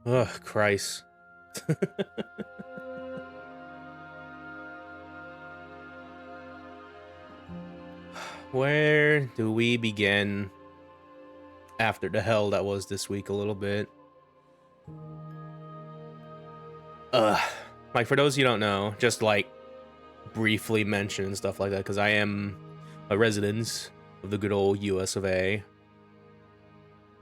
Ugh, Christ. Where do we begin after the hell that was this week a little bit? Like, for those of you who don't know, just like briefly mention and stuff like that, because I am a resident of the good old US of A.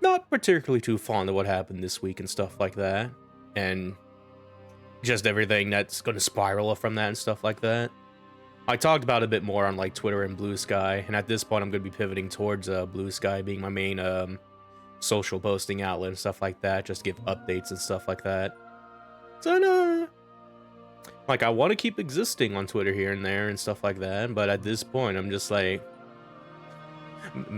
Not particularly too fond of what happened this week and stuff like that, and just everything that's going to spiral from that and stuff like that. I talked about it a bit more on like Twitter and Blue Sky, and at this point I'm going to be pivoting towards Blue Sky being my main social posting outlet and stuff like that, just to give updates and stuff like that. So no, like I want to keep existing on Twitter here and there and stuff like that, but at this point I'm just like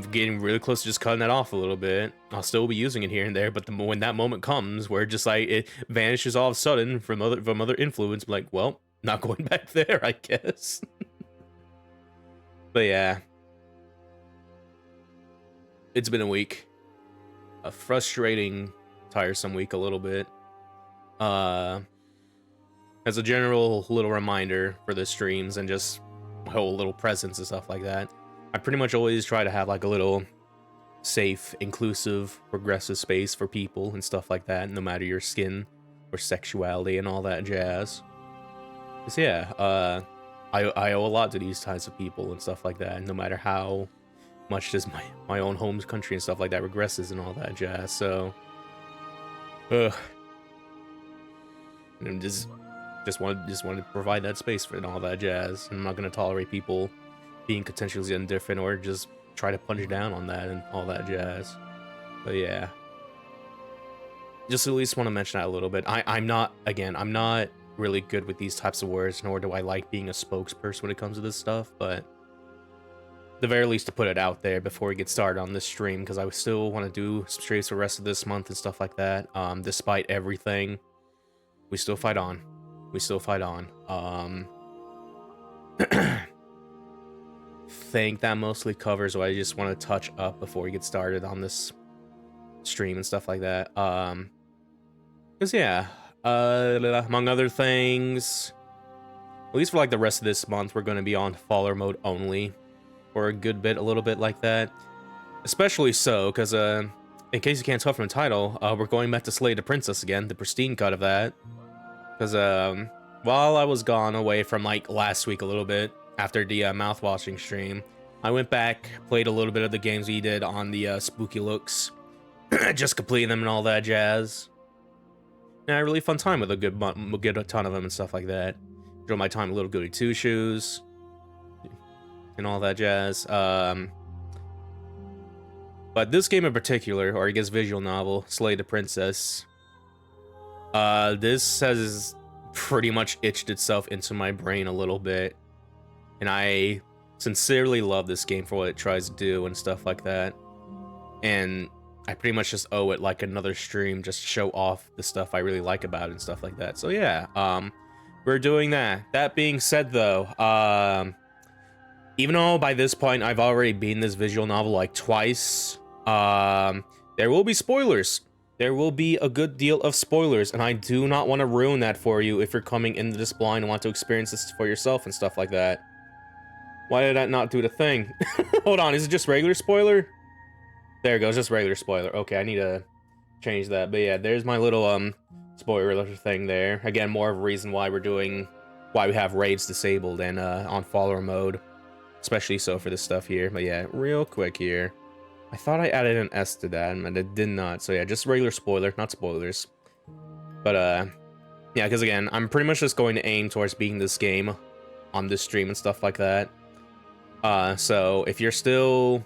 getting really close to just cutting that off a little bit. I'll still be using it here and there, but when that moment comes where just like it vanishes all of a sudden from other influence, I'm like, well, not going back there, I guess. But yeah, it's been a week, a frustrating, tiresome week a little bit. As a general little reminder for the streams and just whole little presence and stuff like that, I pretty much always try to have like a little safe, inclusive, progressive space for people and stuff like that, no matter your skin or sexuality and all that jazz. Cause yeah, I owe a lot to these types of people and stuff like that, no matter how much just my own home country and stuff like that regresses and all that jazz. So, and just wanted to provide that space for and all that jazz. I'm not gonna tolerate people being contentiously indifferent or just try to punch down on that and all that jazz. But yeah, just at least want to mention that a little bit. I'm not really good with these types of words, nor do I like being a spokesperson when it comes to this stuff, but at the very least to put it out there before we get started on this stream, because I still want to do streams for the rest of this month and stuff like that. Despite everything, we still fight on. We still fight on. Think that mostly covers what I just want to touch up before we get started on this stream and stuff like that. Because yeah, among other things, at least for like the rest of this month, we're going to be on follower mode only for a good bit, a little bit like that. Especially so, because in case you can't tell from the title, we're going back to Slay the Princess again, the Pristine Cut of that. Because while I was gone away from like last week a little bit, after the mouthwashing stream, I went back, played a little bit of the games we did on the spooky looks, just completing them and all that jazz. And I had a really fun time with a good ton of them and stuff like that. Enjoyed my time with Little Goody Two Shoes and all that jazz. But this game in particular, or I guess visual novel, Slay the Princess, this has pretty much itched itself into my brain a little bit. And I sincerely love this game for what it tries to do and stuff like that. And I pretty much just owe it like another stream just to show off the stuff I really like about it and stuff like that. So yeah, we're doing that. That being said though, even though by this point I've already beaten this visual novel like twice, there will be spoilers. There will be a good deal of spoilers, and I do not want to ruin that for you if you're coming into this blind and want to experience this for yourself and stuff like that. Why did that not do the thing? Hold on, is it just regular spoiler? There it goes, just regular spoiler. Okay, I need to change that. But yeah, there's my little spoiler thing there. Again, more of a reason why we have raids disabled and on follower mode, especially so for this stuff here. But yeah, real quick here, I thought I added an S to that, and it did not. So yeah, just regular spoiler, not spoilers. But yeah, because again, I'm pretty much just going to aim towards beating this game on this stream and stuff like that. So if you're still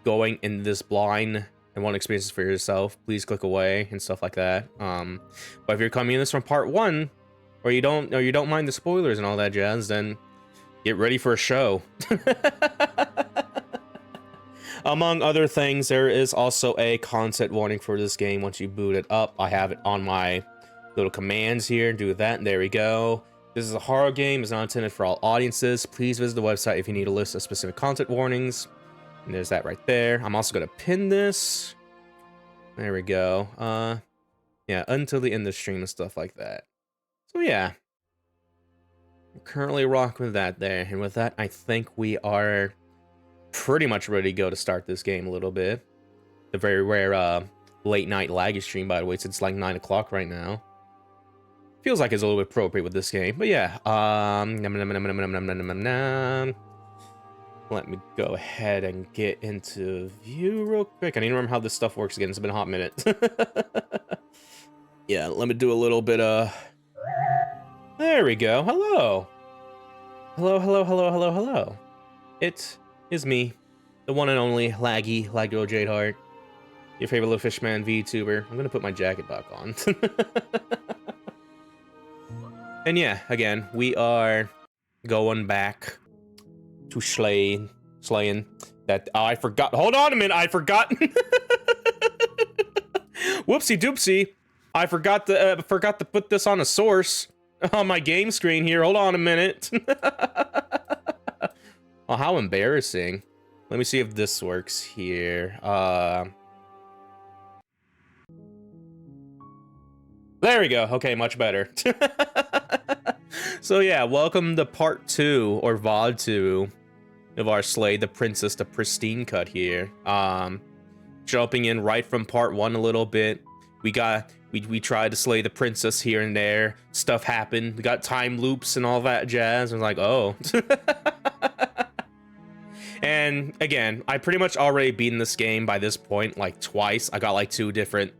going in this blind and want to experience this for yourself, please click away and stuff like that. But if you're coming in this from part 1, or you don't mind the spoilers and all that jazz, then get ready for a show. Among other things, there is also a content warning for this game once you boot it up. I have it on my little commands here. Do that, and there we go. This is a horror game. It's not intended for all audiences. Please visit the website if you need a list of specific content warnings. And there's that right there. I'm also going to pin this. There we go. Yeah, until the end of the stream and stuff like that. So yeah, we're currently rocking with that there. And with that, I think we are pretty much ready to go to start this game a little bit. The very rare late night laggy stream, by the way, since it's like 9 o'clock right now. Feels like it's a little bit appropriate with this game, but yeah. Let me go ahead and get into view real quick. I need to remember how this stuff works again. It's been a hot minute. Yeah, let me do a little bit of... There we go. Hello. Hello, hello, hello, hello, hello. It is me, the one and only Laguo Jadeheart, your favorite little fishman VTuber. I'm gonna put my jacket back on. And yeah, again, we are going back to slaying that. Oh, I forgot. Hold on a minute. I forgot. Whoopsie doopsie. I forgot to put this on a source on my game screen here. Hold on a minute. Oh, how embarrassing. Let me see if this works here. There we go. Okay, much better. So yeah, welcome to part 2, or VOD 2, of our Slay the Princess, the Pristine Cut here. Jumping in right from part 1 a little bit. We tried to slay the princess here and there. Stuff happened. We got time loops and all that jazz. I was like, oh. And again, I pretty much already beaten this game by this point like twice. I got like 2 different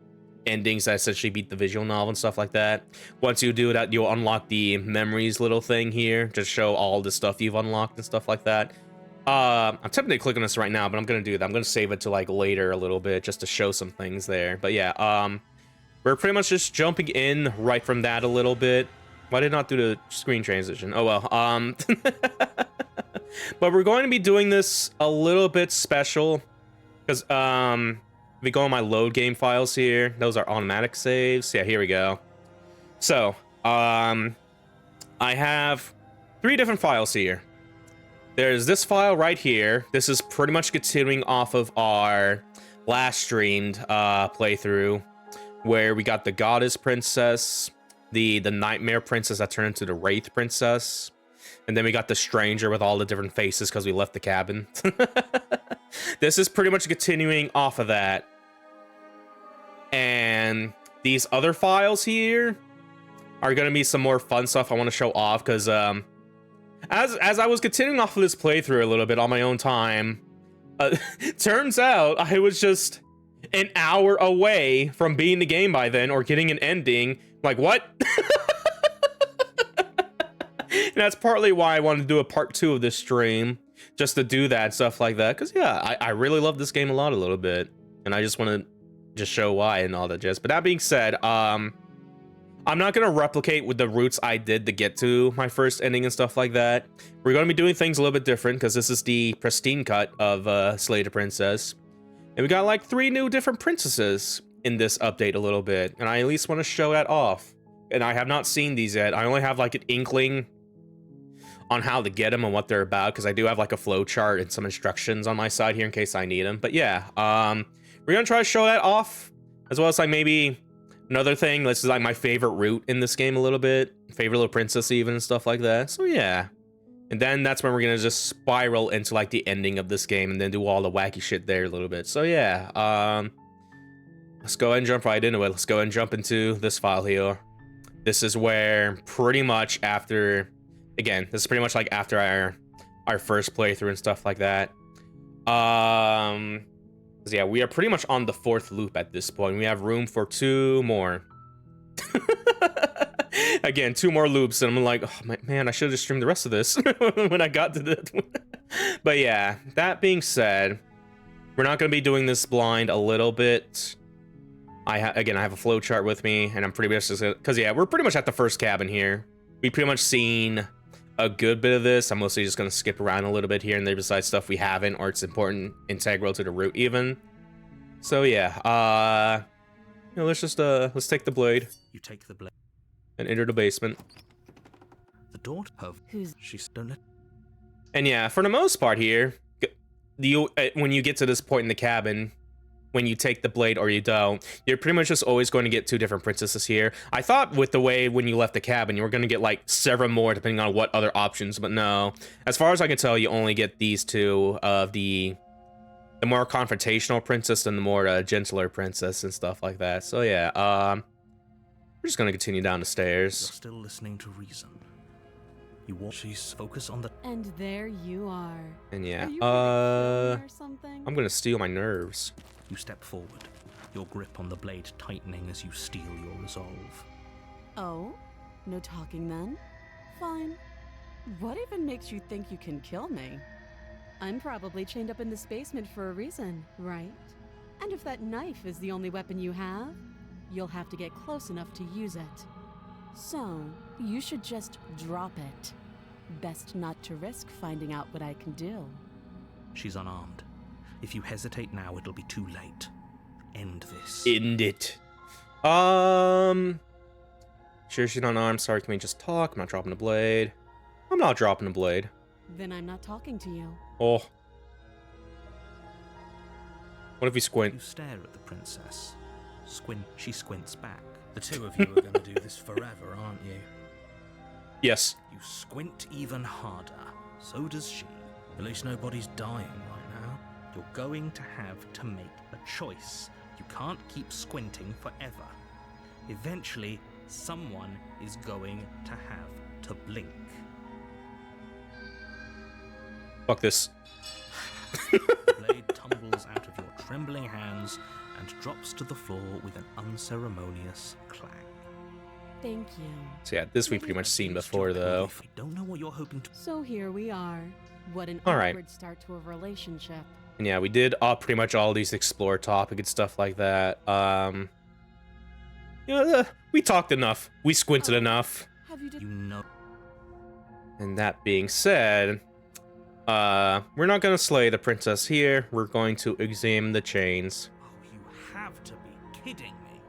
endings that essentially beat the visual novel and stuff like that. Once you do that, you'll unlock the memories little thing here to show all the stuff you've unlocked and stuff like that. I'm tempted to click on this right now, but I'm gonna do that. I'm gonna save it to like later a little bit just to show some things there. But yeah, we're pretty much just jumping in right from that a little bit. Why did I not do the screen transition? Oh well. But we're going to be doing this a little bit special because if we go on my load game files here, those are automatic saves. Yeah, here we go. So, I have 3 different files here. There's this file right here. This is pretty much continuing off of our last streamed playthrough, where we got the Goddess Princess, the Nightmare Princess that turned into the Wraith Princess, and then we got the Stranger with all the different faces because we left the cabin. This is pretty much continuing off of that. And these other files here are going to be some more fun stuff I want to show off because as I was continuing off of this playthrough a little bit on my own time, turns out I was just an hour away from beating the game by then or getting an ending. Like, what? And that's partly why I wanted to do a part 2 of this stream, just to do that, stuff like that. Because, yeah, I really love this game a little bit. And I just want to just show why and all that jazz. But that being said, I'm not going to replicate with the routes I did to get to my first ending and stuff like that. We're going to be doing things a little bit different because this is the Pristine Cut of Slay the Princess. And we got like 3 new different princesses in this update a little bit. And I at least want to show that off. And I have not seen these yet. I only have like an inkling on how to get them and what they're about, because I do have like a flow chart and some instructions on my side here in case I need them. But yeah, we're gonna try to show that off, as well as like maybe another thing. This is like my favorite route in this game a little bit, favorite little princess even and stuff like that. So yeah, and then that's when we're gonna just spiral into like the ending of this game and then do all the wacky shit there a little bit. So yeah, let's go ahead and jump right into it. Let's go ahead and jump into this file here. This is where pretty much after, again, this is pretty much like after our first playthrough and stuff like that. So yeah, we are pretty much on the 4th loop at this point. We have room for 2 more. Again, 2 more loops, and I'm like, oh man, I should have just streamed the rest of this when I got to this. But yeah, that being said, we're not going to be doing this blind a little bit. Again, I have a flow chart with me, and I'm pretty much just because yeah, we're pretty much at the first cabin here. We pretty much seen a good bit of this. I'm mostly just gonna skip around a little bit here and there besides stuff we haven't, or it's important, integral to the route even. So yeah, you know, let's take the blade. You take the blade And enter the basement. The daughter of who's she's don't let. And yeah, for the most part here, when you get to this point in the cabin, when you take the blade or you don't. You're pretty much just always going to get 2 different princesses here. I thought with the way when you left the cabin, you were going to get like several more depending on what other options, but no. As far as I can tell, you only get these 2 of the more confrontational princess and the more gentler princess and stuff like that. So yeah, we're just going to continue down the stairs. You're still listening to reason. You want she's focus on the And there you are. And yeah, Are you gonna kill me or something? I'm going to steal my nerves. You step forward, your grip on the blade tightening as you steel your resolve. Oh? No talking then? Fine. What even makes you think you can kill me? I'm probably chained up in this basement for a reason, right? And if that knife is the only weapon you have, you'll have to get close enough to use it. So, you should just drop it. Best not to risk finding out what I can do. She's unarmed. If you hesitate now, it'll be too late. End this. End it. Sure she's not armed. Sorry, can we just talk? I'm not dropping the blade. I'm not dropping the blade. Then I'm not talking to you. Oh. What if we squint? You stare at the princess. She squints back. The 2 of you are going to do this forever, aren't you? Yes. You squint even harder. So does she. At least nobody's dying right now. You're going to have to make a choice. You can't keep squinting forever. Eventually, someone is going to have to blink. Fuck this. The blade tumbles out of your trembling hands and drops to the floor with an unceremonious clang. Thank you. So yeah, this we've pretty much seen before, though. I don't know what you're hoping to. So here we are. What an All right. awkward start to a relationship. And yeah, we did pretty much all these explore topic and stuff like that. You know, we talked enough. We squinted enough. Have you You know. And that being said, we're not gonna slay the princess here. We're going to examine the chains. Oh, you have to be kidding me.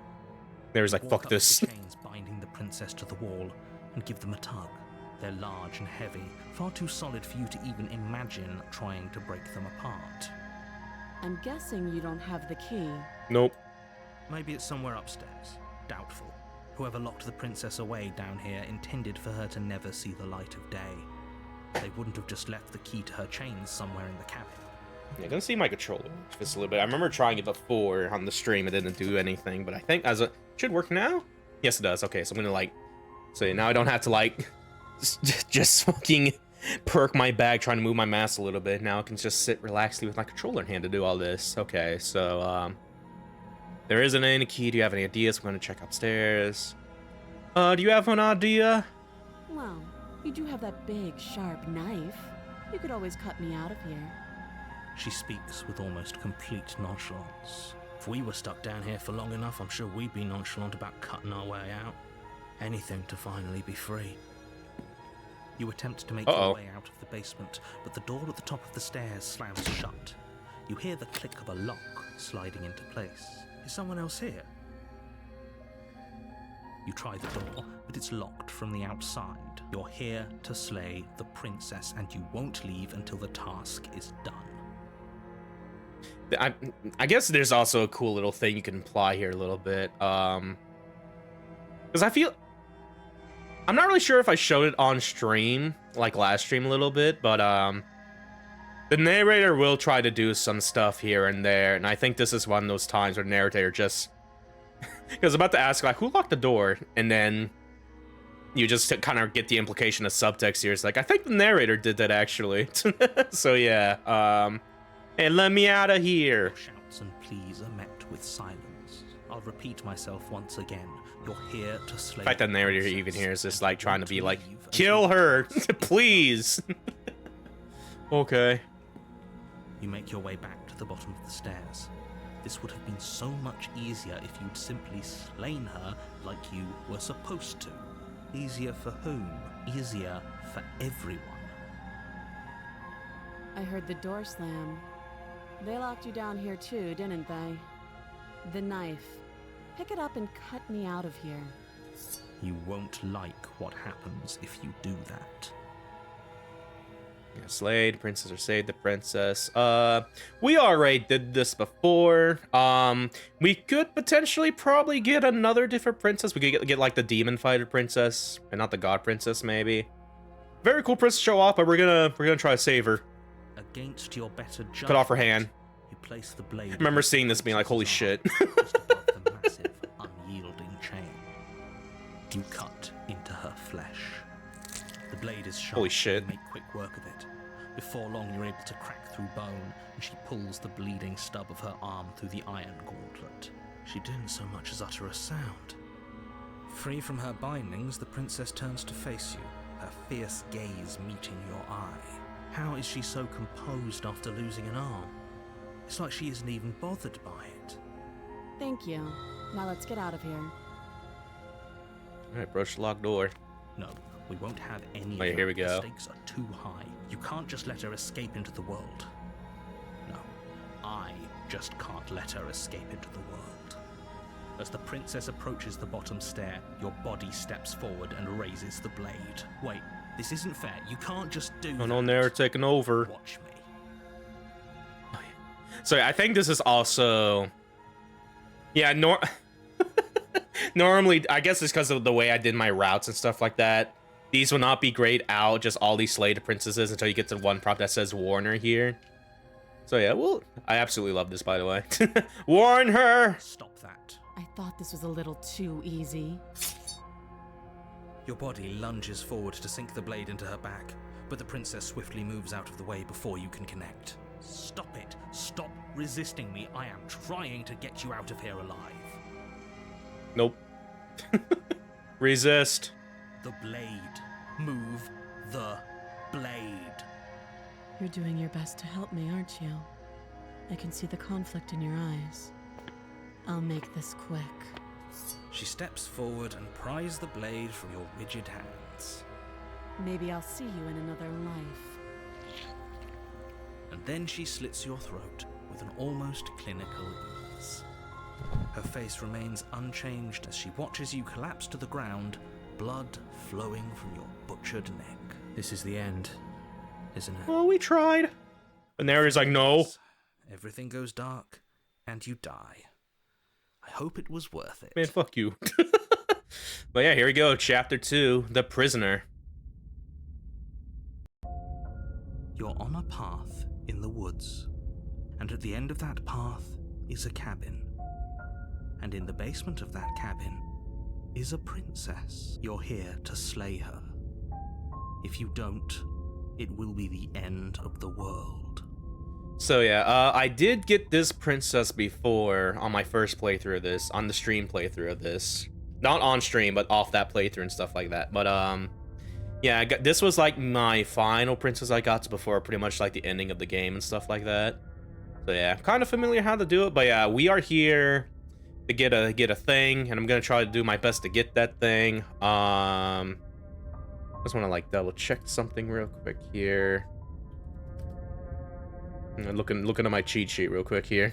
There's like, Walk fuck up this. to the chains binding the princess to the wall and give them a tug. They're large and heavy, far too solid for you to even imagine trying to break them apart. I'm guessing you don't have the key. Nope. Maybe it's somewhere upstairs. Doubtful. Whoever locked the princess away down here intended for her to never see the light of day. They wouldn't have just left the key to her chains somewhere in the cabin. Yeah, gonna see my controller just a little bit. I remember trying it before on the stream. It didn't do anything, but I think as it should work now. Yes, it does. Okay, so I'm gonna like, so now I don't have to like just fucking perk my bag trying to move my mask a little bit. Now I can just sit relaxedly with my controller in hand to do all this. Okay, so there isn't any key. Do you have any ideas? We're gonna check upstairs. Do you have an idea? Well, you do have that big, sharp knife. You could always cut me out of here. She speaks with almost complete nonchalance. If we were stuck down here for long enough, I'm sure we'd be nonchalant about cutting our way out. Anything to finally be free. You attempt to make your way out of the basement, but the door at the top of the stairs slams shut. You hear the click of a lock sliding into place. Is someone else here? You try the door, but it's locked from the outside. You're here to slay the princess, and you won't leave until the task is done. I guess there's also a cool little thing you can imply here a little bit. Because I feel... I'm not really sure if I showed it on stream, like last stream a little bit, but the narrator will try to do some stuff here and there, and I think this is one of those times where the narrator just... Because I'm about to ask, like, who locked the door? And then you just kind of get the implication of subtext here. It's like, I think the narrator did that, actually. So, yeah. Hey, let me out of here. Your shouts and pleas are met with silence. I'll repeat myself once again. You're here to slay. The fact that the narrator even here is just, like, trying to be like, kill her, please. Okay. You make your way back to the bottom of the stairs. This would have been so much easier if you'd simply slain her like you were supposed to. Easier for whom? Easier for everyone. I heard the door slam. They locked you down here too, didn't they? The knife. Pick it up and cut me out of here. You won't like what happens if you do that. Yeah, slayed, princess or saved the princess. We already did this before. We could potentially probably get another different princess. We could get like the demon fighter princess, and not the god princess, maybe. Very cool princess show off, but we're gonna try to save her. Against your better judgment, Cut off her hand. you place the blade. I remember seeing this being like, holy shit. just above the massive, unyielding chain. You cut into her flesh. The blade is sharp. Holy shit. You make quick work of it. Before long, you're able to crack through bone, and she pulls the bleeding stub of her arm through the iron gauntlet. She didn't so much as utter a sound. Free from her bindings, the princess turns to face you, her fierce gaze meeting your eye. How is she so composed after losing an arm? It's like she isn't even bothered by it. Thank you. Now let's get out of here. Alright, broach the locked door. No, we won't have any of Oh, yeah, here we that. go. The stakes are too high. You can't just let her escape into the world. No, I just can't let her escape into the world. As the princess approaches the bottom stair, your body steps forward and raises the blade. Wait, this isn't fair. You can't just do that. No, they're taking over. Watch me. So I think this is also, yeah, normally, I guess it's because of the way I did my routes and stuff like that. These will not be grayed out, just all these slayed princesses until you get to one prop that says Warner here. So yeah, well, I absolutely love this, by the way. Warn her! Stop that. I thought this was a little too easy. Your body lunges forward to sink the blade into her back, but the princess swiftly moves out of the way before you can connect. Stop it! Stop resisting me! I am trying to get you out of here alive. Nope. Resist. The blade. Move the blade. You're doing your best to help me, aren't you? I can see the conflict in your eyes. I'll make this quick. She steps forward and pries the blade from your rigid hands. Maybe I'll see you in another life. And then she slits your throat with an almost clinical ease. Her face remains unchanged as she watches you collapse to the ground, blood flowing from your butchered neck. This is the end, isn't it? Well, we tried. And Nary's like, no. Everything goes dark, and you die. I hope it was worth it. Man, fuck you. But yeah, here we go. Chapter 2, The Prisoner. You're on a path in the woods, and at the end of that path is a cabin. And in the basement of that cabin is a princess. You're here to slay her. If you don't, it will be the end of the world. So yeah, I did get this princess before on my first playthrough of this, on the stream playthrough of this. Not on stream, but off that playthrough and stuff like that. But yeah, this was like my final princess I got to before pretty much like the ending of the game and stuff like that. So yeah, kind of familiar how to do it, but yeah, we are here to get a thing, and I'm gonna try to do my best to get that thing. I just want to like double check something real quick here. I'm looking at my cheat sheet real quick here.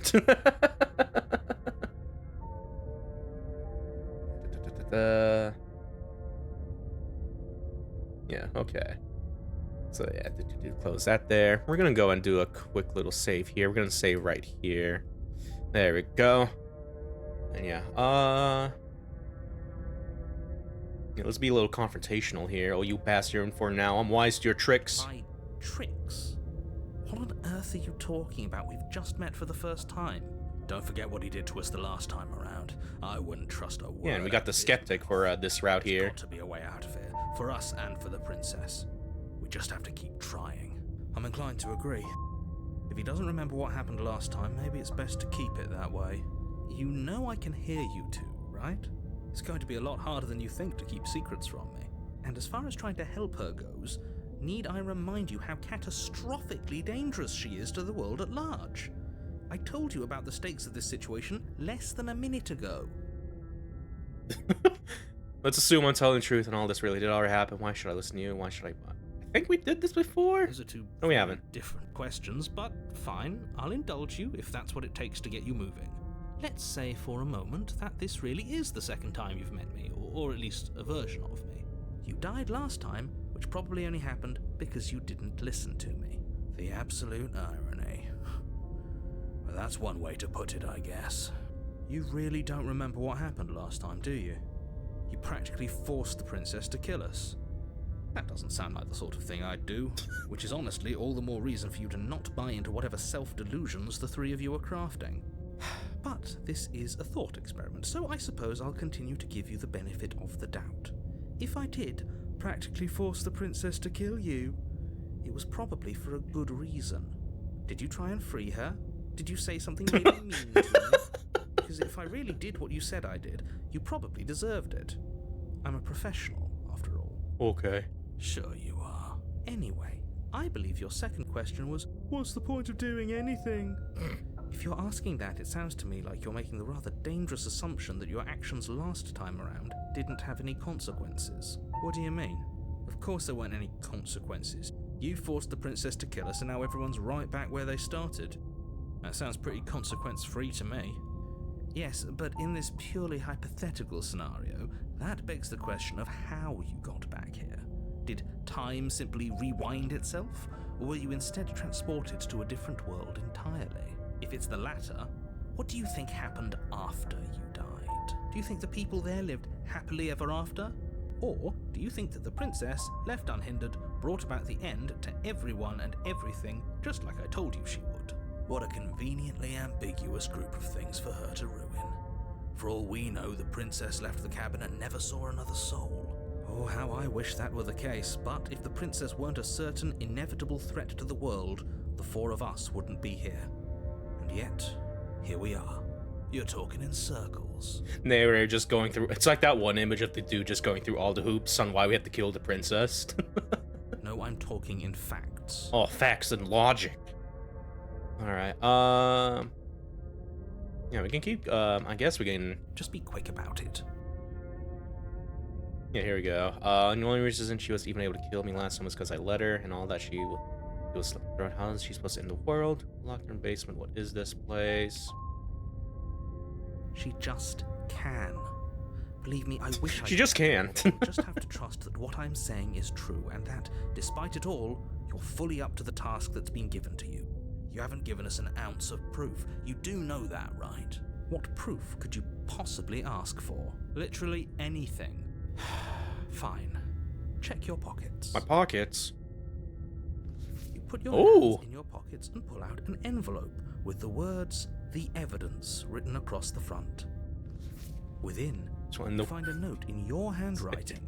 Yeah, okay. So yeah, close that there. We're gonna go and do a quick little save here. We're gonna save right here. There we go. And yeah, yeah, let's be a little confrontational here. Oh, you pass your for now. I'm wise to your tricks. My tricks? What on earth are you talking about? We've just met for the first time. Don't forget what he did to us the last time around. I wouldn't trust a word. Yeah, and we got the skeptic for this route There's here. got to be a way out of here, for us and for the princess. We just have to keep trying. I'm inclined to agree. If he doesn't remember what happened last time, maybe it's best to keep it that way. You know I can hear you two, right? It's going to be a lot harder than you think to keep secrets from me. And as far as trying to help her goes, need I remind you how catastrophically dangerous she is to the world at large? I told you about the stakes of this situation less than a minute ago. Let's assume I'm telling the truth and all this really did already happen. Why should I listen to you? Why should I think we did this before? Those are two No, we haven't. different questions, but fine, I'll indulge you if that's what it takes to get you moving. Let's say for a moment that this really is the second time you've met me, or at least a version of me. You died last time, which probably only happened because you didn't listen to me. The absolute irony. Well, that's one way to put it, I guess. You really don't remember what happened last time, do you? You practically forced the princess to kill us. That doesn't sound like the sort of thing I'd do, which is honestly all the more reason for you to not buy into whatever self-delusions the three of you are crafting. But this is a thought experiment, so I suppose I'll continue to give you the benefit of the doubt. If I did practically force the princess to kill you, it was probably for a good reason. Did you try and free her? Did you say something really mean to me? Because if I really did what you said I did, you probably deserved it. I'm a professional, after all. Okay. Sure you are. Anyway, I believe your second question was, what's the point of doing anything? If you're asking that, it sounds to me like you're making the rather dangerous assumption that your actions last time around didn't have any consequences. What do you mean? Of course there weren't any consequences. You forced the princess to kill us and now everyone's right back where they started. That sounds pretty consequence-free to me. Yes, but in this purely hypothetical scenario, that begs the question of how you got back here. Did time simply rewind itself, or were you instead transported to a different world entirely? If it's the latter, what do you think happened after you died? Do you think the people there lived happily ever after? Or do you think that the princess, left unhindered, brought about the end to everyone and everything, just like I told you she would? What a conveniently ambiguous group of things for her to ruin. For all we know, the princess left the cabin and never saw another soul. Oh, how I wish that were the case, but if the princess weren't a certain, inevitable threat to the world, the four of us wouldn't be here. And yet, here we are. You're talking in circles. They were just going through. It's like that one image of the dude just going through all the hoops on why we have to kill the princess. No, I'm talking in facts. Oh, facts and logic. All right. Yeah, we can keep. I guess we can. Just be quick about it. Yeah, here we go. And the only reason she was even able to kill me last time was because I let her, and all that she was. How is she supposed to end the world? Locked her in basement. What is this place? She just can. Believe me, I wish I She just can. You just have to trust that what I'm saying is true, and that, despite it all, you're fully up to the task that's been given to you. You haven't given us an ounce of proof. You do know that, right? What proof could you possibly ask for? Literally anything. Fine. Check your pockets. My pockets. You put your hands in your pockets and pull out an envelope with the words, "The Evidence," written across the front. Within, you find a note in your handwriting.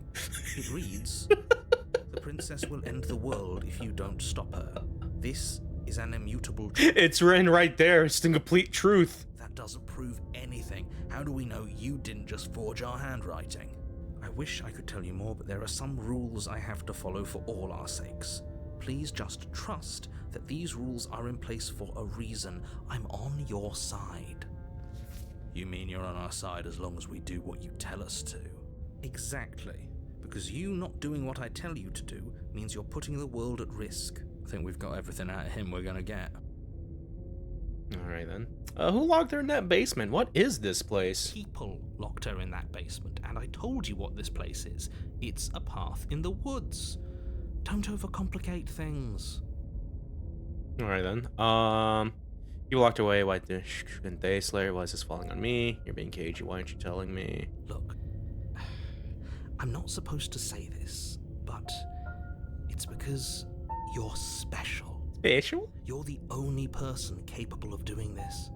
It reads, "The princess will end the world if you don't stop her. This is an immutable truth." It's written right there. It's the complete truth. That doesn't prove anything. How do we know you didn't just forge our handwriting? I wish I could tell you more, but there are some rules I have to follow for all our sakes. Please just trust that these rules are in place for a reason. I'm on your side. You mean you're on our side as long as we do what you tell us to? Exactly. Because you not doing what I tell you to do means you're putting the world at risk. I think we've got everything out of him we're gonna get. Alright then. Who locked her in that basement? What is this place? People locked her in that basement, and I told you what this place is. It's a path in the woods. Don't overcomplicate things. Alright then. You walked away. Why the Day Slayer? Why is this falling on me? You're being cagey. Why aren't you telling me? Look, I'm not supposed to say this, but it's because you're special. Special? You're the only person capable of doing this.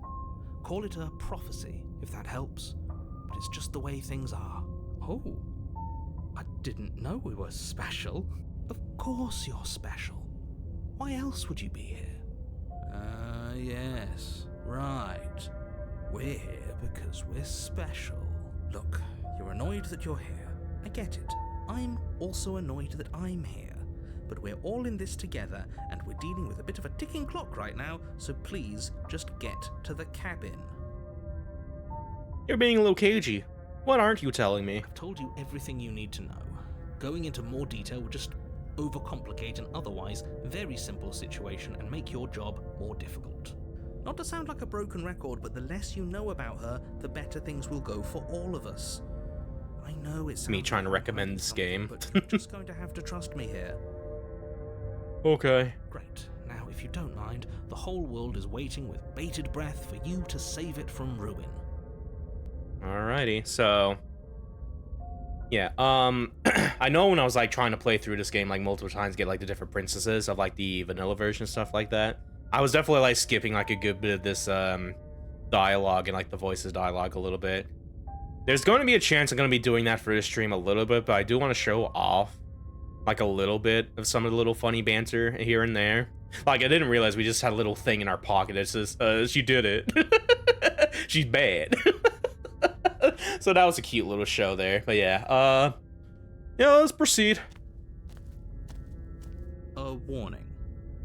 Call it a prophecy, if that helps, but it's just the way things are. Oh, I didn't know we were special. Of course you're special. Why else would you be here? Yes, right. We're here because we're special. Look, you're annoyed that you're here. I get it. I'm also annoyed that I'm here. But we're all in this together, and we're dealing with a bit of a ticking clock right now, so please just get to the cabin. You're being a little cagey. What aren't you telling me? I've told you everything you need to know. Going into more detail would just overcomplicate an otherwise very simple situation and make your job more difficult. Not to sound like a broken record, but the less you know about her, the better things will go for all of us. I I know it's me trying to recommend this game. but you're just going to have to trust me here. Okay. Great. Now, if you don't mind, the whole world is waiting with bated breath for you to save it from ruin. Alrighty, so yeah, I know when I was like trying to play through this game like multiple times, get like the different princesses of like the vanilla version, stuff like that, I was definitely like skipping like a good bit of this dialogue and like the voices dialogue a little bit. There's going to be a chance I'm going to be doing that for this stream a little bit, but I do want to show off like a little bit of some of the little funny banter here and there. Like, I didn't realize we just had a little thing in our pocket that says, she did it. She's bad. So that was a cute little show there. But yeah, let's proceed. A warning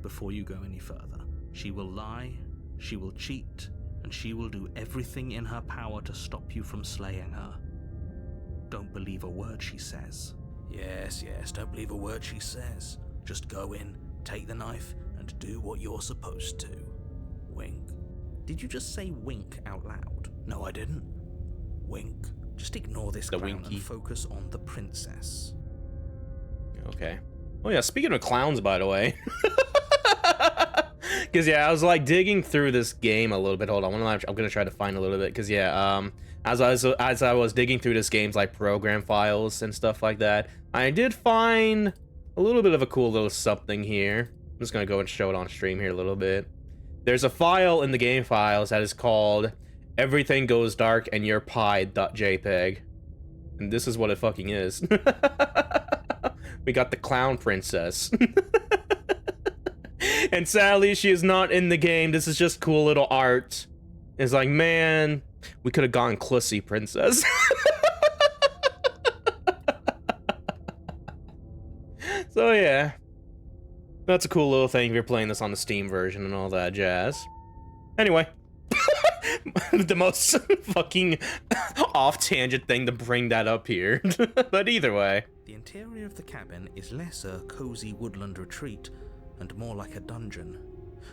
before you go any further. She will lie, she will cheat, and she will do everything in her power to stop you from slaying her. Don't believe a word she says. Yes, don't believe a word she says. Just go in, take the knife, and do what you're supposed to. Wink. Did you just say wink out loud? No, I didn't. Wink. Just ignore this The clown winky. and focus on the princess. Okay. Oh yeah, speaking of clowns, by the way. Because yeah, I was like digging through this game a little bit. Hold on, I'm gonna try to find a little bit. Because yeah, as I was digging through this game's like program files and stuff like that, I did find a little bit of a cool little something here. I'm just gonna go and show it on stream here a little bit. There's a file in the game files that is called "Everything Goes Dark and Your Pie.jpg," and this is what it fucking is. We got the clown princess. And sadly, she is not in the game. This is just cool little art. It's like, man, we could have gone Clussy Princess. So yeah, that's a cool little thing if you're playing this on the Steam version and all that jazz. Anyway, the most fucking off-tangent thing to bring that up here. But either way. The interior of the cabin is less a cozy woodland retreat and more like a dungeon.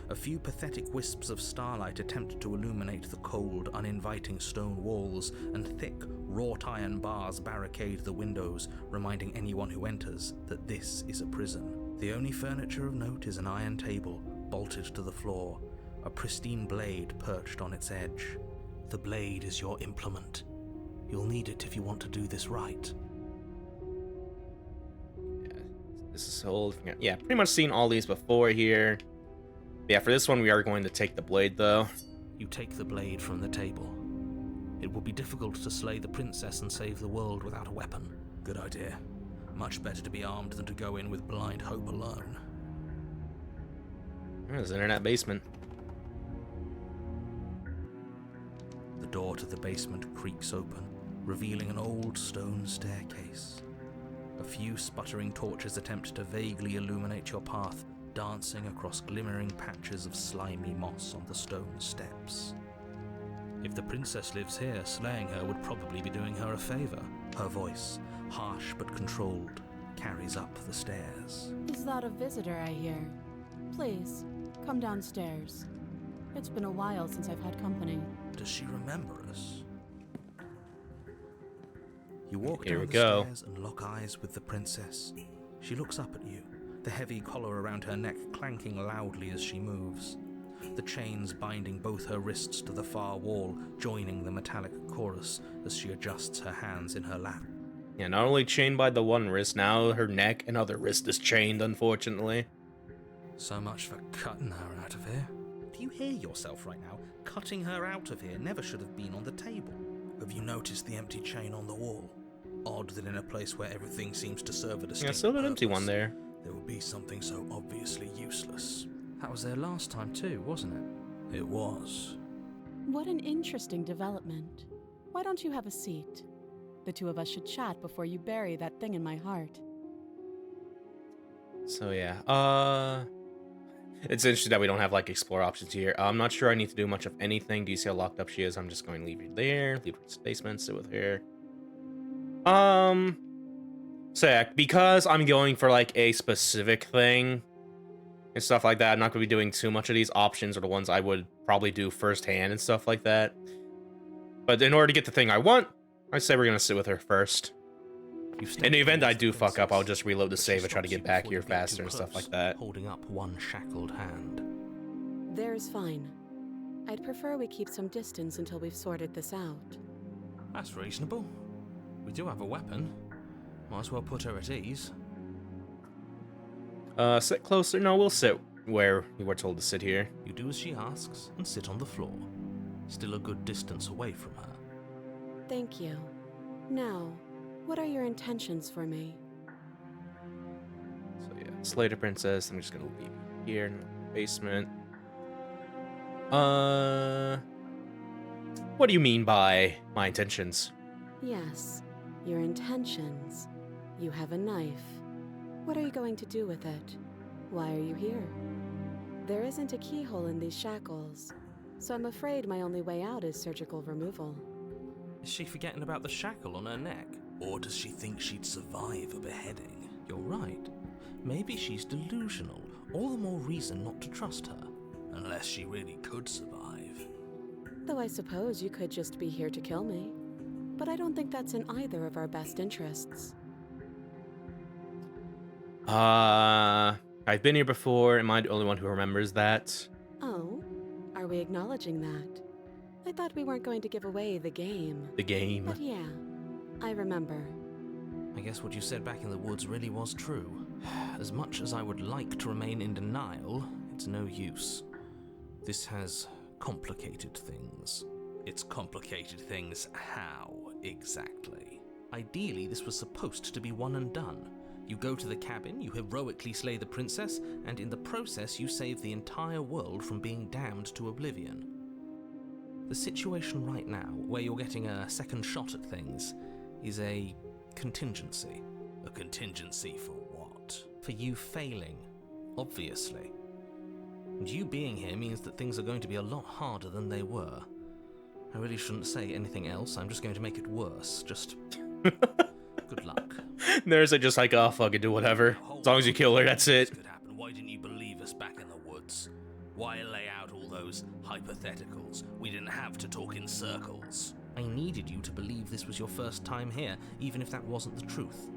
A few pathetic wisps of starlight attempt to illuminate the cold, uninviting stone walls, and thick, wrought iron bars barricade the windows, reminding anyone who enters that this is a prison. The only furniture of note is an iron table, bolted to the floor, a pristine blade perched on its edge. The blade is your implement. You'll need it if you want to do this right. This is old. Yeah, pretty much seen all these before here. Yeah, for this one, we are going to take the blade, though. You take the blade from the table. It will be difficult to slay the princess and save the world without a weapon. Good idea. Much better to be armed than to go in with blind hope alone. There's the internet basement. The door to the basement creaks open, revealing an old stone staircase. A few sputtering torches attempt to vaguely illuminate your path, dancing across glimmering patches of slimy moss on the stone steps. If the princess lives here, slaying her would probably be doing her a favor. Her voice, harsh but controlled, carries up the stairs. Is that a visitor I hear? Please, come downstairs. It's been a while since I've had company. Does she remember us? You walk Here down we the go. stairs and lock eyes with the princess. She looks up at you, the heavy collar around her neck clanking loudly as she moves. The chains binding both her wrists to the far wall, joining the metallic chorus as she adjusts her hands in her lap. Yeah, not only chained by the one wrist, now her neck and other wrist is chained, unfortunately. So much for cutting her out of here. Do you hear yourself right now? Cutting her out of here never should have been on the table. Have you noticed the empty chain on the wall? Odd that in a place where everything seems to serve a distinct Yeah, still an empty purpose, one there. there would be something so obviously useless. That was there last time too, wasn't it? It was. What an interesting development. Why don't you have a seat? The two of us should chat before you bury that thing in my heart. So yeah, it's interesting that we don't have like explore options here. I'm not sure I need to do much of anything. Do you see how locked up she is? I'm just going to leave her there, leave her in the basement, sit with her. So yeah, because I'm going for like a specific thing and stuff like that, I'm not going to be doing too much of these options, or the ones I would probably do firsthand and stuff like that. But in order to get the thing I want, I say we're going to sit with her first. In the event I do fuck up, I'll just reload the save and try to get back here faster and stuff like that. Holding up one shackled hand. There's fine. I'd prefer we keep some distance until we've sorted this out. That's reasonable. We do have a weapon. Might as well put her at ease. Sit closer. No, we'll sit where we were told to sit here. You do as she asks and sit on the floor, still a good distance away from her. Thank you. Now, what are your intentions for me? So yeah, Slater Princess. I'm just gonna leave you here in the basement. What do you mean by my intentions? Yes, your intentions. You have a knife. What are you going to do with it? Why are you here? There isn't a keyhole in these shackles, so I'm afraid my only way out is surgical removal. Is she forgetting about the shackle on her neck? Or does she think she'd survive a beheading? You're right. Maybe she's delusional. All the more reason not to trust her. Unless she really could survive. Though I suppose you could just be here to kill me. But I don't think that's in either of our best interests. I've been here before. Am I the only one who remembers that? Oh, are we acknowledging that? I thought we weren't going to give away the game. The game. But yeah, I remember. I guess what you said back in the woods really was true. As much as I would like to remain in denial, it's no use. This has complicated things. It's complicated things how, exactly? Ideally, this was supposed to be one and done. You go to the cabin, you heroically slay the princess, and in the process you save the entire world from being damned to oblivion. The situation right now, where you're getting a second shot at things, is a contingency. A contingency for what? For you failing, obviously. And you being here means that things are going to be a lot harder than they were. I really shouldn't say anything else, I'm just going to make it worse. Just good luck. There's just like, oh, fuck it, do whatever. As long as you kill her, that's it. Could happen. Why didn't you believe us back in the woods? Why lay out all those hypotheticals? We didn't have to talk in circles. I needed you to believe this was your first time here, even if that wasn't the truth.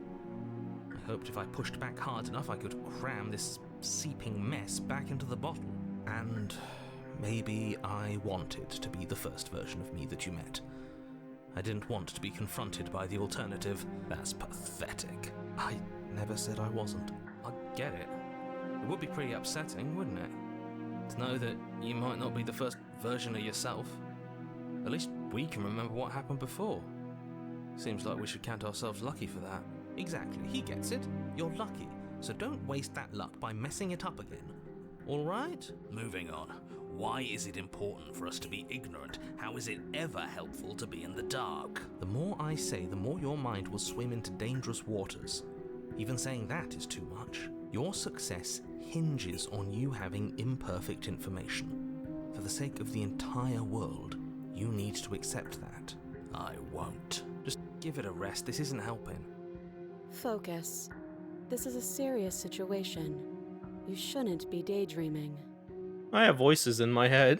I hoped if I pushed back hard enough I could cram this seeping mess back into the bottle. And maybe I wanted to be the first version of me that you met. I didn't want to be confronted by the alternative. That's pathetic. I never said I wasn't. I get it. It would be pretty upsetting, wouldn't it? To know that you might not be the first version of yourself. At least we can remember what happened before. Seems like we should count ourselves lucky for that. Exactly, he gets it. You're lucky. So don't waste that luck by messing it up again. Alright? Moving on. Why is it important for us to be ignorant? How is it ever helpful to be in the dark? The more I say, the more your mind will swim into dangerous waters. Even saying that is too much. Your success hinges on you having imperfect information. For the sake of the entire world, you need to accept that. I won't. Just give it a rest, this isn't helping. Focus. This is a serious situation. You shouldn't be daydreaming. I have voices in my head.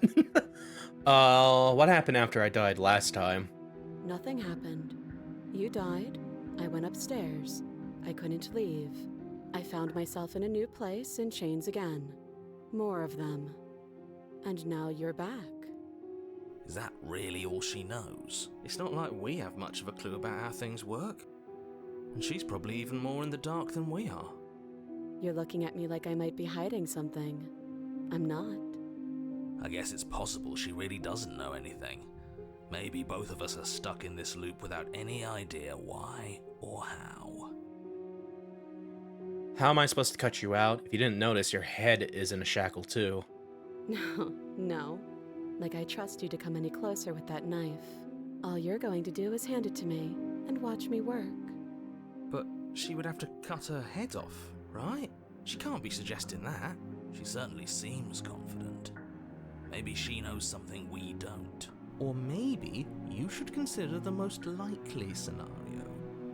What happened after I died last time? Nothing happened. You died. I went upstairs. I couldn't leave. I found myself in a new place in chains again. More of them. And now you're back. Is that really all she knows? It's not like we have much of a clue about how things work. And she's probably even more in the dark than we are. You're looking at me like I might be hiding something. I'm not. I guess it's possible she really doesn't know anything. Maybe both of us are stuck in this loop without any idea why or how. How am I supposed to cut you out? If you didn't notice, your head is in a shackle too. No. Like I trust you to come any closer with that knife. All you're going to do is hand it to me and watch me work. But she would have to cut her head off, right? She can't be suggesting that. She certainly seems confident. Maybe she knows something we don't. Or maybe you should consider the most likely scenario.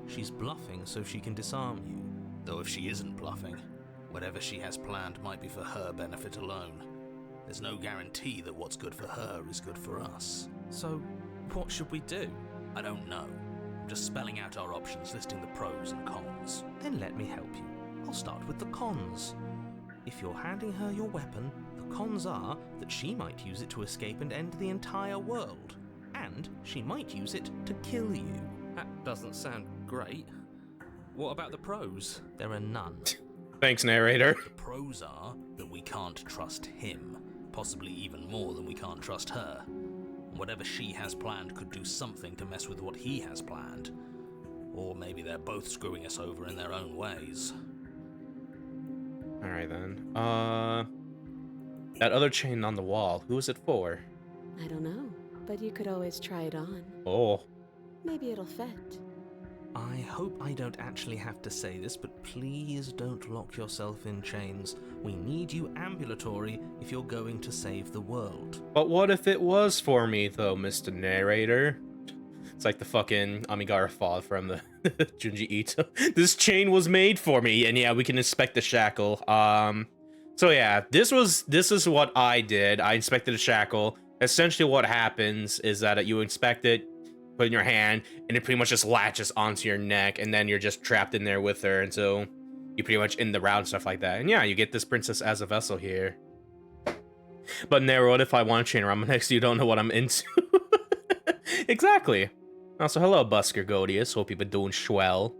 She's bluffing so she can disarm you. Though if she isn't bluffing, whatever she has planned might be for her benefit alone. There's no guarantee that what's good for her is good for us. So, what should we do? I don't know. just spelling out our options, listing the pros and cons. Then let me help you. I'll start with the cons. If you're handing her your weapon, the cons are that she might use it to escape and end the entire world. And she might use it to kill you. That doesn't sound great. What about the pros? There are none. Thanks, narrator. The pros are that we can't trust him, possibly even more than we can't trust her. Whatever she has planned could do something to mess with what he has planned. Or maybe they're both screwing us over in their own ways. Alright then. That other chain on the wall, who is it for? I don't know, but you could always try it on. Oh. Maybe it'll fit. I hope I don't actually have to say this, but please don't lock yourself in chains. We need you ambulatory if you're going to save the world. But what if it was for me, though, Mr. Narrator? It's like the fucking Amigara fall from the Junji Ito. This chain was made for me, and yeah, we can inspect the shackle. So yeah, this is what I did. I inspected the shackle. Essentially what happens is that you inspect it, put it in your hand, and it pretty much just latches onto your neck, and then you're just trapped in there with her, and so you pretty much end the round and stuff like that. And yeah, you get this princess as a vessel here. But Nero, what if I want to chain around my neck so you don't know what I'm into? Exactly. Also, hello, Busker Godius. Hope you've been doing swell.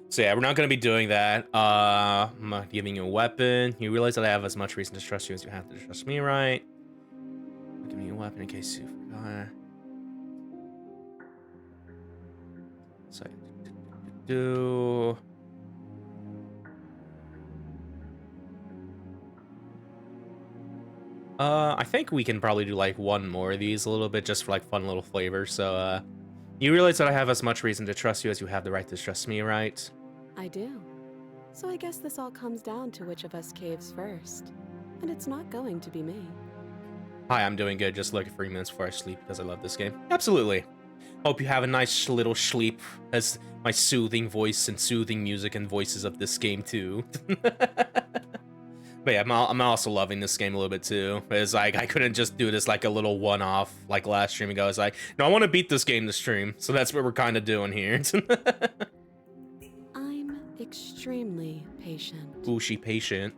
So yeah, we're not going to be doing that. I'm not giving you a weapon. You realize that I have as much reason to trust you as you have to trust me, right? I'm giving you a weapon in case you forgot. So, I think we can probably do like one more of these a little bit just for like fun little flavor. So, you realize that I have as much reason to trust you as you have the right to trust me, right? I do. So I guess this all comes down to which of us caves first. And it's not going to be me. Hi, I'm doing good. Just looking for 3 minutes before I sleep because I love this game. Absolutely. Hope you have a nice little sleep as my soothing voice and soothing music and voices of this game too. But yeah, I'm also loving this game a little bit too. It's like I couldn't just do this like a little one-off like last stream ago. I was like, no, I want to beat this game this stream. So that's what we're kind of doing here. I'm extremely patient. Ooh, she patient.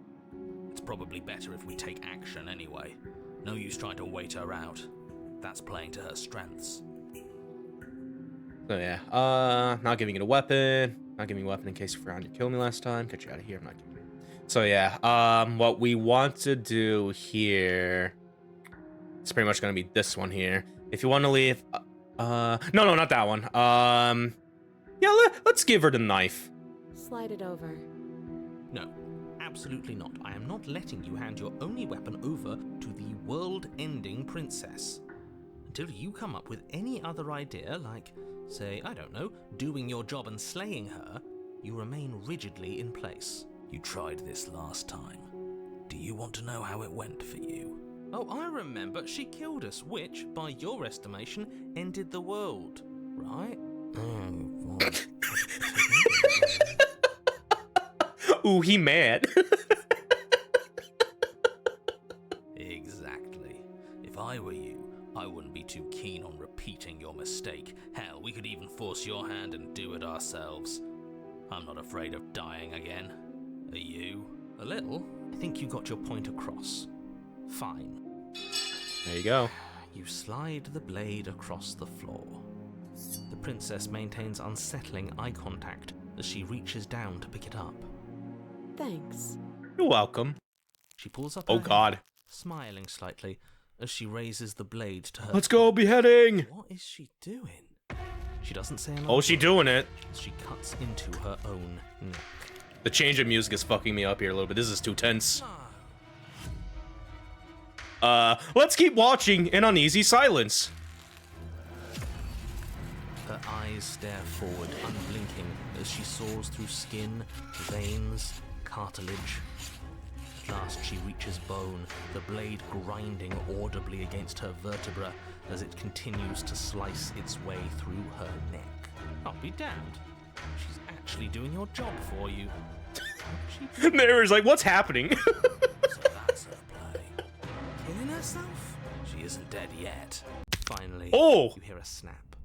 It's probably better if we take action anyway. No use trying to wait her out. That's playing to her strengths. So yeah, not giving it a weapon. Not giving you a weapon in case you forgot to kill me last time. Get you out of here. I'm not giving you. So yeah, what we want to do here, it's pretty much gonna be this one here. If you want to leave, no, not that one. Yeah, let's give her the knife. Slide it over. No, absolutely not. I am not letting you hand your only weapon over to the world-ending princess. Until you come up with any other idea, like, say, I don't know, doing your job and slaying her, you remain rigidly in place. You tried this last time. Do you want to know how it went for you? Oh, I remember. She killed us, which, by your estimation, ended the world, right? Oh, Ooh, he mad. Exactly. If I were you, I wouldn't be too keen on repeating your mistake. Hell, we could even force your hand and do it ourselves. I'm not afraid of dying again. Are you? A little. I think you got your point across. Fine. There you go. You slide the blade across the floor. The princess maintains unsettling eye contact as she reaches down to pick it up. Thanks. You're welcome. She pulls up Oh her head, God. smiling slightly as she raises the blade to her. Let's go beheading. What is she doing? She doesn't say anything. Oh, she doing it. She cuts into her own neck. The change of music is fucking me up here a little bit. This is too tense. Let's keep watching in uneasy silence. Her eyes stare forward, unblinking, as she soars through skin, veins, cartilage. At last she reaches bone, the blade grinding audibly against her vertebra as it continues to slice its way through her neck. I'll be damned. She's actually doing your job for you. Mary's like, what's happening? So that's her play. Killing herself? She isn't dead yet. Finally, Oh! you hear a snap.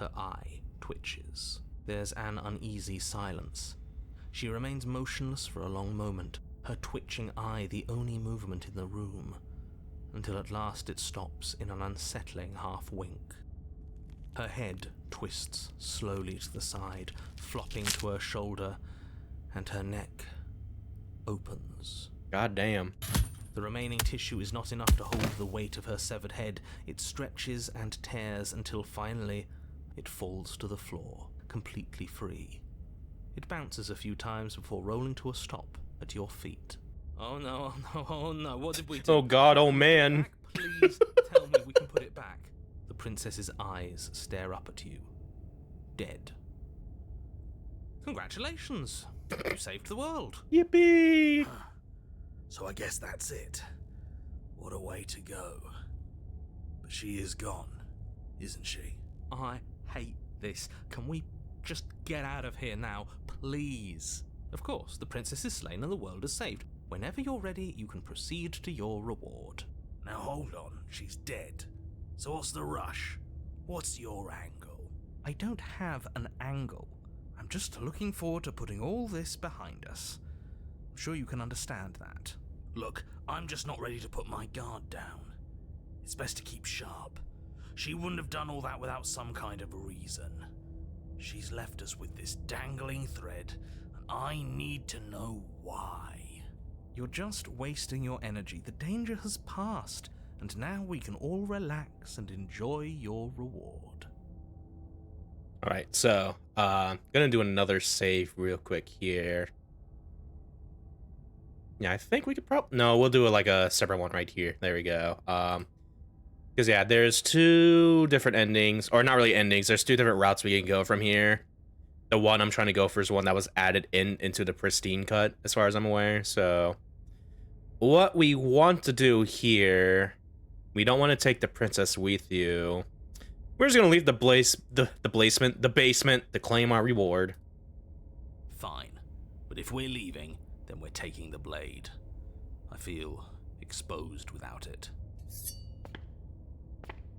Her eye twitches. There's an uneasy silence. She remains motionless for a long moment, her twitching eye the only movement in the room, until at last it stops in an unsettling half-wink. Her head twists slowly to the side, flopping to her shoulder, and her neck opens. God damn. The remaining tissue is not enough to hold the weight of her severed head. It stretches and tears until finally it falls to the floor, completely free. It bounces a few times before rolling to a stop at your feet. Oh no, oh no, oh no, what did we do? Oh god, oh man. Please tell me we can put it back. The princess's eyes stare up at you. Dead. Congratulations. You saved the world. Yippee! So I guess that's it. What a way to go. But she is gone, isn't she? I hate this. Can we just get out of here now, please? Of course, the princess is slain and the world is saved. Whenever you're ready, you can proceed to your reward. Now hold on, she's dead. So what's the rush? What's your angle? I don't have an angle. I'm just looking forward to putting all this behind us. I'm sure you can understand that. Look, I'm just not ready to put my guard down. It's best to keep sharp. She wouldn't have done all that without some kind of reason. She's left us with this dangling thread, and I need to know why. You're just wasting your energy. The danger has passed, and now we can all relax and enjoy your reward. Alright, so, gonna do another save real quick here. Yeah, I think we could probably... No, we'll do like a separate one right here. There we go. Because, yeah, there's two different endings. Or not really endings. There's two different routes we can go from here. The one I'm trying to go for is one that was added into the Pristine Cut, as far as I'm aware. So, what we want to do here... We don't want to take the princess with you. We're just going to leave the basement to claim our reward. Fine. But if we're leaving, then we're taking the blade. I feel exposed without it.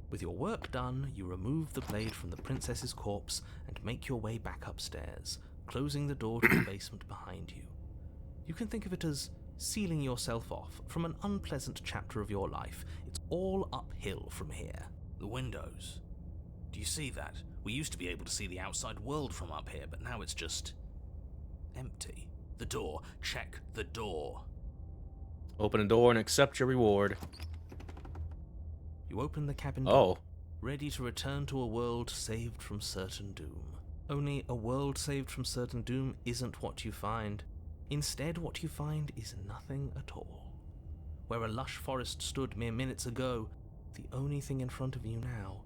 With your work done, you remove the blade from the princess's corpse and make your way back upstairs, closing the door to the basement behind you. You can think of it as sealing yourself off from an unpleasant chapter of your life. It's all uphill from here. The windows. Do you see that? We used to be able to see the outside world from up here, but now it's just empty. The door. Check the door. Open the door and accept your reward. You open the cabin door, ready to return to a world saved from certain doom. Only a world saved from certain doom isn't what you find. Instead, what you find is nothing at all. Where a lush forest stood mere minutes ago, the only thing in front of you now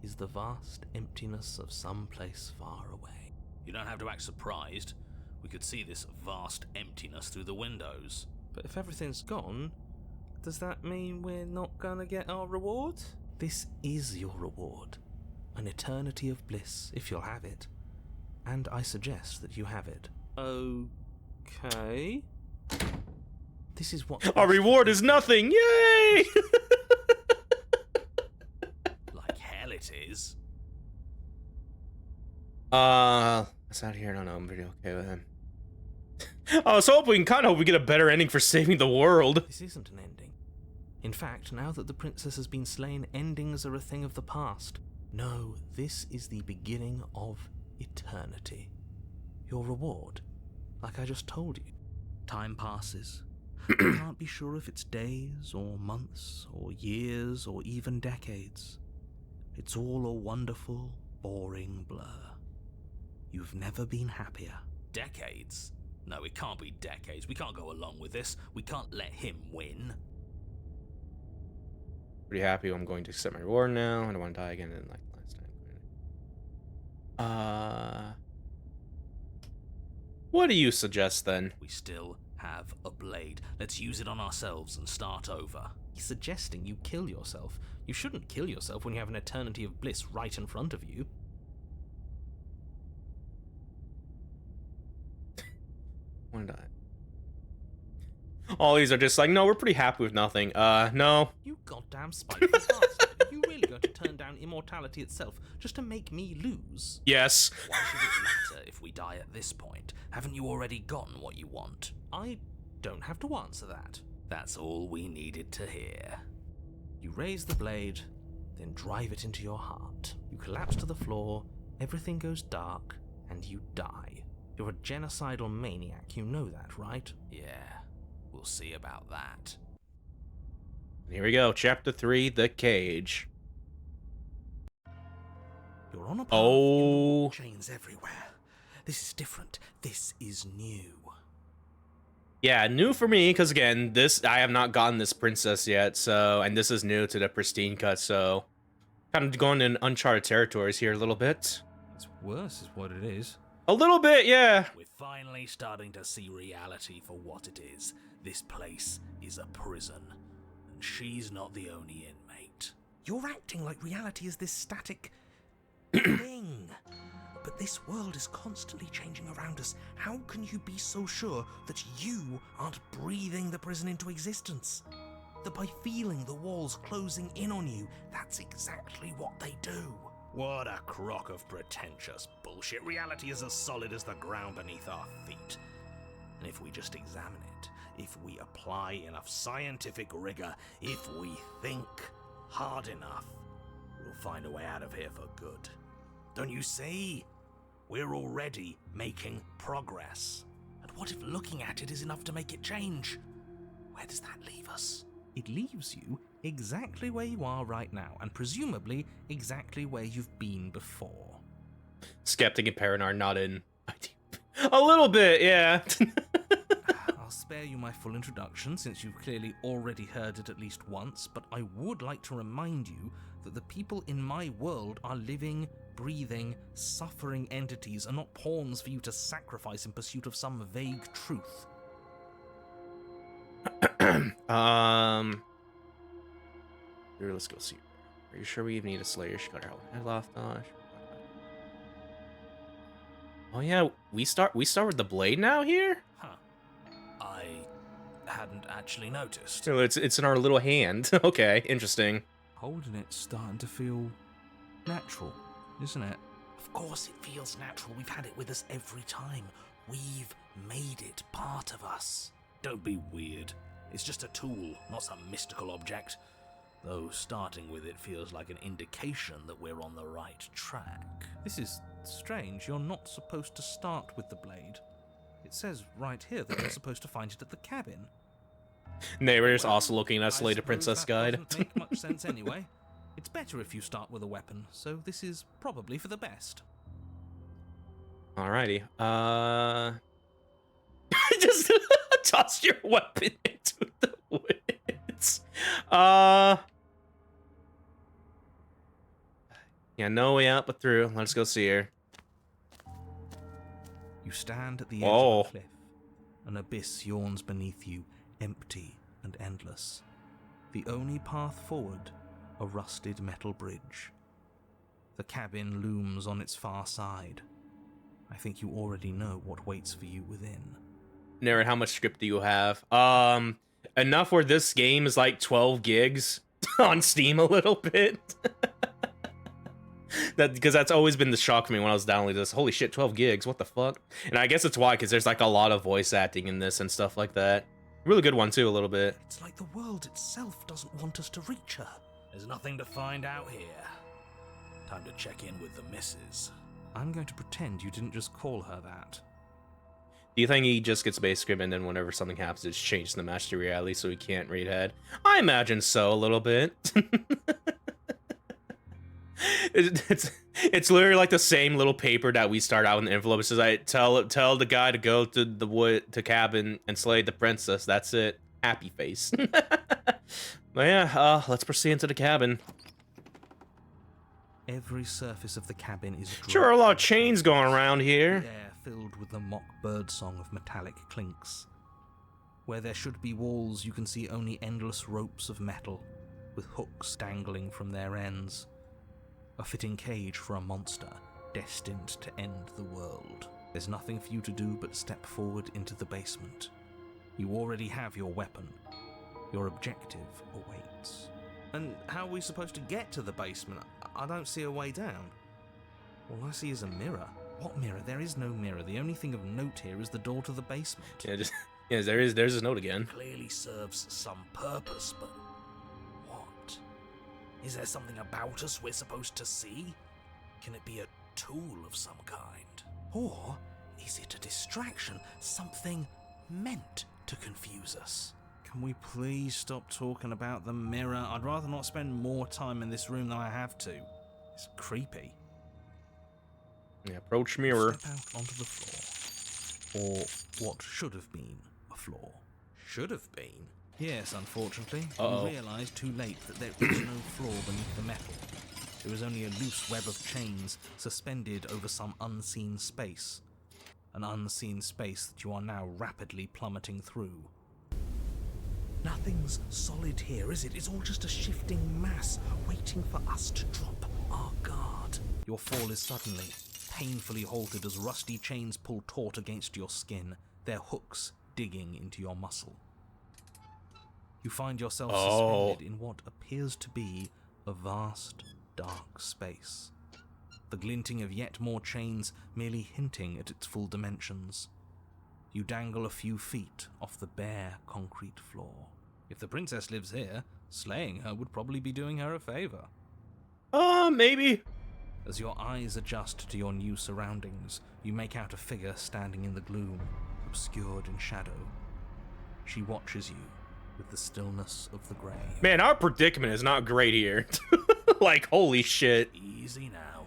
is the vast emptiness of some place far away. You don't have to act surprised. We could see this vast emptiness through the windows. But if everything's gone, does that mean we're not gonna get our reward? This is your reward. An eternity of bliss, if you'll have it. And I suggest that you have it. Okay. This is what... Our reward is nothing! Yay! Like hell it is. It's out here. No, I'm pretty okay with him. I was hoping, kind of hope we get a better ending for saving the world. This isn't an ending. In fact, now that the princess has been slain, endings are a thing of the past. No, this is the beginning of eternity. Your reward, like I just told you. Time passes. You can't be sure if it's days, or months, or years, or even decades. It's all a wonderful, boring blur. You've never been happier. Decades? No, it can't be decades. We can't go along with this. We can't let him win. Pretty happy I'm going to accept my reward now. I don't want to die again like last time. What do you suggest then? We still have a blade. Let's use it on ourselves and start over. He's suggesting you kill yourself. You shouldn't kill yourself when you have an eternity of bliss right in front of you. Want to die. All these are just like, no, we're pretty happy with nothing. No. You goddamn spiteful bastard. Are you really going to turn down immortality itself just to make me lose? Yes. Why should it matter if we die at this point? Haven't you already gotten what you want? I don't have to answer that. That's all we needed to hear. You raise the blade, then drive it into your heart. You collapse to the floor, everything goes dark, and you die. You're a genocidal maniac, you know that, right? Yeah, we'll see about that. Here we go. Chapter 3, The Cage. You're on a path Oh. in chains everywhere. This is different. This is new. Yeah, new for me, because again, I have not gotten this princess yet, so, and this is new to the Pristine Cut, so kind of going in uncharted territories here a little bit. It's worse, is what it is. A little bit, yeah. We're finally starting to see reality for what it is. This place is a prison, and she's not the only inmate. You're acting like reality is this static thing. But this world is constantly changing around us. How can you be so sure that you aren't breathing the prison into existence? That by feeling the walls closing in on you, that's exactly what they do. What a crock of pretentious bullshit. Reality is as solid as the ground beneath our feet. And if we just examine it, if we apply enough scientific rigor, if we think hard enough, we'll find a way out of here for good. Don't you see? We're already making progress. And what if looking at it is enough to make it change? Where does that leave us? It leaves you exactly where you are right now, and presumably exactly where you've been before. Skeptic and Paranoid not in. A little bit, yeah. I'll spare you my full introduction, since you've clearly already heard it at least once, but I would like to remind you that the people in my world are living, breathing, suffering entities, and not pawns for you to sacrifice in pursuit of some vague truth. Here, let's go see. Are you sure we even need a Slayer? She got her head off. Oh yeah, we start with the blade now here. Huh. I hadn't actually noticed. So it's in our little hand. Okay, interesting. Holding it's starting to feel natural, isn't it? Of course it feels natural. We've had it with us every time. We've made it part of us. Don't be weird. It's just a tool, not some mystical object. Though starting with it feels like an indication that we're on the right track. This is strange. You're not supposed to start with the blade. It says right here that you're supposed to find it at the cabin. Neighbors also looking at Slay the I Princess suppose that guide. doesn't make much sense anyway. It's better if you start with a weapon, so this is probably for the best. Alrighty. Just toss your weapon into the woods. Yeah, no way out but through. Let's go see her. You stand at the edge Whoa. of a cliff. An abyss yawns beneath you, empty and endless. The only path forward, a rusted metal bridge. The cabin looms on its far side. I think you already know what waits for you within. Naren, how much script do you have? Enough where this game is like 12 gigs on Steam a little bit. Because that's always been the shock for me when I was downloading this. Holy shit, 12 gigs, what the fuck? And I guess it's why, because there's like a lot of voice acting in this and stuff like that. Really good one too, a little bit. It's like the world itself doesn't want us to reach her. There's nothing to find out here. Time to check in with the missus. I'm going to pretend you didn't just call her that. Do you think he just gets base script and then whenever something happens, it's changed the match to reality so he can't read ahead? I imagine so, a little bit. It's literally like the same little paper that we start out in the envelope. It says, "I tell the guy to go to the wood to cabin and slay the princess." That's it. Happy face. But yeah, let's proceed into the cabin. Every surface of the cabin is Sure, a lot of chains going around here. The air filled with the mock birdsong of metallic clinks. Where there should be walls, you can see only endless ropes of metal, with hooks dangling from their ends. A fitting cage for a monster, destined to end the world. There's nothing for you to do but step forward into the basement. You already have your weapon. Your objective awaits. And how are we supposed to get to the basement? I don't see a way down. All I see is a mirror. What mirror? There is no mirror. The only thing of note here is the door to the basement. Yeah, there's his note again. Clearly serves some purpose, but what? Is there something about us we're supposed to see? Can it be a tool of some kind? Or is it a distraction? Something meant to confuse us? Can we please stop talking about the mirror? I'd rather not spend more time in this room than I have to. It's creepy. Yeah, approach mirror. Step out onto the floor. Or what should have been a floor. Should have been. Yes, unfortunately. Uh-oh. We realised too late that there is no floor beneath the metal. There is only a loose web of chains suspended over some unseen space. An unseen space that you are now rapidly plummeting through. Nothing's solid here, is it? It's all just a shifting mass waiting for us to drop our guard. Your fall is suddenly, painfully halted as rusty chains pull taut against your skin, their hooks digging into your muscle. You find yourself suspended in what appears to be a vast, dark space. The glinting of yet more chains merely hinting at its full dimensions. You dangle a few feet off the bare concrete floor. If the princess lives here, slaying her would probably be doing her a favour. Maybe. As your eyes adjust to your new surroundings, you make out a figure standing in the gloom, obscured in shadow. She watches you with the stillness of the grave. Man, our predicament is not great here. Like, holy shit. Easy now.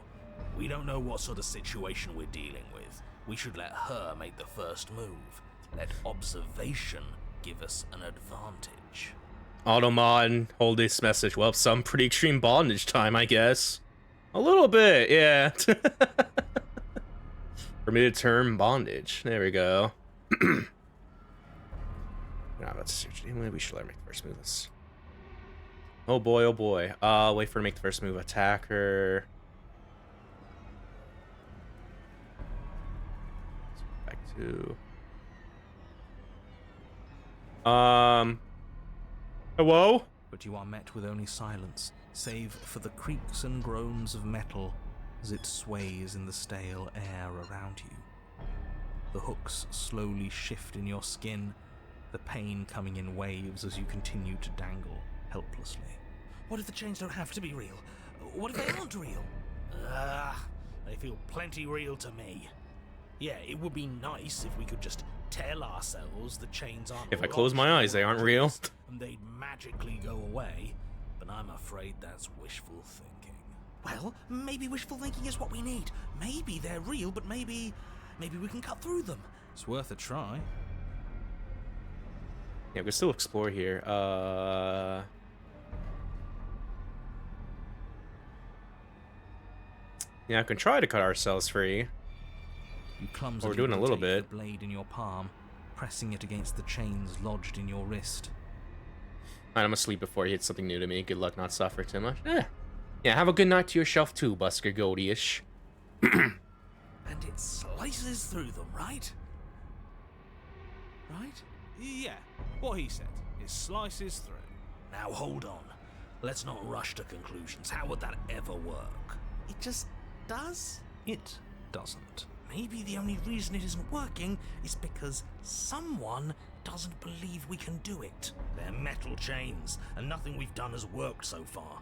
We don't know what sort of situation we're dealing with. We should let her make the first move. Let observation give us an advantage. Automod, hold this message. Well, some pretty extreme bondage time, I guess. A little bit, yeah. Permitted term bondage. There we go. Now let's see. We should let her make the first move. Oh boy, oh boy. Wait for her to make the first move. Attack her. Back to. Hello? But you are met with only silence, save for the creaks and groans of metal as it sways in the stale air around you. The hooks slowly shift in your skin, the pain coming in waves as you continue to dangle helplessly. What if the chains don't have to be real? What if they aren't real? They feel plenty real to me. Yeah, it would be nice if we could just tell ourselves the chains aren't If I close my eyes, they aren't real. And they'd magically go away, but I'm afraid that's wishful thinking. Well, maybe wishful thinking is what we need. Maybe they're real, but maybe we can cut through them. It's worth a try. Yeah, we can still explore here. Yeah, I can try to cut ourselves free. You clumsily We're doing a little rotate bit. the blade in your palm, pressing it against the chains lodged in your wrist. Alright, I'm gonna sleep before he hits something new to me. Good luck not suffering too much. Yeah, have a good night to yourself too, Busker Goldie-ish. And it slices through them, right? Right? Yeah, what he said. It slices through. Now hold on. Let's not rush to conclusions. How would that ever work? It just does? It doesn't. Maybe the only reason it isn't working is because someone doesn't believe we can do it. They're metal chains, and nothing we've done has worked so far.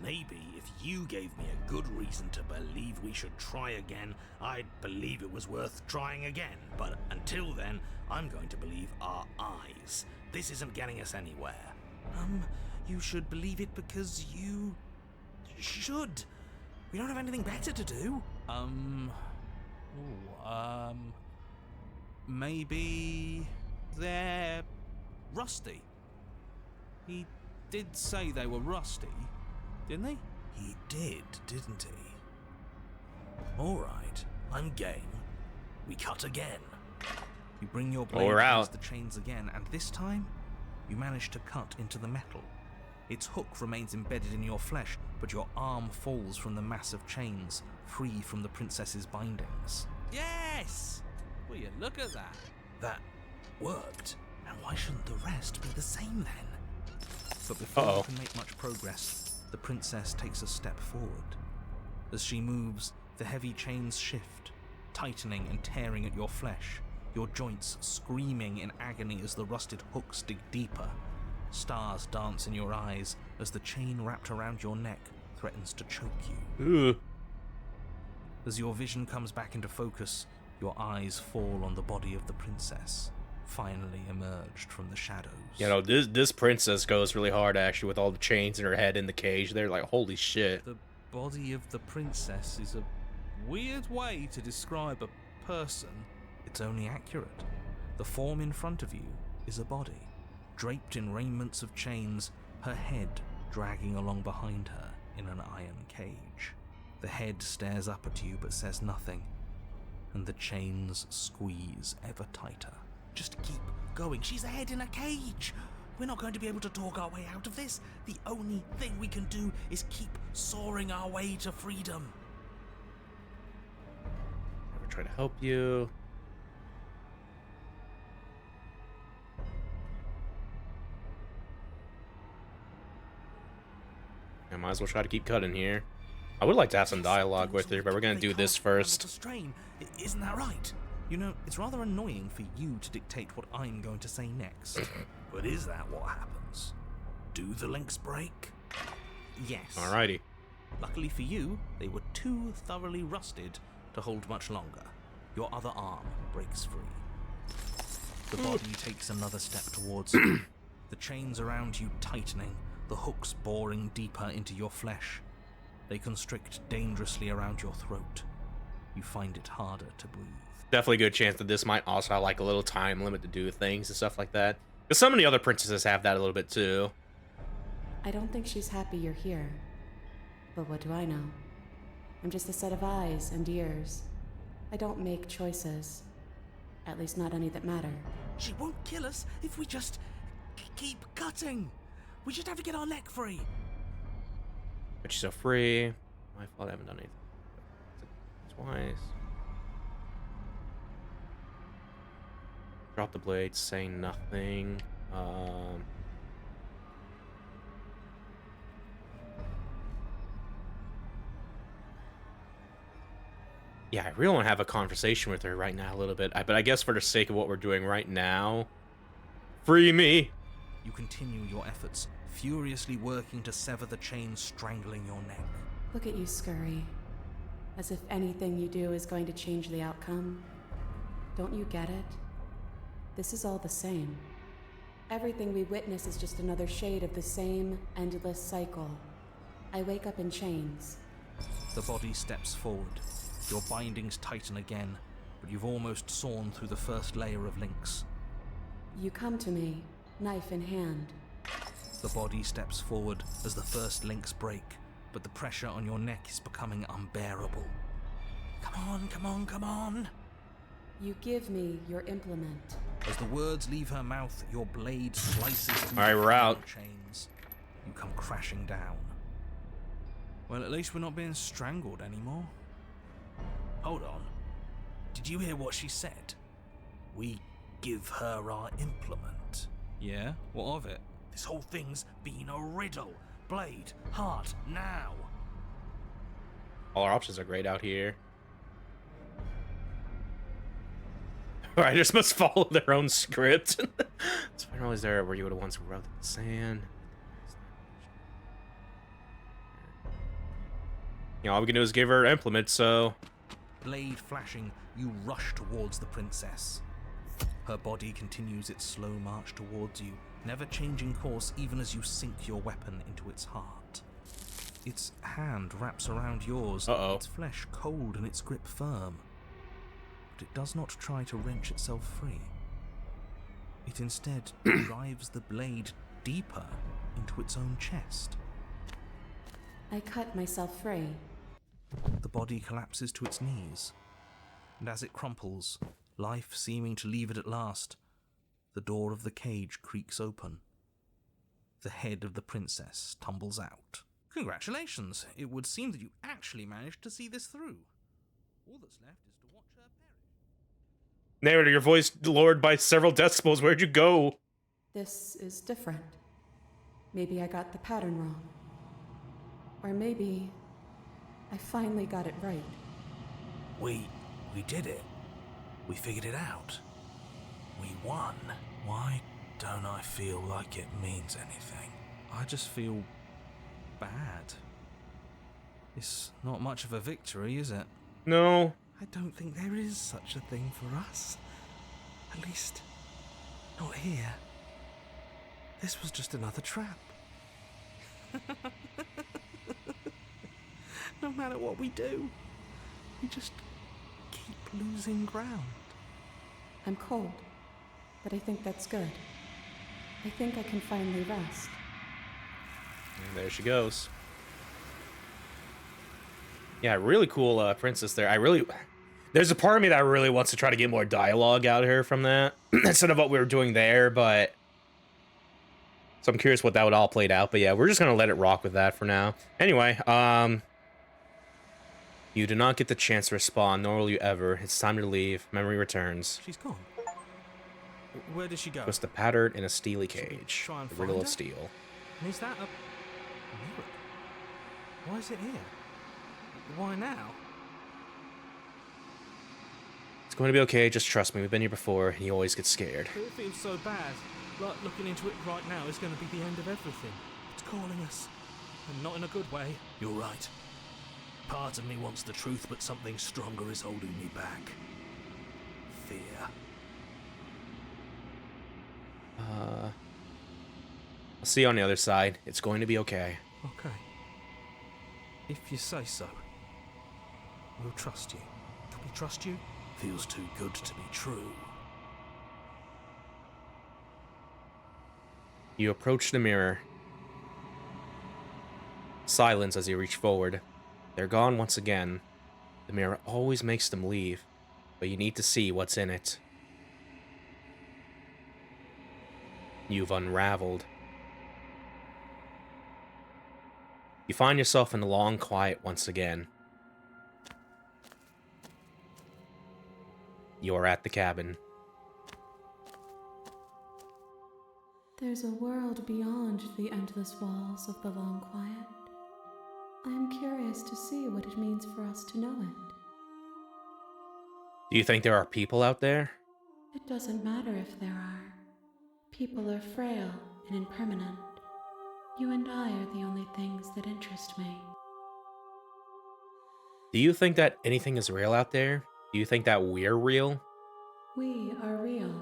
Maybe if you gave me a good reason to believe we should try again, I'd believe it was worth trying again. But until then, I'm going to believe our eyes. This isn't getting us anywhere. You should believe it because you should. We don't have anything better to do. Maybe they're rusty. He did say they were rusty, didn't he? He did, didn't he? Alright, I'm game. We cut again. You bring your blade we're against out. the chains again, and this time, you manage to cut into the metal. Its hook remains embedded in your flesh, but your arm falls from the mass of chains, free from the princess's bindings. Yes! Will you look at that? That worked. And why shouldn't the rest be the same then? But before Uh-oh. you can make much progress, the princess takes a step forward. As she moves, the heavy chains shift, tightening and tearing at your flesh, your joints screaming in agony as the rusted hooks dig deeper. Stars dance in your eyes as the chain wrapped around your neck threatens to choke you. Ugh. As your vision comes back into focus, your eyes fall on the body of the princess, finally emerged from the shadows. You know, this princess goes really hard, actually, with all the chains in her head in the cage. They're like, holy shit. The body of the princess is a weird way to describe a person. It's only accurate. The form in front of you is a body, draped in raiments of chains, her head dragging along behind her in an iron cage. The head stares up at you but says nothing, and the chains squeeze ever tighter. Just keep going. She's a head in a cage. We're not going to be able to talk our way out of this. The only thing we can do is keep soaring our way to freedom. Never try to help you. I might as well try to keep cutting here. I would like to have some dialogue with her, but we're gonna do this first. Strain. Isn't that right? You know, it's rather annoying for you to dictate what I'm going to say next. But is that what happens? Do the links break? Yes. Alrighty. Luckily for you, they were too thoroughly rusted to hold much longer. Your other arm breaks free. The body takes another step towards you, the chains around you tightening, the hooks boring deeper into your flesh. They constrict dangerously around your throat. You find it harder to breathe. Definitely a good chance that this might also have like a little time limit to do things and stuff like that. Because some of the other princesses have that a little bit too. I don't think she's happy you're here. But what do I know? I'm just a set of eyes and ears. I don't make choices. At least not any that matter. She won't kill us if we just keep cutting. We just have to get our neck free. But she's so free. My fault, I haven't done anything. Twice. Drop the blade, say nothing. Yeah, I really want to have a conversation with her right now a little bit. But I guess for the sake of what we're doing right now, free me. You continue your efforts, furiously working to sever the chain strangling your neck. Look at you scurry. As if anything you do is going to change the outcome. Don't you get it? This is all the same. Everything we witness is just another shade of the same endless cycle. I wake up in chains. The body steps forward. Your bindings tighten again, but you've almost sawn through the first layer of links. You come to me, knife in hand. The body steps forward as the first links break, but the pressure on your neck is becoming unbearable. Come on, come on, come on. You give me your implement. As the words leave her mouth, your blade slices through All right, the we're out. chains. You come crashing down. Well, at least we're not being strangled anymore. Hold on. Did you hear what she said? We give her our implement. Yeah? What of it? This whole thing's been a riddle. Blade, heart, now. All our options are great out here. Writers must follow their own script. So I realize there were you the ones who wrote the sand. You know, all we can do is give her implement, so Blade flashing, you rush towards the princess. Her body continues its slow march towards you, never changing course even as you sink your weapon into its heart. Its hand wraps around yours, its flesh cold and its grip firm. But it does not try to wrench itself free. It instead drives the blade deeper into its own chest. I cut myself free. The body collapses to its knees, and as it crumples, life seeming to leave it at last, the door of the cage creaks open. The head of the princess tumbles out. Congratulations! It would seem that you actually managed to see this through. All that's left is to watch her perish. narrator, your voice lowered by several decibels. Where'd you go? This is different. Maybe I got the pattern wrong. Or maybe I finally got it right. We did it. We figured it out. We won. Why don't I feel like it means anything? I just feel bad. It's not much of a victory, is it? No. I don't think there is such a thing for us. At least, not here. This was just another trap. No matter what we do, we just keep losing ground. I'm cold, but I think that's good. I think I can finally rest. And there she goes. Yeah, really cool princess there. There's a part of me that really wants to try to get more dialogue out of her from that instead of what we were doing there, but so I'm curious what that would all played out. But yeah, we're just gonna let it rock with that for now. Anyway, you do not get the chance to respond, nor will you ever. It's time to leave. Memory returns. She's gone. Where did she go? Twist the pattern in a steely cage. Try and The riddle find of her? steel. And is that a mirror? Why is it here? Why now? It's going to be okay. Just trust me. We've been here before, and you always get scared. It feels so bad. Like looking into it right now is going to be the end of everything. It's calling us. And not in a good way. You're right. Part of me wants the truth, but something stronger is holding me back. Fear. I'll see you on the other side. It's going to be okay. Okay. If you say so. We'll trust you. Can we trust you? Feels too good to be true. You approach the mirror. Silence as you reach forward. They're gone once again. The mirror always makes them leave, but you need to see what's in it. You've unraveled. You find yourself in the long quiet once again. You are at the cabin. There's a world beyond the endless walls of the long quiet. I am curious to see what it means for us to know it. Do you think there are people out there? It doesn't matter if there are. People are frail and impermanent. You and I are the only things that interest me. Do you think that anything is real out there? Do you think that we're real? We are real.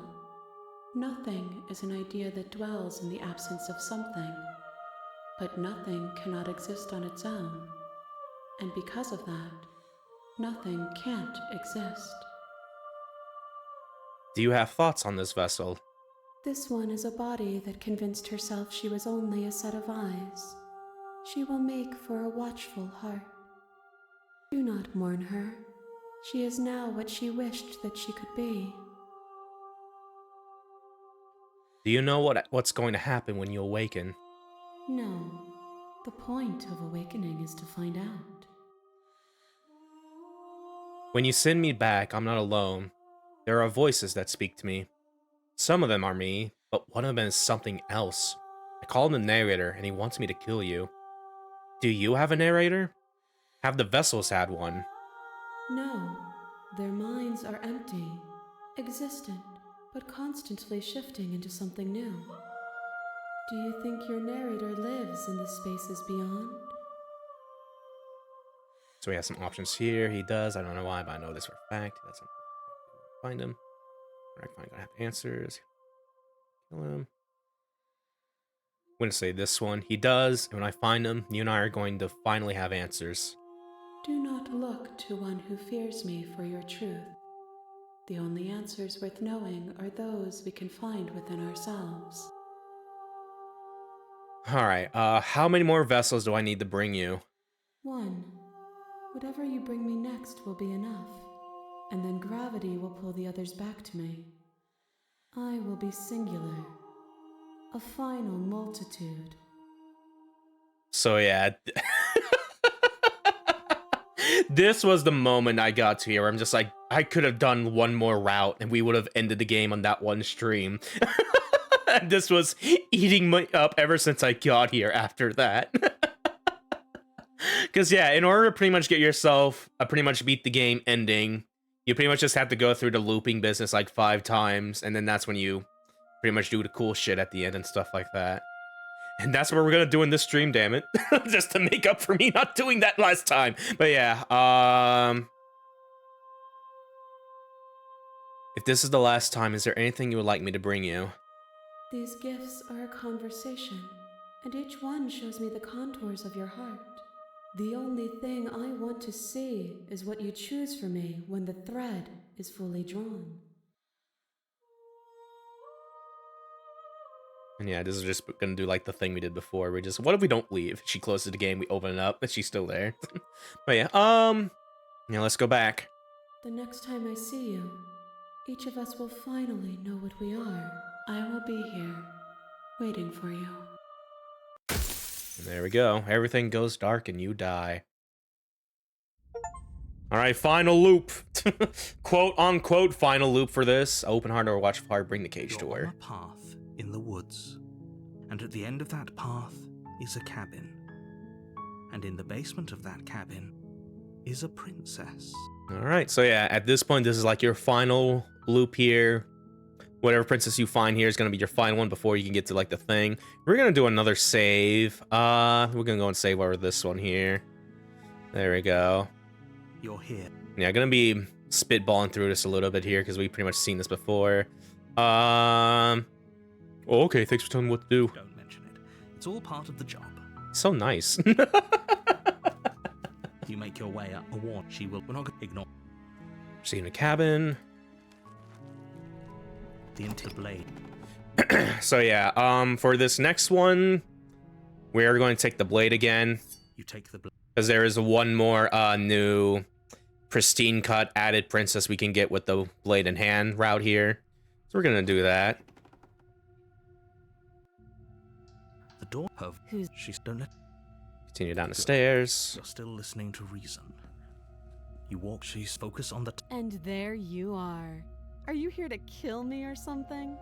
Nothing is an idea that dwells in the absence of something. But nothing cannot exist on its own. And because of that, nothing can't exist. Do you have thoughts on this vessel? This one is a body that convinced herself she was only a set of eyes. She will make for a watchful heart. Do not mourn her. She is now what she wished that she could be. Do you know what's going to happen when you awaken? No. The point of awakening is to find out. When you send me back, I'm not alone. There are voices that speak to me. Some of them are me, but one of them is something else. I call him the narrator, and he wants me to kill you. Do you have a narrator? Have the vessels had one? No. Their minds are empty, existent, but constantly shifting into something new. Do you think your narrator lives in the spaces beyond? So he has some options here. He does. I don't know why, but I know this for a fact. That's something. Find him. I find I have answers. Kill him. I'm going to say this one. He does. And when I find him, you and I are going to finally have answers. Do not look to one who fears me for your truth. The only answers worth knowing are those we can find within ourselves. Alright, how many more vessels do I need to bring you? 1. Whatever you bring me next will be enough, and then gravity will pull the others back to me. I will be singular, a final multitude. So yeah, this was the moment I got to here where I'm just like, I could have done one more route and we would have ended the game on that one stream. This was eating me up ever since I got here after that. Because, yeah, in order to pretty much get yourself pretty much beat the game ending, you pretty much just have to go through the looping business like 5 times, and then that's when you pretty much do the cool shit at the end and stuff like that. And that's what we're gonna do in this stream, damn it. Just to make up for me not doing that last time. But yeah, if this is the last time, is there anything you would like me to bring you? These gifts are a conversation, and each one shows me the contours of your heart. The only thing I want to see is what you choose for me when the thread is fully drawn. And yeah, this is just gonna do like the thing we did before. We just, what if we don't leave? She closes the game, we open it up, and she's still there. But yeah, yeah, let's go back. The next time I see you, each of us will finally know what we are. I will be here, waiting for you. And there we go. Everything goes dark and you die. Alright, final loop. Quote unquote final loop for this. Open heart or watch fire bring the cage to You're her. on a path in the woods, and at the end of that path is a cabin. And in the basement of that cabin is a princess. Alright, so yeah, at this point, this is like your final loop here. Whatever princess you find here is going to be your final one before you can get to like the thing. We're going to do another save. We're going to go and save over this one here. There we go. You're here. Yeah, going to be spitballing through this a little bit here because we've pretty much seen this before. Oh, okay, thanks for telling me what to do. Don't mention it. It's all part of the job. So nice. You make your way up a wall. She will. We're not going to ignore See in the cabin. the inter blade. So yeah, for this next one, we are going to take the blade again. You take the blade. Because there is one more new Pristine Cut added princess we can get with the blade in hand route here. So we're going to do that. The door of she's don't let. Continue down the stairs. You're still listening to reason. You walk. She's focus on the. And there you are. Are you here to kill me or something?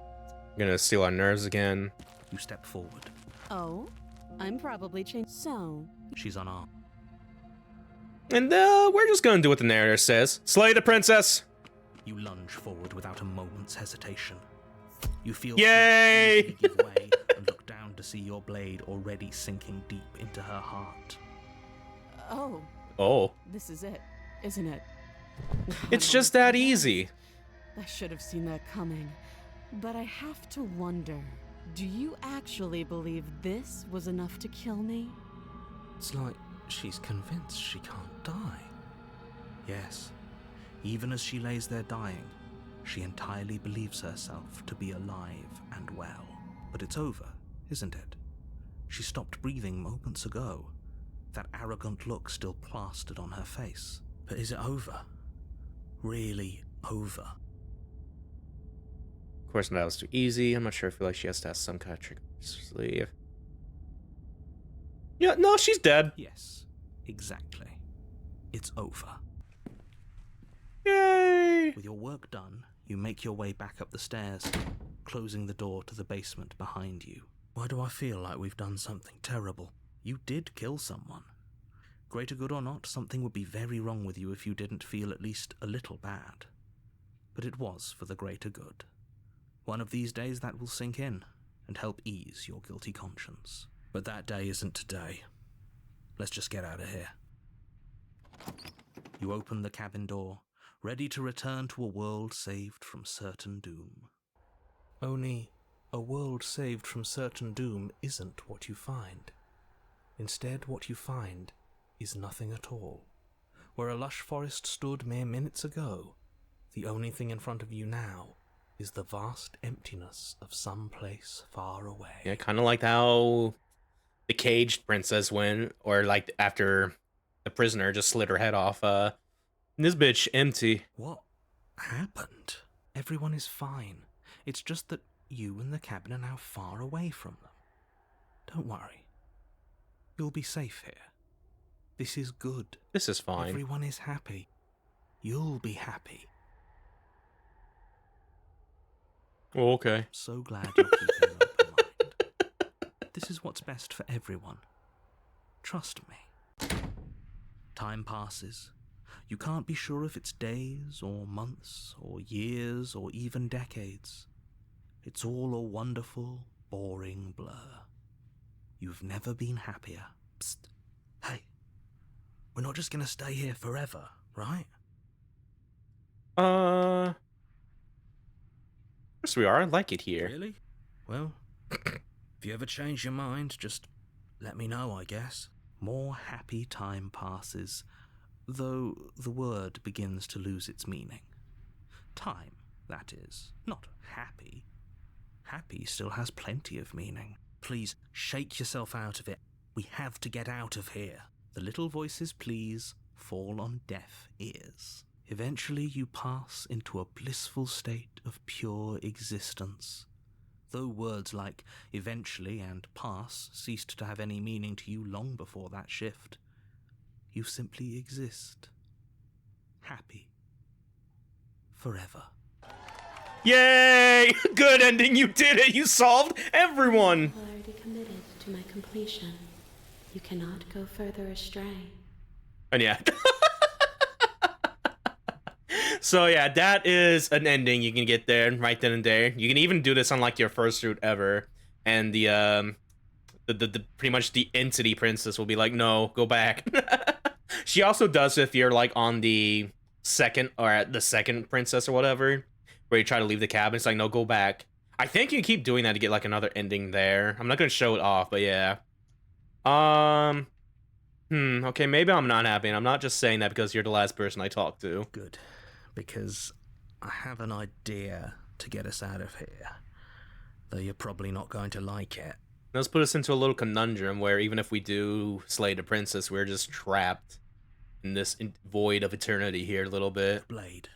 We're going to steal our nerves again. You step forward. Oh, I'm probably changed. So, She's unarmed. And we're just going to do what the narrator says. Slay the princess! You lunge forward without a moment's hesitation. You feel Yay! easily give way and look down to see your blade already sinking deep into her heart. oh, Oh, this is it, isn't it? it's just that easy. I should have seen that coming. But I have to wonder, do you actually believe this was enough to kill me? It's like she's convinced she can't die. Yes, even as she lays there dying, she entirely believes herself to be alive and well. But it's over, isn't it? She stopped breathing moments ago, that arrogant look still plastered on her face. But is it over? Really over? Of course, that was too easy. I'm not sure. I feel like she has to have some kind of trick up her sleeve. Yeah, no, she's dead. Yes, exactly. It's over. Yay! With your work done, you make your way back up the stairs, closing the door to the basement behind you. Why do I feel like we've done something terrible? You did kill someone. Greater good or not, something would be very wrong with you if you didn't feel at least a little bad. But it was for the greater good. One of these days that will sink in and help ease your guilty conscience. But that day isn't today. Let's just get out of here. You open the cabin door, ready to return to a world saved from certain doom. Only, a world saved from certain doom isn't what you find. Instead, what you find is nothing at all. Where a lush forest stood mere minutes ago, the only thing in front of you now is the vast emptiness of some place far away. Yeah, kind of like how the caged princess went, or like after the prisoner just slid her head off. This bitch empty. What happened? Everyone is fine. It's just that you and the cabin are now far away from them. Don't worry. You'll be safe here. This is good. This is fine. Everyone is happy. You'll be happy. Oh, okay. So glad you're keeping them. This is what's best for everyone. Trust me. Time passes. You can't be sure if it's days or months or years or even decades. It's all a wonderful, boring blur. You've never been happier. Psst. Hey, we're not just gonna stay here forever, right? Yes, we are. I like it here. Really? Well, if you ever change your mind, just let me know, I guess. More happy time passes, though the word begins to lose its meaning. Time, that is, not happy. Happy still has plenty of meaning. Please, shake yourself out of it. We have to get out of here. The little voice's pleas fall on deaf ears. Eventually you pass into a blissful state of pure existence. Though words like eventually and pass ceased to have any meaning to you long before that shift, you simply exist. Happy. Forever. Yay! Good ending, you did it! You solved everyone! Already committed to my completion. You cannot go further astray. And yeah. So yeah, that is an ending you can get there right then and there. You can even do this on like your first route ever, and the pretty much the entity princess will be like, no, go back. She also does if you're like on the second or at the second princess or whatever, where you try to leave the cabin. It's like, no, go back. I think you keep doing that to get like another ending there. I'm not gonna show it off, but yeah. Okay, maybe I'm not happy, and I'm not just saying that because you're the last person I talked to. Good, because I have an idea to get us out of here, though you're probably not going to like it. Let's put us into a little conundrum where even if we do slay the princess, we're just trapped in this void of eternity here a little bit. Blade.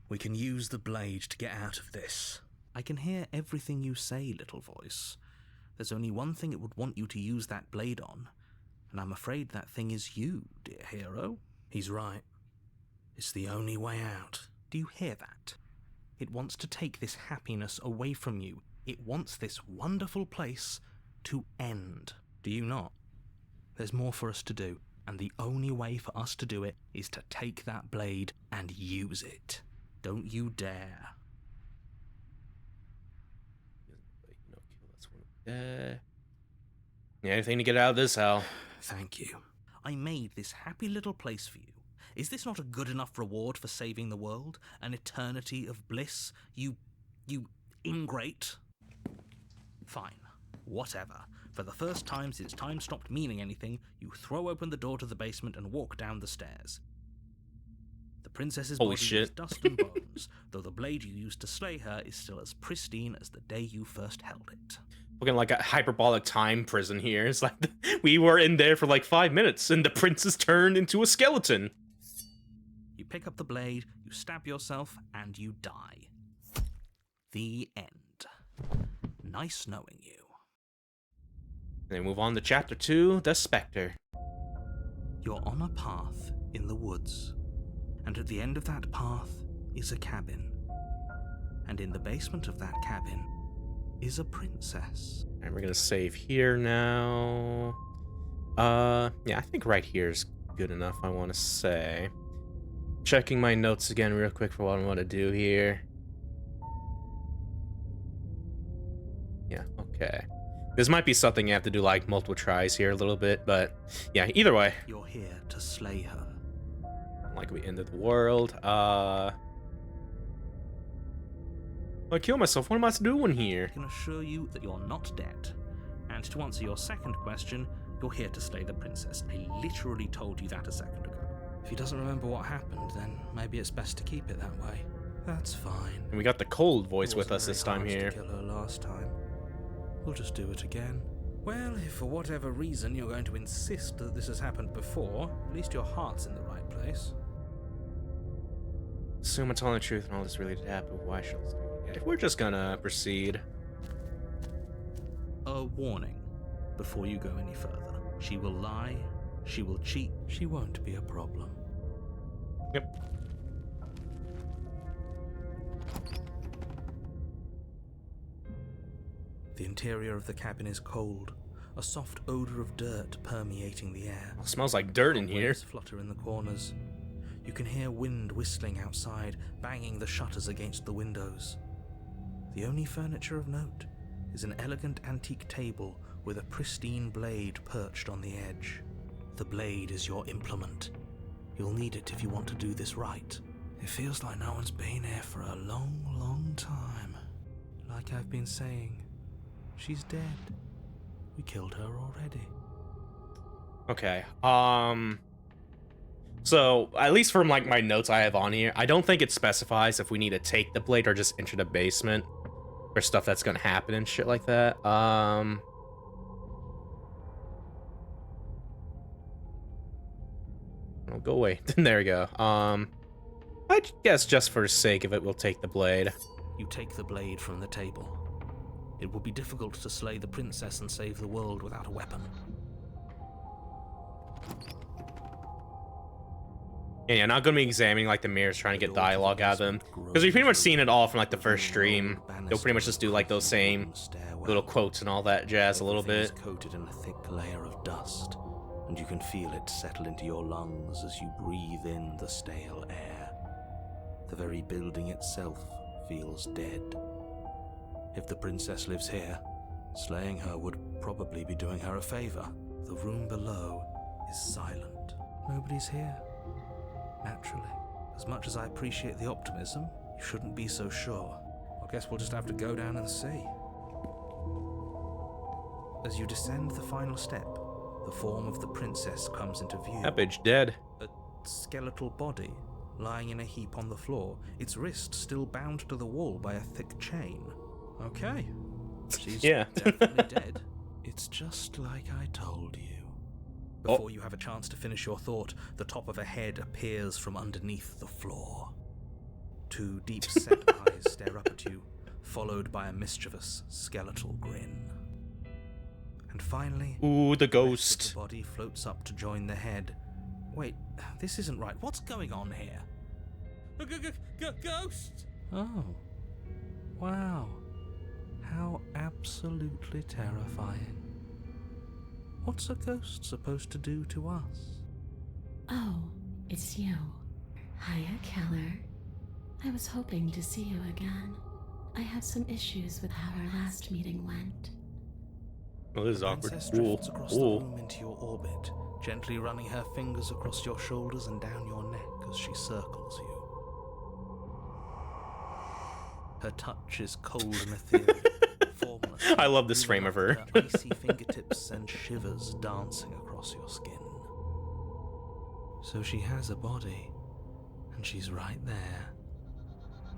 We can use the blade to get out of this. I can hear everything you say, little voice. There's only one thing it would want you to use that blade on, and I'm afraid that thing is you, dear hero. He's right. It's the only way out. Do you hear that? It wants to take this happiness away from you. It wants this wonderful place to end. Do you not? There's more for us to do, and the only way for us to do it is to take that blade and use it. Don't you dare. Yeah, anything to get out of this hell. Thank you. I made this happy little place for you. Is this not a good enough reward for saving the world? An eternity of bliss? You ingrate? Fine. Whatever. For the first time since time stopped meaning anything, you throw open the door to the basement and walk down the stairs. The princess's Holy body shit. is dust and bones, though the blade you used to slay her is still as pristine as the day you first held it. Looking like a hyperbolic time prison here. It's like we were in there for like 5 minutes and the princess turned into a skeleton. You pick up the blade, you stab yourself, and you die. The end. Nice knowing you. And then move on to chapter 2, The Spectre. You're on a path in the woods, and at the end of that path is a cabin. And in the basement of that cabin is a princess. And we're gonna save here now. Yeah, I think right here is good enough, I want to say. Checking my notes again real quick for what I want to do here. Yeah, okay. This might be something you have to do like multiple tries here a little bit, but yeah, either way. You're here to slay her. Like we ended the world. I kill myself. What am I doing here? I can assure you that you're not dead. And to answer your second question, you're here to slay the princess. I literally told you that a second ago. If he doesn't remember what happened, then maybe it's best to keep it that way. That's fine. And we got the cold voice It with us wasn't this very time hard here. to kill her last time. We'll just do it again. Well, if for whatever reason you're going to insist that this has happened before, at least your heart's in the right place. Assume it's all the truth and all this really did happen. Why should I do it? If we're just gonna proceed. A warning before you go any further. She will lie, she will cheat, She won't be a problem. Yep. The interior of the cabin is cold, a soft odor of dirt permeating the air. It smells like dirt in here. Cobwebs flutter in the corners. You can hear wind whistling outside, banging the shutters against the windows. The only furniture of note is an elegant antique table with a pristine blade perched on the edge. The blade is your implement. You'll need it if you want to do this right. It feels like no one's been here for a long, long time. Like I've been saying, she's dead. We killed her already. Okay. So at least from like my notes I have on here, I don't think it specifies if we need to take the blade or just enter the basement for stuff that's gonna happen and shit like that. Oh, go away. There we go. I guess just for the sake of it, we'll take the blade. You take the blade from the table. It will be difficult to slay the princess and save the world without a weapon. Yeah, not gonna be examining like the mirrors, trying to get dialogue out of them, because we've pretty much seen it all from like the first stream. They'll pretty much just do like those same little quotes and all that jazz a little bit. Coated in a thick layer of dust, and you can feel it settle into your lungs as you breathe in the stale air. The very building itself feels dead. If the princess lives here, slaying her would probably be doing her a favor. The room below is silent. Nobody's here. Naturally. As much as I appreciate the optimism, you shouldn't be so sure. I guess we'll just have to go down and see. As you descend the final step, the form of the princess comes into view. That bitch dead. A skeletal body lying in a heap on the floor, its wrist still bound to the wall by a thick chain. Okay. She's definitely dead. It's just like I told you. Before you have a chance to finish your thought, the top of a head appears from underneath the floor. Two deep-set eyes stare up at you, followed by a mischievous skeletal grin. And finally, ooh, the the ghost. body floats up to join the head. Wait, this isn't right. What's going on here? Ghost! Oh. Wow. How absolutely terrifying. What's a ghost supposed to do to us? Oh, it's you. Hiya, Keller. I was hoping to see you again. I have some issues with how our last meeting went. Oh, this is The awkward. princess Ooh, drifts across the ooh. room into your orbit, gently running her fingers across your shoulders and down your neck as she circles you. Her touch is cold and ethereal, formless. I love this frame of her. Her icy fingertips and shivers dancing across your skin. So she has a body, and she's right there.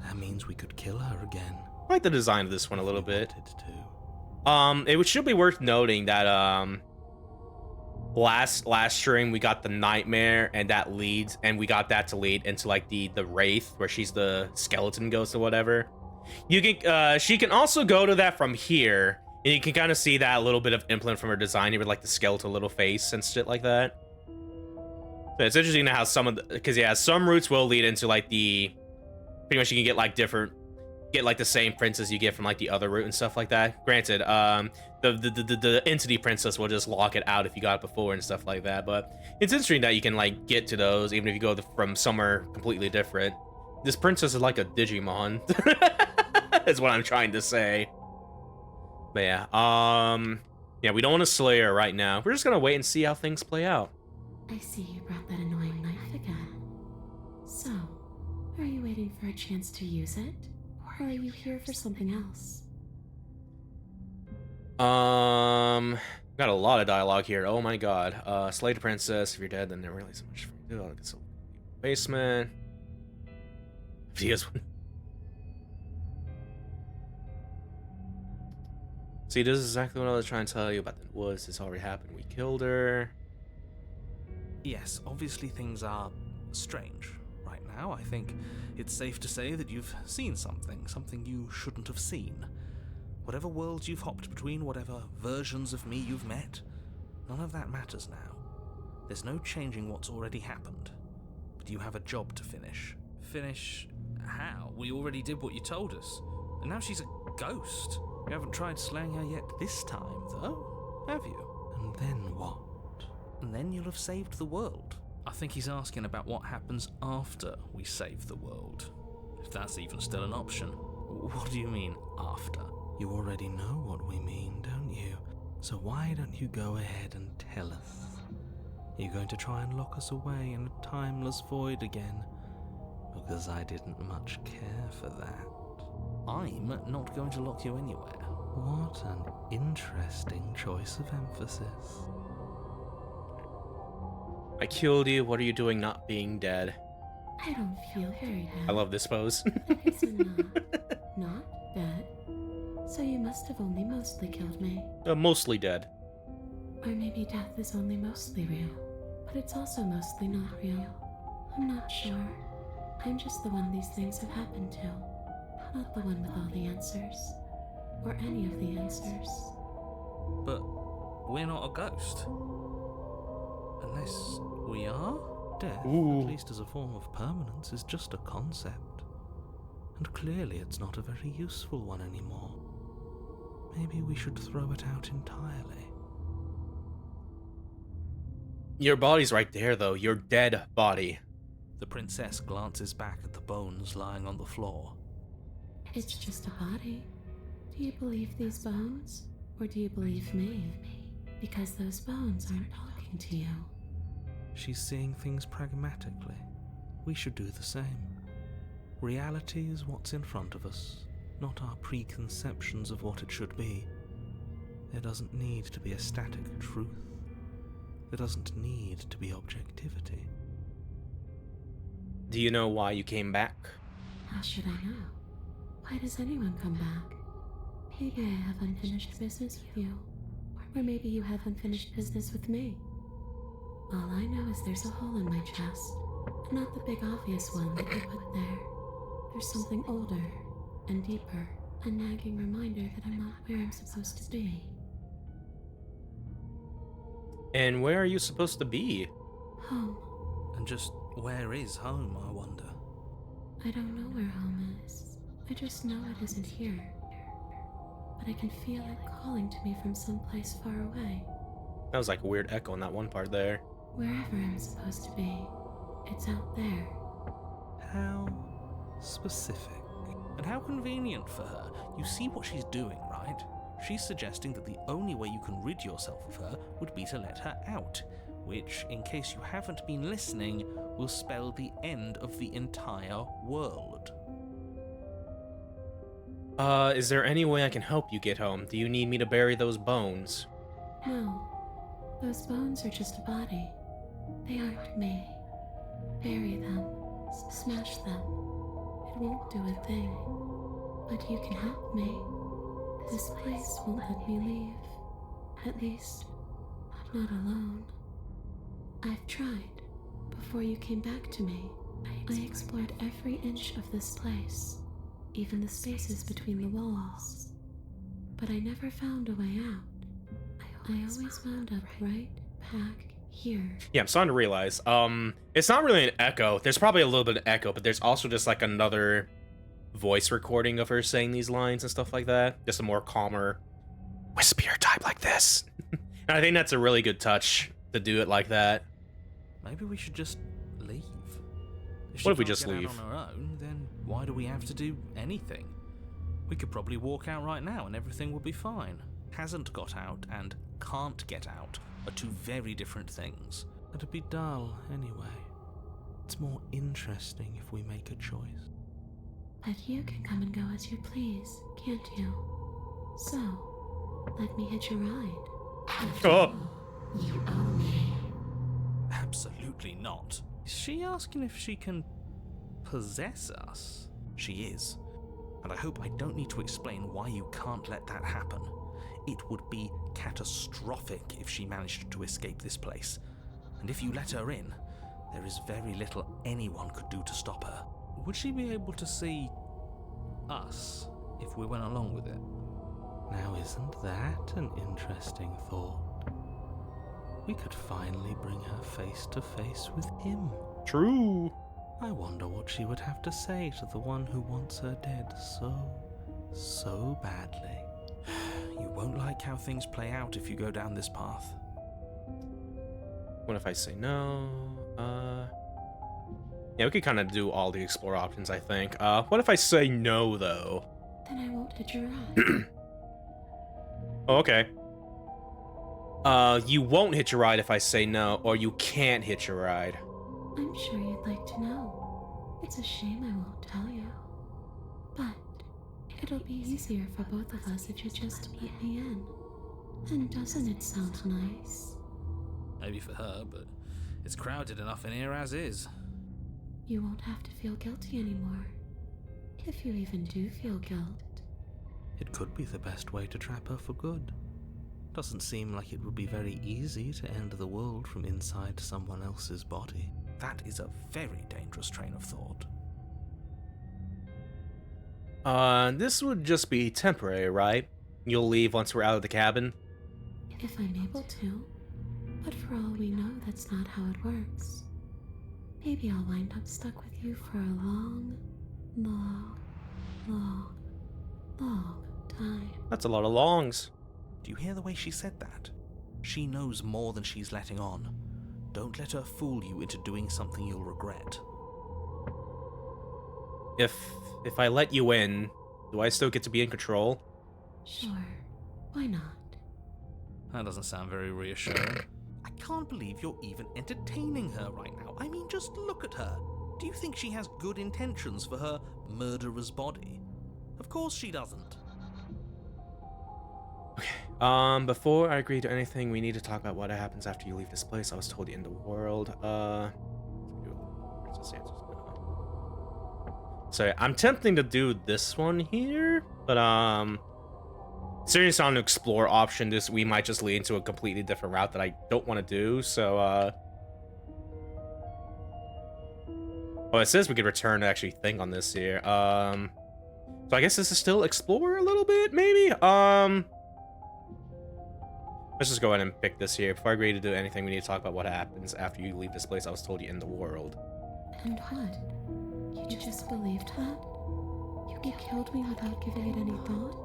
That means we could kill her again. I like the design of this one a little bit. Wanted to. It should be worth noting that last stream we got the nightmare and that leads, and we got that to lead into like the wraith where she's the skeleton ghost or whatever. You can she can also go to that from here, and you can kind of see that little bit of implant from her design with like the skeletal little face and shit like that. So it's interesting how some of the, because yeah, some routes will lead into like the pretty much you can get like the same princess you get from like the other route and stuff like that. Granted, the entity princess will just lock it out if you got it before and stuff like that. But it's interesting that you can like get to those even if you go from somewhere completely different. This princess is like a Digimon. Is what I'm trying to say. But yeah, yeah, we don't want to slay her right now. We're just gonna wait and see how things play out. I see you brought that annoying knife again. So, are you waiting for a chance to use it? Or are you here for something else? Got a lot of dialogue here. Oh my god. Slay the princess. If you're dead, then there really so much for you to do. It's a basement. If you guys see, this is exactly what I was trying to tell you about the woods. This already happened. We killed her. Yes, obviously things are strange right now. I think it's safe to say that you've seen something you shouldn't have seen. Whatever worlds you've hopped between, whatever versions of me you've met, none of that matters now. There's no changing what's already happened. But you have a job to finish. Finish how? We already did what you told us. And now she's a ghost. You haven't tried slaying her yet this time, though, have you? And then what? And then you'll have saved the world. I think he's asking about what happens after we save the world. If that's even still an option. What do you mean, after? You already know what we mean, don't you? So why don't you go ahead and tell us? Are you going to try and lock us away in a timeless void again? Because I didn't much care for that. I'm not going to lock you anywhere. What an interesting choice of emphasis. I killed you. What are you doing not being dead? I don't feel very bad. I love this pose. That is not dead. So you must have only mostly killed me. Mostly dead. Or maybe death is only mostly real, but it's also mostly not real. I'm not sure. I'm just the one these things have happened to, not the one with all the answers. Or any of the answers. But we're not a ghost. Unless we are? Death, Ooh. at least as a form of permanence, is just a concept. And clearly it's not a very useful one anymore. Maybe we should throw it out entirely. Your body's right there, though. Your dead body. The princess glances back at the bones lying on the floor. It's just a body. Do you believe these bones? Or do you believe me? Because those bones aren't talking to you. She's seeing things pragmatically. We should do the same. Reality is what's in front of us, not our preconceptions of what it should be. There doesn't need to be a static truth. There doesn't need to be objectivity. Do you know why you came back? How should I know? Why does anyone come back? Maybe I have unfinished business with you. Or maybe you have unfinished business with me. All I know is there's a hole in my chest. Not the big obvious one that you put there. There's something older and deeper. A nagging reminder that I'm not where I'm supposed to be. And where are you supposed to be? Home. And just where is home, I wonder? I don't know where home is. I just know it isn't here. But I can feel it calling to me from someplace far away. That was like a weird echo in that one part there. Wherever I'm supposed to be, it's out there. How specific. And how convenient for her. You see what she's doing, right? She's suggesting that the only way you can rid yourself of her would be to let her out, which, in case you haven't been listening, will spell the end of the entire world. Is there any way I can help you get home? Do you need me to bury those bones? No, those bones are just a body. They aren't me. Bury them. Smash them. It won't do a thing. But you can help me. This place won't let me leave. At least, not alone. I've tried. Before you came back to me, I explored every inch of this place, even the spaces between the walls. But I never found a way out. I always wound up right back here. Yeah, I'm starting to realize. It's not really an echo. There's probably a little bit of echo, but there's also just like another voice recording of her saying these lines and stuff like that. Just a more calmer, wispier type like this. And I think that's a really good touch to do it like that. Maybe we should just leave. What if we can't just get out leave? on her own, then why do we have to do anything? We could probably walk out right now and everything would be fine. Hasn't got out and can't get out are two very different things. It'd be dull anyway. It's more interesting if we make a choice. But you can come and go as you please, can't you? So, let me hitch a ride. Oh, You owe me. Absolutely not. Is she asking if she can possess us? She is. And I hope I don't need to explain why you can't let that happen. It would be catastrophic if she managed to escape this place. And if you let her in, there is very little anyone could do to stop her. Would she be able to see us if we went along with it? Now, isn't that an interesting thought? We could finally bring her face to face with him. true. I wonder what she would have to say to the one who wants her dead so badly. You won't like how things play out if you go down this path. What if I say no? Yeah, we could kind of do all the explore options, I think. What if I say no, though? Then I won't hit your ride. Oh, okay. You won't hitch a ride if I say no, or you can't hitch a ride. I'm sure you'd like to know. It's a shame I won't tell you. But it'll be easier for both of us if you just let me in. And doesn't it sound nice? Maybe for her, but it's crowded enough in here as is. You won't have to feel guilty anymore. If you even do feel guilt. It could be the best way to trap her for good. Doesn't seem like it would be very easy to end the world from inside someone else's body. That is a very dangerous train of thought. This would just be temporary, right? You'll leave once we're out of the cabin? If I'm able to. But for all we know, that's not how it works. Maybe I'll wind up stuck with you for a long time. That's a lot of longs. Do you hear the way she said that? She knows more than she's letting on. Don't let her fool you into doing something you'll regret. If I let you in, do I still get to be in control? Sure, why not? That doesn't sound very reassuring. I can't believe you're even entertaining her right now. I mean, just look at her. Do you think she has good intentions for her murderer's body? Of course she doesn't. Okay. Before I agree to anything, we need to talk about what happens after you leave this place. I was told you end the world. Where's this answer? So I'm tempting to do this one here, but seriously on the explore option, we might just lead into a completely different route that I don't want to do. So oh, it says we could return to actually think on this here. So I guess this is still explore a little bit, maybe. Let's just go ahead and pick this here. Before I agree to do anything, we need to talk about what happens after you leave this place. I was told you end the world. And what? You just believed that? You killed me without giving it any thought?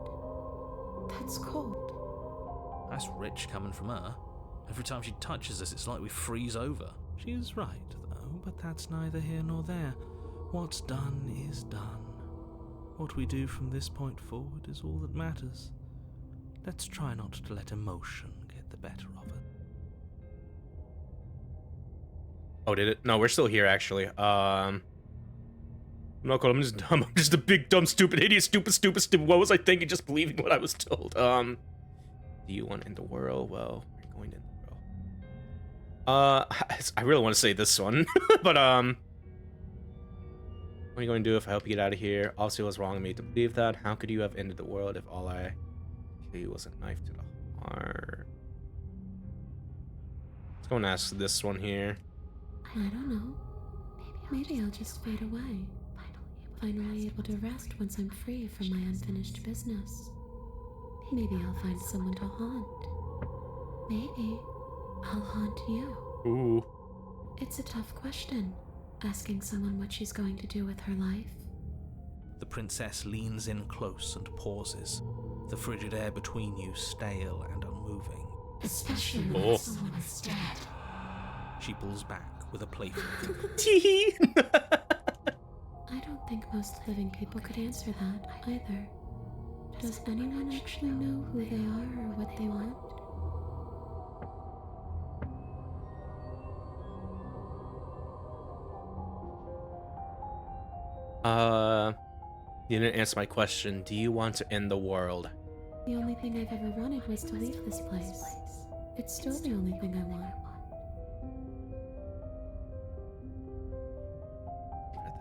That's cold. That's rich coming from her. Every time she touches us, it's like we freeze over. She's right, though, but that's neither here nor there. What's done is done. What we do from this point forward is all that matters. Let's try not to let emotion get the better of it. Oh, did it? No, we're still here, actually. I'm not cool. I'm just dumb. I'm just a big, dumb, stupid, idiot, stupid. What was I thinking? Just believing what I was told. Do you want to end the world? Well, we're going to end the world. I really want to say this one, but, what are you going to do if I help you get out of here? Obviously, it was wrong of me to believe that. How could you have ended the world if all I kill you was a knife to the heart? Let's go and ask this one here. I don't know. Maybe I'll just fade away. Finally able to rest once I'm free from my unfinished business. Maybe I'll find someone to haunt. Maybe I'll haunt you. Ooh. It's a tough question, asking someone what she's going to do with her life. The princess leans in close and pauses, the frigid air between you stale and unmoving. Especially when someone is dead. She pulls back with a playful giggle. Tee. I don't think most living people could answer that either. Does anyone actually know who they are or what they want? You didn't answer my question. Do you want to end the world? The only thing I've ever wanted was to leave this place. It's still the only thing I want.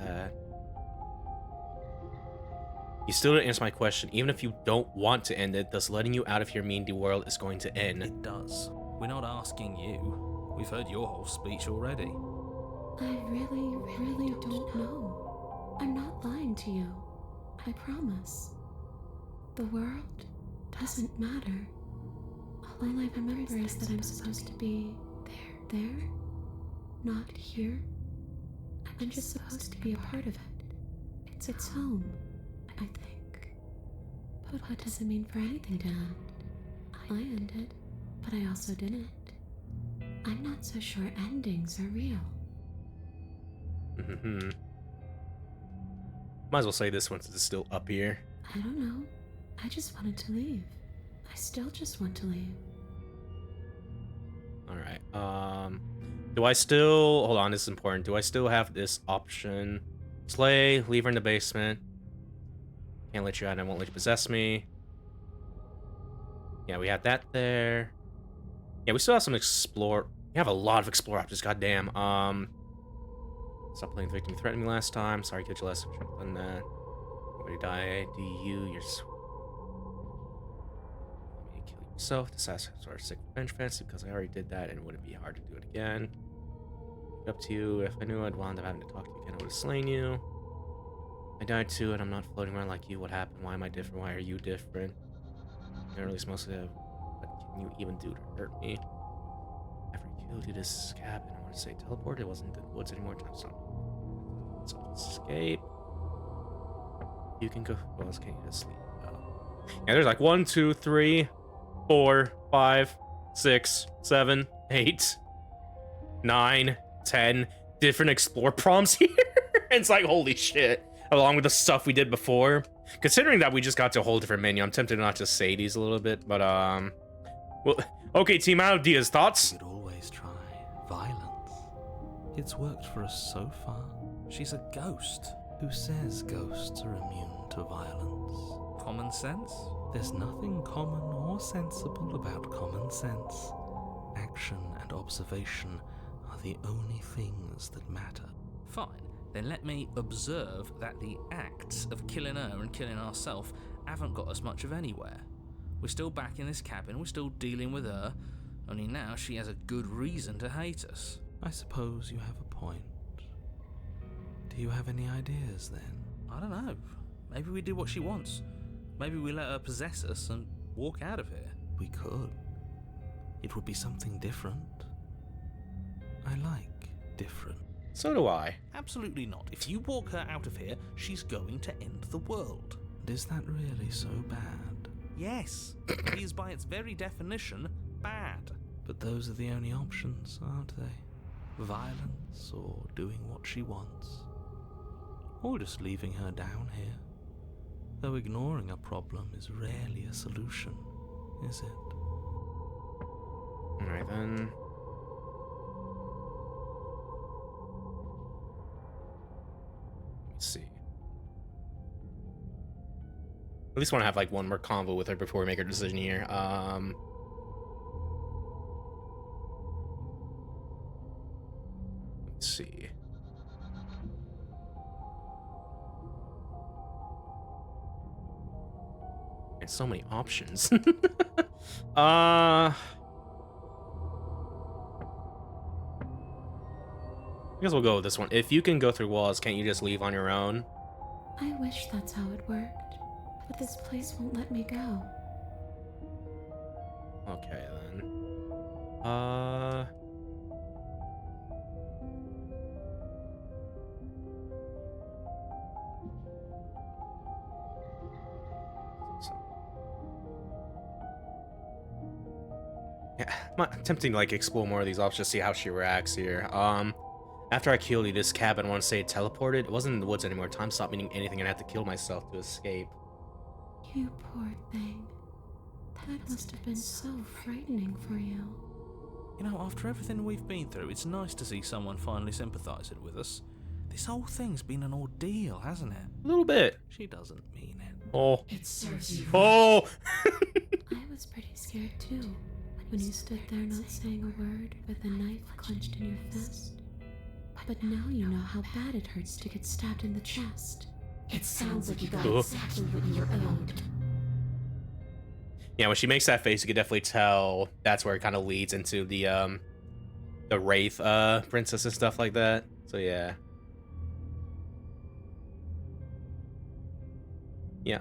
That. You still didn't answer my question. Even if you don't want to end it, does letting you out of here mean the world is going to end? It does. We're not asking you. We've heard your whole speech already. I really don't know. I'm not lying to you. I promise. The world doesn't matter. All I remember is that I'm supposed to be there, not here. I'm just supposed to be a part of it. It's home, I think. But what does it mean for anything to end? I ended, but I also didn't. I'm not so sure endings are real. Might as well say this one since it's still up here. I don't know. I just wanted to leave. I still just want to leave. Alright, do I still... Hold on, this is important. Do I still have this option? Slay, leave her in the basement. Can't let you out, I won't let you possess me. Yeah, we have that there. Yeah, we still have some explore... We have a lot of explore options, goddamn. Stop playing the victim you threatened me last time. Sorry, killed you last time. Should've done that. Nobody die. Do you? You're... Let me kill yourself. This has sort of sick revenge fantasy because I already did that and it wouldn't be hard to do it again. Up to you. If I knew I'd wound up having to talk to you again, I would have slain you. I died too, and I'm not floating around like you. What happened? Why am I different? Why are you different? Or at least mostly, what can you even do to hurt me? After I killed you, this cabin, I want to say teleport. It wasn't in the woods anymore. Time so escape. You can go. Well, can you just sleep? Oh. Yeah, there's like 1, 2, 3, 4, 5, 6, 7, 8, 9, 10 different explore prompts here. It's like, holy shit. Along with the stuff we did before. Considering that we just got to a whole different menu, I'm tempted to not just say these a little bit, but, well, okay, team ideas, thoughts? You could always try violence. It's worked for us so far. She's a ghost. Who says ghosts are immune to violence? Common sense? There's nothing common or sensible about common sense. Action and observation are the only things that matter. Fine. Then let me observe that the acts of killing her and killing ourselves haven't got us much of anywhere. We're still back in this cabin, we're still dealing with her, only now she has a good reason to hate us. I suppose you have a point. Do you have any ideas then? I don't know. Maybe we do what she wants. Maybe we let her possess us and walk out of here. We could. It would be something different. I like different. So do I. Absolutely not. If you walk her out of here, she's going to end the world. And is that really so bad? Yes. It is by its very definition bad. But those are the only options, aren't they? Violence or doing what she wants. Or just leaving her down here. Though ignoring a problem is rarely a solution, is it? Alright then. Let's see. At least want to have like one more convo with her before we make our decision here. Let's see. There's so many options. I guess we'll go with this one. If you can go through walls, can't you just leave on your own? I wish that's how it worked, but this place won't let me go. Okay, then. Yeah, I'm tempting to like explore more of these options, see how she reacts here. After I killed you, this cabin, I want to say it teleported. It wasn't in the woods anymore. Time stopped meaning anything, and I had to kill myself to escape. You poor thing. That must have been so frightening for you. You know, after everything we've been through, it's nice to see someone finally sympathising with us. This whole thing's been an ordeal, hasn't it? A little bit. She doesn't mean it. Oh. It serves you. Oh! I was pretty scared too, when you stood there not saying a word with a knife clenched in your fist. But now you know how bad it hurts to get stabbed in the chest. It sounds like you got exactly what you're owed. Yeah, when she makes that face, you can definitely tell that's where it kind of leads into the Wraith princess and stuff like that. So yeah. Yeah,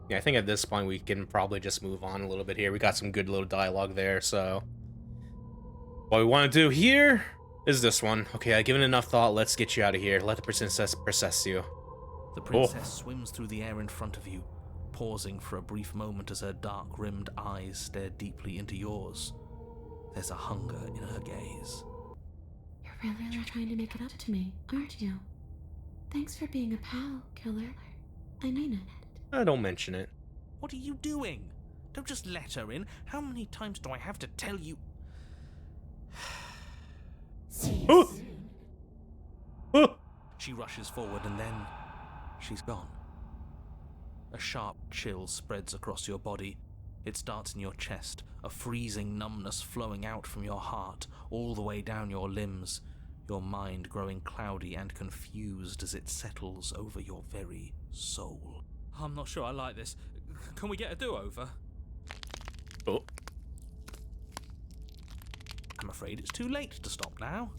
yeah, I think at this point we can probably just move on a little bit here. We got some good little dialogue there, so what we want to do here is this one. Okay, I've given enough thought. Let's get you out of here. Let the princess possess you. The princess swims through the air in front of you, pausing for a brief moment as her dark-rimmed eyes stare deeply into yours. There's a hunger in her gaze. You're really trying to make it up to me, aren't you? Thanks for being a pal, killer. I mean it. Don't mention it. What are you doing? Don't just let her in. How many times do I have to tell you? See Oh! you soon. Oh! She rushes forward and then she's gone. A sharp chill spreads across your body. It starts in your chest, a freezing numbness flowing out from your heart, all the way down your limbs, your mind growing cloudy and confused as it settles over your very soul. I'm not sure I like this. Can we get a do-over? Oh. I'm afraid it's too late to stop now.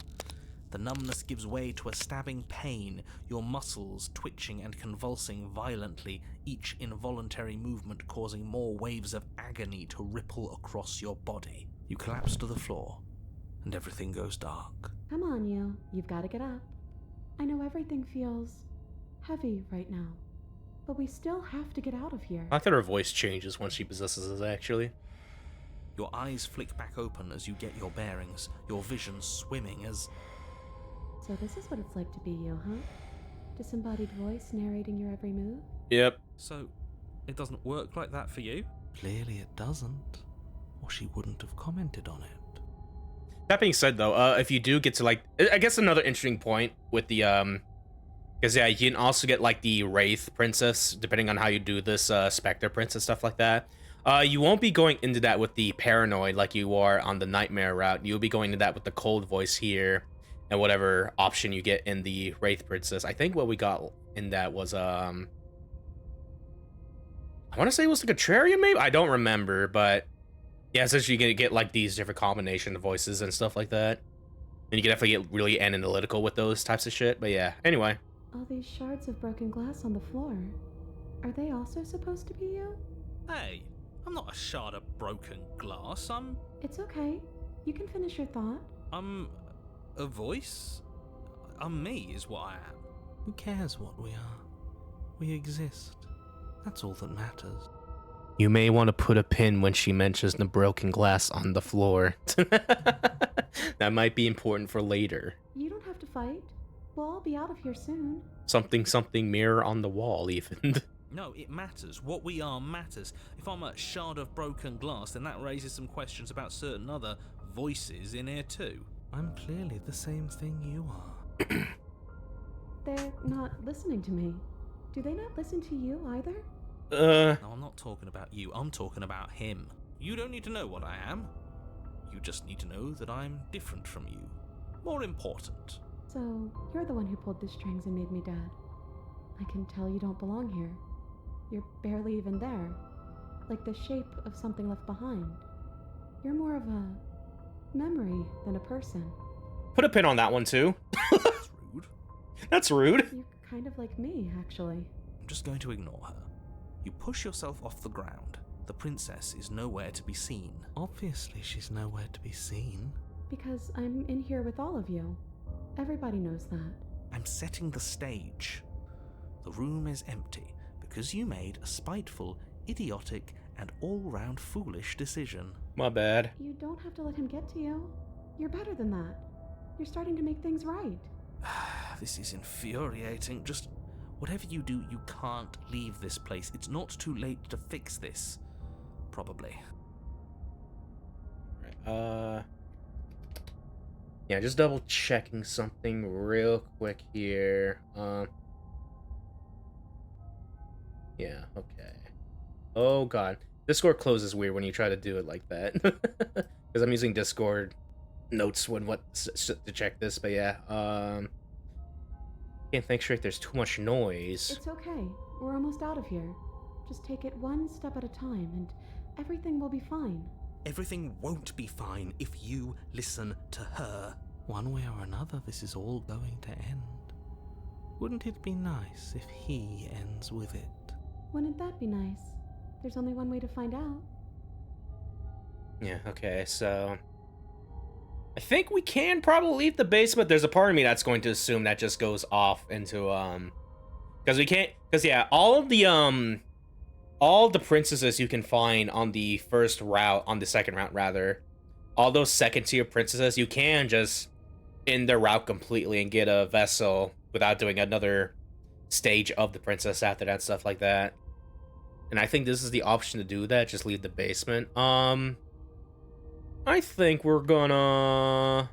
The numbness gives way to a stabbing pain, your muscles twitching and convulsing violently, each involuntary movement causing more waves of agony to ripple across your body. You collapse to the floor, and everything goes dark. Come on, you. You've got to get up. I know everything feels heavy right now, but we still have to get out of here. I like that her voice changes when she possesses us, actually. Your eyes flick back open as you get your bearings, your vision swimming as... So this is what it's like to be you, huh? Disembodied voice narrating your every move? Yep. So, it doesn't work like that for you? Clearly it doesn't, or she wouldn't have commented on it. That being said, though, if you do get to, like, I guess another interesting point with the, because, yeah, you can also get, like, the Wraith Princess, depending on how you do this, Spectre Princess, stuff like that. You won't be going into that with the Paranoid like you are on the Nightmare route. You'll be going into that with the Cold Voice here, and whatever option you get in the Wraith Princess. I think what we got in that was, I want to say it was the Contrarian, maybe? I don't remember, but yeah, essentially you're gonna get like these different combination of voices and stuff like that. And you can definitely get really analytical with those types of shit, but yeah, anyway. All these shards of broken glass on the floor. Are they also supposed to be you? Hey, I'm not a shard of broken glass. It's okay. You can finish your thought. I'm a voice? I'm me is what I am. Who cares what we are? We exist. That's all that matters. You may want to put a pin when she mentions the broken glass on the floor. That might be important for later. You don't have to fight. We'll all be out of here soon. Something mirror on the wall, even. No, it matters. What we are matters. If I'm a shard of broken glass, then that raises some questions about certain other voices in here too. I'm clearly the same thing you are. They're not listening to me. Do they not listen to you either? No, I'm not talking about you. I'm talking about him. You don't need to know what I am. You just need to know that I'm different from you. More important. So, you're the one who pulled the strings and made me dead. I can tell you don't belong here. You're barely even there. Like the shape of something left behind. You're more of a memory than a person. Put a pin on that one, too. That's rude. That's rude. You're kind of like me, actually. I'm just going to ignore her. You push yourself off the ground. The princess is nowhere to be seen. Obviously, she's nowhere to be seen. Because I'm in here with all of you. Everybody knows that. I'm setting the stage. The room is empty because you made a spiteful, idiotic, and all-round foolish decision. My bad. You don't have to let him get to you. You're better than that. You're starting to make things right. This is infuriating. Just whatever you do, you can't leave this place. It's not too late to fix this. Probably. Yeah, just double checking something real quick here. Yeah, okay. Oh god. Discord closes weird when you try to do it like that. Because I'm using Discord notes when to check this, but yeah. Can't think straight, there's too much noise. It's okay. We're almost out of here. Just take it one step at a time and everything will be fine. Everything won't be fine if you listen to her. One way or another, this is all going to end. Wouldn't it be nice if he ends with it? Wouldn't that be nice? There's only one way to find out. Yeah, okay, so I think we can probably leave the basement. There's a part of me that's going to assume that just goes off into Because we can't, because yeah, all the princesses you can find on the first route, on the second route rather, all those second tier princesses, you can just end their route completely and get a vessel without doing another stage of the princess after that, stuff like that. And I think this is the option to do that, just leave the basement. I think we're gonna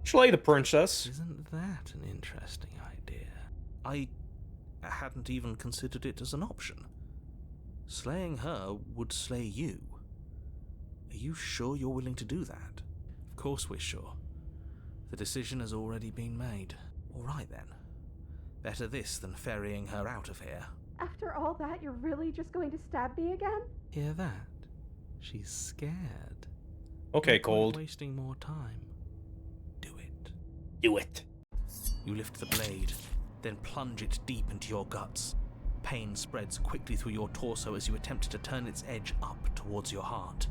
slay the princess. Isn't that an interesting idea? I hadn't even considered it as an option. Slaying her would slay you. Are you sure you're willing to do that? Of course we're sure. The decision has already been made. All right then. Better this than ferrying her out of here. After all that, you're really just going to stab me again? Hear that? She's scared. Okay, No point Cold. wasting more time. Do it. Do it. You lift the blade, then plunge it deep into your guts. Pain spreads quickly through your torso as you attempt to turn its edge up towards your heart.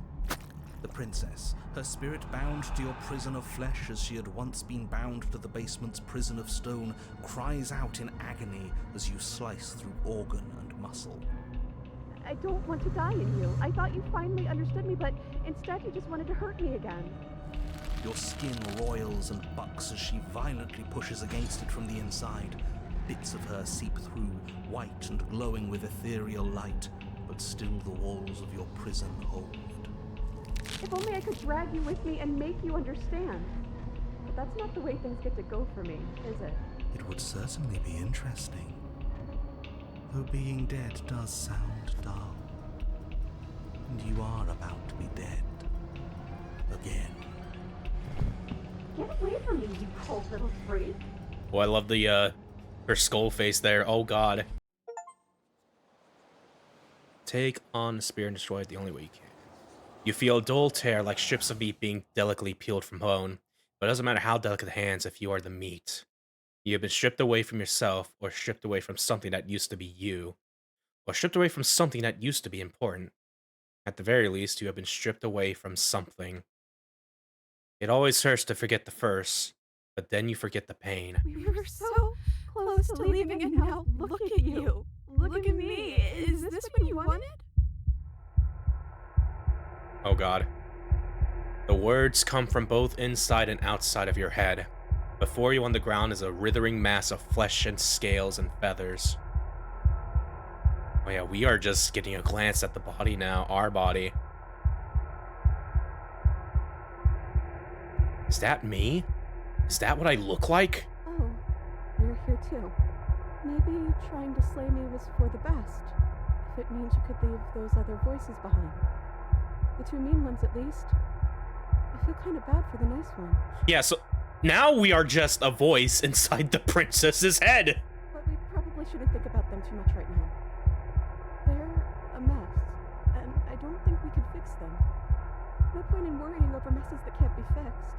The princess, her spirit bound to your prison of flesh as she had once been bound to the basement's prison of stone, cries out in agony as you slice through organ and muscle. I don't want to die in you. I thought you finally understood me, but instead you just wanted to hurt me again. Your skin roils and bucks as she violently pushes against it from the inside. Bits of her seep through, white and glowing with ethereal light, but still the walls of your prison hold. If only I could drag you with me and make you understand. But that's not the way things get to go for me, is it? It would certainly be interesting. Though being dead does sound dull. And you are about to be dead. Again. Get away from me, you cold little freak. Oh, I love the, her skull face there. Oh, God. Take on the spear and destroy it the only way you can. You feel a dull tear like strips of meat being delicately peeled from bone, but it doesn't matter how delicate the hands if you are the meat. You have been stripped away from yourself, or stripped away from something that used to be you, or stripped away from something that used to be important. At the very least, you have been stripped away from something. It always hurts to forget the first, but then you forget the pain. We were so close to leaving, and now look at you. Look at me. Is this what you wanted? Oh, God. The words come from both inside and outside of your head. Before you on the ground is a writhing mass of flesh and scales and feathers. Oh yeah, we are just getting a glance at the body now, our body. Is that me? Is that what I look like? Oh, you're here too. Maybe trying to slay me was for the best. If it means you could leave those other voices behind. The two mean ones, at least. I feel kind of bad for the nice one. Yeah, so now we are just a voice inside the princess's head. But we probably shouldn't think about them too much right now. They're a mess, and I don't think we can fix them. No point in worrying over messes that can't be fixed.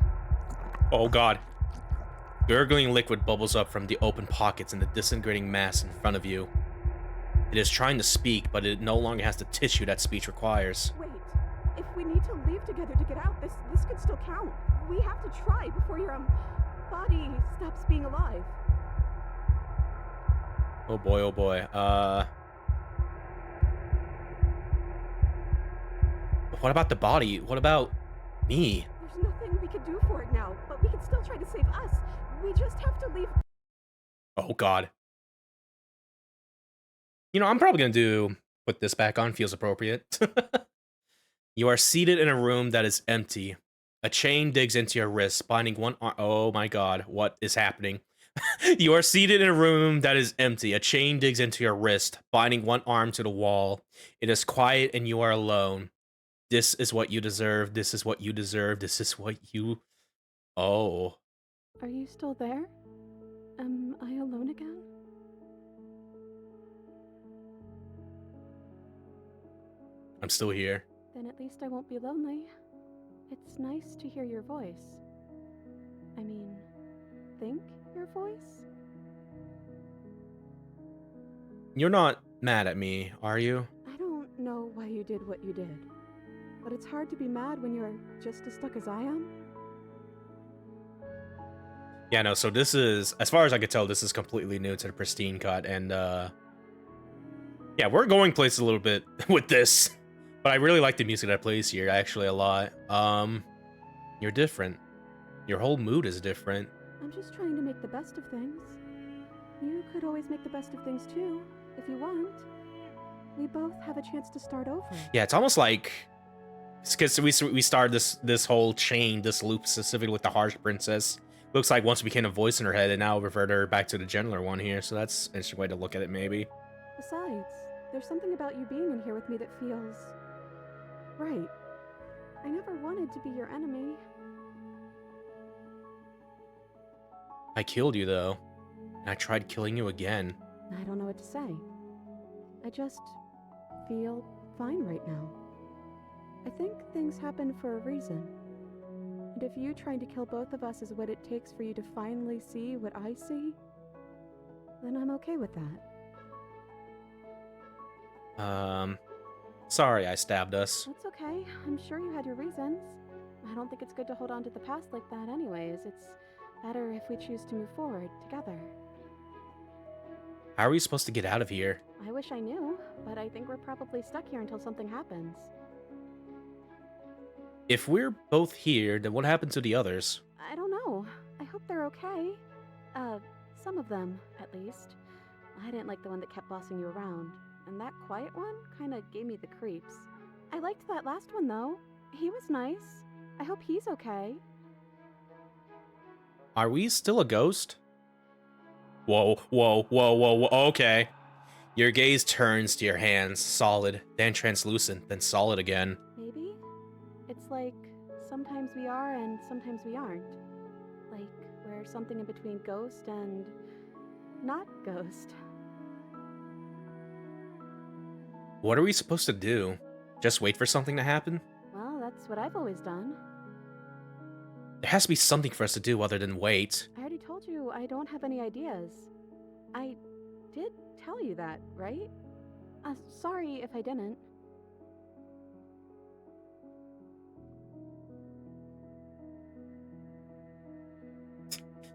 Oh, God. Gurgling liquid bubbles up from the open pockets in the disintegrating mass in front of you. It is trying to speak, but it no longer has the tissue that speech requires. Wait. If we need to leave together to get out, this could still count. We have to try before your, body stops being alive. Oh boy, oh boy. What about the body? What about me? There's nothing we could do for it now, but we can still try to save us. We just have to leave. Oh, God. You know, I'm probably gonna put this back on, feels appropriate. You are seated in a room that is empty. A chain digs into your wrist, binding one arm. Oh my God, what is happening? You are seated in a room that is empty. A chain digs into your wrist, binding one arm to the wall. It is quiet and you are alone. This is what you deserve. This is what you deserve. This is what you... Oh. Are you still there? Am I alone again? I'm still here. Then at least I won't be lonely. It's nice to hear your voice. I mean, think your voice? You're not mad at me, are you? I don't know why you did what you did, but it's hard to be mad when you're just as stuck as I am. Yeah, no, so this is, as far as I could tell, this is completely new to the Pristine Cut, and, yeah, we're going places a little bit with this, but I really like the music that plays here, actually, a lot. You're different. Your whole mood is different. I'm just trying to make the best of things. You could always make the best of things too, if you want. We both have a chance to start over. Yeah, it's almost like, because we started this whole chain, this loop specifically with the harsh princess. Looks like once we became a voice in her head, and now revert her back to the gentler one here. So that's an interesting way to look at it, maybe. Besides, there's something about you being in here with me that feels right. I never wanted to be your enemy. I killed you though, and I tried killing you again. I don't know what to say. I just feel fine right now. I think things happen for a reason. And if you trying to kill both of us is what it takes for you to finally see what I see, then I'm okay with that. Sorry I stabbed us. That's okay. I'm sure you had your reasons. I don't think it's good to hold on to the past like that anyways. It's better if we choose to move forward together. How are we supposed to get out of here? I wish I knew, but I think we're probably stuck here until something happens. If we're both here, then what happened to the others? I don't know. I hope they're okay. Some of them, at least. I didn't like the one that kept bossing you around, and that quiet one kinda gave me the creeps. I liked that last one, though. He was nice. I hope he's okay. Are we still a ghost? Whoa, whoa, whoa, whoa, whoa, okay. Your gaze turns to your hands, solid, then translucent, then solid again. Maybe? It's like sometimes we are and sometimes we aren't. Like we're something in between ghost and not ghost. What are we supposed to do? Just wait for something to happen? Well, that's what I've always done. There has to be something for us to do other than wait. I already told you I don't have any ideas. I did tell you that, right? Sorry if I didn't.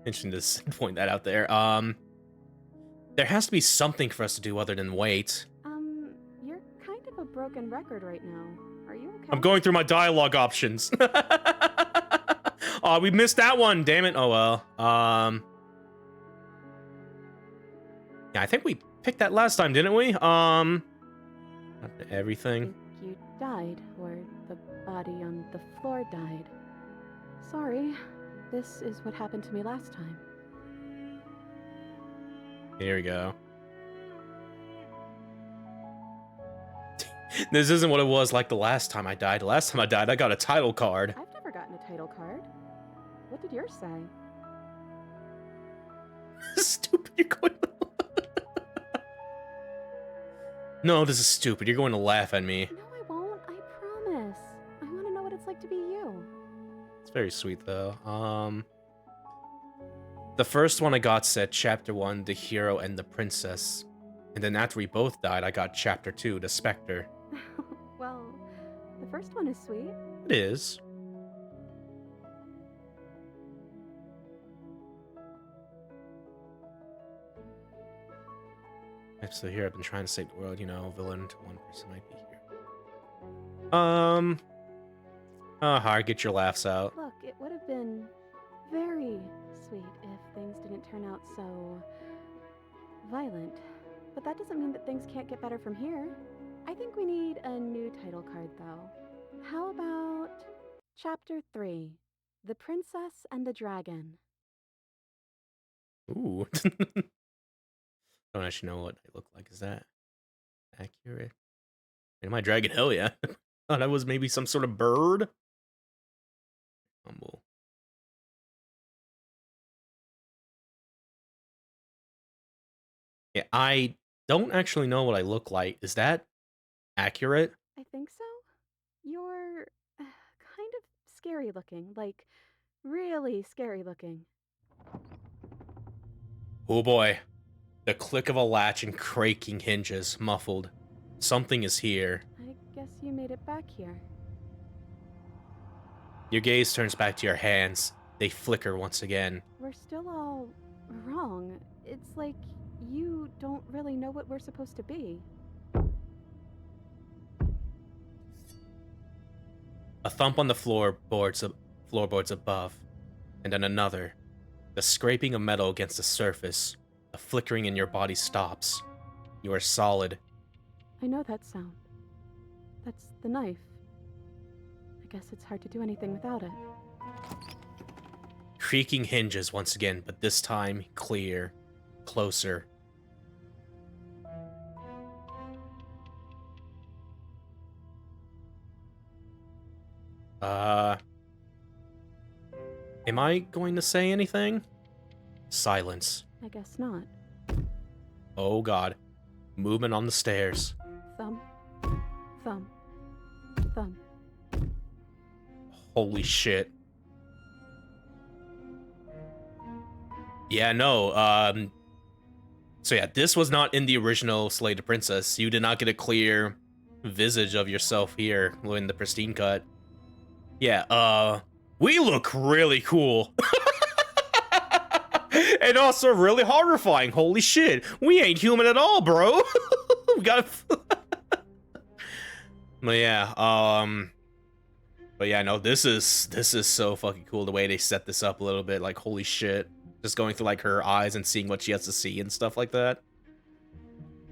Interesting to point that out there. There has to be something for us to do other than wait. You're kind of a broken record right now. Are you okay? I'm going through my dialogue options. Oh, we missed that one. Damn it. Oh well. Yeah, I think we picked that last time, didn't we? Everything. I think you died, or the body on the floor died. Sorry. This is what happened to me last time. Here we go. This isn't what it was like the last time I died. The last time I died, I got a title card. I've never gotten a title card. What did yours say? Stupid, you're going to... No, this is stupid. You're going to laugh at me. No, I won't. I promise. I want to know what it's like to be you. It's very sweet, though. The first one I got said Chapter 1, the hero and the princess. And then after we both died, I got Chapter 2, the specter. Well, the first one is sweet. It is. So here I've been trying to save the world, you know, villain to one person might be here. Hard, get your laughs out. Look, it would have been very sweet if things didn't turn out so violent. But that doesn't mean that things can't get better from here. I think we need a new title card, though. How about Chapter 3, The Princess and the Dragon? Ooh. Don't actually know what I look like. Is that accurate? Am I dragon? Hell yeah. Thought I was maybe some sort of bird. Humble. Yeah, I don't actually know what I look like. Is that accurate? I think so. You're kind of scary looking, like really scary looking. Oh boy. The click of a latch and creaking hinges, muffled. Something is here. I guess you made it back here. Your gaze turns back to your hands. they flicker once again. We're still all wrong. It's like you don't really know what we're supposed to be. A thump on the floorboards above, and then another. The scraping of metal against the surface. The flickering in your body stops. You are solid. I know that sound. That's the knife. I guess it's hard to do anything without it. Creaking hinges once again, but this time clear. Closer. Am I going to say anything? Silence. I guess not. Oh god. Movement on the stairs. Thumb. Thumb. Thumb. Holy shit. Yeah, no, so yeah, this was not in the original Slay the Princess. You did not get a clear visage of yourself here in the Pristine Cut. Yeah, we look really cool. And also really horrifying. Holy shit. We ain't human at all, bro. We got But yeah, but yeah, no, this is so fucking cool the way they set this up a little bit. Like, holy shit. Just going through like her eyes and seeing what she has to see and stuff like that.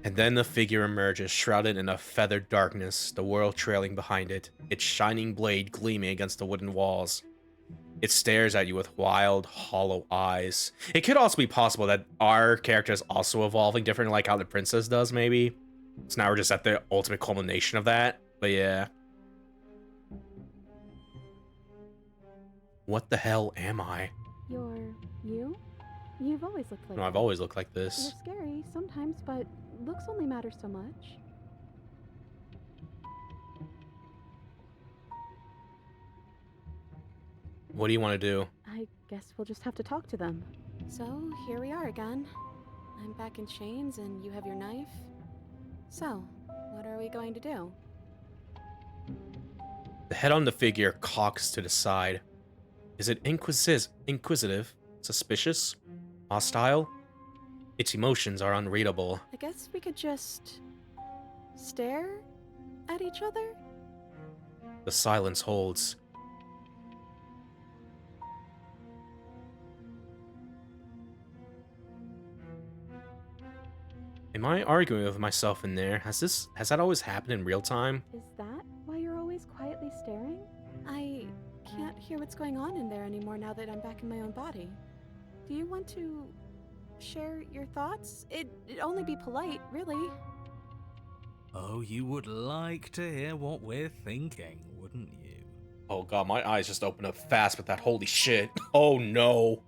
And then the figure emerges, shrouded in a feathered darkness, the world trailing behind it, its shining blade gleaming against the wooden walls. It stares at you with wild, hollow eyes. It could also be possible that our character is also evolving different, like how the princess does, maybe. So now we're just at the ultimate culmination of that. But yeah. What the hell am I? You're you? You've always looked like No, I've that. always looked like this. You're scary sometimes, but looks only matter so much. What do you want to do? I guess we'll just have to talk to them. So, here we are again. I'm back in chains and you have your knife. So, what are we going to do? The head on the figure cocks to the side. Is it inquisitive? Suspicious? Hostile? Its emotions are unreadable. I guess we could just stare at each other? The silence holds. Am I arguing with myself in there? Has that always happened in real time? Is that why you're always quietly staring? I can't hear what's going on in there anymore now that I'm back in my own body. Do you want to share your thoughts? It'd only be polite, really. Oh, you would like to hear what we're thinking, wouldn't you? Oh god, my eyes just opened up fast with that holy shit. Oh no.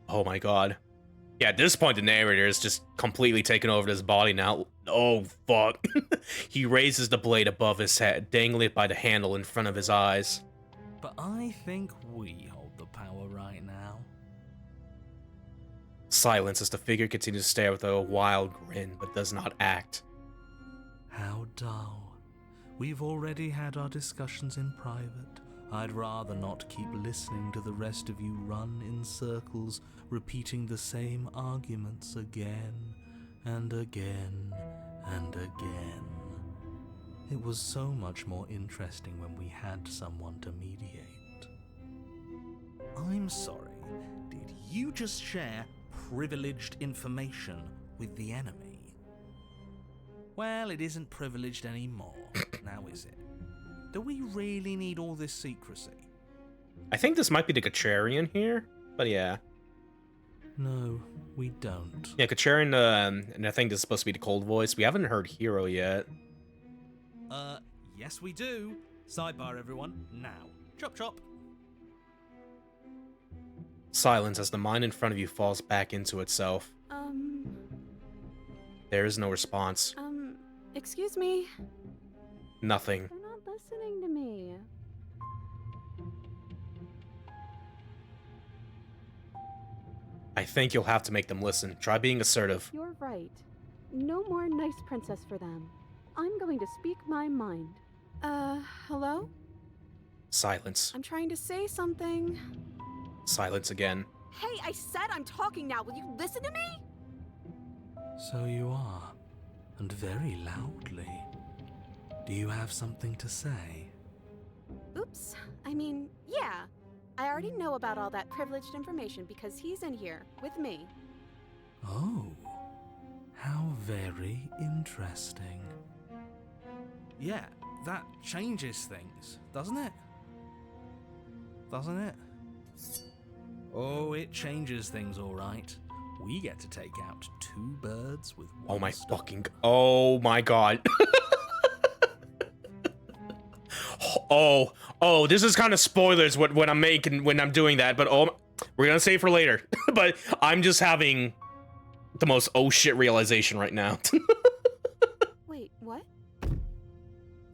Oh my god. Yeah, at this point the narrator is just completely taken over this body now. Oh fuck. He raises the blade above his head, dangling it by the handle in front of his eyes. But I think we hold the power right now. Silence as the figure continues to stare with a wild grin, but does not act. How dull. We've already had our discussions in private. I'd rather not keep listening to the rest of you run in circles, repeating the same arguments again and again and again. It was so much more interesting when we had someone to mediate. I'm sorry, did you just share privileged information with the enemy? Well, it isn't privileged anymore, now is it? Do we really need all this secrecy? I think this might be the Kacharian here, but yeah. No, we don't. Yeah, Kacharian, and I think this is supposed to be the cold voice. We haven't heard Hero yet. Yes we do. Sidebar, everyone, now. Chop chop. Silence as the mind in front of you falls back into itself. There is no response. Excuse me? Nothing. They're not listening to me. I think you'll have to make them listen. Try being assertive. You're right. No more nice princess for them. I'm going to speak my mind. Hello? Silence. I'm trying to say something. Silence again. Hey, I said I'm talking now. Will you listen to me? So you are, and very loudly. Do you have something to say? Oops. I mean, yeah. I already know about all that privileged information because he's in here with me. Oh, how very interesting. Yeah, that changes things, doesn't it? Doesn't it? Oh, it changes things, all right. We get to take out 2 birds with 1 Oh my stone. fucking. Oh my god. Oh, this is kind of spoilers when I'm doing that, but we're gonna save for later. But I'm just having the most oh shit realization right now. Wait, what?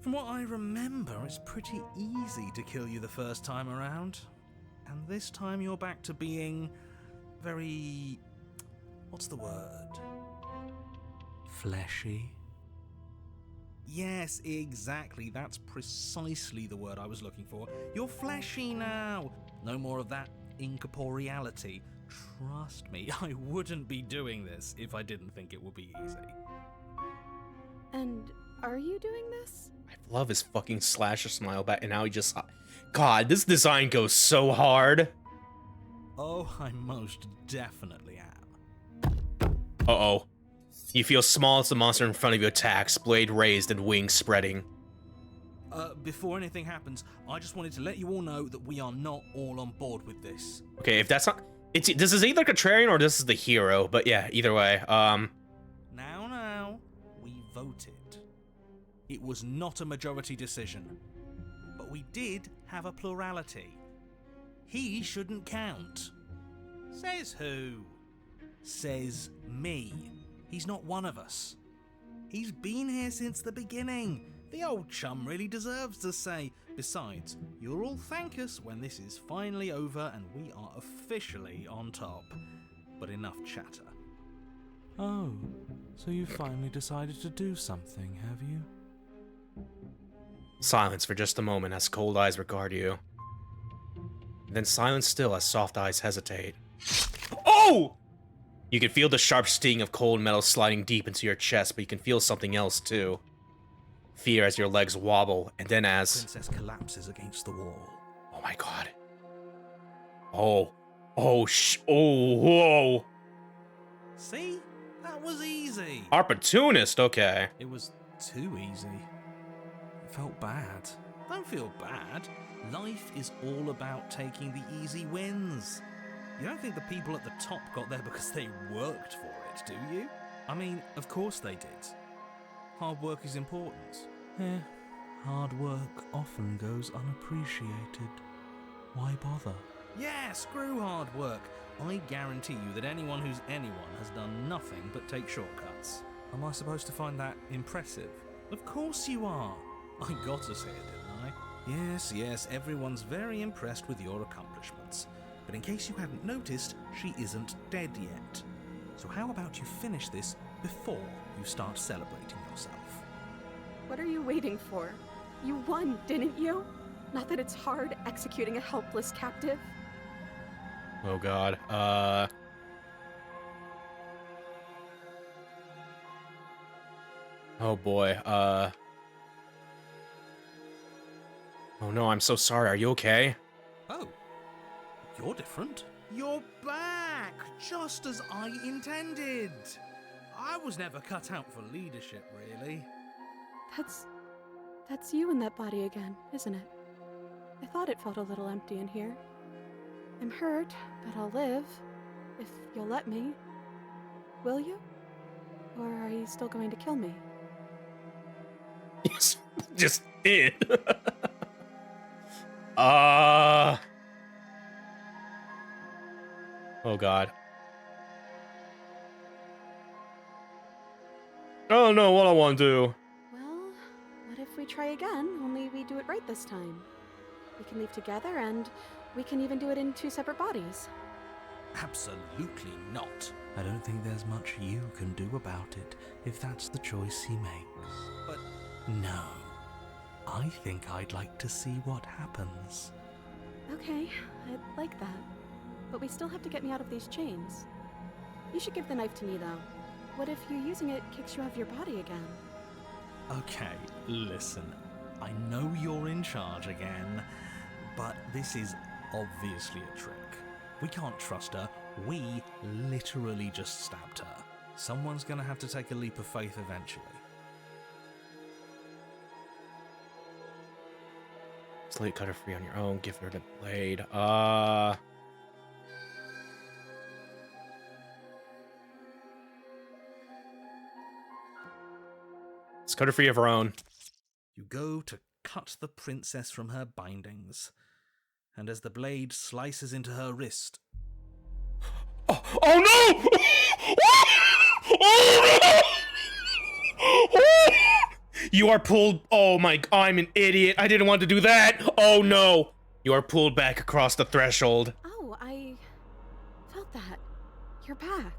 From what I remember, it's pretty easy to kill you the first time around. And this time you're back to being very... what's the word? Fleshy? Yes, exactly. That's precisely the word I was looking for. You're fleshy now. No more of that incorporeality. Trust me, I wouldn't be doing this if I didn't think it would be easy. And are you doing this? I love his fucking slasher smile back, and now he just... God, this design goes so hard. Oh, I most definitely am. Uh-oh. You feel small as the monster in front of you attacks, blade raised and wings spreading. Before anything happens, I just wanted to let you all know that we are not all on board with this. Okay, if that's not... this is either contrarian or this is the hero, but yeah, either way, Now, we voted. It was not a majority decision. But we did have a plurality. He shouldn't count. Says who? Says me. He's not one of us. He's been here since the beginning. The old chum really deserves to say. Besides, you'll all thank us when this is finally over and we are officially on top. But enough chatter. Oh, so you finally decided to do something, have you? silence for just a moment as cold eyes regard you. Then silence still as soft eyes hesitate. Oh! You can feel the sharp sting of cold metal sliding deep into your chest, but you can feel something else too. Fear as your legs wobble, and then as... Princess collapses against the wall. Oh my god. Oh. Oh, whoa. See? That was easy. Opportunist, okay. It was too easy. It felt bad. Don't feel bad. Life is all about taking the easy wins. You don't think the people at the top got there because they worked for it, do you? I mean, of course they did. Hard work is important. Yeah, hard work often goes unappreciated. Why bother? Yeah, screw hard work. I guarantee you that anyone who's anyone has done nothing but take shortcuts. Am I supposed to find that impressive? Of course you are. I got to say it, didn't I? Yes, everyone's very impressed with your accomplishments. But in case you hadn't noticed, she isn't dead yet. So how about you finish this before you start celebrating yourself? What are you waiting for? You won, didn't you? Not that it's hard executing a helpless captive. Oh god. Oh boy. Oh no, I'm so sorry. Are you okay? Oh, you're different. You're back, just as I intended. I was never cut out for leadership, really. That's you in that body again, isn't it? I thought it felt a little empty in here. I'm hurt, but I'll live. If you'll let me. Will you? Or are you still going to kill me? Just it. Oh god. I don't know what I want to do. Well, what if we try again, only we do it right this time? We can leave together, and we can even do it in 2 separate bodies. Absolutely not. I don't think there's much you can do about it if that's the choice he makes. But no. I think I'd like to see what happens. Okay, I'd like that. But we still have to get me out of these chains. You should give the knife to me, though. What if you using it kicks you out of your body again? Okay, listen. I know you're in charge again, but this is obviously a trick. We can't trust her. We literally just stabbed her. Someone's gonna have to take a leap of faith eventually. Slate cut her free on your own. Give her the blade. Let's cut her free of her own. You go to cut the princess from her bindings, and as the blade slices into her wrist, Oh no! Oh no! You are pulled. Oh my! I'm an idiot. I didn't want to do that. Oh no! You are pulled back across the threshold. Oh, I felt that. You're back.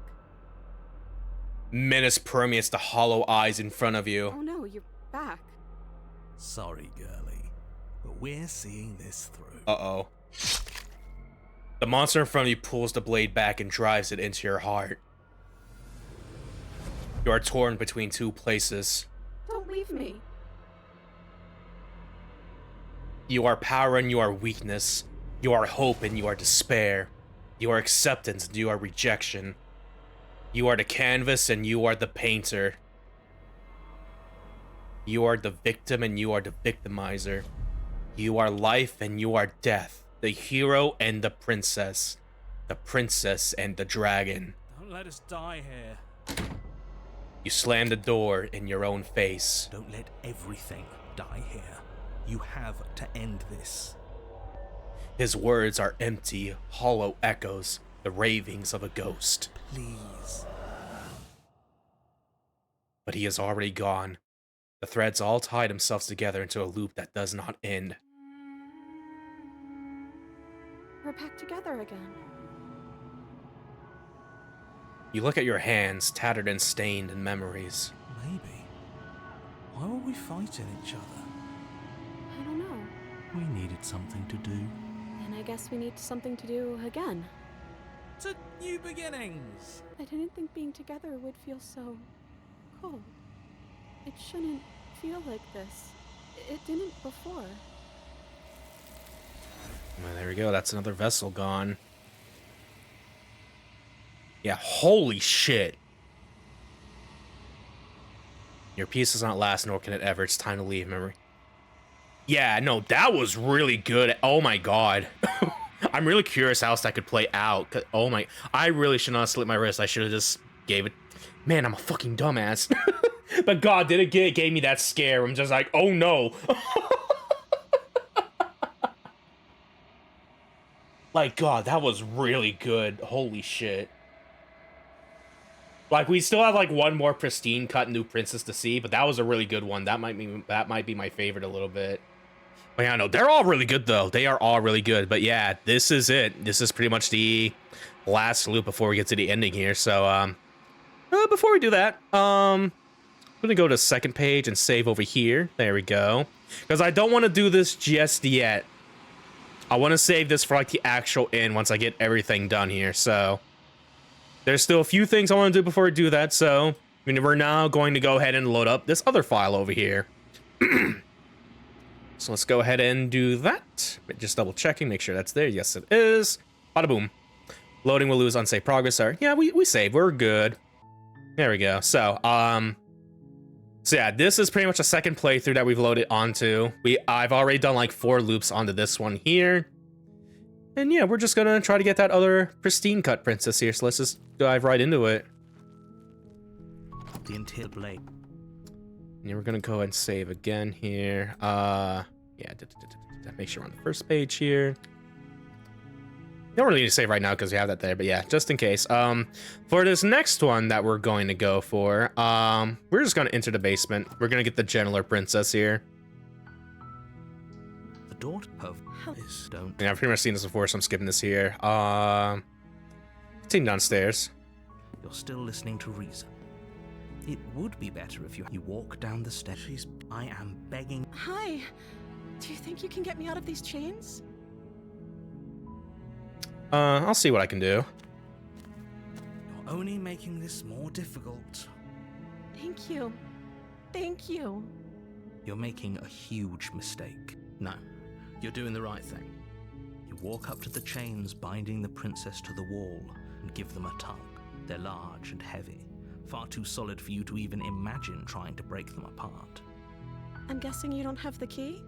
Menace permeates the hollow eyes in front of you. Oh no, you're back. sorry, girlie, but we're seeing this through. Uh-oh. The monster in front of you pulls the blade back and drives it into your heart. You are torn between two places. Don't leave me. You are power and you are weakness. You are hope and you are despair. You are acceptance and you are rejection. You are the canvas and you are the painter. You are the victim and you are the victimizer. You are life and you are death. The hero and the princess. The princess and the dragon. Don't let us die here. You slam the door in your own face. Don't let everything die here. You have to end this. His words are empty, hollow echoes, the ravings of a ghost. Please. But he is already gone. The threads all tied themselves together into a loop that does not end. We're back together again. You look at your hands, tattered and stained in memories. Maybe. Why were we fighting each other? I don't know. We needed something to do. And I guess we need something to do again. To new beginnings! I didn't think being together would feel so cold. It shouldn't feel like this. It didn't before. Well, there we go. That's another vessel gone. Yeah, holy shit. Your peace does not last, nor can it ever. It's time to leave, memory. Yeah, no, that was really good. Oh my god. I'm really curious how else that could play out. Oh my, I really should not have slit my wrist. I should have just gave it. Man, I'm a fucking dumbass. But god, did it gave me that scare. I'm just like, oh no. Like, god, that was really good. Holy shit. Like, we still have like one more Pristine Cut new princess to see, but that was a really good one. That might be my favorite a little bit. But yeah, no, they're all really good though. They are all really good. But yeah, this is it. This is pretty much the last loop before we get to the ending here. So before we do that, I'm gonna go to the second page and save over here. There we go. Because I don't want to do this just yet. I want to save this for like the actual end once I get everything done here. So there's still a few things I want to do before I do that. So we're now going to go ahead and load up this other file over here. So let's go ahead and do that. Just double checking, make sure that's there. Yes, it is. Bada boom. Loading will lose unsafe progress. Sorry. Yeah, we saved. We're good. There we go. So yeah, this is pretty much a second playthrough that we've loaded onto. I've already done like 4 loops onto this one here. And yeah, we're just gonna try to get that other Pristine Cut princess here. So let's just dive right into it. The interior blade. And we're gonna go ahead and save again here. Yeah, make sure we're on the first page here. Don't really need to save right now because we have that there, but yeah, just in case. For this next one that we're going to go for, we're just gonna enter the basement. We're gonna get the gentler princess here. The daughter of this don't. Yeah, I've pretty much seen this before, so I'm skipping this here. Continue downstairs. You're still listening to reason. It would be better if you walk down the stairs. I am begging. Hi. Do you think you can get me out of these chains? I'll see what I can do. You're only making this more difficult. Thank you. Thank you. You're making a huge mistake. No, you're doing the right thing. You walk up to the chains binding the princess to the wall and give them a tug. They're large and heavy, far too solid for you to even imagine trying to break them apart. I'm guessing you don't have the key?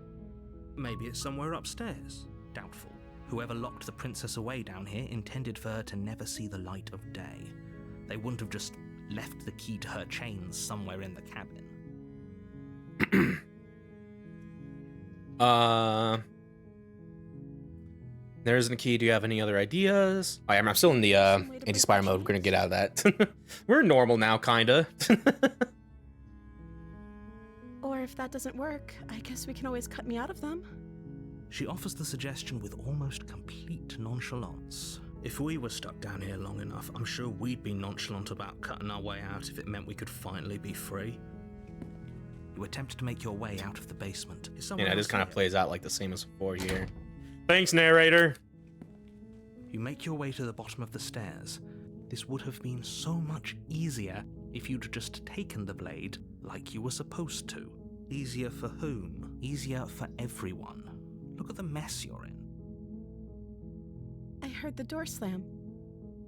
Maybe it's somewhere upstairs. Doubtful. Whoever locked the princess away down here intended for her to never see the light of day. They wouldn't have just left the key to her chains somewhere in the cabin. There isn't a key. Do you have any other ideas? I'm still in the anti-spire mode. We're gonna get out of that. We're normal now, kinda. Or if that doesn't work, I guess we can always cut me out of them. She offers the suggestion with almost complete nonchalance. If we were stuck down here long enough, I'm sure we'd be nonchalant about cutting our way out if it meant we could finally be free. You attempt to make your way out of the basement. Yeah, this kind of plays out like the same as before here. Thanks, narrator. You make your way to the bottom of the stairs. This would have been so much easier if you'd just taken the blade like you were supposed to. Easier for whom? Easier for everyone. Look at the mess you're in. I heard the door slam.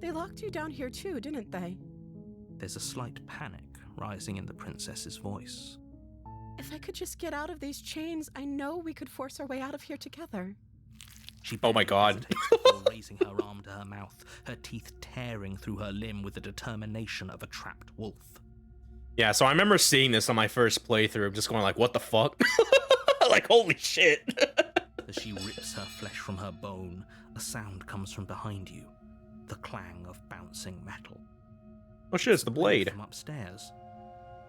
They locked you down here too, didn't they? There's a slight panic rising in the princess's voice. If I could just get out of these chains, I know we could force our way out of here together. Oh my god. Before raising her arm to her mouth, her teeth tearing through her limb with the determination of a trapped wolf. Yeah, so I remember seeing this on my first playthrough, just going like, what the fuck? Like, holy shit. As she rips her flesh from her bone, a sound comes from behind you. The clang of bouncing metal. Oh shit, it's the blade. From upstairs.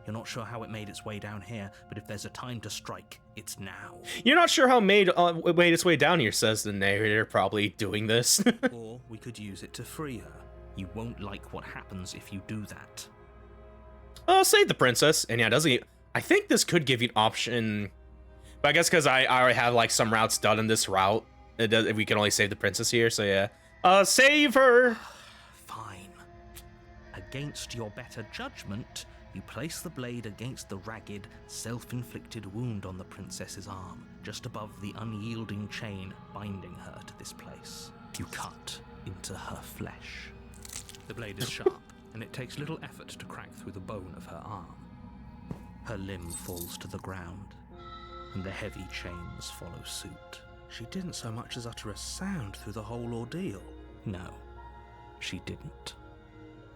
You're not sure how it made its way down here, but if there's a time to strike, it's now. You're not sure how it made its way down here, says the narrator, probably doing this. Or we could use it to free her. You won't like what happens if you do that. Save the princess. And yeah, doesn't he? I think this could give you an option, but I guess because I already have like some routes done in this route, we can only save the princess here. So yeah, save her. Fine. Against your better judgment, you place the blade against the ragged, self-inflicted wound on the princess's arm, just above the unyielding chain binding her to this place. You cut into her flesh. The blade is sharp, and it takes little effort to crack through the bone of her arm. Her limb falls to the ground, and the heavy chains follow suit. She didn't so much as utter a sound through the whole ordeal. No, she didn't.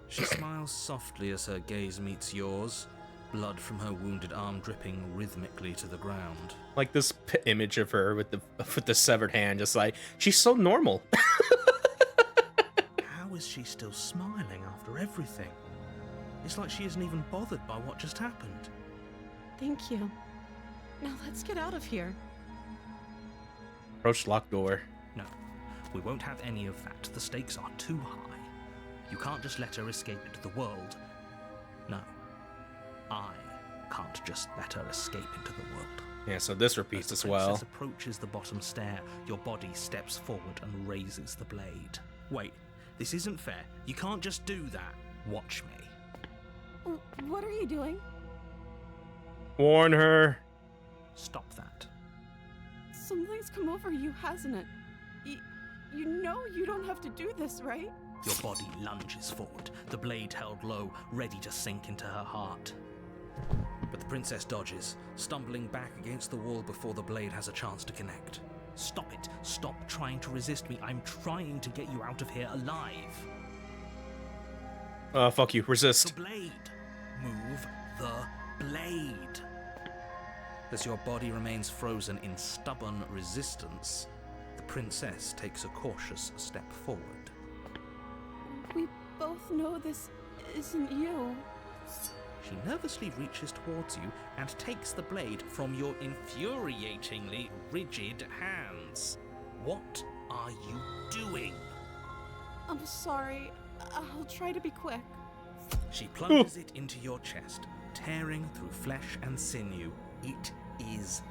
She smiles softly as her gaze meets yours, blood from her wounded arm dripping rhythmically to the ground. Like this image of her with the severed hand, just like, she's so normal. How is she still smiling after everything? It's like she isn't even bothered by what just happened. Thank you. Now let's get out of here. Approach locked door. No, we won't have any of that. The stakes are too high. You can't just let her escape into the world. No, I can't just let her escape into the world. Yeah, so this repeats as well. As the princess approaches the bottom stair, your body steps forward and raises the blade. Wait, this isn't fair. You can't just do that. Watch me. What are you doing? Warn her. Stop that. Something's come over you, hasn't it? You know you don't have to do this, right? Your body lunges forward, the blade held low, ready to sink into her heart. But the princess dodges, stumbling back against the wall before the blade has a chance to connect. Stop it. Stop trying to resist me. I'm trying to get you out of here alive. Fuck you. Resist. The blade. Move the blade. As your body remains frozen in stubborn resistance, the princess takes a cautious step forward. We both know this isn't you. She nervously reaches towards you and takes the blade from your infuriatingly rigid hands. What are you doing? I'm sorry. I'll try to be quick. She plunges it into your chest, tearing through flesh and sinew. It is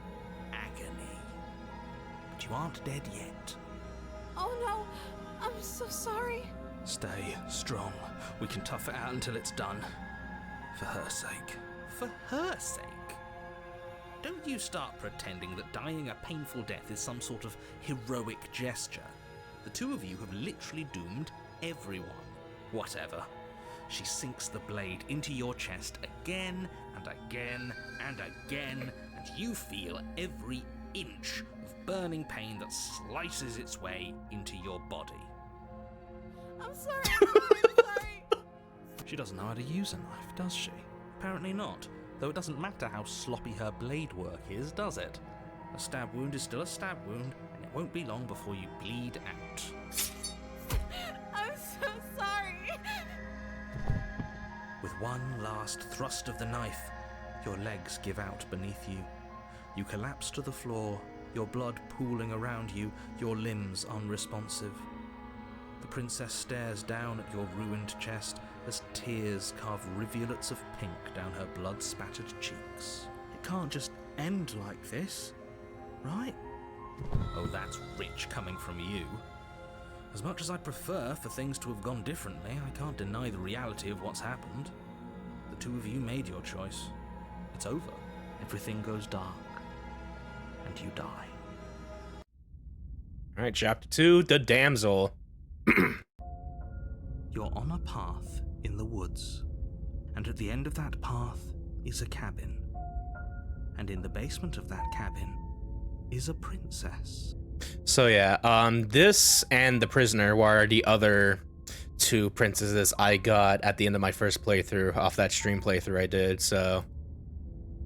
agony. But you aren't dead yet. Oh no, I'm so sorry. Stay strong. We can tough it out until it's done. For her sake. For her sake? Don't you start pretending that dying a painful death is some sort of heroic gesture. The two of you have literally doomed everyone. Whatever. She sinks the blade into your chest again and again and again, and you feel every inch of burning pain that slices its way into your body. I'm sorry, I'm sorry. She doesn't know how to use a knife, does she? Apparently not. Though it doesn't matter how sloppy her blade work is, does it? A stab wound is still a stab wound, and it won't be long before you bleed out. I'm so sorry. With one last thrust of the knife, your legs give out beneath you. You collapse to the floor, your blood pooling around you, your limbs unresponsive. The princess stares down at your ruined chest as tears carve rivulets of pink down her blood-spattered cheeks. It can't just end like this, right? Oh, that's rich coming from you. As much as I'd prefer for things to have gone differently, I can't deny the reality of what's happened. The two of you made your choice. It's over. Everything goes dark. And you die. Alright, chapter 2, The Damsel. You're on a path in the woods, and at the end of that path is a cabin. And in the basement of that cabin is a princess. So yeah, this and The Prisoner were the other two princesses I got at the end of my first playthrough, off that stream playthrough I did, so...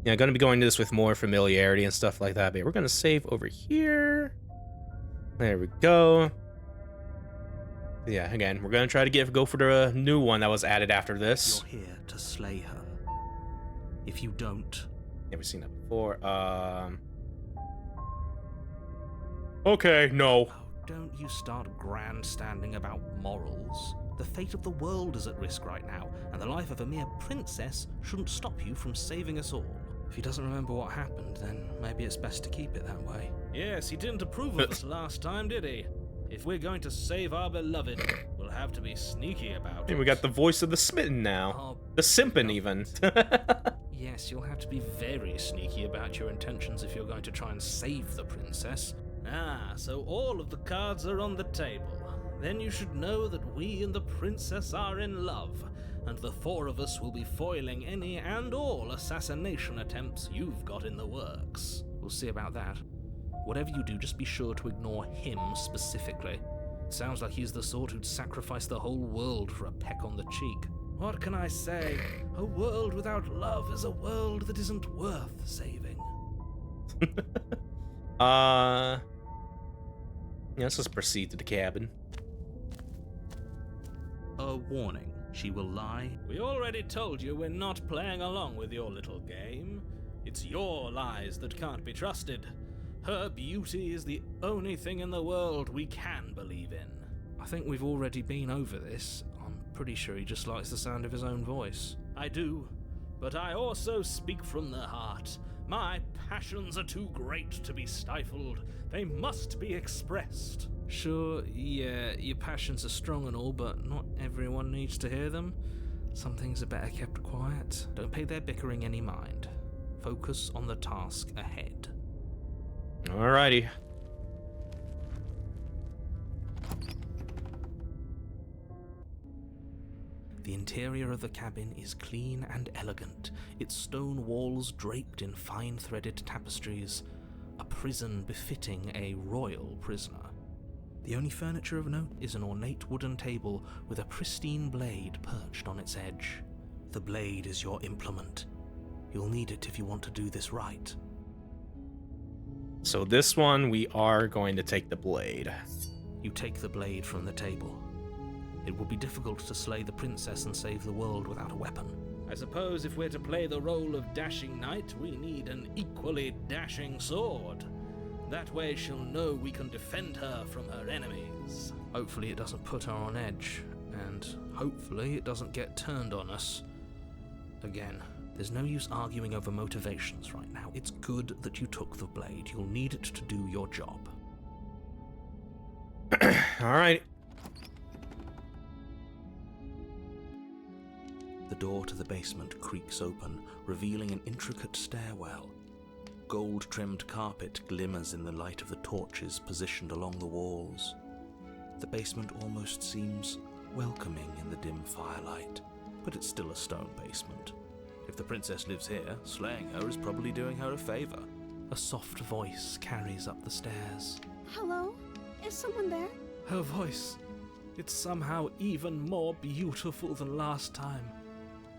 Yeah, gonna be going to this with more familiarity and stuff like that, but we're gonna save over here. There we go. Yeah, again, we're gonna try to go for the new one that was added after this. You're here to slay her. If you don't... Never seen that before. Okay, no. Oh, don't you start grandstanding about morals. The fate of the world is at risk right now, and the life of a mere princess shouldn't stop you from saving us all. If he doesn't remember what happened, then maybe it's best to keep it that way. Yes, he didn't approve of us last time, did he? If we're going to save our beloved, we'll have to be sneaky about Hey, it. we got the voice of the smitten now. Oh, The simpin' even. yes, you'll have to be very sneaky about your intentions if you're going to try and save the princess. Ah, so all of the cards are on the table. Then you should know that we and the princess are in love, and the four of us will be foiling any and all assassination attempts you've got in the works. We'll see about that. Whatever you do, just be sure to ignore him specifically. It sounds like he's the sort who'd sacrifice the whole world for a peck on the cheek. What can I say? A world without love is a world that isn't worth saving. Yeah, let's just proceed to the cabin. A warning. She will lie. We already told you we're not playing along with your little game. It's your lies that can't be trusted. Her beauty is the only thing in the world we can believe in. I think we've already been over this. I'm pretty sure he just likes the sound of his own voice. I do, but I also speak from the heart. My passions are too great to be stifled. They must be expressed. Sure, yeah, your passions are strong and all, but not everyone needs to hear them. Some things are better kept quiet. Don't pay their bickering any mind. Focus on the task ahead. Alrighty. The interior of the cabin is clean and elegant, its stone walls draped in fine-threaded tapestries, a prison befitting a royal prisoner. The only furniture of note is an ornate wooden table with a pristine blade perched on its edge. The blade is your implement. You'll need it if you want to do this right. So this one, we are going to take the blade. You take the blade from the table. It will be difficult to slay the princess and save the world without a weapon. I suppose if we're to play the role of dashing knight, we need an equally dashing sword. That way she'll know we can defend her from her enemies. Hopefully it doesn't put her on edge. and hopefully it doesn't get turned on us again. There's no use arguing over motivations right now. It's good that you took the blade. You'll need it to do your job. Alright. The door to the basement creaks open, revealing an intricate stairwell. Gold-trimmed carpet glimmers in the light of the torches positioned along the walls. The basement almost seems welcoming in the dim firelight, but it's still a stone basement. If the princess lives here, slaying her is probably doing her a favor. A soft voice carries up the stairs. Hello? Is someone there? Her voice, it's somehow even more beautiful than last time.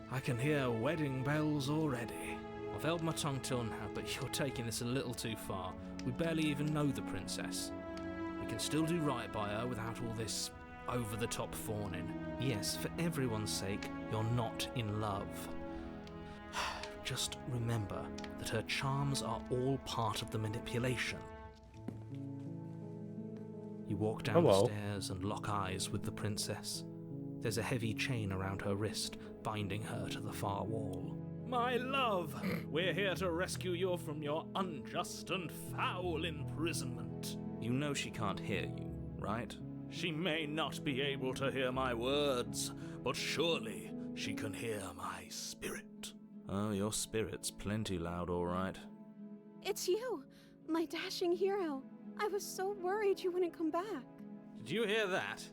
I can hear wedding bells already. I've held my tongue till now, but you're taking this a little too far. We barely even know the princess. We can still do right by her without all this over-the-top fawning. Yes, for everyone's sake, you're not in love. Just remember that her charms are all part of the manipulation. You walk down the stairs and lock eyes with the princess. There's a heavy chain around her wrist, binding her to the far wall. My love, we're here to rescue you from your unjust and foul imprisonment. You know she can't hear you, right? She may not be able to hear my words, but surely she can hear my spirit. Oh, your spirit's plenty loud, all right. It's you, my dashing hero. I was so worried you wouldn't come back. Did you hear that?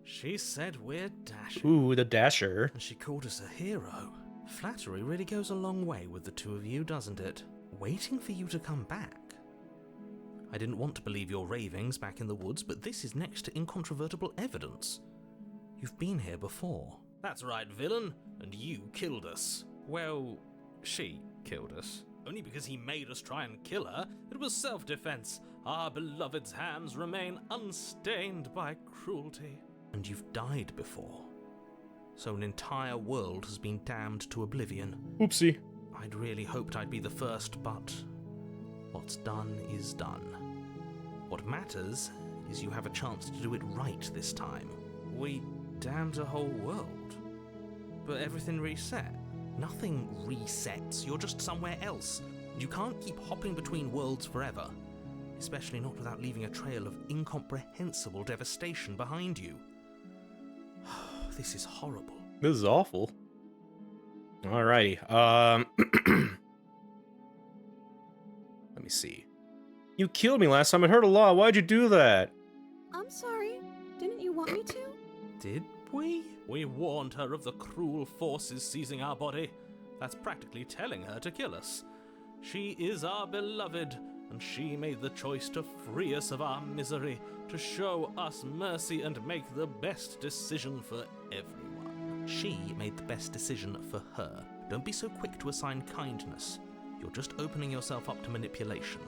She said we're dashing. Ooh, the Dasher. And she called us a hero. Flattery really goes a long way with the two of you, doesn't it? Waiting for you to come back. I didn't want to believe your ravings back in the woods, but this is next to incontrovertible evidence. You've been here before. That's right, villain, and you killed us. Well, she killed us. Only because he made us try and kill her. It was self-defense. Our beloved's hands remain unstained by cruelty. And you've died before. So an entire world has been damned to oblivion. Oopsie. I'd really hoped I'd be the first, but what's done is done. What matters is you have a chance to do it right this time. We damned a whole world. But everything reset. Nothing resets, you're just somewhere else. You can't keep hopping between worlds forever. Especially not without leaving a trail of incomprehensible devastation behind you. This is horrible. This is awful. Alrighty. Let me see. You killed me last time. It hurt a lot. Why'd you do that? I'm sorry. Didn't you want me to? Did we? We warned her of the cruel forces seizing our body. That's practically telling her to kill us. She is our beloved, and she made the choice to free us of our misery, to show us mercy and make the best decision for everyone. She made the best decision for her. Don't be so quick to assign kindness. You're just opening yourself up to manipulation.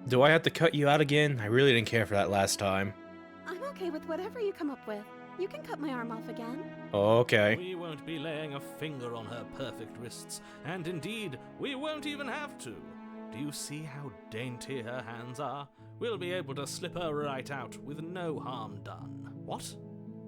Do I have to cut you out again? I really didn't care for that last time. I'm okay with whatever you come up with. You can cut my arm off again. Okay. We won't be laying a finger on her perfect wrists, and indeed, we won't even have to. Do you see how dainty her hands are? We'll be able to slip her right out with no harm done. What?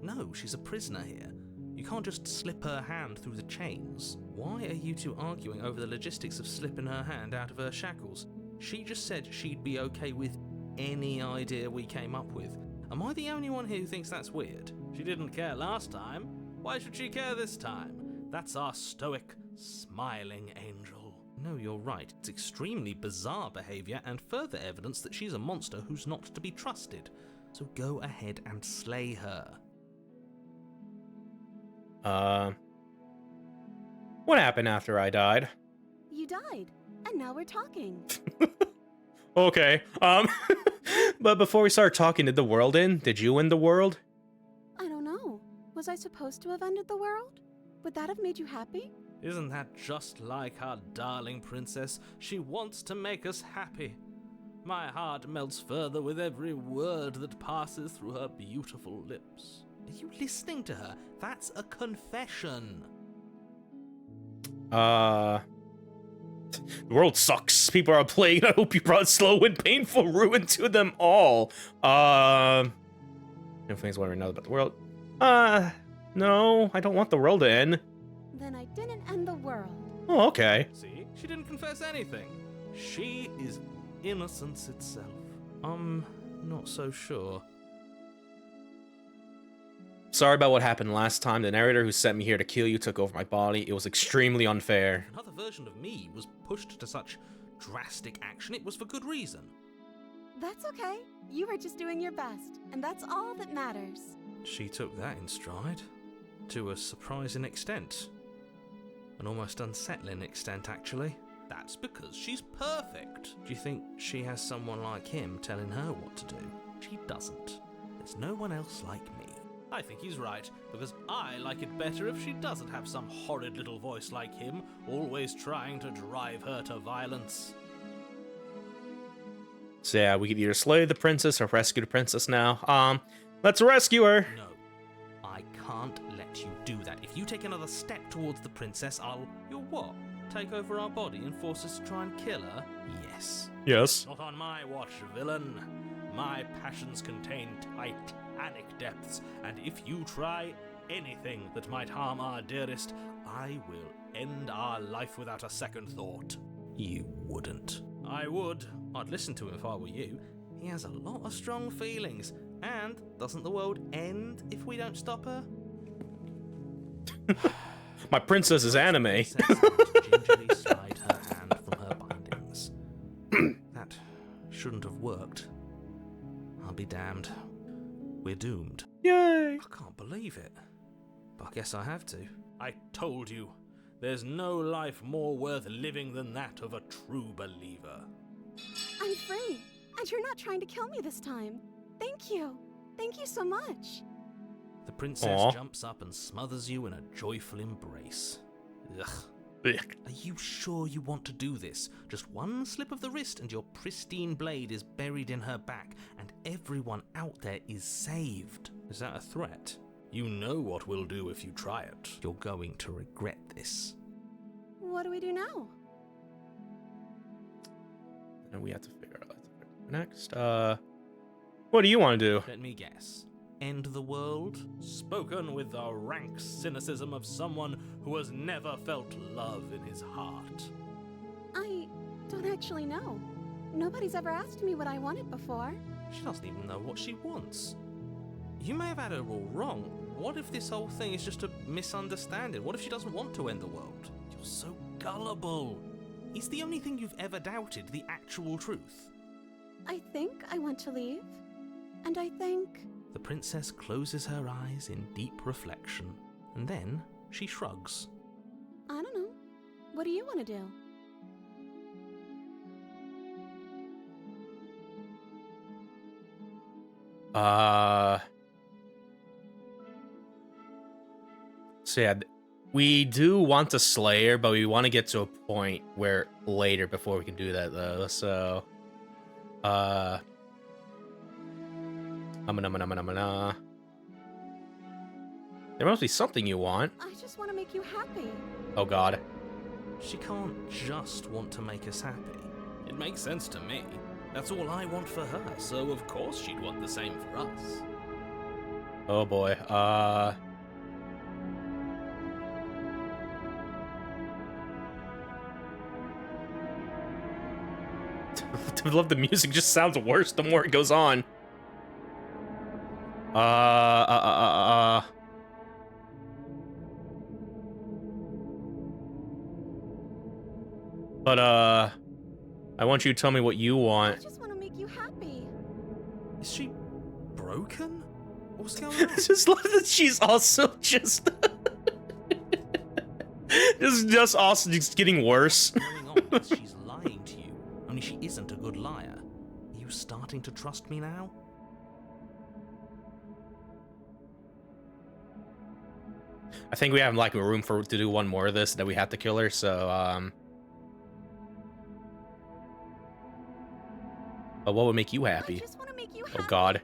No, she's a prisoner here. You can't just slip her hand through the chains. Why are you two arguing over the logistics of slipping her hand out of her shackles? She just said she'd be okay with any idea we came up with. Am I the only one here who thinks that's weird? She didn't care last time. Why should she care this time? That's our stoic, smiling angel. No, you're right. It's extremely bizarre behavior and further evidence that she's a monster who's not to be trusted. So go ahead and slay her. What happened after I died? You died, and now we're talking. Okay. But before we start talking, did the world end? Did you end the world? I don't know. Was I supposed to have ended the world? Would that have made you happy? Isn't that just like our darling princess? She wants to make us happy. My heart melts further with every word that passes through her beautiful lips. Are you listening to her? That's a confession. The world sucks. People are plagued. I hope you brought slow and painful ruin to them all. Things want to know about the world. No, I don't want the world to end. Then I didn't end the world. Oh, okay. See? She didn't confess anything. She is innocence itself. I'm not so sure. Sorry about what happened last time. The narrator who sent me here to kill you took over my body. It was extremely unfair. Another version of me was pushed to such drastic action. It was for good reason. That's okay. You were just doing your best, and that's all that matters. She took that in stride. To a surprising extent. An almost unsettling extent, actually. That's because she's perfect. Do you think she has someone like him telling her what to do? She doesn't. There's no one else like me. I think he's right, because I like it better if she doesn't have some horrid little voice like him, always trying to drive her to violence. So yeah, we could either slay the princess or rescue the princess now. Let's rescue her. No, I can't let you do that. If you take another step towards the princess, you'll what? Take over our body and force us to try and kill her? Yes. Yes. Not on my watch, villain. My passions contain titanic depths, and if you try anything that might harm our dearest, I will end our life without a second thought. You wouldn't. I would. I'd listen to him if I were you. He has a lot of strong feelings, and doesn't the world end if we don't stop her? My princess is anime. Gingerly slide her hand from her bindings. That shouldn't have worked. I'll be damned. We're doomed. Yay! I can't believe it. But I guess I have to. I told you, there's no life more worth living than that of a true believer. I'm free, and you're not trying to kill me this time. Thank you. Thank you so much. The princess Aw. jumps up and smothers you in a joyful embrace. Ugh. Ugh. Are you sure you want to do this? Just one slip of the wrist and your pristine blade is buried in her back, and everyone out there is saved. Is that a threat? You know what we'll do if you try it. You're going to regret this. What do we do now? And we have to figure out next. What do you want to do? Let me guess. End the world? Spoken with the rank cynicism of someone who has never felt love in his heart. I don't actually know. Nobody's ever asked me what I wanted before. She doesn't even know what she wants. You may have had her all wrong. What if this whole thing is just a misunderstanding? What if she doesn't want to end the world? You're so gullible. Is the only thing you've ever doubted the actual truth? I think I want to leave. And I think... The princess closes her eyes in deep reflection, and then she shrugs. I don't know. What do you want to do? So yeah, we do want to slay her, but we want to get to a point where later before we can do that though. So, there must be something you want. I just want to make you happy. Oh God. She can't just want to make us happy. It makes sense to me. That's all I want for her, so of course she'd want the same for us. Oh boy. I love the music. Just sounds worse the more it goes on. But I want you to tell me what you I want. just want to make you happy. Is she broken? What's going on? Just love that she's also just just also just getting worse. Going on is she's lying to you, only she isn't a good liar. Are you starting to trust me now? I think we have like room to do one more of this, that we have to kill her, so but what would make you I happy? just want to make you happy. Oh God.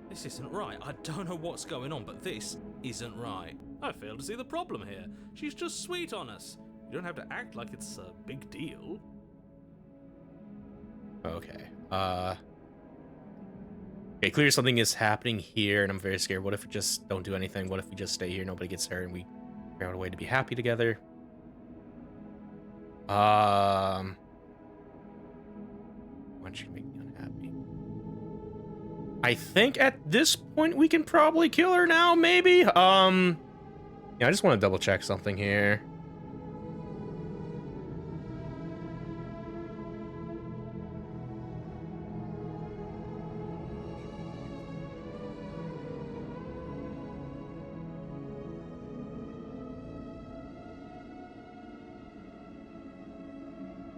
This isn't right. I don't know what's going on, but this isn't right. I fail to see the problem here. She's just sweet on us. You don't have to act like it's a big deal. Okay. Okay, clearly something is happening here, and I'm very scared. What if we just don't do anything? What if we just stay here, nobody gets hurt, and we figure out a way to be happy together? Why don't you make me unhappy? I think at this point we can probably kill her now, maybe? Yeah, I just want to double check something here.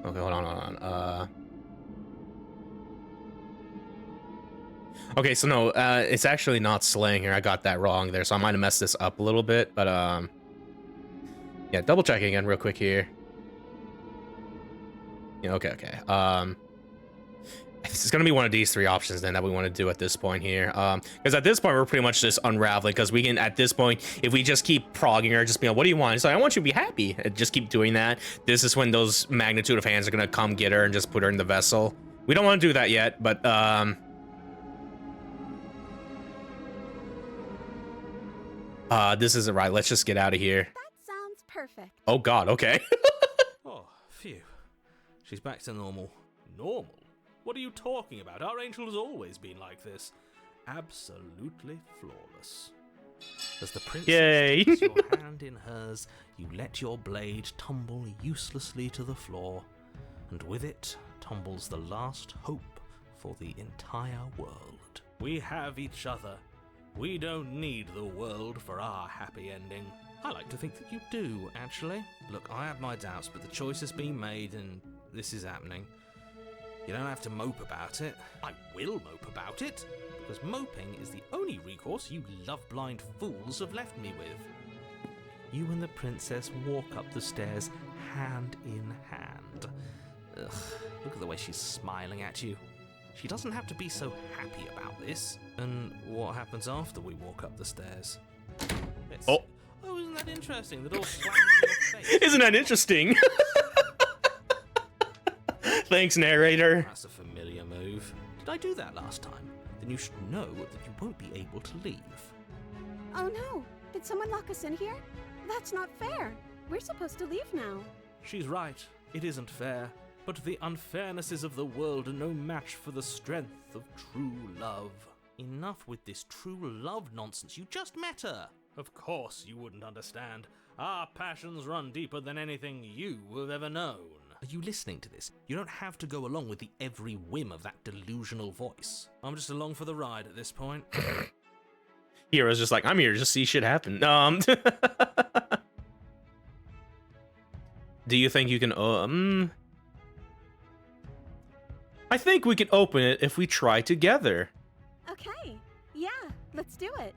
Okay, hold on. Okay, so no, it's actually not slaying her. I got that wrong there, so I might have messed this up a little bit, but yeah, double checking again real quick here. Yeah, okay. It's gonna be one of these three options then that we want to do at this point here. Because at this point we're pretty much just unraveling, because we can, at this point, if we just keep progging her, just be like, what do you want? So I want you to be happy, and just keep doing that. This is when those magnitude of hands are gonna come get her and just put her in the vessel. We don't want to do that yet, but this isn't right. Let's just get out of here. That sounds perfect. Oh god, okay. Oh, phew. She's back to normal. Normal? What are you talking about? Our angel has always been like this. Absolutely flawless. As the princess Yay. takes your hand in hers, you let your blade tumble uselessly to the floor, and with it tumbles the last hope for the entire world. We have each other. We don't need the world for our happy ending. I like to think that you do, actually. Look, I have my doubts, but the choice has been made and this is happening. You don't have to mope about it. I will mope about it, because moping is the only recourse you love-blind fools have left me with. You and the princess walk up the stairs hand in hand. Ugh, look at the way she's smiling at you. She doesn't have to be so happy about this. And what happens after we walk up the stairs? Oh, isn't that interesting? The door slams in your face. isn't that interesting? Thanks, narrator. That's a familiar move. Did I do that last time? Then you should know that you won't be able to leave. Oh no! Did someone lock us in here? That's not fair. We're supposed to leave now. She's right. It isn't fair. But the unfairnesses of the world are no match for the strength of true love. Enough with this true love nonsense. You just met her. Of course you wouldn't understand. Our passions run deeper than anything you have ever known. Are you listening to this? You don't have to go along with the every whim of that delusional voice. I'm just along for the ride at this point. Hero's just like, I'm here to just see shit happen. Do you think you can, I think we can open it if we try together. Okay. Yeah, let's do it.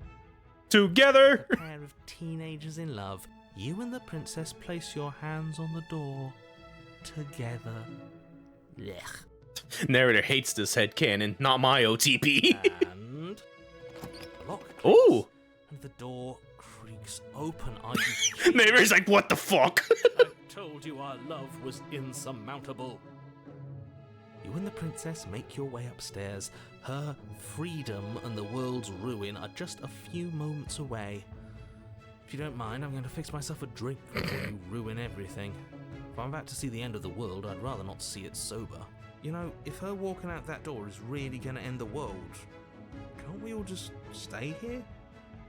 Together! A pair of teenagers in love. You and the princess place your hands on the door. Together. Blech. Narrator hates this headcanon, not my OTP. And lock. Ooh! And the door creaks open. Narrator's like, what the fuck? I told you our love was insurmountable. You and the princess make your way upstairs. Her freedom and the world's ruin are just a few moments away. If you don't mind, I'm going to fix myself a drink before you ruin everything. If I'm about to see the end of the world, I'd rather not see it sober. You know, if her walking out that door is really going to end the world, can't we all just stay here?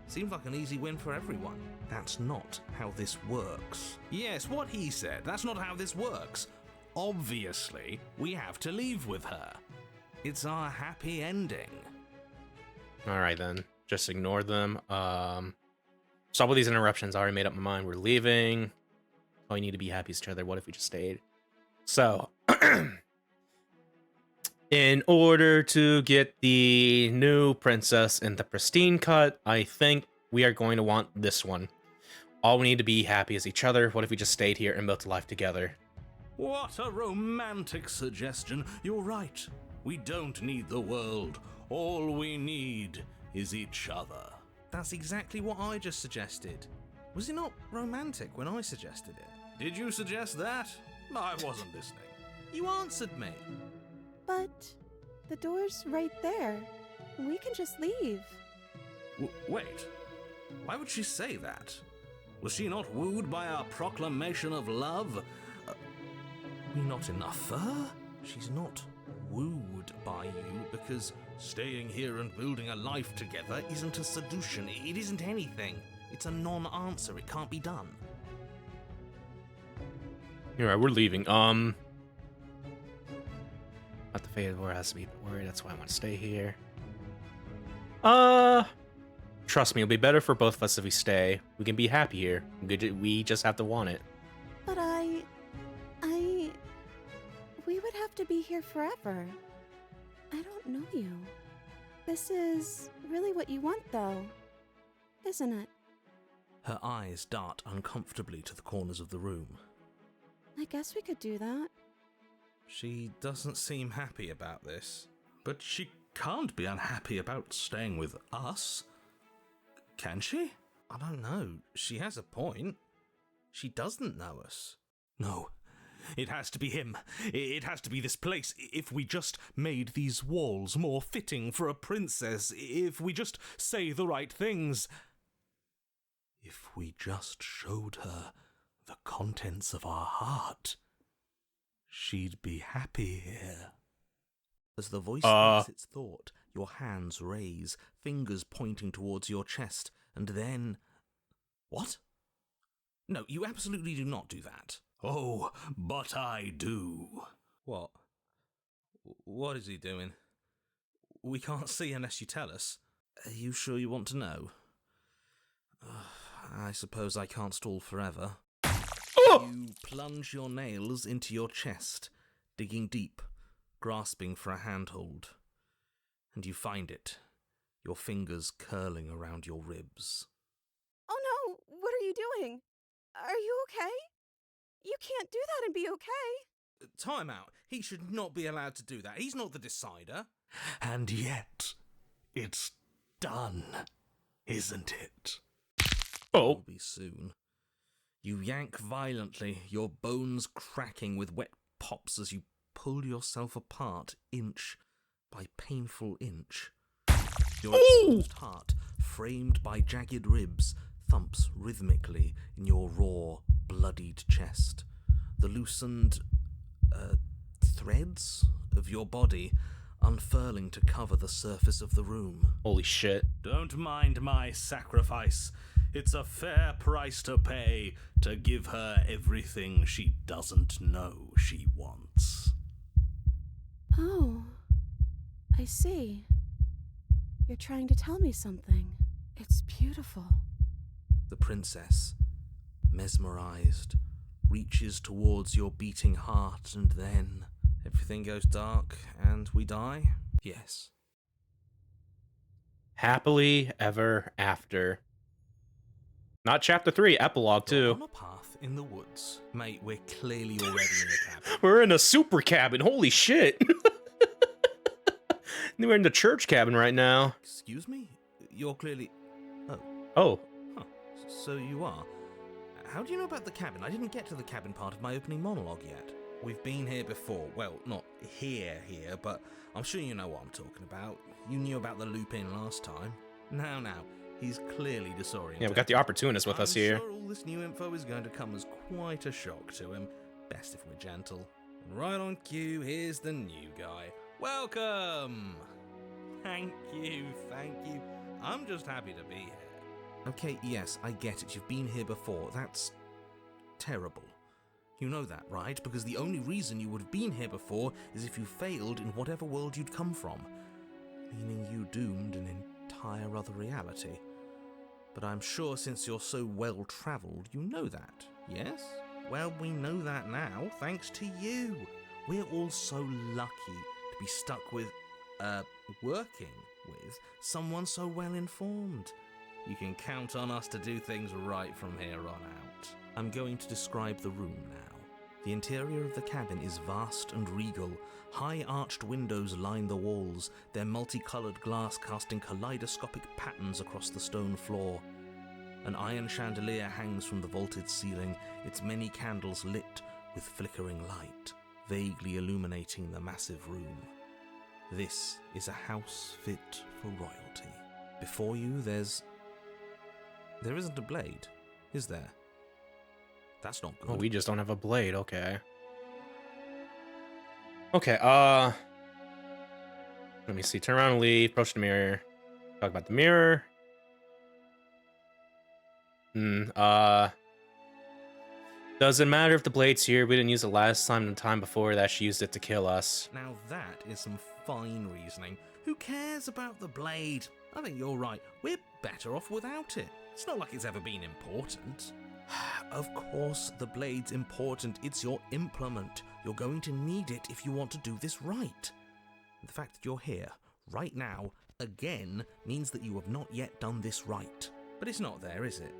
Seems like an easy win for everyone. That's not how this works. Yes, what he said. That's not how this works. Obviously, we have to leave with her. It's our happy ending. Alright then, just ignore them. Stop with these interruptions. I already made up my mind. We're leaving. Oh, you need to be happy with each other. What if we just stayed? So, in order to get the new princess in the Pristine Cut, I think we are going to want this one. All we need to be happy is each other. What if we just stayed here and built a life together? What a romantic suggestion. You're right. We don't need the world. All we need is each other. That's exactly what I just suggested. Was it not romantic when I suggested it? Did you suggest that? I wasn't listening. You answered me. But the door's right there. We can just leave. Wait. Why would she say that? Was she not wooed by our proclamation of love? We not enough for her? She's not wooed by you because staying here and building a life together isn't a seduction. It isn't anything. It's a non-answer. It can't be done. You're right, we're leaving. Not the fate of the war has to be worried. That's why I want to stay here. Trust me, it'll be better for both of us if we stay. We can be happy here. We just have to want it. But we would have to be here forever. I don't know you. This is really what you want, though, isn't it? Her eyes dart uncomfortably to the corners of the room. I guess we could do that. She doesn't seem happy about this. But she can't be unhappy about staying with us. Can she? I don't know. She has a point. She doesn't know us. No. It has to be him. It has to be this place. If we just made these walls more fitting for a princess. If we just say the right things. If we just showed her the contents of our heart. She'd be happy here. As the voice speaks its thought, your hands raise, fingers pointing towards your chest, and then... What? No, you absolutely do not do that. Oh, but I do. What? What is he doing? We can't see unless you tell us. Are you sure you want to know? I suppose I can't stall forever. You plunge your nails into your chest, digging deep, grasping for a handhold. And you find it, your fingers curling around your ribs. Oh no! What are you doing? Are you okay? You can't do that and be okay. Time out. He should not be allowed to do that. He's not the decider. And yet, it's done, isn't it? Oh. It'll be soon. You yank violently, your bones cracking with wet pops as you pull yourself apart inch by painful inch. Your exposed heart, framed by jagged ribs, thumps rhythmically in your raw, bloodied chest. The loosened threads of your body unfurling to cover the surface of the room. Holy shit. Don't mind my sacrifice. It's a fair price to pay to give her everything she doesn't know she wants. Oh, I see. You're trying to tell me something. It's beautiful. The princess, mesmerized, reaches towards your beating heart, and then everything goes dark and we die? Yes. Happily ever after. Not chapter 3, epilogue You're 2. on a path in the woods. Mate, we're clearly already in the cabin. We're in a super cabin. Holy shit. We're in the church cabin right now. Excuse me? You're clearly... Oh. Huh. So you are. How do you know about the cabin? I didn't get to the cabin part of my opening monologue yet. We've been here before. Well, not here, but I'm sure you know what I'm talking about. You knew about the loop-in last time. Now. He's clearly disoriented. Yeah, we got the opportunist with us here. I'm sure all this new info is going to come as quite a shock to him. Best if we're gentle. And right on cue, here's the new guy. Welcome! Thank you. I'm just happy to be here. Okay, yes, I get it. You've been here before. That's terrible. You know that, right? Because the only reason you would have been here before is if you failed in whatever world you'd come from. Meaning you doomed an entire other reality. But I'm sure since you're so well-travelled, you know that, yes? Well, we know that now, thanks to you. We're all so lucky to be stuck with, working with someone so well-informed. You can count on us to do things right from here on out. I'm going to describe the room now. The interior of the cabin is vast and regal. High arched windows line the walls, their multicolored glass casting kaleidoscopic patterns across the stone floor. An iron chandelier hangs from the vaulted ceiling, its many candles lit with flickering light, vaguely illuminating the massive room. This is a house fit for royalty. Before you, there isn't a blade, is there? That's not good. Oh, we just don't have a blade. Okay. Okay, let me see. Turn around and leave. Approach the mirror. Talk about the mirror. Doesn't matter if the blade's here. We didn't use it last time and the time before that she used it to kill us. Now that is some fine reasoning. Who cares about the blade? I think you're right. We're better off without it. It's not like it's ever been important. Of course the blade's important. It's your implement. You're going to need it if you want to do this right. The fact that you're here, right now, again, means that you have not yet done this right. But it's not there, is it?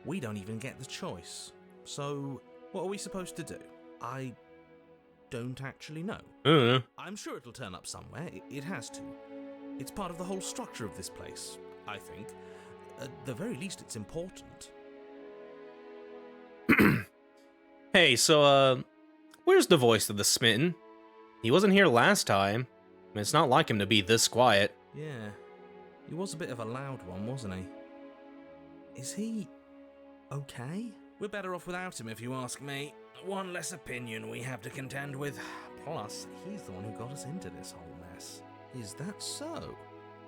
We don't even get the choice. So, what are we supposed to do? I don't actually know. I'm sure it'll turn up somewhere. It has to. It's part of the whole structure of this place, I think. At the very least, it's important. Hey, so, where's the voice of the smitten? He wasn't here last time. I mean, it's not like him to be this quiet. Yeah, he was a bit of a loud one, wasn't he? Is he okay? We're better off without him, if you ask me. One less opinion we have to contend with. Plus, he's the one who got us into this whole mess. Is that so?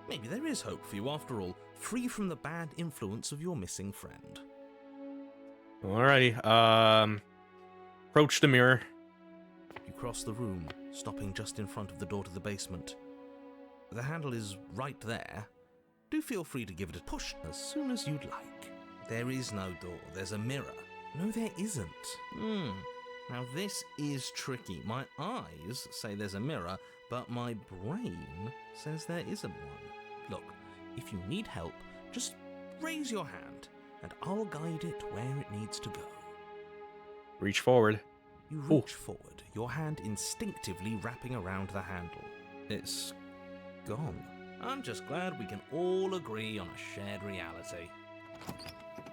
Maybe there is hope for you after all, free from the bad influence of your missing friend. Alrighty, approach the mirror. You cross the room, stopping just in front of the door to the basement. The handle is right there. Do feel free to give it a push as soon as you'd like. There is no door, there's a mirror. No, there isn't. Now this is tricky. My eyes say there's a mirror, but my brain says there isn't one. Look, if you need help, just raise your hand, and I'll guide it where it needs to go. Reach forward. You reach forward, your hand instinctively wrapping around the handle. It's gone. I'm just glad we can all agree on a shared reality.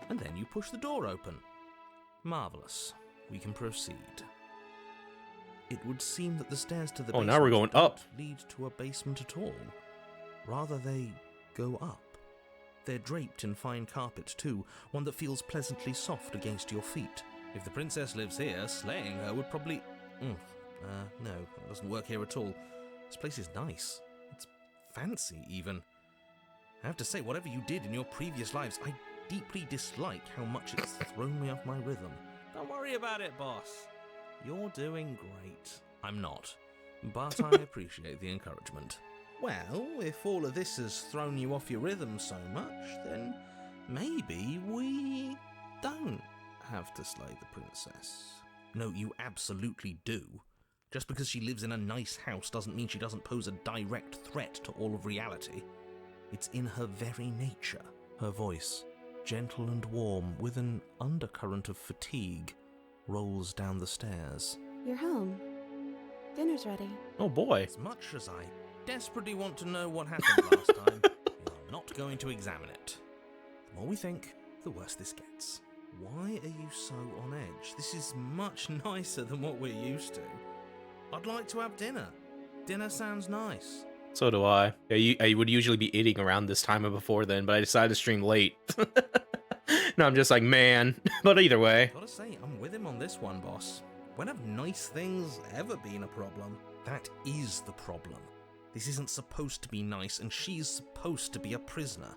And then you push the door open. Marvelous. We can proceed. It would seem that the stairs to the basement now we're going up. don't lead to a basement at all. Rather, they go up. They're draped in fine carpet too, one that feels pleasantly soft against your feet. If the princess lives here, slaying her would probably... no, that doesn't work here at all. This place is nice. It's fancy, even. I have to say, whatever you did in your previous lives, I deeply dislike how much it's thrown me off my rhythm. Don't worry about it, boss. You're doing great. I'm not, but I appreciate the encouragement. Well, if all of this has thrown you off your rhythm so much, then maybe we don't have to slay the princess. No, you absolutely do. Just because she lives in a nice house doesn't mean she doesn't pose a direct threat to all of reality. It's in her very nature. Her voice, gentle and warm, with an undercurrent of fatigue, rolls down the stairs. You're home. Dinner's ready. Oh boy. As much as I desperately want to know what happened last time, we are not going to examine it. The more we think, the worse this gets. Why are you so on edge? This is much nicer than what we're used to. I'd like to have dinner. Dinner sounds nice. So do I. Yeah, I would usually be eating around this time or before then, but I decided to stream late. Now I'm just like, man. But either way. Gotta say, I'm with him on this one, boss. When have nice things ever been a problem? That is the problem. This isn't supposed to be nice, and she's supposed to be a prisoner.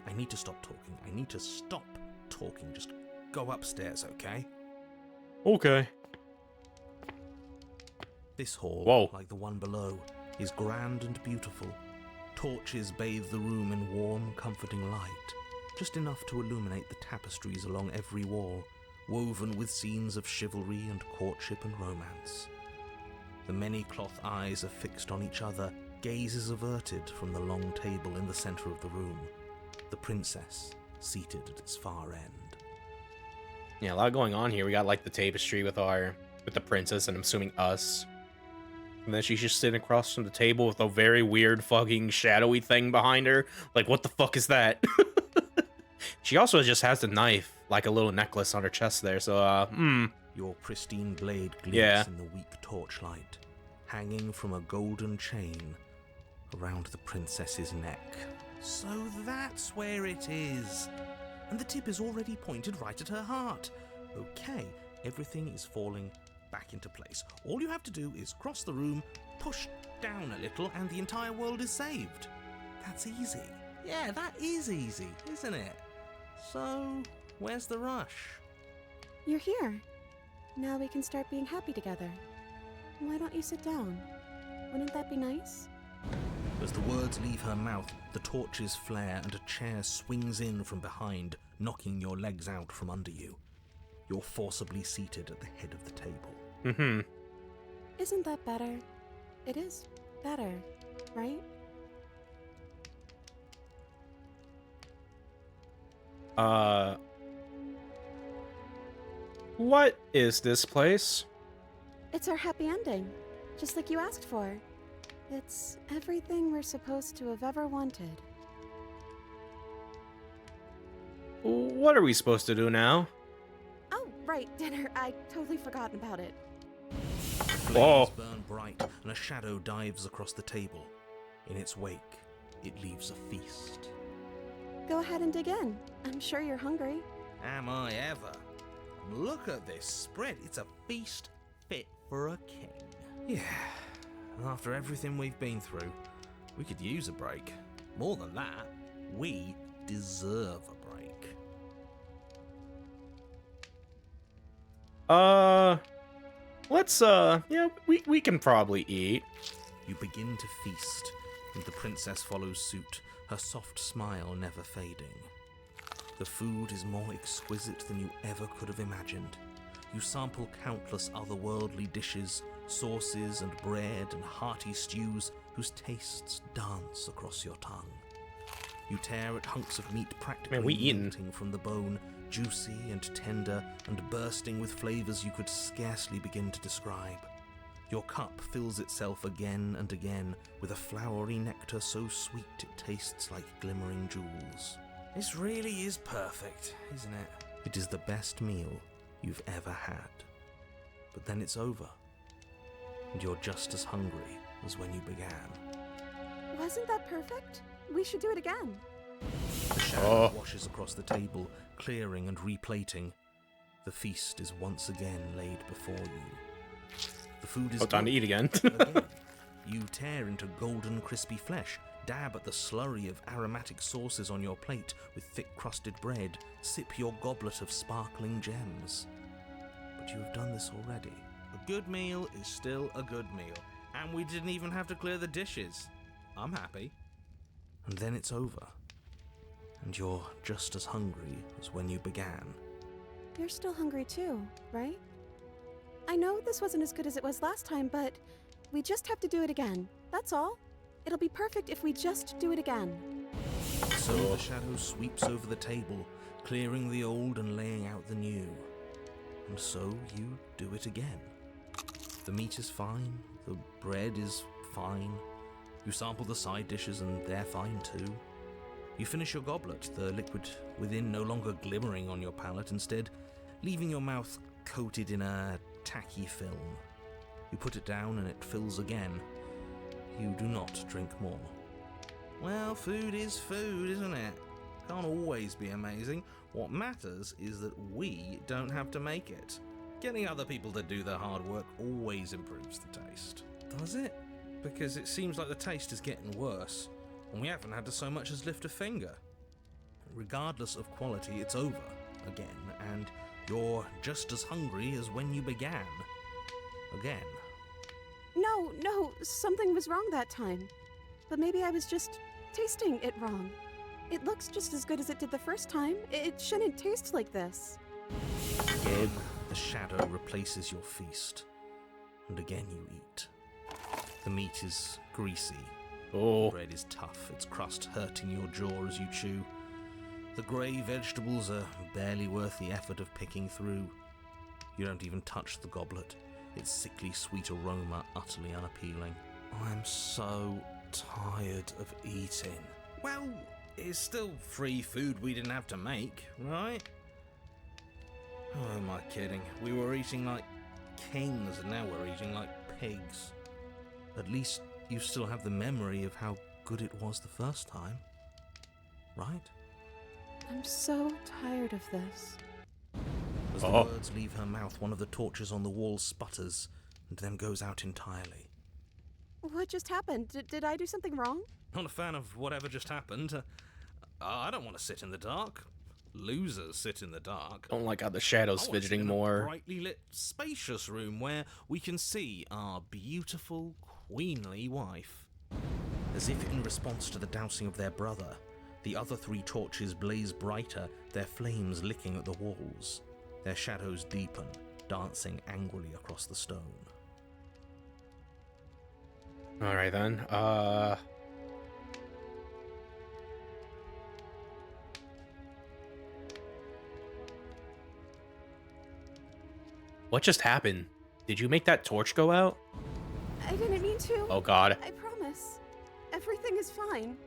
I need to stop talking. I need to stop talking. Just go upstairs, okay? Okay. This hall, Whoa. like the one below, is grand and beautiful. Torches bathe the room in warm, comforting light, just enough to illuminate the tapestries along every wall, woven with scenes of chivalry and courtship and romance. The many cloth eyes are fixed on each other, gazes averted from the long table in the center of the room, the princess seated at its far end. Yeah, a lot going on here. We got like the tapestry with the princess, and I'm assuming us. And then she's just sitting across from the table with a very weird fucking shadowy thing behind her. Like, what the fuck is that? She also just has the knife, like a little necklace on her chest there, so, Your pristine blade glints Yeah. in the weak torchlight, hanging from a golden chain around the princess's neck. So that's where it is. And the tip is already pointed right at her heart. Okay, everything is falling back into place. All you have to do is cross the room, push down a little, and the entire world is saved. That's easy. Yeah, that is easy, isn't it? So, where's the rush? You're here. Now we can start being happy together. Why don't you sit down? Wouldn't that be nice? As the words leave her mouth, the torches flare and a chair swings in from behind, knocking your legs out from under you. You're forcibly seated at the head of the table. Isn't that better? It is better, right? What is this place? It's our happy ending, just like you asked for. It's everything we're supposed to have ever wanted. What are we supposed to do now? Oh, right, dinner. I totally forgotten about it. Flames burn bright, and a shadow dives across the table. In its wake, it leaves a feast. Go ahead and dig in. I'm sure you're hungry. Am I ever? Look at this spread. It's a feast fit for a king. Yeah, and after everything we've been through, we could use a break. More than that, we deserve a break. Let's, yeah, we can probably eat. You begin to feast, and the princess follows suit, her soft smile never fading. The food is more exquisite than you ever could have imagined. You sample countless otherworldly dishes, sauces and bread and hearty stews whose tastes dance across your tongue. You tear at hunks of meat practically melting from the bone, juicy and tender and bursting with flavors you could scarcely begin to describe. Your cup fills itself again and again with a flowery nectar so sweet it tastes like glimmering jewels. This really is perfect, isn't it? It is the best meal you've ever had. But then it's over, and you're just as hungry as when you began. Wasn't that perfect? We should do it again. The shadow washes across the table, clearing and replating. The feast is once again laid before you. The food is time to eat again. again. You tear into golden crispy flesh, dab at the slurry of aromatic sauces on your plate with thick crusted bread, sip your goblet of sparkling gems. But you have done this already. A good meal is still a good meal, and we didn't even have to clear the dishes. I'm happy. And then it's over, and you're just as hungry as when you began. You're still hungry too, right? I know this wasn't as good as it was last time, but we just have to do it again. That's all. It'll be perfect if we just do it again. So the shadow sweeps over the table, clearing the old and laying out the new. And so you do it again. The meat is fine, the bread is fine. You sample the side dishes and they're fine too. You finish your goblet, the liquid within no longer glimmering on your palate, instead leaving your mouth coated in a tacky film. You put it down and it fills again. You do not drink more. Well, food is food, isn't it? Can't always be amazing. What matters is that we don't have to make it. Getting other people to do the hard work always improves the taste. Does it? Because it seems like the taste is getting worse, and we haven't had to so much as lift a finger. Regardless of quality, it's over again, and you're just as hungry as when you began. Again. No, something was wrong that time. But maybe I was just tasting it wrong. It looks just as good as it did the first time. It shouldn't taste like this. Again, the shadow replaces your feast, and again you eat. The meat is greasy. The bread is tough, its crust hurting your jaw as you chew. The grey vegetables are barely worth the effort of picking through. You don't even touch the goblet, its sickly sweet aroma utterly unappealing. I'm so tired of eating. Well, it's still free food we didn't have to make, right? Oh, am I kidding? We were eating like kings, and now we're eating like pigs. At least you still have the memory of how good it was the first time, right? I'm so tired of this. As the words leave her mouth, one of the torches on the wall sputters and then goes out entirely. What just happened? Did I do something wrong? Not a fan of whatever just happened. I don't want to sit in the dark. Losers sit in the dark. Don't like how the shadows I want to sit fidgeting in a more. brightly lit, spacious room where we can see our beautiful, queenly wife. As if in response to the dousing of their brother, the other 3 torches blaze brighter, their flames licking at the walls. Their shadows deepen, dancing angrily across the stone. Alright then. What just happened? Did you make that torch go out? I didn't mean to. Oh god. I promise. Everything is fine.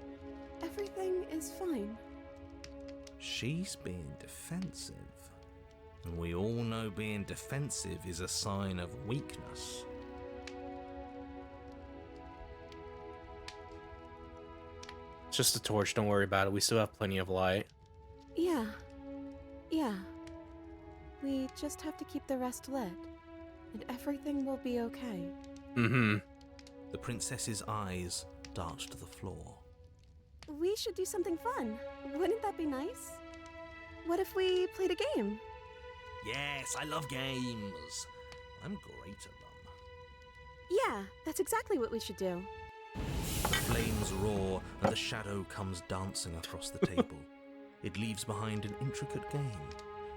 Everything is fine. She's being defensive. And we all know being defensive is a sign of weakness. It's just a torch, don't worry about it. We still have plenty of light. Yeah. Yeah. We just have to keep the rest lit. And everything will be okay. Mm-hmm. The princess's eyes dart to the floor. We should do something fun. Wouldn't that be nice? What if we played a game? Yes, I love games. I'm great at them. Yeah, that's exactly what we should do. The flames roar and the shadow comes dancing across the table. It leaves behind an intricate game.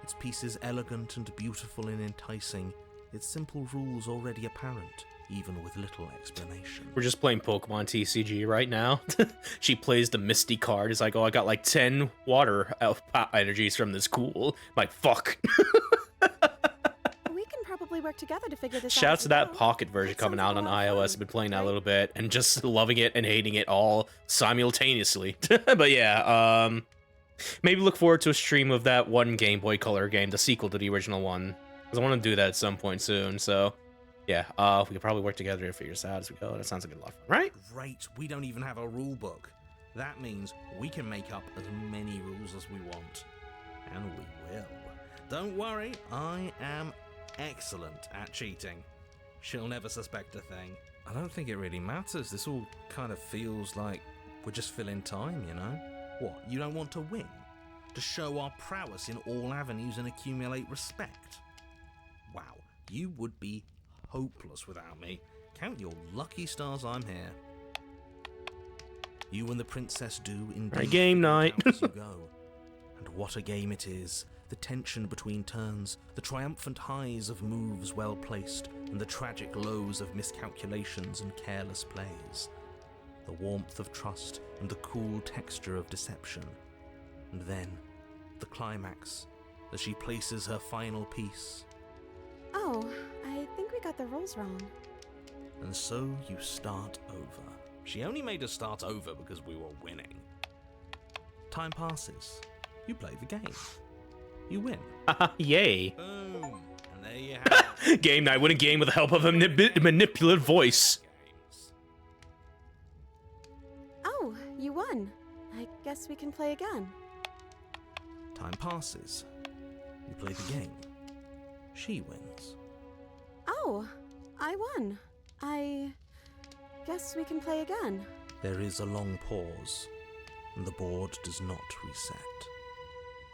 Its pieces elegant and beautiful and enticing. Its simple rules already apparent, even with little explanation. We're just playing Pokemon TCG right now. She plays the Misty card. It's like, oh, I got like 10 water energies from this. Cool. I'm like, fuck. We can probably work together to figure this out. Shouts to that well. pocket version That coming sounds out on like a lot of iOS. fun, I've been playing that a right? little bit and just loving it and hating it all simultaneously. But yeah, maybe look forward to a stream of that one Game Boy Color game, the sequel to the original one. Because I want to do that at some point soon, so yeah, we could probably work together to figure this out as we go. That sounds like a lot of fun, right? Great, we don't even have a rule book. That means we can make up as many rules as we want. And we will. Don't worry, I am excellent at cheating. She'll never suspect a thing. I don't think it really matters. This all kind of feels like we're just filling time, you know? What, you don't want to win? To show our prowess in all avenues and accumulate respect? Wow, you would be hopeless without me. Count your lucky stars I'm here. You and the princess do indeed. Right, game night. As you go. And what a game it is. The tension between turns, the triumphant highs of moves well placed, and the tragic lows of miscalculations and careless plays. The warmth of trust and the cool texture of deception. And then, the climax, as she places her final piece. Oh, I think we got the rules wrong. And so you start over. She only made us start over because we were winning. Time passes. You play the game. You win. Yay. Boom. And there you have it. Game night. Win a game with the help of a manipulative voice. Games. Oh, you won. I guess we can play again. Time passes. You play the game. She wins. Oh, I won. I guess we can play again. There is a long pause, and the board does not reset.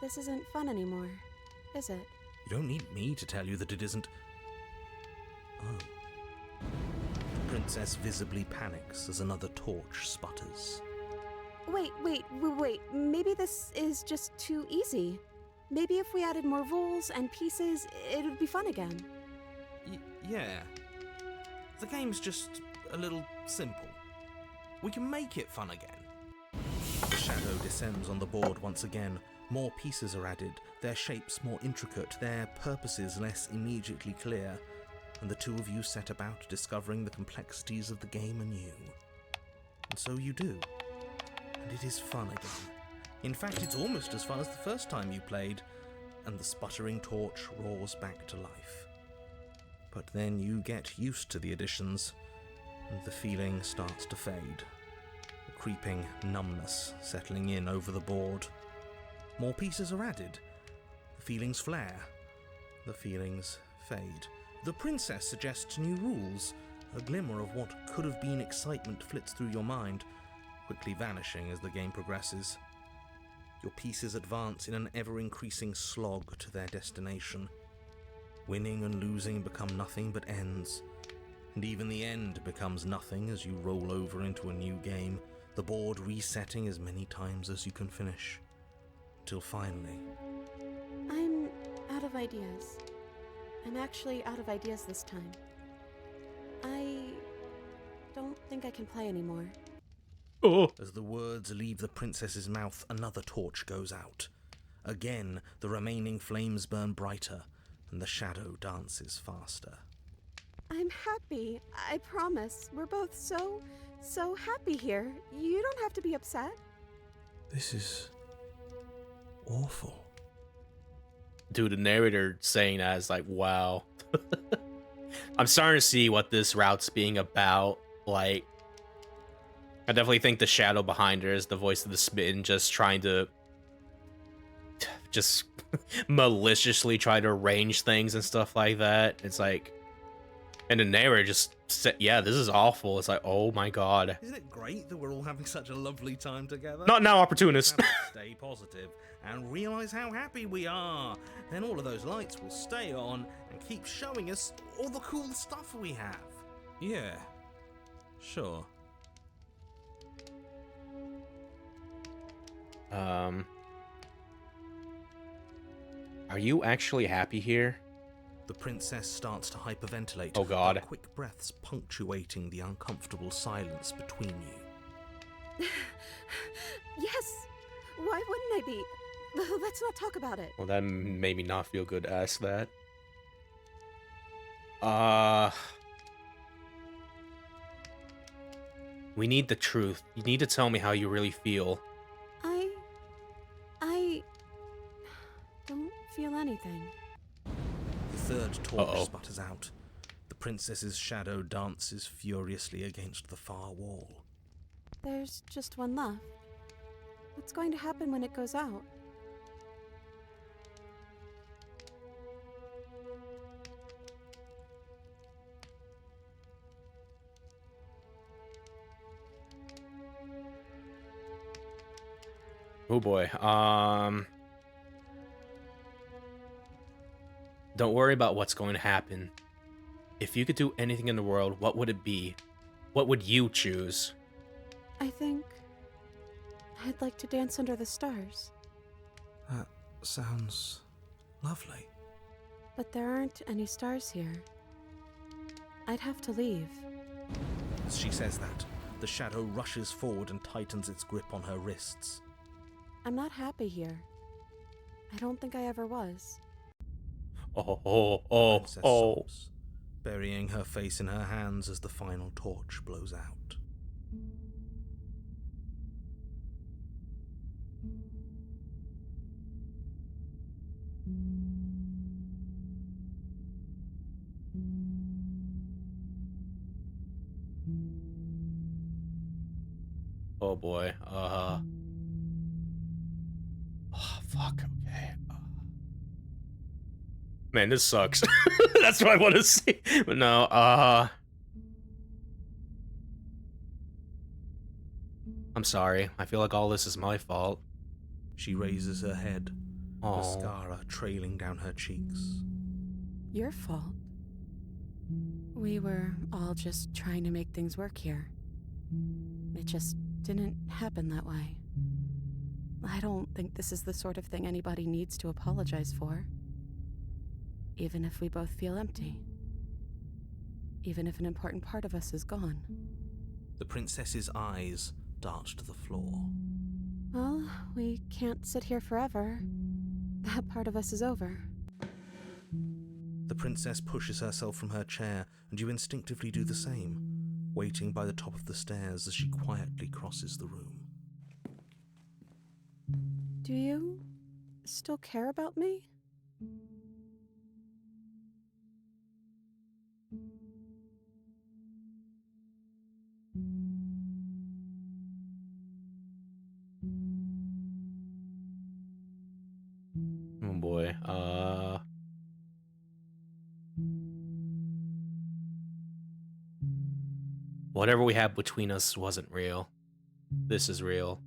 This isn't fun anymore, is it? You don't need me to tell you that it isn't. Oh. The princess visibly panics as another torch sputters. Wait. Maybe this is just too easy. Maybe if we added more rules and pieces, it would be fun again. Yeah. The game's just a little simple. We can make it fun again. The shadow descends on the board once again. More pieces are added, their shapes more intricate, their purposes less immediately clear, and the two of you set about discovering the complexities of the game anew. And so you do. And it is fun again. In fact, it's almost as fun as the first time you played, and the sputtering torch roars back to life. But then you get used to the additions, and the feeling starts to fade. A creeping numbness settling in over the board. More pieces are added. The feelings flare. The feelings fade. The princess suggests new rules. A glimmer of what could have been excitement flits through your mind, quickly vanishing as the game progresses. Your pieces advance in an ever-increasing slog to their destination. Winning and losing become nothing but ends, and even the end becomes nothing as you roll over into a new game, the board resetting as many times as you can finish. Till finally... I'm out of ideas. I'm actually out of ideas this time. I don't think I can play anymore. Oh. As the words leave the princess's mouth, another torch goes out. Again, the remaining flames burn brighter, and the shadow dances faster. I'm happy. I promise. We're both so happy here. You don't have to be upset. This is... awful. Dude, the narrator saying that is like, wow. I'm starting to see what this route's being about. Like, I definitely think the shadow behind her is the voice of the smitten, just trying to just maliciously try to arrange things and stuff like that. It's like, and the narrator just said, yeah, this is awful. It's like, oh my god. Isn't it great that we're all having such a lovely time together? Not now, opportunist. Stay positive and realize how happy we are. Then all of those lights will stay on and keep showing us all the cool stuff we have. Yeah, sure. Are you actually happy here? The princess starts to hyperventilate. Oh god. With quick breaths punctuating the uncomfortable silence between you. Yes. Why wouldn't I be? Let's not talk about it. Well, that made me not feel good to ask that. We need the truth. You need to tell me how you really feel. I don't feel anything. The third torch sputters out. The princess's shadow dances furiously against the far wall. There's just one left. What's going to happen when it goes out? Oh boy. Don't worry about what's going to happen. If you could do anything in the world, what would it be? What would you choose? I think I'd like to dance under the stars. That sounds lovely. But there aren't any stars here. I'd have to leave. As she says that, the shadow rushes forward and tightens its grip on her wrists. I'm not happy here. I don't think I ever was. Princess sobs, burying her face in her hands as the final torch blows out. Oh boy. Oh, fuck. Okay. Man, this sucks. That's what I want to see. But no, I'm sorry. I feel like all this is my fault. She raises her head, Oh. mascara trailing down her cheeks. Your fault. We were all just trying to make things work here. It just didn't happen that way. I don't think this is the sort of thing anybody needs to apologize for. Even if we both feel empty. Even if an important part of us is gone. The princess's eyes dart to the floor. Well, we can't sit here forever. That part of us is over. The princess pushes herself from her chair, and you instinctively do the same, waiting by the top of the stairs as she quietly crosses the room. Do you still care about me? Oh boy. Whatever we had between us wasn't real. This is real.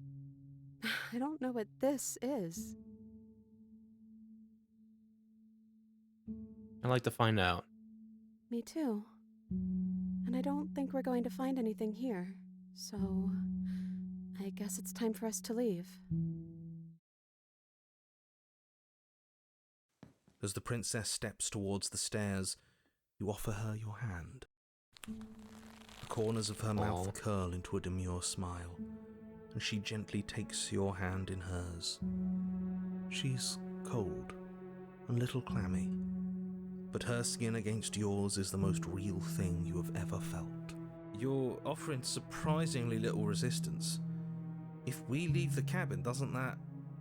I don't know what this is. I'd like to find out. Me too. And I don't think we're going to find anything here. So, I guess it's time for us to leave. As the princess steps towards the stairs, you offer her your hand. The corners of her mouth curl into a demure smile, and she gently takes your hand in hers. She's cold and a little clammy, but her skin against yours is the most real thing you have ever felt. You're offering surprisingly little resistance. If we leave the cabin, doesn't that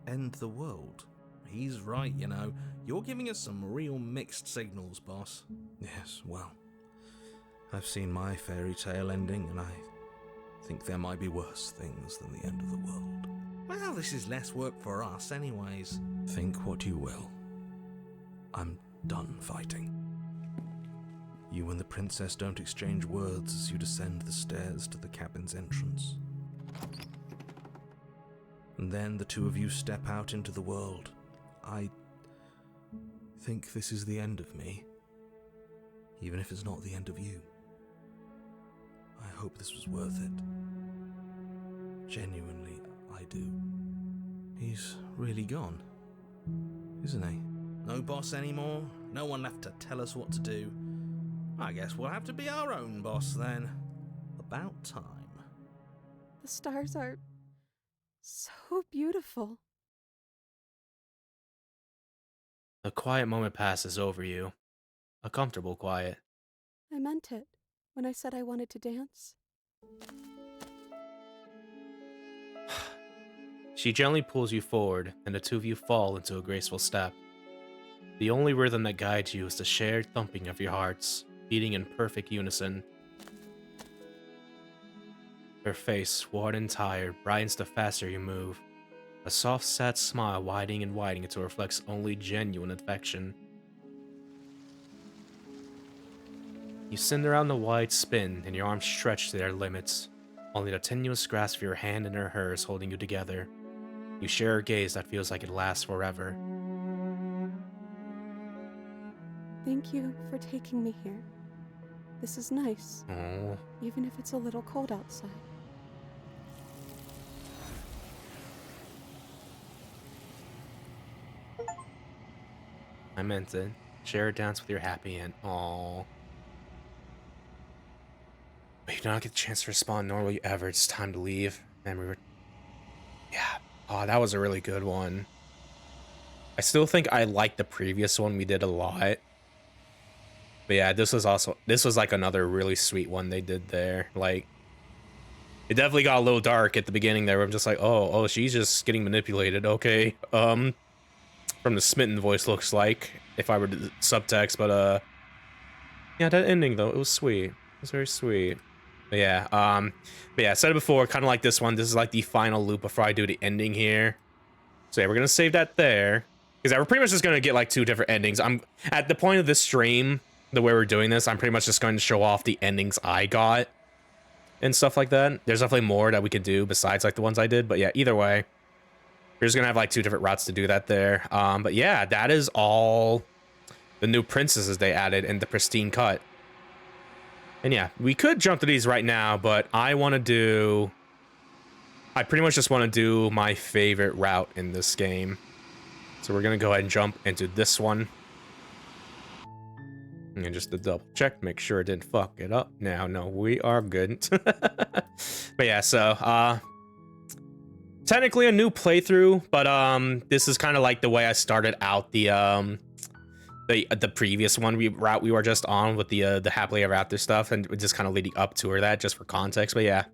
end the world? He's right, you know. You're giving us some real mixed signals, boss. Yes, well, I've seen my fairy tale ending, and I think there might be worse things than the end of the world. Well, this is less work for us anyways. Think what you will. I'm done fighting. You and the princess don't exchange words as you descend the stairs to the cabin's entrance. And then the two of you step out into the world. I think this is the end of me, even if it's not the end of you. I hope this was worth it. Genuinely, I do. He's really gone, isn't he? No boss anymore? No one left to tell us what to do? I guess we'll have to be our own boss then. About time. The stars are so beautiful. A quiet moment passes over you. A comfortable quiet. I meant it when I said I wanted to dance. She gently pulls you forward, and the two of you fall into a graceful step. The only rhythm that guides you is the shared thumping of your hearts, beating in perfect unison. Her face, worn and tired, brightens the faster you move. A soft, sad smile widening and widening until it reflects only genuine affection. You send her on a wide spin, and your arms stretch to their limits. Only the tenuous grasp of your hand in hers holding you together. You share a gaze that feels like it lasts forever. Thank you for taking me here. This is nice, Oh, even if it's a little cold outside. I meant it. Share a dance with your happy end. Aww. But you do not get the chance to respond, nor will you ever. It's time to leave. Memory. Yeah. Oh, that was a really good one. I still think I liked the previous one we did a lot. But yeah, this was like another really sweet one they did there. Like, it definitely got a little dark at the beginning there. Where I'm just like, oh, she's just getting manipulated. Okay. From the smitten voice looks like, if I were to subtext, but yeah, that ending though, it was sweet. It was very sweet. But yeah, I said it before, kind of like this one. This is like the final loop before I do the ending here. So yeah, we're gonna save that there, because we're pretty much just gonna get like two different endings. I'm at the point of this stream, the way we're doing this, I'm pretty much just going to show off the endings I got and stuff like that. There's definitely more that we could do besides like the ones I did, but yeah, either way. We're just gonna have like two different routes to do that there. But yeah, that is all the new princesses they added in the Pristine Cut. And yeah, we could jump to these right now, but I pretty much just want to do my favorite route in this game. So we're gonna go ahead and jump into this one. And just to double check, make sure it didn't fuck it up. No, we are good. But yeah, so technically a new playthrough, but this is kind of like the way I started out the previous route we were just on with the happily ever after stuff, and just kind of leading up to that just for context. But yeah,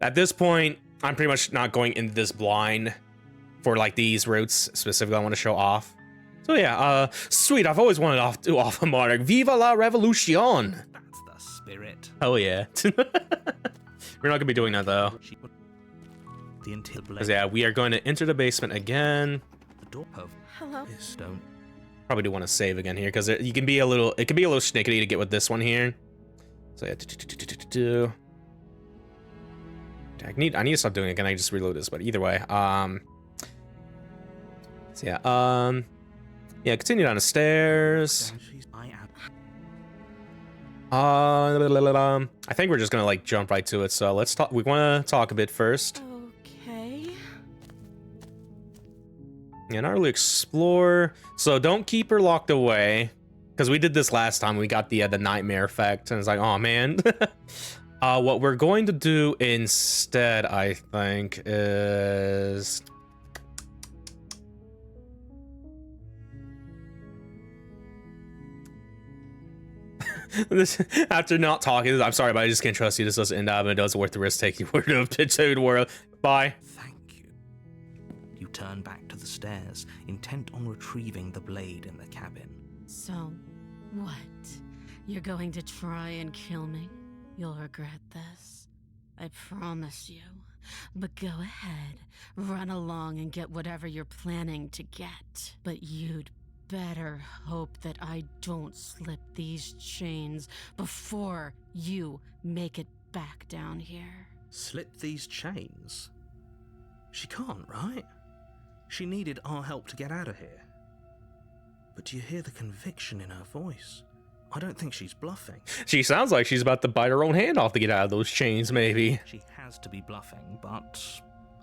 at this point, I'm pretty much not going into this blind. for like these routes specifically I want to show off. So yeah, sweet. I've always wanted to offer Monarch. Viva la Revolution! That's the spirit. Oh yeah. We're not gonna be doing that though. The interior blade. 'Cause, yeah, we are going to enter the basement again. The door of Hello? stone. Probably do want to save again here because you can be a little. It can be a little snickety to get with this one here. So yeah. I need to stop doing it again. I just reload this, but either way. So yeah. Yeah. Continue down the stairs. I think we're just gonna like jump right to it. So let's talk. We want to talk a bit first. Okay. Yeah, not really explore. So don't keep her locked away, because we did this last time. We got the nightmare effect, and it's like, oh man. What we're going to do instead, I think, is this. After not talking, I'm sorry, but I just can't trust you. This doesn't end up, and it doesn't worth the risk taking. Word of pitch to the world. Bye. Thank you. You turn back to the stairs, intent on retrieving the blade in the cabin. So, what? You're going to try and kill me? You'll regret this. I promise you. But go ahead, run along and get whatever you're planning to get. But you'd better hope that I don't slip these chains before you make it back down here. Slip these chains? She can't, right? She needed our help to get out of here. But do you hear the conviction in her voice? I don't think she's bluffing. She sounds like she's about to bite her own hand off to get out of those chains, maybe. She has to be bluffing, but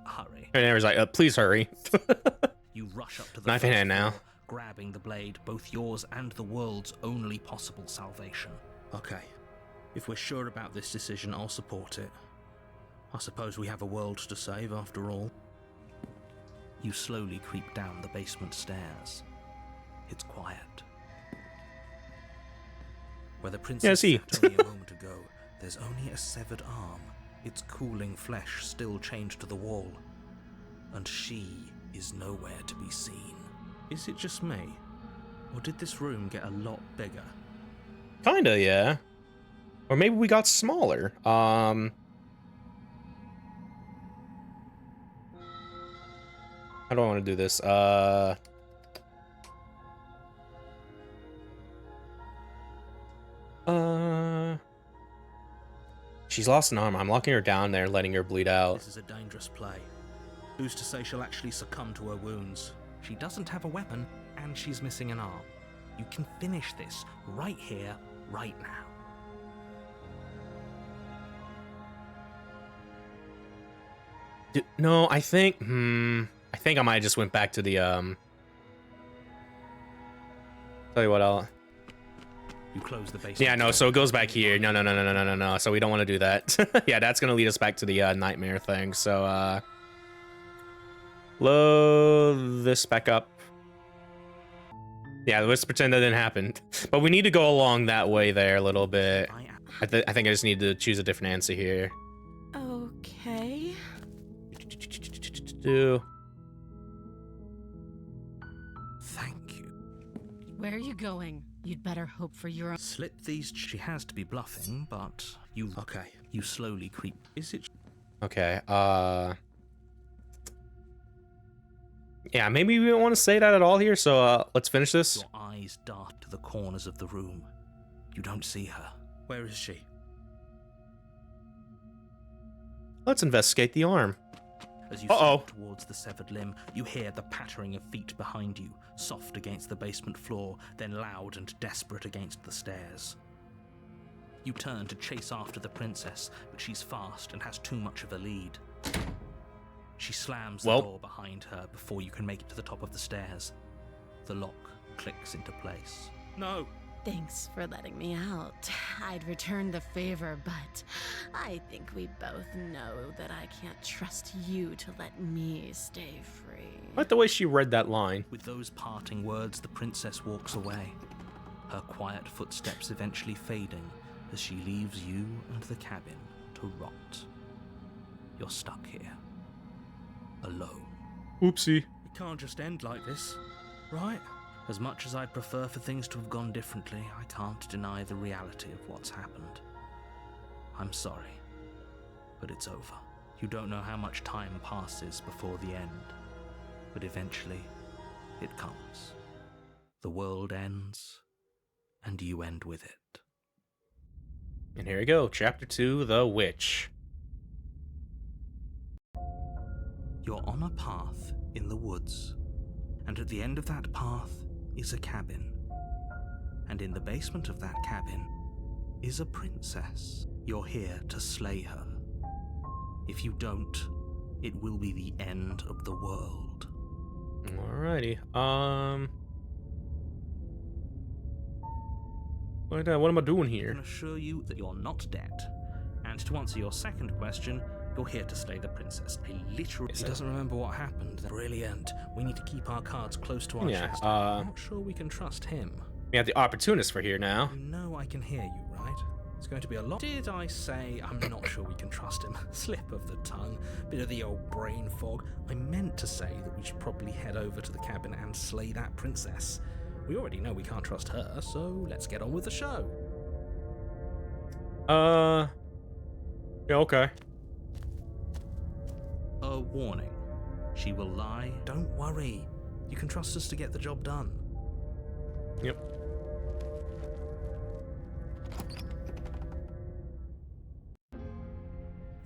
hurry. And Amber's like, please hurry. You rush up to the Knife in first hand now. floor, grabbing the blade, both yours and the world's only possible salvation. Okay, if we're sure about this decision, I'll support it. I suppose we have a world to save after all. You slowly creep down the basement stairs. It's quiet. Where the princess sat only a moment ago, there's only a severed arm, its cooling flesh still chained to the wall. And she is nowhere to be seen. Is it just me? Or did this room get a lot bigger? Kinda, yeah. Or maybe we got smaller. How do I want to do this? She's lost an arm. I'm locking her down there, letting her bleed out. This is a dangerous play. Who's to say she'll actually succumb to her wounds? She doesn't have a weapon, and she's missing an arm. You can finish this right here, right now. No, I think I might have just went back to the Tell you what, I'll. You close the basement. Yeah, no. So it goes back here. No. So we don't want to do that. Yeah, that's gonna lead us back to the nightmare thing. So load this back up. Yeah, let's pretend that didn't happen. But we need to go along that way there a little bit. I think I just need to choose a different answer here. Okay. Thank you. Where are you going? You'd better hope for your own. Slip these. She has to be bluffing, but you. Okay. You slowly creep. Is it? Okay. Yeah, maybe we don't want to say that at all here. So let's finish this. Your eyes dart to the corners of the room. You don't see her. Where is she? Let's investigate the arm. As you step towards the severed limb, you hear the pattering of feet behind you, soft against the basement floor, then loud and desperate against the stairs. You turn to chase after the princess, but she's fast and has too much of a lead. She slams the door behind her before you can make it to the top of the stairs. The lock clicks into place. No! Thanks for letting me out. I'd return the favor, but I think we both know that I can't trust you to let me stay free. I like the way she read that line. With those parting words, the princess walks away, her quiet footsteps eventually fading as she leaves you and the cabin to rot. You're stuck here, alone. Oopsie. It can't just end like this, right? As much as I'd prefer for things to have gone differently, I can't deny the reality of what's happened. I'm sorry, but it's over. You don't know how much time passes before the end, but eventually it comes. The world ends, and you end with it. And here we go, Chapter 2, The Witch. You're on a path in the woods, and at the end of that path is a cabin. And in the basement of that cabin is a princess. You're here to slay her. If you don't, it will be the end of the world. Alrighty. What am I doing I here? can assure you that you're not dead. And to answer your second question, you're here to slay the princess. I literally... He doesn't remember what happened. Brilliant. We need to keep our cards close to our Yeah, chest. I'm not sure we can trust him. We have the opportunist for here now. You know I can hear you, right? It's going to be a lot. Did I say I'm not sure we can trust him? Slip of the tongue, bit of the old brain fog. I meant to say that we should probably head over to the cabin and slay that princess. We already know we can't trust her, so let's get on with the show. Yeah, okay. A warning. She will lie. Don't worry. You can trust us to get the job done. Yep.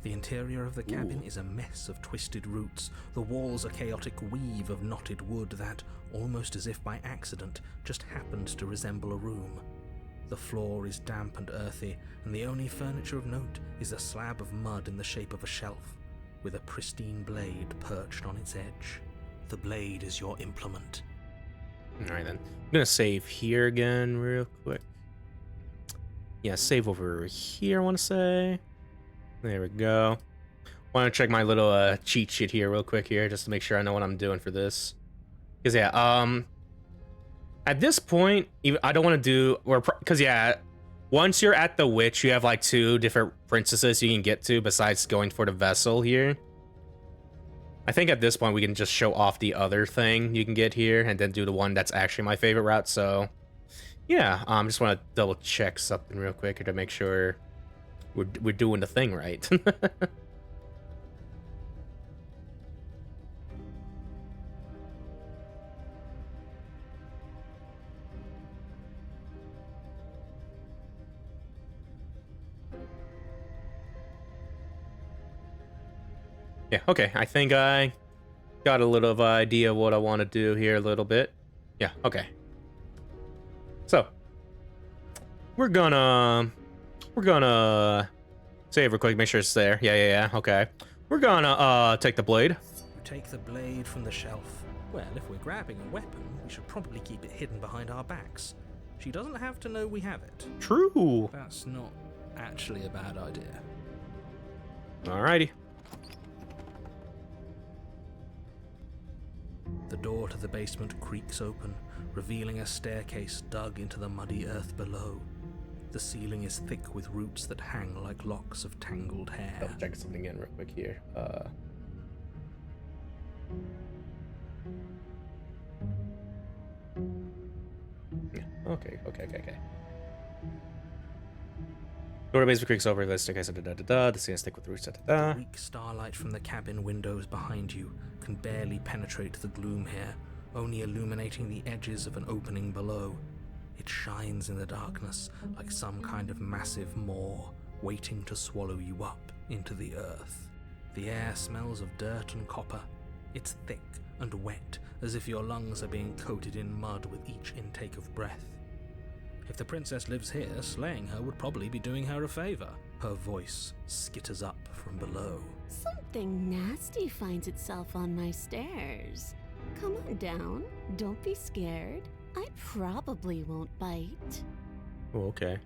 The interior of the cabin is a mess of twisted roots. The walls a chaotic weave of knotted wood that, almost as if by accident, just happened to resemble a room. The floor is damp and earthy, and the only furniture of note is a slab of mud in the shape of a shelf, with a pristine blade perched on its edge. The blade is your implement. Alright then. I'm gonna save here again real quick. Yeah, save over here, I want to say. There we go. Want to check my little cheat sheet here real quick here, just to make sure I know what I'm doing for this. Because yeah, at this point, I don't want to do, because yeah, once you're at the witch, you have like 2 different princesses you can get to besides going for the vessel here. I think at this point we can just show off the other thing you can get here and then do the one that's actually my favorite route. So yeah, just want to double check something real quick to make sure we're doing the thing right. Yeah, okay, I think I got a little of an idea of what I want to do here a little bit. Yeah, okay. So, we're gonna save real quick, make sure it's there. Yeah, okay. We're gonna take the blade. You take the blade from the shelf. Well, if we're grabbing a weapon, we should probably keep it hidden behind our backs. She doesn't have to know we have it. True. That's not actually a bad idea. Alrighty. The door to the basement creaks open, revealing a staircase dug into the muddy earth below. The ceiling is thick with roots that hang like locks of tangled hair. Double check something in real quick here. Yeah, okay. Door basement creaks over. Let's take the ceiling stick with roots. The weak starlight from the cabin windows behind you can barely penetrate the gloom here, only illuminating the edges of an opening below. It shines in the darkness like some kind of massive maw waiting to swallow you up into the earth. The air smells of dirt and copper. It's thick and wet, as if your lungs are being coated in mud with each intake of breath. If the princess lives here, slaying her would probably be doing her a favor. Her voice skitters up from below. Something nasty finds itself on my stairs. Come on down. Don't be scared. I probably won't bite. Oh, okay.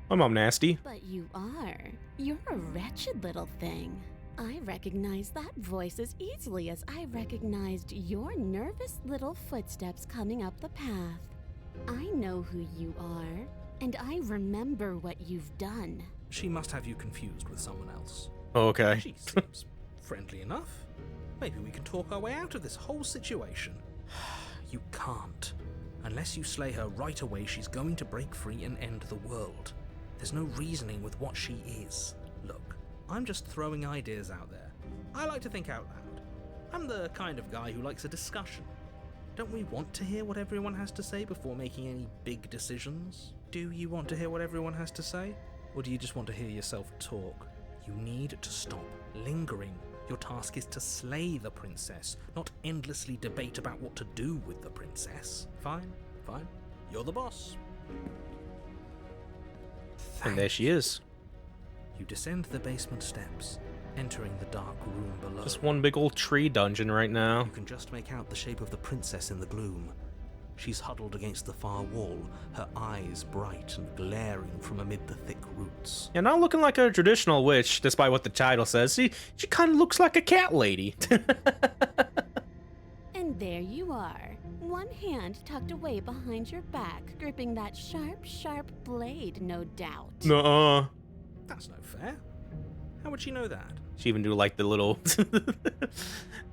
My mom nasty. But you are. You're a wretched little thing. I recognize that voice as easily as I recognized your nervous little footsteps coming up the path. I know who you are, and I remember what you've done. She must have you confused with someone else. Oh, okay. She seems Friendly enough. Maybe we can talk our way out of this whole situation. You can't. Unless you slay her right away, she's going to break free and end the world. There's no reasoning with what she is. Look, I'm just throwing ideas out there. I like to think out loud. I'm the kind of guy who likes a discussion. Don't we want to hear what everyone has to say before making any big decisions? Do you want to hear what everyone has to say? Or do you just want to hear yourself talk? You need to stop lingering. Your task is to slay the princess, not endlessly debate about what to do with the princess. Fine, fine. You're the boss. And there she is. You descend the basement steps, entering the dark room below. Just one big old tree dungeon right now. You can just make out the shape of the princess in the gloom. She's huddled against the far wall, her eyes bright and glaring from amid the thick roots. Yeah, not looking like a traditional witch, despite what the title says. She kind of looks like a cat lady. And there you are, one hand tucked away behind your back, gripping that sharp, sharp blade, no doubt. Nuh-uh. That's no fair. How would she know that? She even do like the little, the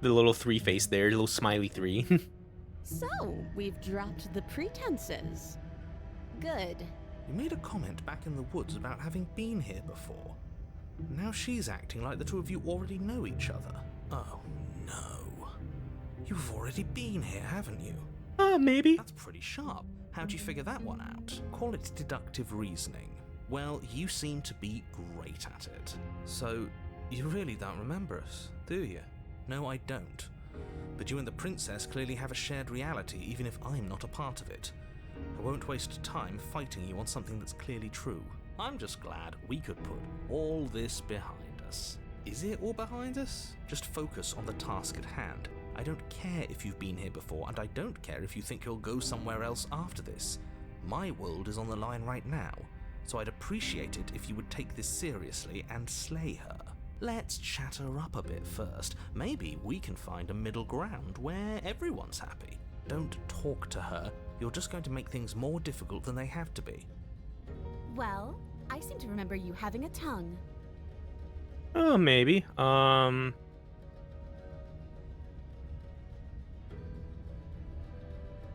little three face there, the little smiley three. So, we've dropped the pretenses. Good. You made a comment back in the woods about having been here before. Now she's acting like the two of you already know each other. Oh, no. You've already been here, haven't you? Maybe. That's pretty sharp. How'd you figure that one out? Call it deductive reasoning. Well, you seem to be great at it. So, you really don't remember us, do you? No, I don't. But you and the princess clearly have a shared reality, even if I'm not a part of it. I won't waste time fighting you on something that's clearly true. I'm just glad we could put all this behind us. Is it all behind us? Just focus on the task at hand. I don't care if you've been here before, and I don't care if you think you'll go somewhere else after this. My world is on the line right now, so I'd appreciate it if you would take this seriously and slay her. Let's chat her up a bit first. Maybe we can find a middle ground where everyone's happy. Don't talk to her. You're just going to make things more difficult than they have to be. Well, I seem to remember you having a tongue. Oh, maybe. You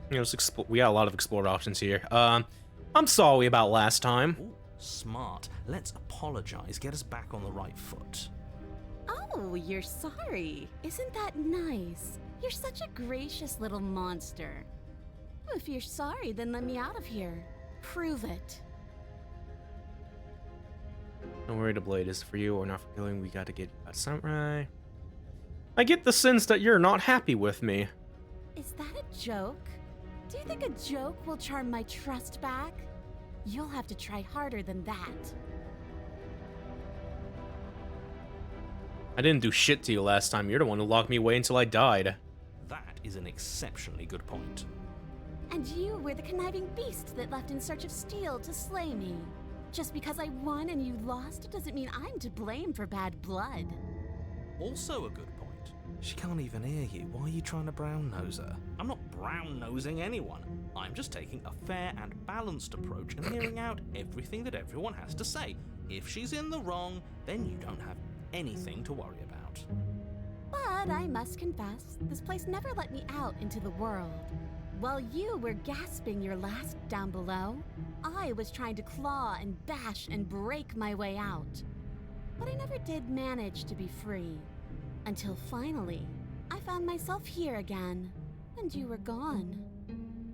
know, we got a lot of explored options here. I'm sorry about last time. Ooh, smart. Let's apologize. Get us back on the right foot. Oh, you're sorry. Isn't that nice? You're such a gracious little monster. If you're sorry, then let me out of here. Prove it. Don't worry, the blade is for you or not for killing. We gotta get a samurai. I get the sense that you're not happy with me. Is that a joke? Do you think a joke will charm my trust back? You'll have to try harder than that. I didn't do shit to you last time. You're the one who locked me away until I died. That is an exceptionally good point. And you were the conniving beast that left in search of steel to slay me. Just because I won and you lost doesn't mean I'm to blame for bad blood. Also a good point. She can't even hear you. Why are you trying to brown-nose her? I'm not brown-nosing anyone. I'm just taking a fair and balanced approach and hearing out everything that everyone has to say. If she's in the wrong, then you don't have anything to worry about. But I must confess, this place never let me out into the world. While you were gasping your last down below, I was trying to claw and bash and break my way out. But I never did manage to be free. Until finally, I found myself here again, and you were gone.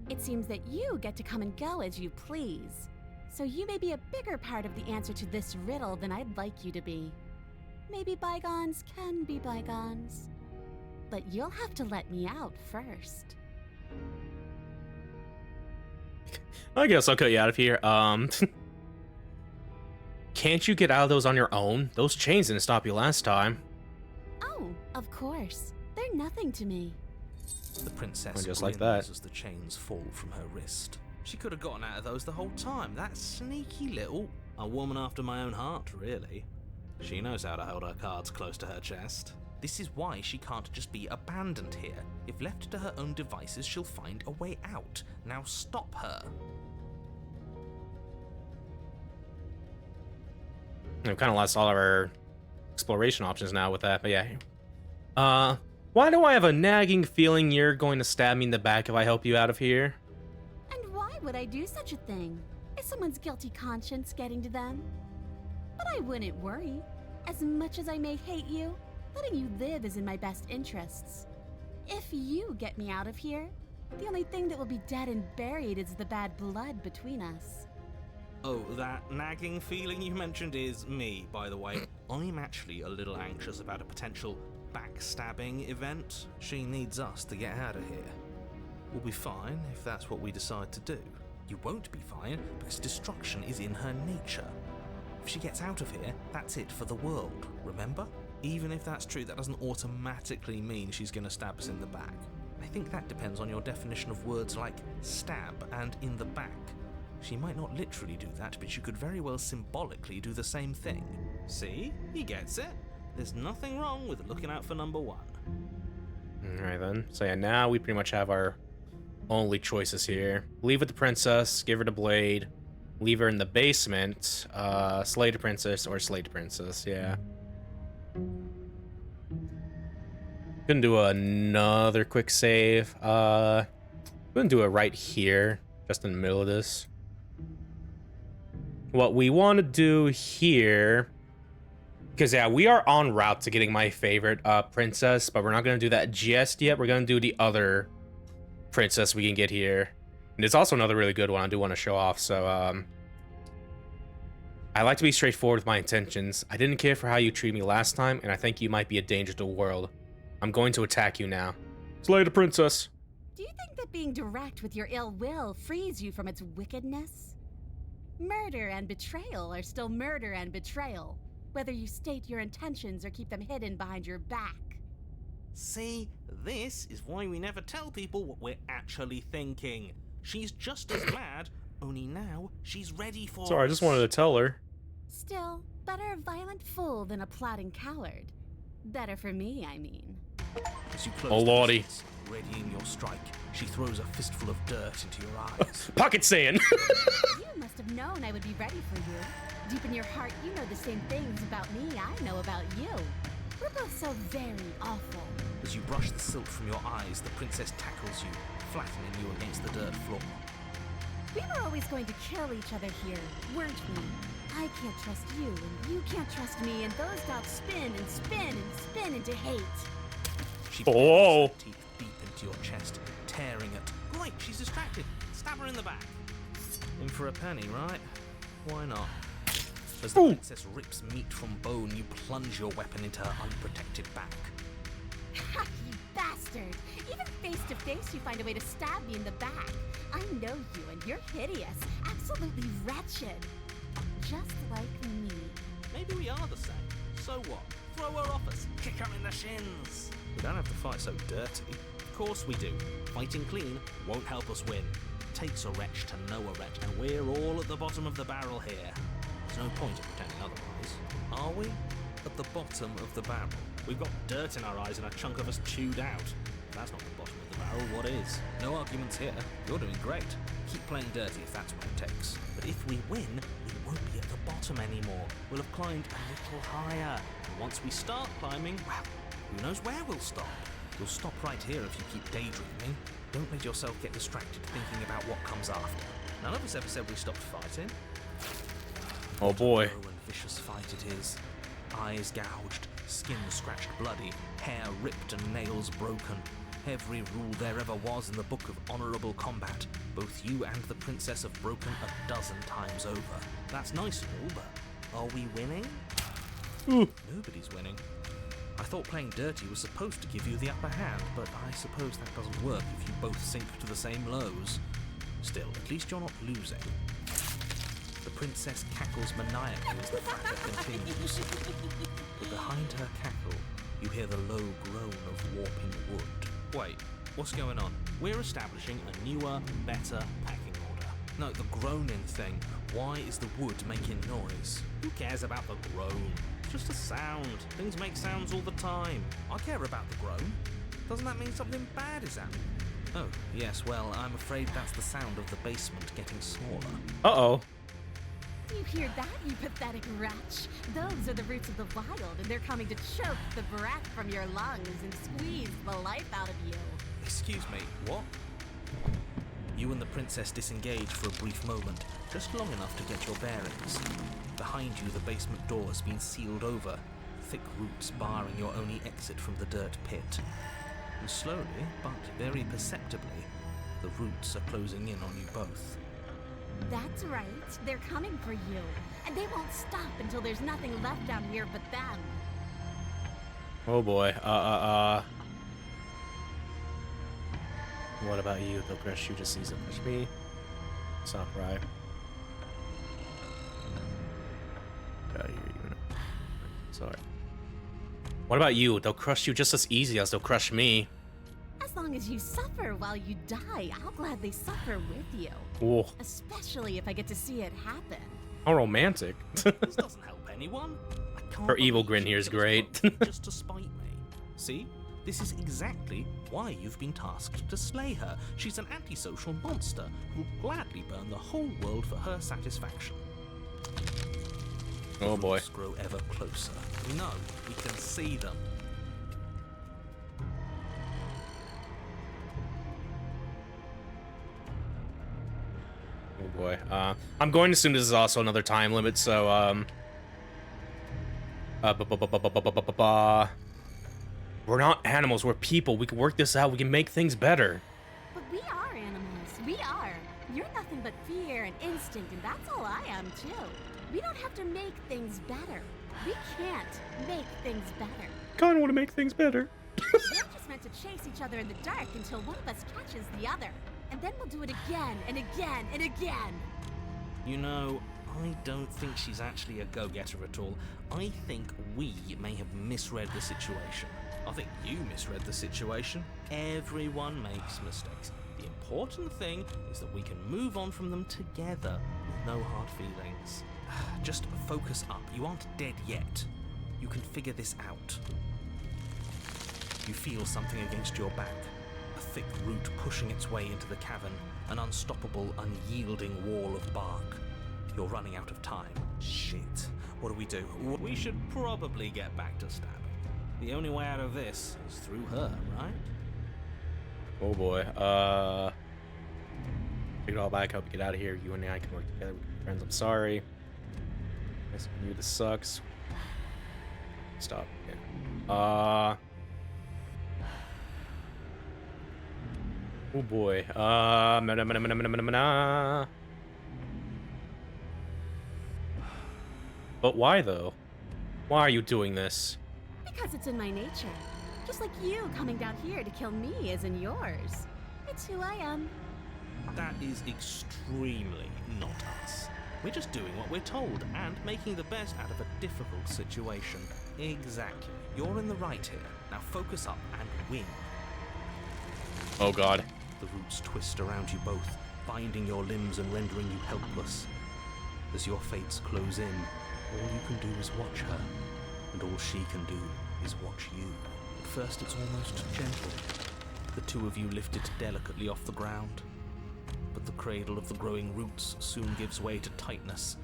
It seems that you get to come and go as you please, so you may be a bigger part of the answer to this riddle than I'd like you to be. Maybe bygones can be bygones, but you'll have to let me out first. I guess I'll cut you out of here. Can't you get out of those on your own? Those chains didn't stop you last time. Oh, of course. They're nothing to me. The princess Just like grins that. as the chains fall from her wrist. She could have gotten out of those the whole time. That sneaky little... A woman after my own heart, really. She knows how to hold her cards close to her chest. This is why she can't just be abandoned here. If left to her own devices, she'll find a way out. Now stop her. We kind of lost all of our exploration options now with that, but yeah. Why do I have a nagging feeling you're going to stab me in the back if I help you out of here? And why would I do such a thing? Is someone's guilty conscience getting to them? But I wouldn't worry. As much as I may hate you, letting you live is in my best interests. If you get me out of here, the only thing that will be dead and buried is the bad blood between us. Oh, that nagging feeling you mentioned is me, by the way. I'm actually a little anxious about a potential backstabbing event. She needs us to get out of here. We'll be fine if that's what we decide to do. You won't be fine because destruction is in her nature. If she gets out of here, that's it for the world, remember? Even if that's true, that doesn't automatically mean she's going to stab us in the back. I think that depends on your definition of words like stab and in the back. She might not literally do that, but she could very well symbolically do the same thing. See? He gets it. There's nothing wrong with looking out for number one. Alright then. So yeah, now we pretty much have our only choices here. Leave with the princess, give her the blade, leave her in the basement, slay the princess, or slay the princess, yeah. Gonna do another quick save. Gonna do it right here, just in the middle of this. What we want to do here, because yeah, we are en route to getting my favorite princess, but we're not gonna do that just yet. We're gonna do the other princess we can get here, and it's also another really good one I do want to show off. So I like to be straightforward with my intentions. I didn't care for how you treated me last time, and I think you might be a danger to the world. I'm going to attack you now. Slay the princess. Do you think that being direct with your ill will frees you from its wickedness? Murder and betrayal are still murder and betrayal, whether you state your intentions or keep them hidden behind your back. See, this is why we never tell people what we're actually thinking. She's just as mad, only now she's ready for Sorry, I just wanted to tell her. Still, better a violent fool than a plotting coward. Better for me, I mean. As you close Oh, the lordy. business, readying your strike, she throws a fistful of dirt into your eyes. Pocket sand. You must have known I would be ready for you. Deep in your heart, you know the same things about me I know about you. We're both so very awful. As you brush the silt from your eyes, the princess tackles you, flattening you against the dirt floor. We were always going to kill each other here, weren't we? I can't trust you, and you can't trust me, and those dots spin and spin and spin into hate. She Oh. her teeth deep into your chest, tearing at... Right, she's distracted. Stab her in the back. In for a penny, right? Why not? As the princess rips meat from bone, you plunge your weapon into her unprotected back. Ha, you bastard! Even face to face, you find a way to stab me in the back. I know you, and you're hideous, absolutely wretched. Just like me. Maybe we are the same. So what? Throw her off us. Kick her in the shins. We don't have to fight so dirty. Of course we do. Fighting clean won't help us win. It takes a wretch to know a wretch, and we're all at the bottom of the barrel here. There's no point in pretending otherwise. Are we? At the bottom of the barrel. We've got dirt in our eyes and a chunk of us chewed out. If that's not the bottom of the barrel, what is? No arguments here. You're doing great. Keep playing dirty if that's what it takes. But if we win, we won't be at the bottom anymore. We'll have climbed a little higher. And once we start climbing, well, who knows where we'll stop? You'll stop right here if you keep daydreaming. Don't let yourself get distracted thinking about what comes after. None of us ever said we stopped fighting. Oh boy. What a narrow and vicious fight it is. Eyes gouged, skin scratched bloody, hair ripped and nails broken. Every rule there ever was in the book of honourable combat. Both you and the princess have broken a dozen times over. That's nice and all, but are we winning? Nobody's winning. I thought playing dirty was supposed to give you the upper hand, but I suppose that doesn't work if you both sink to the same lows. Still, at least you're not losing. The princess cackles maniacally as the fracas continues. But behind her cackle, you hear the low groan of warping wood. Wait, what's going on? We're establishing a newer, better packing order. No, the groaning thing. Why is the wood making noise? Who cares about the groan? It's just a sound. Things make sounds all the time. I care about the groan. Doesn't that mean something bad is happening? Oh, yes, well, I'm afraid that's the sound of the basement getting smaller. Uh-oh. You hear that, you pathetic wretch? Those are the roots of the wild, and they're coming to choke the breath from your lungs and squeeze the life out of you. Excuse me, what? You and the princess disengage for a brief moment, just long enough to get your bearings. Behind you, the basement door has been sealed over, thick roots barring your only exit from the dirt pit. And slowly, but very perceptibly, the roots are closing in on you both. That's right. They're coming for you. And they won't stop until there's nothing left down here but them. Oh boy. What about you? They'll crush you just as they crush me. Stop, right? Get out of here, you know. Sorry. What about you? They'll crush you just as easy as they'll crush me. As long as you suffer while you die, I'll gladly suffer with you. Ooh, Especially if I get to see it happen. how romantic. This doesn't help anyone. I can't Her evil believe grin she here is killed great. both just to spite me. See? This is exactly why you've been tasked to slay her. She's an antisocial monster who will gladly burn the whole world for her satisfaction. Oh boy. Roots grow ever closer. We know. We can see them. Oh boy. I'm going to assume this is also another time limit, so we're not animals, we're people. We can work this out, we can make things better. But we are animals. We are. You're nothing but fear and instinct, and that's all I am, too. We don't have to make things better. We can't make things better. Kinda wanna make things better. We're just meant to chase each other in the dark until one of us catches the other. And then we'll do it again and again and again. You know, I don't think she's actually a go-getter at all. I think we may have misread the situation. I think you misread the situation. Everyone makes mistakes. The important thing is that we can move on from them together with no hard feelings. Just focus up. You aren't dead yet. You can figure this out. You feel something against your back. A thick root pushing its way into the cavern. An unstoppable, unyielding wall of bark. You're running out of time. Shit. What do? We should probably get back to stabbing. The only way out of this is through her, right? Oh boy. Take it all back, help you get out of here. You and I can work together. We can be friends. I'm sorry. Guess I knew this sucks. Stop. Yeah. Oh boy. But why though? Why are you doing this? Because it's in my nature. Just like you coming down here to kill me is in yours. It's who I am. That is extremely not us. We're just doing what we're told and making the best out of a difficult situation. Exactly. You're in the right here. Now focus up and win. Oh god. The roots twist around you both, binding your limbs and rendering you helpless. As your fates close in, all you can do is watch her, and all she can do is watch you. At first it's almost gentle. The two of you lift it delicately off the ground. But the cradle of the growing roots soon gives way to tightness,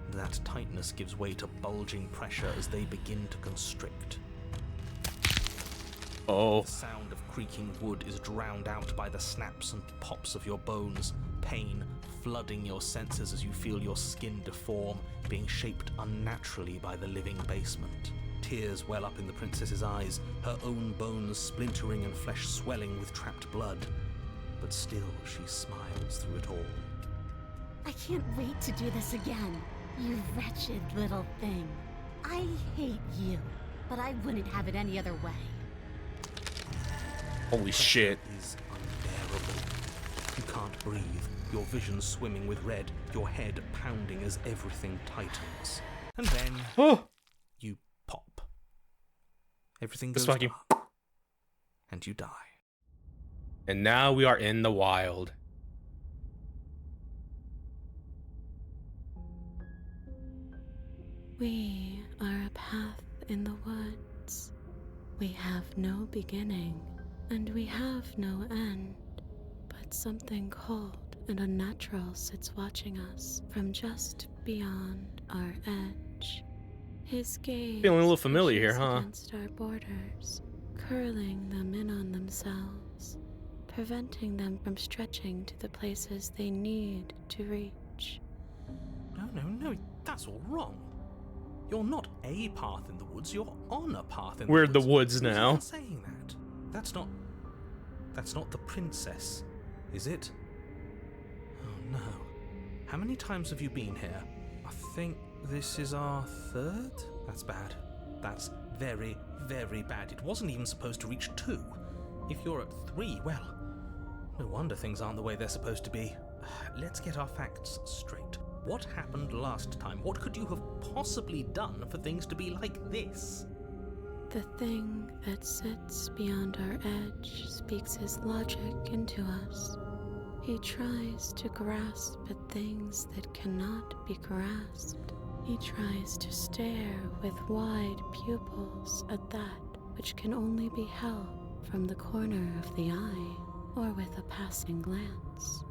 and that tightness gives way to bulging pressure as they begin to constrict. Oh. The sound of creaking wood is drowned out by the snaps and pops of your bones, pain flooding your senses as you feel your skin deform, being shaped unnaturally by the living basement. Tears well up in the princess's eyes, her own bones splintering and flesh swelling with trapped blood. But still she smiles through it all. I can't wait to do this again, you wretched little thing. I hate you, but I wouldn't have it any other way. Holy shit. Is unbearable. You can't breathe, your vision swimming with red, your head pounding as everything tightens. And then Oh. you pop. Everything This goes fucking. dark, and you die. And now we are in the wild. We are a path in the woods. We have no beginning, and we have no end, but something cold and unnatural sits watching us from just beyond our edge. His gaze Feeling a little familiar here, pushes huh? against our borders, curling them in on themselves, preventing them from stretching to the places they need to reach. No, that's all wrong. You're not a path in the woods, you're on a path in We're the the woods. woods now. Who's even saying that? That's not the princess, is it? Oh no. How many times have you been here? I think this is our third? That's bad. That's very, very bad. It wasn't even supposed to reach 2. If you're at 3, well, no wonder things aren't the way they're supposed to be. Let's get our facts straight. What happened last time? What could you have possibly done for things to be like this? The thing that sits beyond our edge speaks his logic into us. He tries to grasp at things that cannot be grasped. He tries to stare with wide pupils at that which can only be held from the corner of the eye or with a passing glance.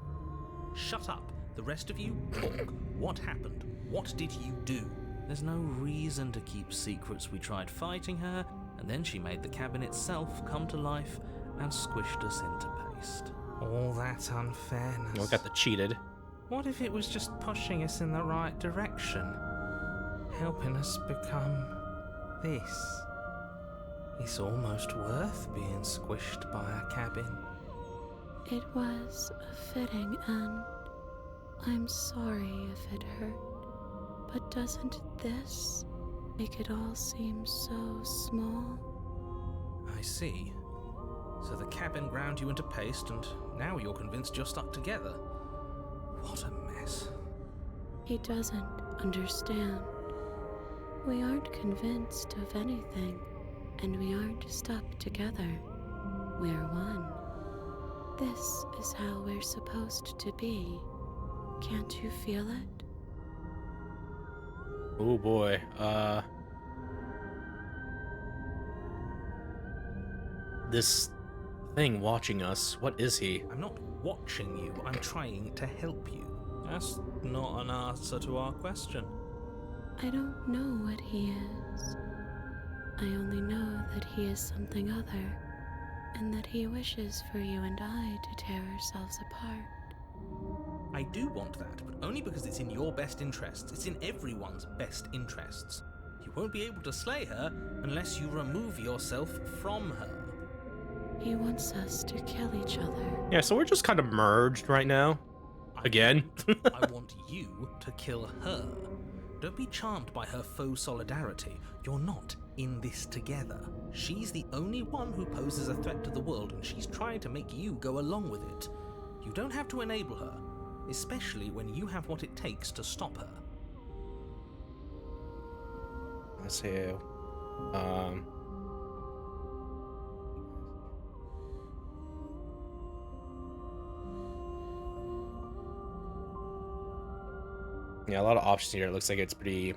Shut up. The rest of you, talk. What happened? What did you do? There's no reason to keep secrets. We tried fighting her, and then she made the cabin itself come to life and squished us into paste. All that unfairness. We got the cheated. What if it was just pushing us in the right direction? Helping us become this? It's almost worth being squished by a cabin. It was a fitting end. I'm sorry if it hurt, but doesn't this make it all seem so small? I see. So the cabin ground you into paste, and now you're convinced you're stuck together. What a mess. He doesn't understand. We aren't convinced of anything, and we aren't stuck together. We're one. This is how we're supposed to be. Can't you feel it? Oh boy. This thing watching us, what is he? I'm not watching you, I'm trying to help you. That's not an answer to our question. I don't know what he is. I only know that he is something other, and that he wishes for you and I to tear ourselves apart. I do want that, but only because it's in your best interests. It's in everyone's best interests. You won't be able to slay her unless you remove yourself from her. He wants us to kill each other. Yeah, so we're just kind of merged right now. Again. I want you to kill her. Don't be charmed by her faux solidarity. You're not in this together. She's the only one who poses a threat to the world, and she's trying to make you go along with it. You don't have to enable her, especially when you have what it takes to stop her. I see. Yeah, a lot of options here. It looks like it's pretty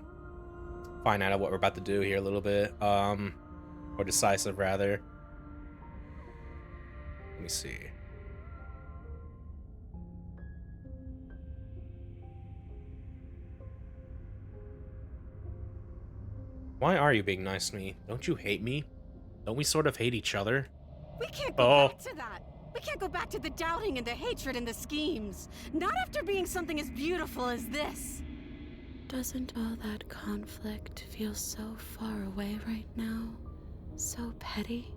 fine out of what we're about to do here a little bit. Or decisive rather. Let me see. Why are you being nice to me? Don't you hate me? Don't we sort of hate each other? We can't go back to that. We can't go back to the doubting and the hatred and the schemes. Not after being something as beautiful as this. Doesn't all that conflict feel so far away right now? So petty?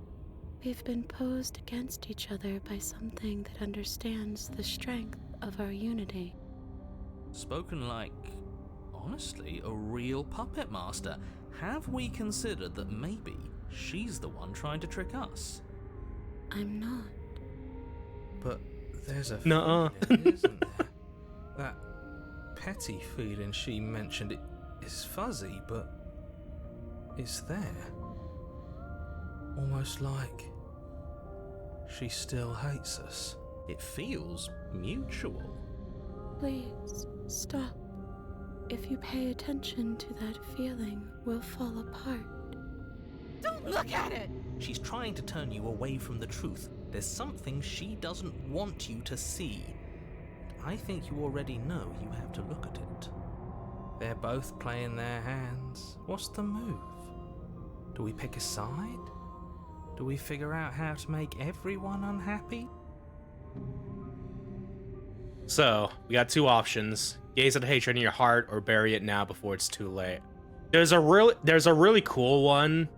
We've been posed against each other by something that understands the strength of our unity. Spoken like, honestly, a real puppet master. Have we considered that maybe she's the one trying to trick us? I'm not. But there's a Nuh-uh. feeling, isn't there? That petty feeling she mentioned, it is fuzzy, but it's there. Almost like she still hates us. It feels mutual. Please, stop. If you pay attention to that feeling, we'll fall apart. Don't look at it! She's trying to turn you away from the truth. There's something she doesn't want you to see. I think you already know you have to look at it. They're both playing their hands. What's the move? Do we pick a side? Do we figure out how to make everyone unhappy? So, we got two options. Gaze at the hatred in your heart or bury it now before it's too late. There's a really cool one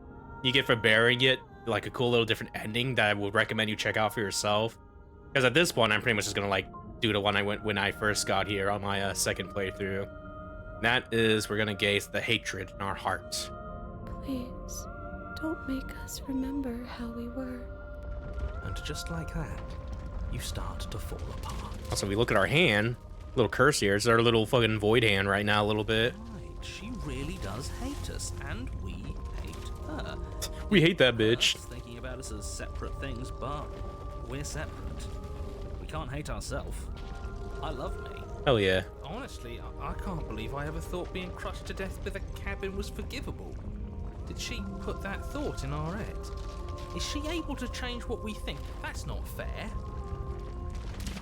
you get for burying it, like a cool little different ending that I would recommend you check out for yourself. Because at this point, I'm pretty much just gonna like do the one I went when I first got here on my second playthrough. And that is, we're gonna gaze the hatred in our heart. Please, don't make us remember how we were. And just like that, you start to fall apart. Also, we look at our hand, little curse here. It's our little fucking void hand right now, a little bit. Right, she really does hate us, and we hate her. We hate that bitch. Thinking about us as separate things, but we're separate. We can't hate ourselves. I love me. Hell yeah. Honestly, I can't believe I ever thought being crushed to death with a cabin was forgivable. Did she put that thought in our head? Is she able to change what we think? That's not fair.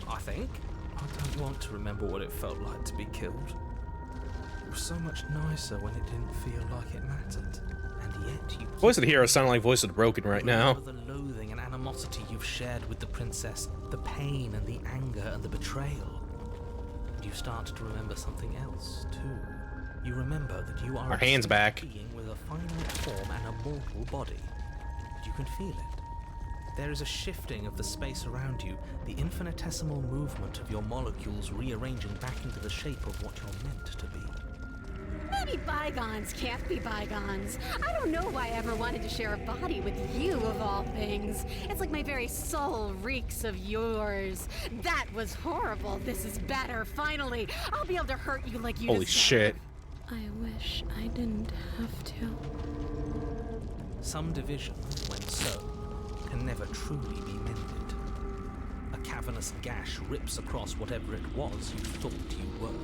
I think. I don't want to remember what it felt like to be killed. It was so much nicer when it didn't feel like it mattered. And yet you... Voice of the hero sounding like voice of the broken right now. The loathing and animosity you've shared with the princess, the pain and the anger and the betrayal. And you start to remember something else, too. You remember that you are Our hands back. being with a finite form and a mortal body. And you can feel it. There is a shifting of the space around you, the infinitesimal movement of your molecules rearranging back into the shape of what you're meant to be. Maybe bygones can't be bygones. I don't know why I ever wanted to share a body with you, of all things. It's like my very soul reeks of yours. That was horrible. This is better. Finally, I'll be able to hurt you like you Holy deserve. shit. I wish I didn't have to. Some division, when sown, can never truly be mended. A cavernous gash rips across whatever it was you thought you were.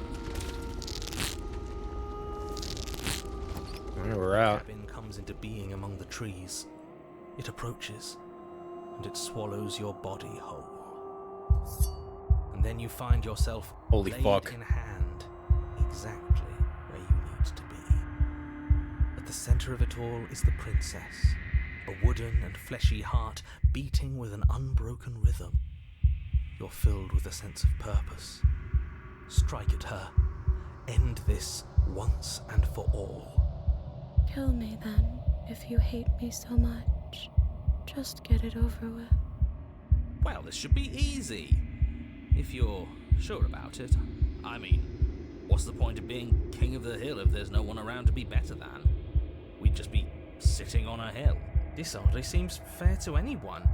Alright, we're out. The cabin comes into being among the trees. It approaches, and it swallows your body whole. And then you find yourself Holy blade fuck. in hand, exactly where you need to be. At the center of it all is the princess, a wooden and fleshy heart beating with an unbroken rhythm. You're filled with a sense of purpose. Strike at her. End this once and for all. Kill me then, if you hate me so much. Just get it over with. Well, this should be easy. If you're sure about it. I mean, what's the point of being king of the hill if there's no one around to be better than? We'd just be sitting on a hill. This hardly seems fair to anyone.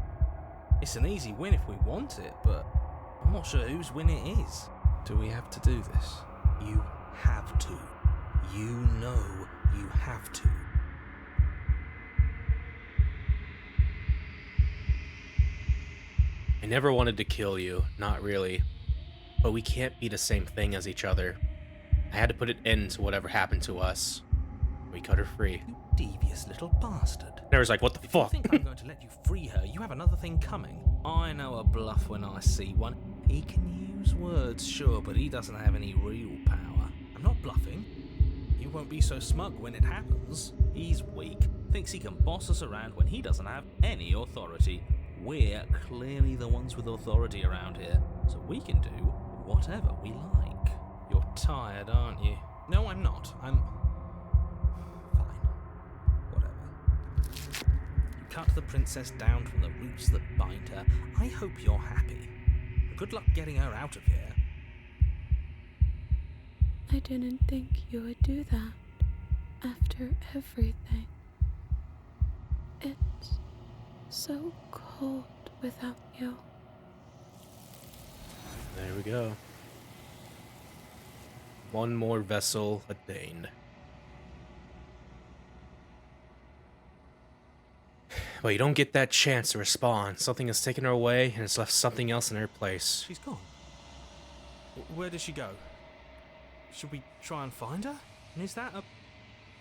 It's an easy win if we want it, but I'm not sure whose win it is. Do we have to do this? You have to. You know you have to. I never wanted to kill you, not really. But we can't be the same thing as each other. I had to put an end to whatever happened to us. We cut her free. You devious little bastard. Never's like, what the If fuck? you think I'm going to let you free her, you have another thing coming. I know a bluff when I see one. He can use words, sure, but he doesn't have any real power. I'm not bluffing. He won't be so smug when it happens. He's weak, thinks he can boss us around when he doesn't have any authority. We're clearly the ones with authority around here, so we can do whatever we like. You're tired, aren't you? No, I'm not. I'm... fine. Whatever. You cut the princess down from the roots that bind her. I hope you're happy. Good luck getting her out of here. I didn't think you would do that after everything. It's so cold without you. There we go. One more vessel attained. But you don't get that chance to respond. Something has taken her away and has left something else in her place. She's gone. Where did she go? Should we try and find her? And is that a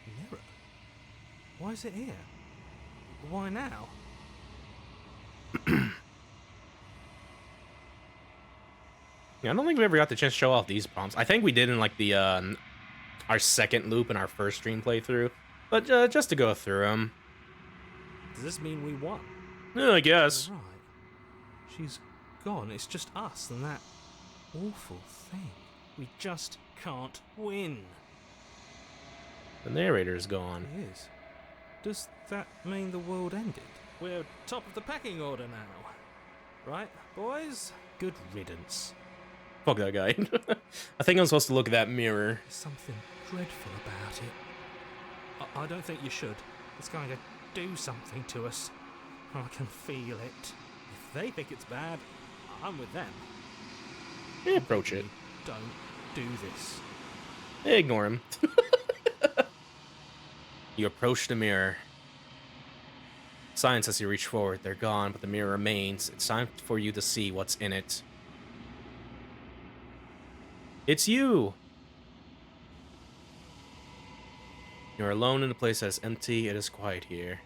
mirror? Why is it here? Why now? Yeah, I don't think we ever got the chance to show off these prompts. I think we did in like the our second loop in our first stream playthrough, but just to go through them. Does this mean we won? Yeah, I guess. Right. She's gone. It's just us and that awful thing. We just can't win. The narrator is gone. It is. Does that mean the world ended? We're top of the pecking order now. Right, boys? Good riddance. Fuck that guy. I think I'm supposed to look at that mirror. There's something dreadful about it. I don't think you should. It's going to do something to us. I can feel it. If they think it's bad, I'm with them. Yeah, approach it. Don't do this. Ignore him. You approach the mirror. Silence as you reach forward. They're gone, but the mirror remains. It's time for you to see what's in it. It's you! You're alone in a place that is empty. It is quiet here.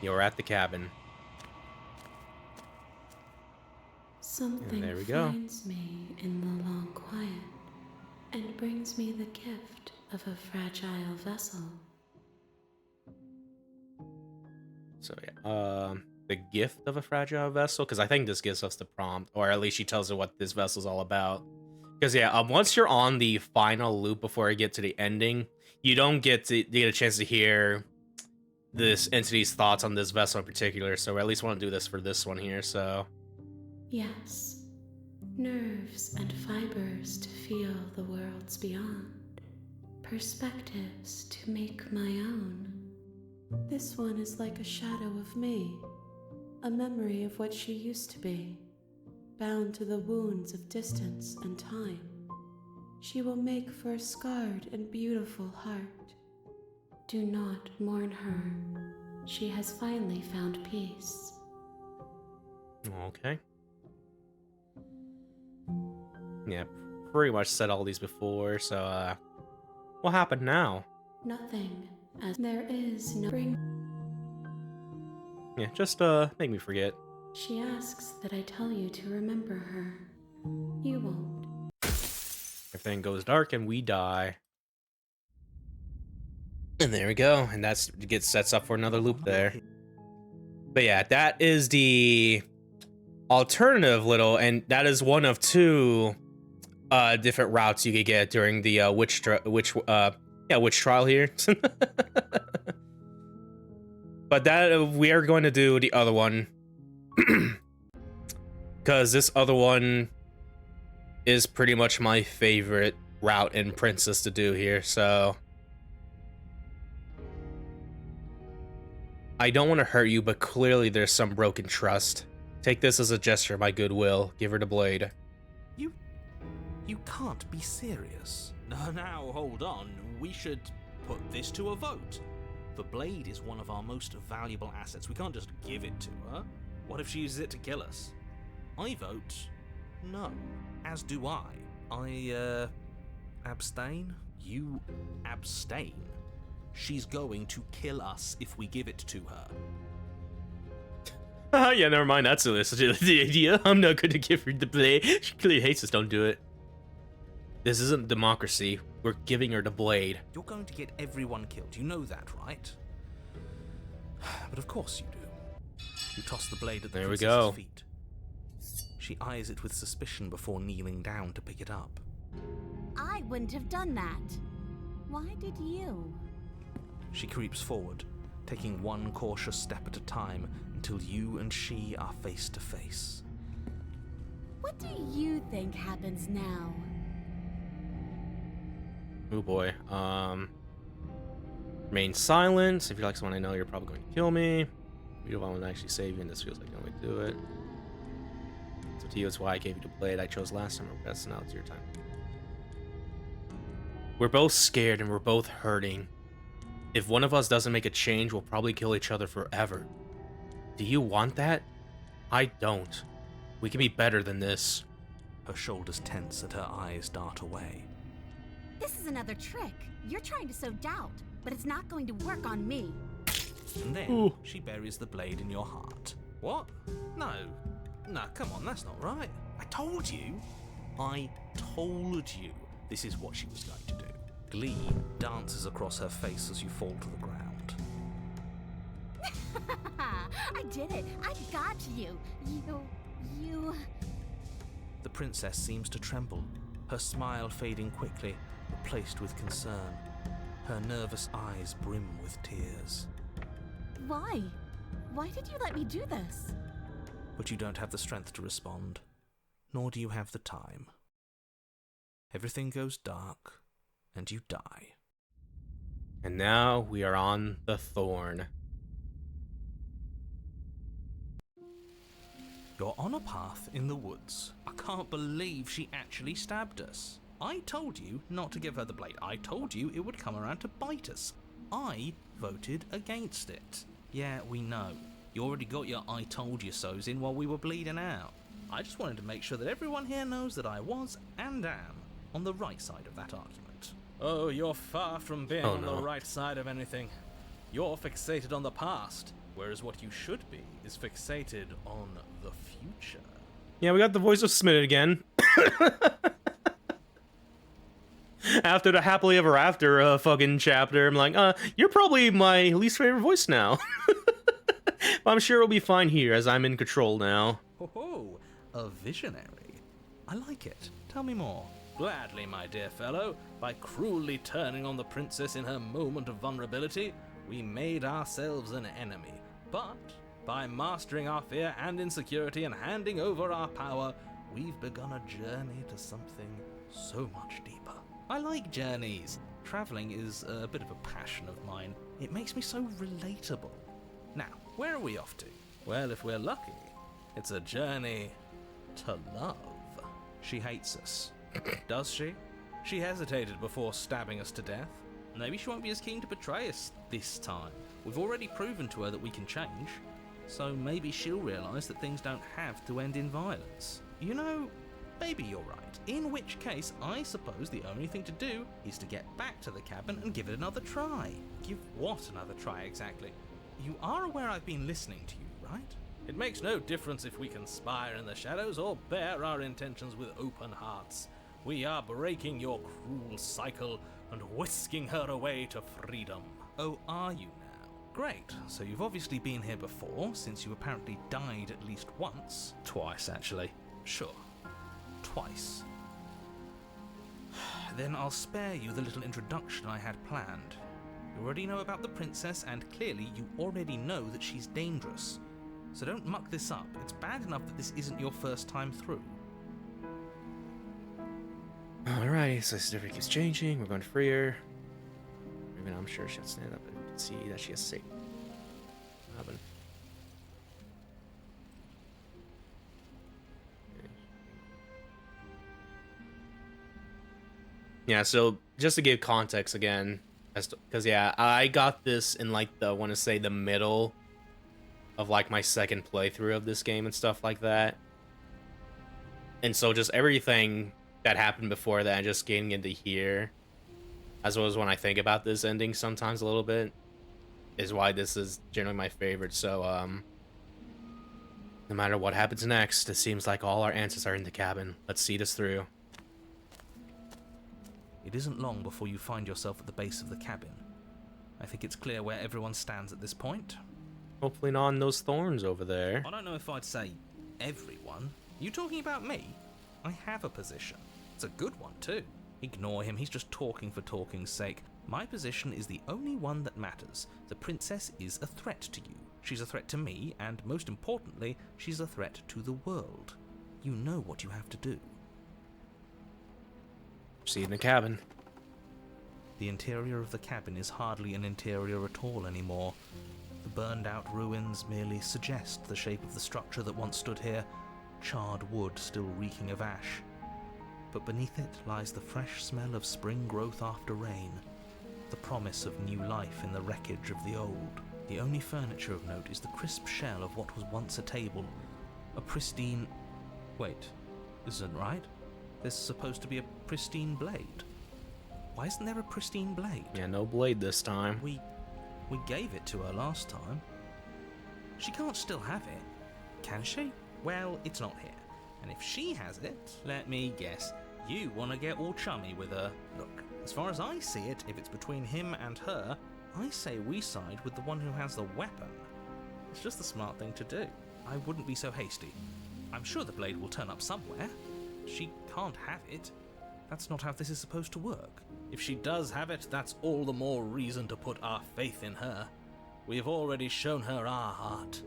You're at the cabin. Something there we go. finds me in the long quiet and brings me the gift of a fragile vessel. So yeah, the gift of a fragile vessel, because I think this gives us the prompt, or at least she tells her what this vessel's all about. Because yeah, once you're on the final loop before you get to the ending, you don't get a chance to hear this entity's thoughts on this vessel in particular. So I at least want to do this for this one here. So Yes, nerves and fibers to feel the worlds beyond, perspectives to make my own. This one is like a shadow of me, a memory of what she used to be, bound to the wounds of distance and time. She will make for a scarred and beautiful heart. Do not mourn her. She has finally found peace. okay. Yeah, pretty much said all these before. So what happened now? Nothing, as there is no spring. Yeah, just make me forget. She asks that I tell you to remember her. You won't. Everything goes dark and we die. And there we go. And that's gets sets up for another loop there. But yeah, that is the alternative little, and that is one of two different routes you could get during the witch trial here. But that we are going to do the other one. Because this other one is pretty much my favorite route in Princess to do here, so I don't want to hurt you, but clearly there's some broken trust. Take this as a gesture of my goodwill. Give her the blade. You can't be serious. Now, hold on. We should put this to a vote. The blade is one of our most valuable assets. We can't just give it to her. What if she uses it to kill us? I vote no. As do I. I abstain? You abstain? She's going to kill us if we give it to her. Yeah, never mind. That's the idea. I'm not going to give her the blade. She clearly hates us. Don't do it. This isn't democracy. We're giving her the blade. You're going to get everyone killed. You know that, right? But of course you do. You toss the blade at the princess's feet. She eyes it with suspicion before kneeling down to pick it up. I wouldn't have done that. Why did you? She creeps forward, taking one cautious step at a time until you and she are face to face. What do you think happens now? Oh boy. Remain silent. If you like someone I know, you're probably going to kill me. If you don't want to actually save you, and this feels like the only way to do it. So to you, it's why I gave you the blade I chose last time. That's now it's your time. We're both scared and we're both hurting. If one of us doesn't make a change, we'll probably kill each other forever. Do you want that? I don't. We can be better than this. Her shoulders tense and her eyes dart away. This is another trick. You're trying to sow doubt, but it's not going to work on me. And then she buries the blade in your heart. What? No. Nah, come on, that's not right. I told you. I told you this is what she was going to do. Glee dances across her face as you fall to the ground. I did it. I got you. You... The princess seems to tremble, her smile fading quickly, replaced with concern. Her nervous eyes brim with tears. Why? Why did you let me do this? But you don't have the strength to respond, nor do you have the time. Everything goes dark, and you die. And now we are on the thorn. You're on a path in the woods. I can't believe she actually stabbed us. I told you not to give her the blade. I told you it would come around to bite us. I voted against it. Yeah, we know. You already got your I told you so's in while we were bleeding out. I just wanted to make sure that everyone here knows that I was and am on the right side of that argument. Oh, you're far from being on the right side of anything. You're fixated on the past, whereas what you should be is fixated on the future. Yeah, we got the voice of Smith again. After the happily ever after fucking chapter, I'm like, you're probably my least favorite voice now. But I'm sure it'll be fine here, as I'm in control now. Ho, a visionary. I like it. Tell me more. Gladly, my dear fellow. By cruelly turning on the princess in her moment of vulnerability, we made ourselves an enemy. But by mastering our fear and insecurity and handing over our power, we've begun a journey to something so much deeper. I like journeys. Traveling is a bit of a passion of mine. It makes me so relatable. Now, where are we off to? Well, if we're lucky, it's a journey to love. She hates us. Does she? She hesitated before stabbing us to death. Maybe she won't be as keen to betray us this time. We've already proven to her that we can change. So maybe she'll realise that things don't have to end in violence. You know, maybe you're right. In which case, I suppose the only thing to do is to get back to the cabin and give it another try. Give what another try exactly? You are aware I've been listening to you, right? It makes no difference if we conspire in the shadows or bear our intentions with open hearts. We are breaking your cruel cycle and whisking her away to freedom. Oh, are you now? Great, so you've obviously been here before, since you apparently died at least once. Twice, actually. Sure. Twice. Then I'll spare you the little introduction I had planned. You already know about the princess, and clearly you already know that she's dangerous. So don't muck this up. It's bad enough that this isn't your first time through. Alright, so this keeps changing. We're going to free her. Even I'm sure she'll stand up and see that she has safe. Happen. Yeah, so just to give context again, because yeah, I got this in like the, I want to say the middle of like my second playthrough of this game and stuff like that. And so just everything that happened before that, just getting into here, as well as when I think about this ending sometimes a little bit, is why this is generally my favorite. So no matter what happens next, it seems like all our answers are in the cabin. Let's see this through. It isn't long before you find yourself at the base of the cabin. I think it's clear where everyone stands at this point. Hopefully not on those thorns over there. I don't know if I'd say everyone. You talking about me? I have a position. It's a good one too. Ignore him, he's just talking for talking's sake. My position is the only one that matters. The princess is a threat to you. She's a threat to me, and most importantly, she's a threat to the world. You know what you have to do. See you in the cabin. The interior of the cabin is hardly an interior at all anymore. The burned out ruins merely suggest the shape of the structure that once stood here, charred wood still reeking of ash. But beneath it lies the fresh smell of spring growth after rain, the promise of new life in the wreckage of the old. The only furniture of note is the crisp shell of what was once a table, a pristine... Wait, this isn't right? There's supposed to be a pristine blade. Why isn't there a pristine blade? Yeah, no blade this time. We gave it to her last time. She can't still have it, can she? Well, it's not here. And if she has it, let me guess, you want to get all chummy with her. Look, as far as I see it, if it's between him and her, I say we side with the one who has the weapon. It's just the smart thing to do. I wouldn't be so hasty. I'm sure the blade will turn up somewhere. She can't have it. That's not how this is supposed to work. If she does have it, that's all the more reason to put our faith in her. We've already shown her our heart.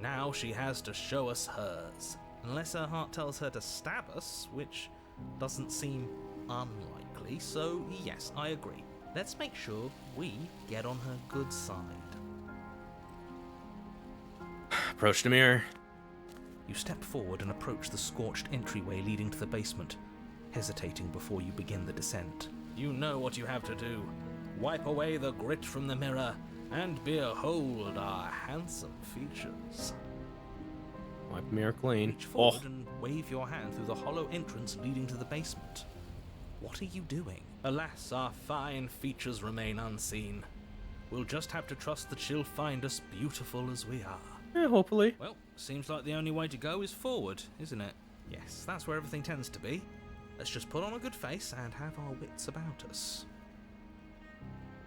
Now she has to show us hers. Unless her heart tells her to stab us, which doesn't seem unlikely, so yes, I agree. Let's make sure we get on her good side. Approach the mirror. You step forward and approach the scorched entryway leading to the basement, hesitating before you begin the descent. You know what you have to do. Wipe away the grit from the mirror and behold our handsome features. Wipe the mirror clean. Reach forward and wave your hand through the hollow entrance leading to the basement. What are you doing? Alas, our fine features remain unseen. We'll just have to trust that she'll find us beautiful as we are. Yeah, hopefully. Well, seems like the only way to go is forward, isn't it? Yes, that's where everything tends to be. Let's just put on a good face and have our wits about us.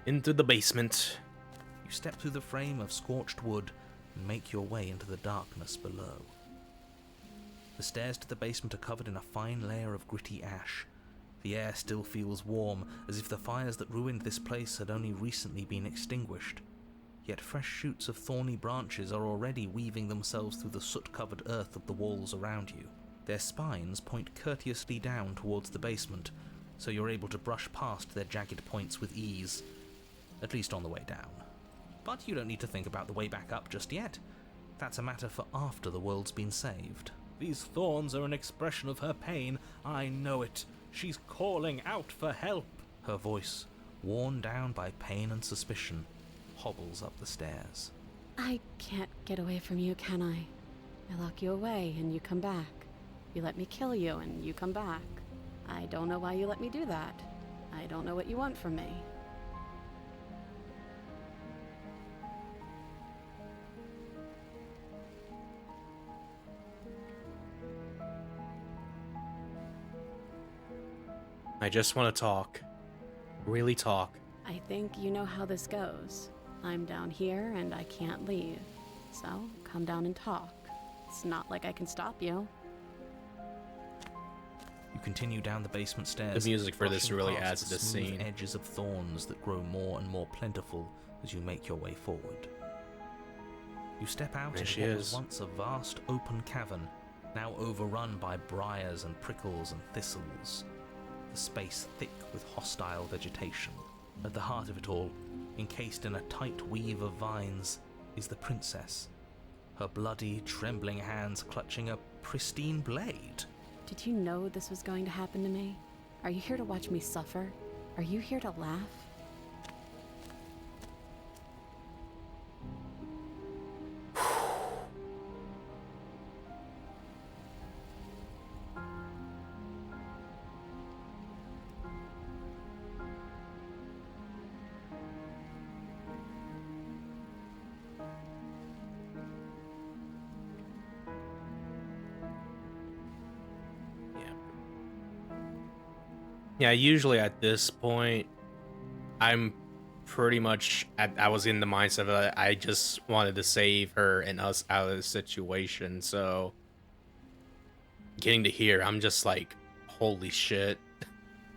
Into the basement. You step through the frame of scorched wood and make your way into the darkness below. The stairs to the basement are covered in a fine layer of gritty ash. The air still feels warm, as if the fires that ruined this place had only recently been extinguished. Yet fresh shoots of thorny branches are already weaving themselves through the soot-covered earth of the walls around you. Their spines point courteously down towards the basement, so you're able to brush past their jagged points with ease, at least on the way down. But you don't need to think about the way back up just yet. That's a matter for after the world's been saved. These thorns are an expression of her pain. I know it. She's calling out for help. Her voice, worn down by pain and suspicion, hobbles up the stairs. I can't get away from you, can I? I lock you away and you come back. You let me kill you and you come back. I don't know why you let me do that. I don't know what you want from me. I just want to talk. Really talk. I think you know how this goes. I'm down here and I can't leave. So, come down and talk. It's not like I can stop you. You continue down the basement stairs. The music for this brushing really past adds the to this smooth scene. edges of thorns that grow more and more plentiful as you make your way forward. You step out There into she what is. was once a vast open cavern, now overrun by briars and prickles and thistles. The space thick with hostile vegetation. At the heart of it all, encased in a tight weave of vines, is the princess, her bloody, trembling hands clutching a pristine blade. Did you know this was going to happen to me? Are you here to watch me suffer? Are you here to laugh? Yeah, usually at this point, I'm pretty much I was in the mindset of I just wanted to save her and us out of the situation. So getting to here, I'm just like, holy shit.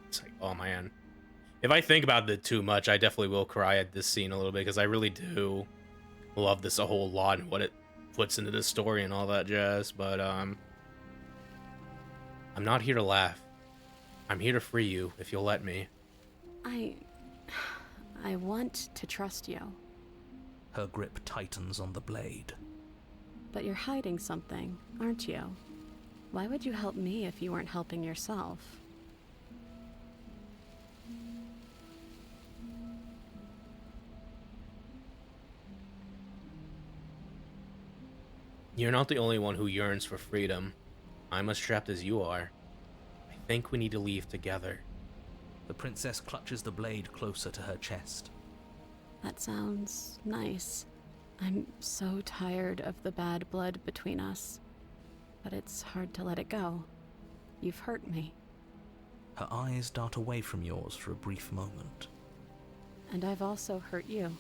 It's like, oh man. If I think about it too much, I definitely will cry at this scene a little bit, because I really do love this a whole lot and what it puts into the story and all that jazz. But I'm not here to laugh. I'm here to free you, if you'll let me. I want to trust you. Her grip tightens on the blade. But you're hiding something, aren't you? Why would you help me if you weren't helping yourself? You're not the only one who yearns for freedom. I'm as trapped as you are. I think we need to leave together. The princess clutches the blade closer to her chest. That sounds nice. I'm so tired of the bad blood between us. but it's hard to let it go. You've hurt me, Her eyes dart away from yours for a brief moment. and I've also hurt you.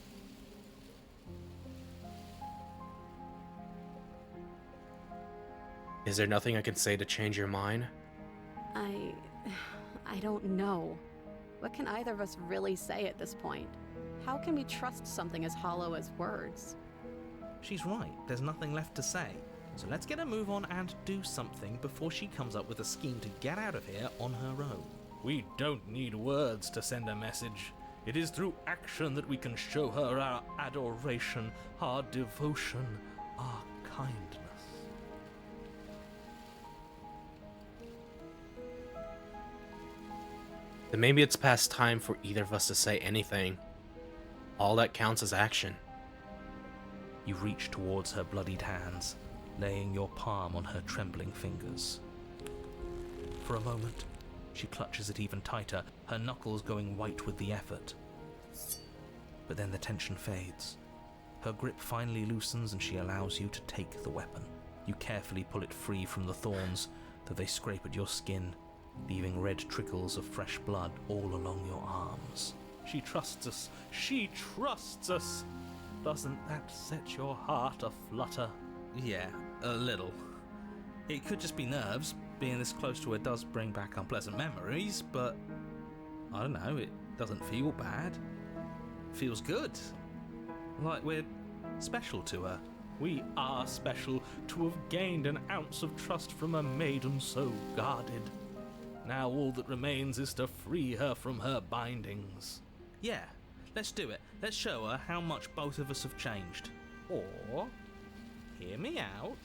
Is there nothing I can say to change your mind? I don't know. What can either of us really say at this point? How can we trust something as hollow as words? She's right, there's nothing left to say. So let's get a move on and do something before she comes up with a scheme to get out of here on her own. We don't need words to send a message. It is through action that we can show her our adoration, our devotion, our kindness. Then maybe it's past time for either of us to say anything. All that counts is action. You reach towards her bloodied hands, laying your palm on her trembling fingers. For a moment, she clutches it even tighter, her knuckles going white with the effort. But then the tension fades. Her grip finally loosens and she allows you to take the weapon. You carefully pull it free from the thorns, though they scrape at your skin, leaving red trickles of fresh blood all along your arms. She trusts us. She trusts us. Doesn't that set your heart aflutter? Yeah, a little. It could just be nerves. Being this close to her does bring back unpleasant memories, but I don't know, it doesn't feel bad. It feels good. Like we're special to her. We are special to have gained an ounce of trust from a maiden so guarded. Now all that remains is to free her from her bindings. Yeah, let's do it. Let's show her how much both of us have changed. Or, hear me out,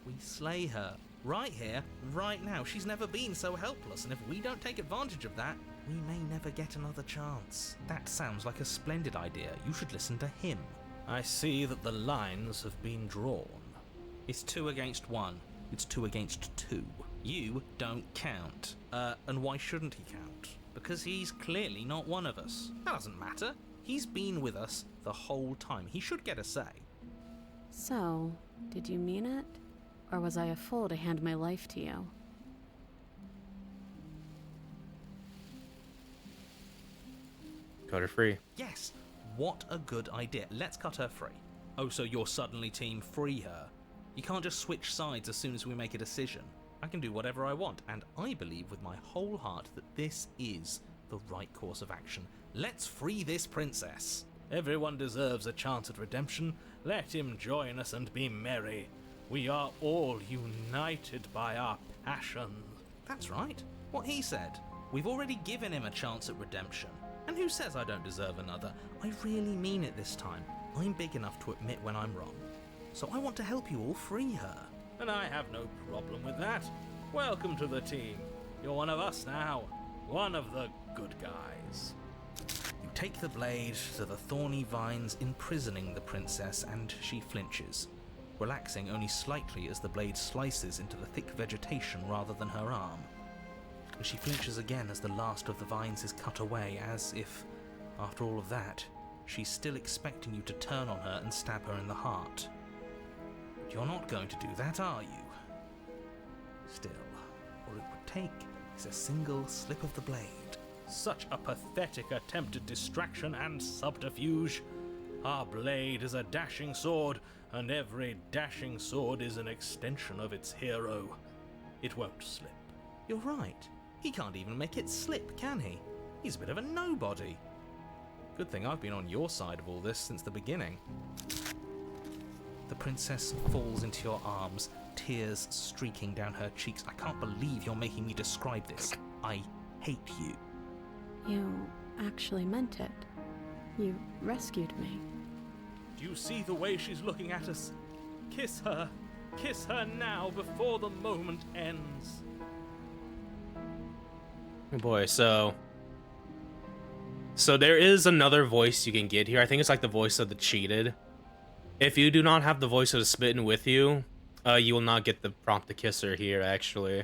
we slay her. Right here, right now. She's never been so helpless, and if we don't take advantage of that, we may never get another chance. That sounds like a splendid idea. You should listen to him. I see that the lines have been drawn. It's 2 against 1. It's 2 against 2. You don't count. And why shouldn't he count? Because he's clearly not one of us. That doesn't matter. He's been with us the whole time. He should get a say. So, did you mean it? Or was I a fool to hand my life to you? Cut her free. Yes, what a good idea. Let's cut her free. Oh, so you're suddenly team free her. You can't just switch sides as soon as we make a decision. I can do whatever I want, and I believe with my whole heart that this is the right course of action. Let's free this princess. Everyone deserves a chance at redemption. Let him join us and be merry. We are all united by our passion. That's right. What he said. We've already given him a chance at redemption. And who says I don't deserve another? I really mean it this time. I'm big enough to admit when I'm wrong. So I want to help you all free her. And I have no problem with that. Welcome to the team. You're one of us now. One of the good guys. You take the blade to the thorny vines imprisoning the princess, and she flinches, relaxing only slightly as the blade slices into the thick vegetation rather than her arm. And she flinches again as the last of the vines is cut away, as if, after all of that, she's still expecting you to turn on her and stab her in the heart. But you're not going to do that, are you? Still, all it would take is a single slip of the blade. Such a pathetic attempt at distraction and subterfuge. Our blade is a dashing sword, and every dashing sword is an extension of its hero. It won't slip. You're right. He can't even make it slip, can he? He's a bit of a nobody. Good thing I've been on your side of all this since the beginning. The princess falls into your arms, tears streaking down her cheeks. I can't believe you're making me describe this. I hate you. You actually meant it. You rescued me. Do you see the way she's looking at us? Kiss her. Kiss her now before the moment ends. Oh boy, so there is another voice you can get here. I think it's like the voice of the cheated. If you do not have the voice of the smitten with you, you will not get the prompt to kiss her here, actually.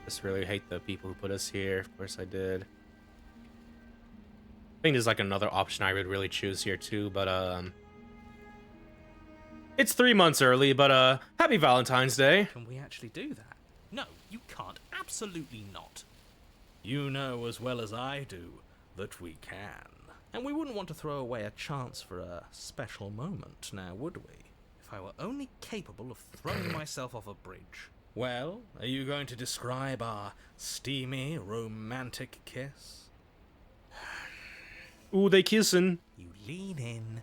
Just really hate the people who put us here. Of course I did. I think there's like another option I would really choose here too, but It's 3 months early, but happy Valentine's Day. Can we actually do that? No, you can't. Absolutely not. You know as well as I do that we can. And we wouldn't want to throw away a chance for a special moment, now would we? If I were only capable of throwing myself off a bridge. Well, are you going to describe our steamy, romantic kiss? Ooh, they kissing. You lean in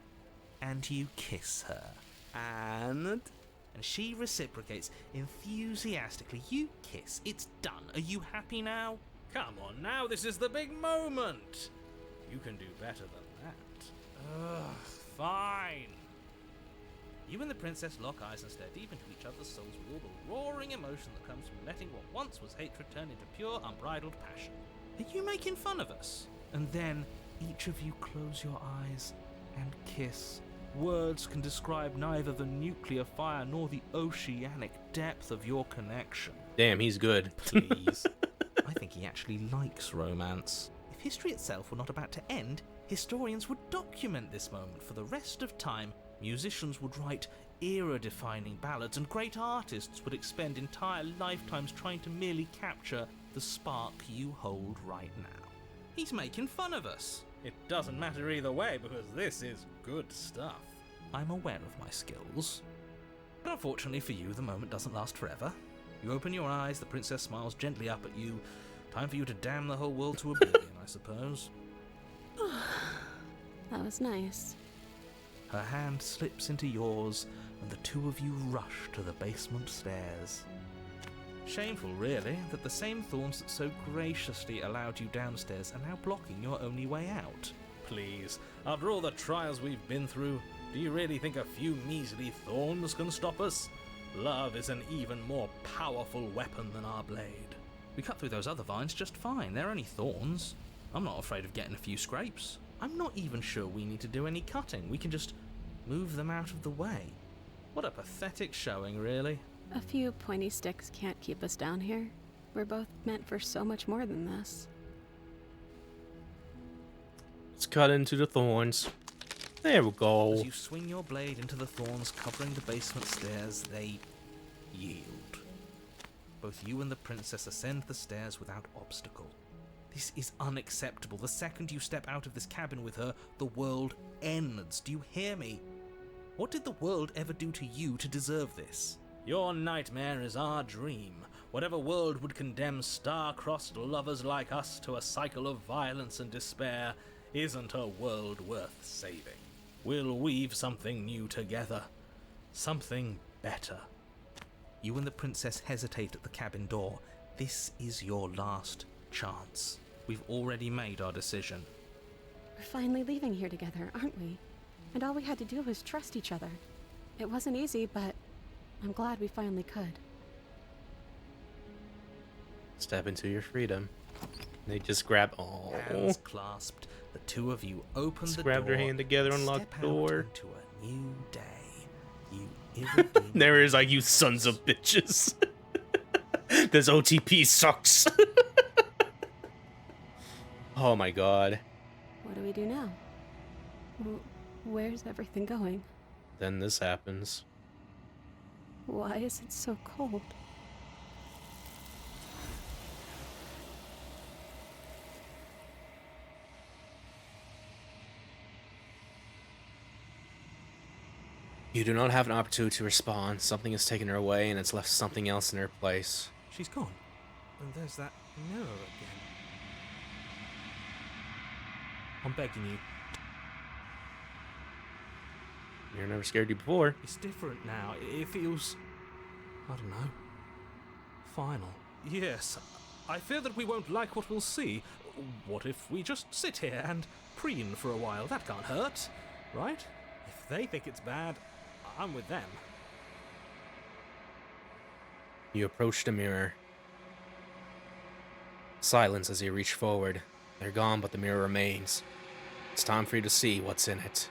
and you kiss her. And she reciprocates enthusiastically. You kiss. It's done. Are you happy now? Come on now, this is the big moment. You can do better than that. Ugh, fine. You and the princess lock eyes and stare deep into each other's souls with all the roaring emotion that comes from letting what once was hatred turn into pure, unbridled passion. Are you making fun of us? And then each of you close your eyes and kiss. Words can describe neither the nuclear fire nor the oceanic depth of your connection. Damn, he's good. Please. I think he actually likes romance. If history itself were not about to end, historians would document this moment for the rest of time. Musicians would write era-defining ballads, and great artists would expend entire lifetimes trying to merely capture the spark you hold right now. He's making fun of us. It doesn't matter either way, because this is good stuff. I'm aware of my skills. But unfortunately for you, the moment doesn't last forever. You open your eyes, the princess smiles gently up at you. Time for you to damn the whole world to oblivion, I suppose. That was nice. Her hand slips into yours, and the two of you rush to the basement stairs. Shameful, really, that the same thorns that so graciously allowed you downstairs are now blocking your only way out. Please, after all the trials we've been through, do you really think a few measly thorns can stop us? Love is an even more powerful weapon than our blade. We cut through those other vines just fine. They're only thorns. I'm not afraid of getting a few scrapes. I'm not even sure we need to do any cutting. We can just move them out of the way. What a pathetic showing, really. A few pointy sticks can't keep us down here. We're both meant for so much more than this. Let's cut into the thorns. There we go. As you swing your blade into the thorns covering the basement stairs, they yield. Both you and the princess ascend the stairs without obstacle. This is unacceptable. The second you step out of this cabin with her, the world ends. Do you hear me? What did the world ever do to you to deserve this? Your nightmare is our dream. Whatever world would condemn star-crossed lovers like us to a cycle of violence and despair isn't a world worth saving. We'll weave something new together. Something better. You and the princess hesitate at the cabin door. This is your last chance. We've already made our decision. We're finally leaving here together, aren't we? And all we had to do was trust each other. It wasn't easy, but I'm glad we finally could. Step into your freedom. They just grab. Oh, Hands clasped, the two of you open the door. grabbed their hand together, and unlocked step the door. out into a new day. You irredeemable. There is like, you sons of bitches. This OTP sucks. Oh my god. What do we do now? Where's everything going? Then this happens. Why is it so cold? You do not have an opportunity to respond. Something has taken her away, and it's left something else in her place. She's gone. And there's that mirror again. I'm begging you. You're never scared you before. It's different now. It feels... I don't know. Final. Yes. I fear that we won't like what we'll see. What if we just sit here and preen for a while? That can't hurt, right? If they think it's bad, I'm with them. You approach the mirror. Silence as you reach forward. They're gone, but the mirror remains. It's time for you to see what's in it.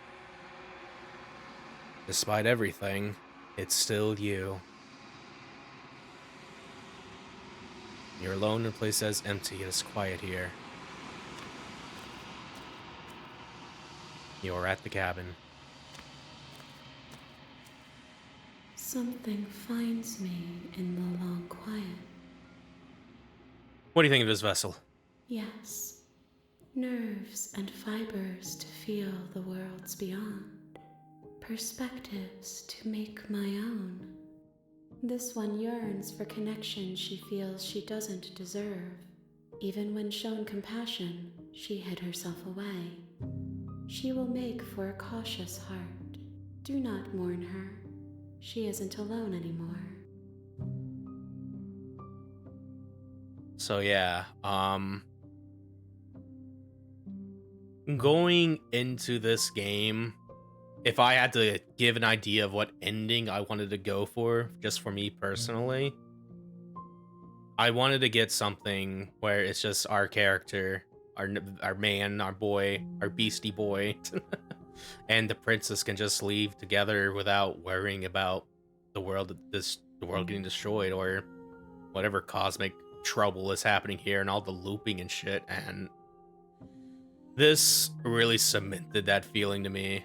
Despite everything, it's still you. You're alone in a place that is empty and it's quiet here. You are at the cabin. Something finds me in the long quiet. What do you think of this vessel? Yes, nerves and fibers to feel the worlds beyond, perspectives to make my own. This one yearns for connection she feels she doesn't deserve. Even when shown compassion, she hid herself away. She will make for a cautious heart. Do not mourn her. She isn't alone anymore. So yeah, going into this game, if I had to give an idea of what ending I wanted to go for, just for me personally, I wanted to get something where it's just our character, our man, our boy, our beastie boy, and the princess can just leave together without worrying about the world getting destroyed or whatever cosmic trouble is happening here and all the looping and shit. And this really cemented that feeling to me,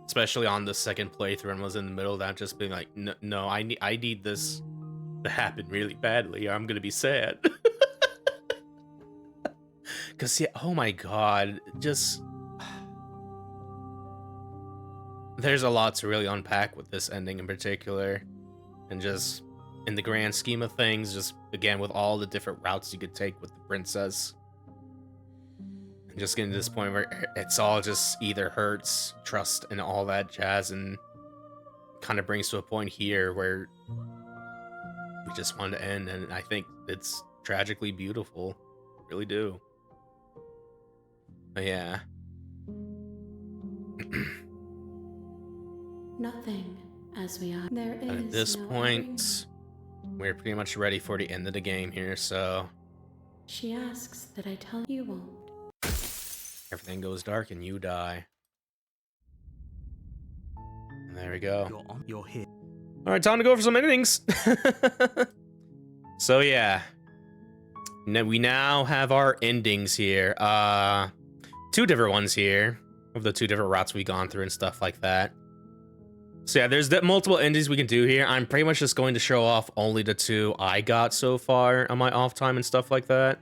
especially on the second playthrough, and was in the middle of that, just being like, no, I need this to happen really badly, or I'm gonna be sad. Cause yeah, oh my god, just there's a lot to really unpack with this ending in particular, and just in the grand scheme of things, just again with all the different routes you could take with the princess, and just getting to this point where it's all just either hurts, trust, and all that jazz, and kind of brings to a point here where we just want to end, and I think it's tragically beautiful, really do. But yeah. Nothing as we are. There is At this no point, we're pretty much ready for the end of the game here, so She asks that I tell you won't. everything goes dark and you die. And there we go. You're here. All right, time to go for some endings. So yeah, we now have our endings here. Two different ones here of the two different routes we've gone through and stuff like that. So yeah, there's multiple endings we can do here. I'm pretty much just going to show off only the two I got so far on my off time and stuff like that.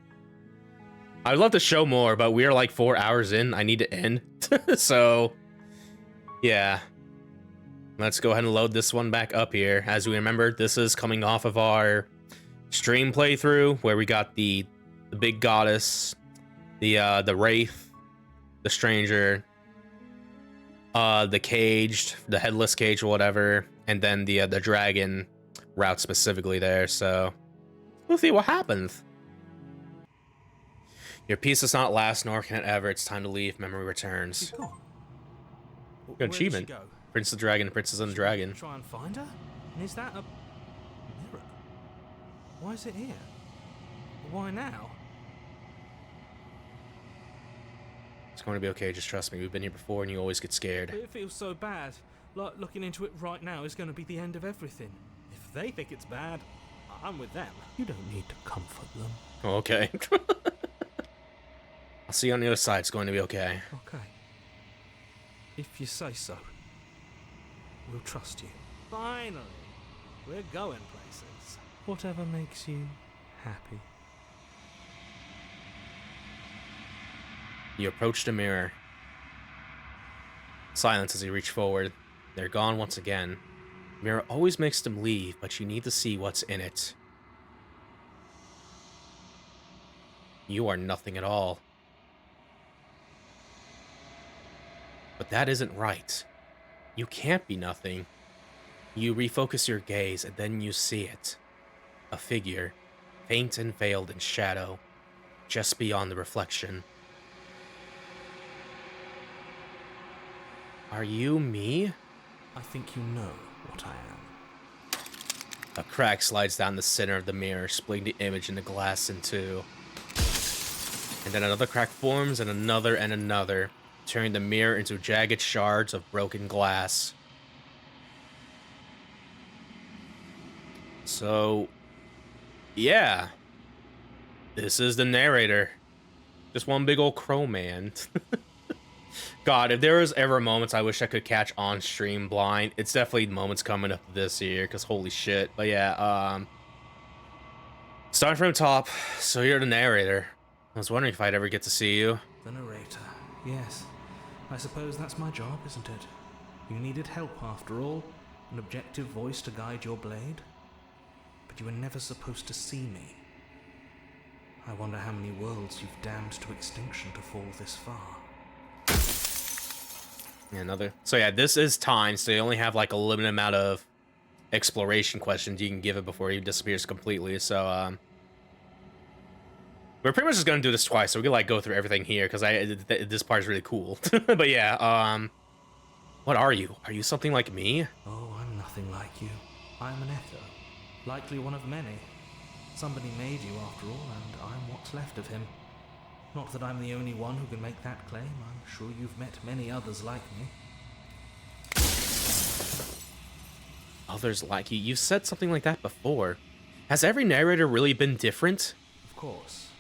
I'd love to show more, but we are like 4 hours in. I need to end. So yeah, let's go ahead and load this one back up here. As we remember, this is coming off of our stream playthrough where we got the big goddess, the wraith, the stranger, the caged, the headless cage or whatever, and then the dragon route specifically there. So we'll see what happens. Your peace does not last, nor can it ever. It's time to leave. Memory returns. She's gone. Good achievement. Where did she go? Prince of the Dragon, Princess and the Dragon. Try and find her? And is that a mirror? Why is it here? Why now? It's going to be okay. Just trust me. We've been here before, and you always get scared. It feels so bad. Like looking into it right now is going to be the end of everything. If they think it's bad, I'm with them. You don't need to comfort them. Okay. I'll see you on the other side. It's going to be okay. Okay. If you say so. We'll trust you. Finally! We're going places. Whatever makes you happy. You approach the mirror. Silence as you reach forward. They're gone once again. The mirror always makes them leave, but you need to see what's in it. You are nothing at all. But that isn't right. You can't be nothing. You refocus your gaze, and then you see it. A figure, faint and veiled in shadow, just beyond the reflection. Are you me? I think you know what I am. A crack slides down the center of the mirror, splitting the image in the glass in two. And then another crack forms, and another, turning the mirror into jagged shards of broken glass. So, yeah. This is the narrator. Just one big old crow man. God, if there was ever moments I wish I could catch on stream blind, it's definitely moments coming up this year, because holy shit. But yeah, starting from the top, so you're the narrator. I was wondering if I'd ever get to see you. The narrator, yes. I suppose that's my job, isn't it? You needed help after all, an objective voice to guide your blade. But you were never supposed to see me. I wonder how many worlds you've damned to extinction to fall this far. Yeah, another. So yeah, this is timed, so you only have like a limited amount of exploration questions you can give it before he disappears completely. So we're pretty much just gonna do this twice, so we can like go through everything here because this part is really cool. But yeah, what are you? Are you something like me? Oh, I'm nothing like you. I'm an echo, likely one of many. Somebody made you after all, and I'm what's left of him. Not that I'm the only one who can make that claim. I'm sure you've met many others like me. Others like you? You've said something like that before. Has every narrator really been different? Of course.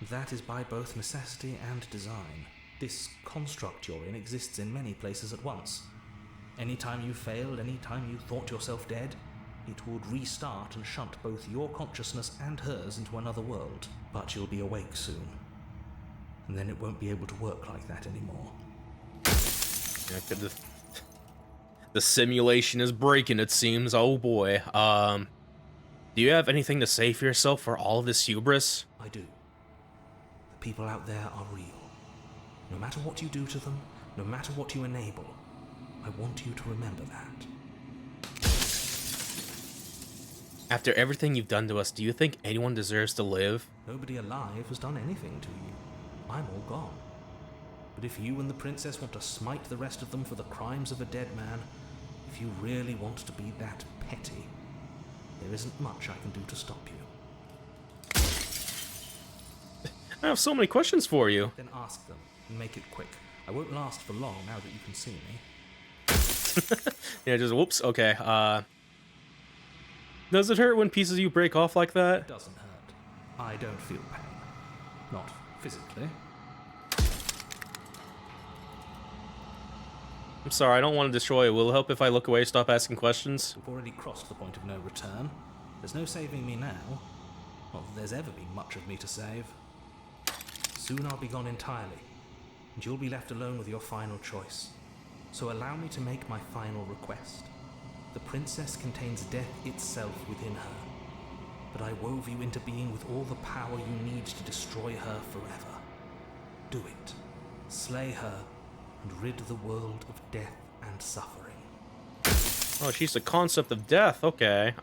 That is by both necessity and design. This construct you're in exists in many places at once. Anytime you failed, anytime you thought yourself dead, it would restart and shunt both your consciousness and hers into another world. But you'll be awake soon. And then it won't be able to work like that anymore. Yeah, the simulation is breaking, it seems. Oh boy. Do you have anything to say for yourself for all of this hubris? I do. The people out there are real. No matter what you do to them, no matter what you enable, I want you to remember that. After everything you've done to us, do you think anyone deserves to live? Nobody alive has done anything to you. I'm all gone. But if you and the princess want to smite the rest of them for the crimes of a dead man, if you really want to be that petty, there isn't much I can do to stop you. I have so many questions for you. Then ask them, and make it quick. I won't last for long now that you can see me. Yeah, just whoops, okay. Does it hurt when pieces of you break off like that? It doesn't hurt. I don't feel pain. Not physically. I'm sorry, I don't want to destroy it. Will it help if I look away, stop asking questions? We've already crossed the point of no return. There's no saving me now. Not that there's ever been much of me to save. Soon I'll be gone entirely, and you'll be left alone with your final choice. So allow me to make my final request. The princess contains death itself within her, but I wove you into being with all the power you need to destroy her forever. Do it. Slay her, and rid the world of death and suffering. Oh, she's the concept of death. Okay.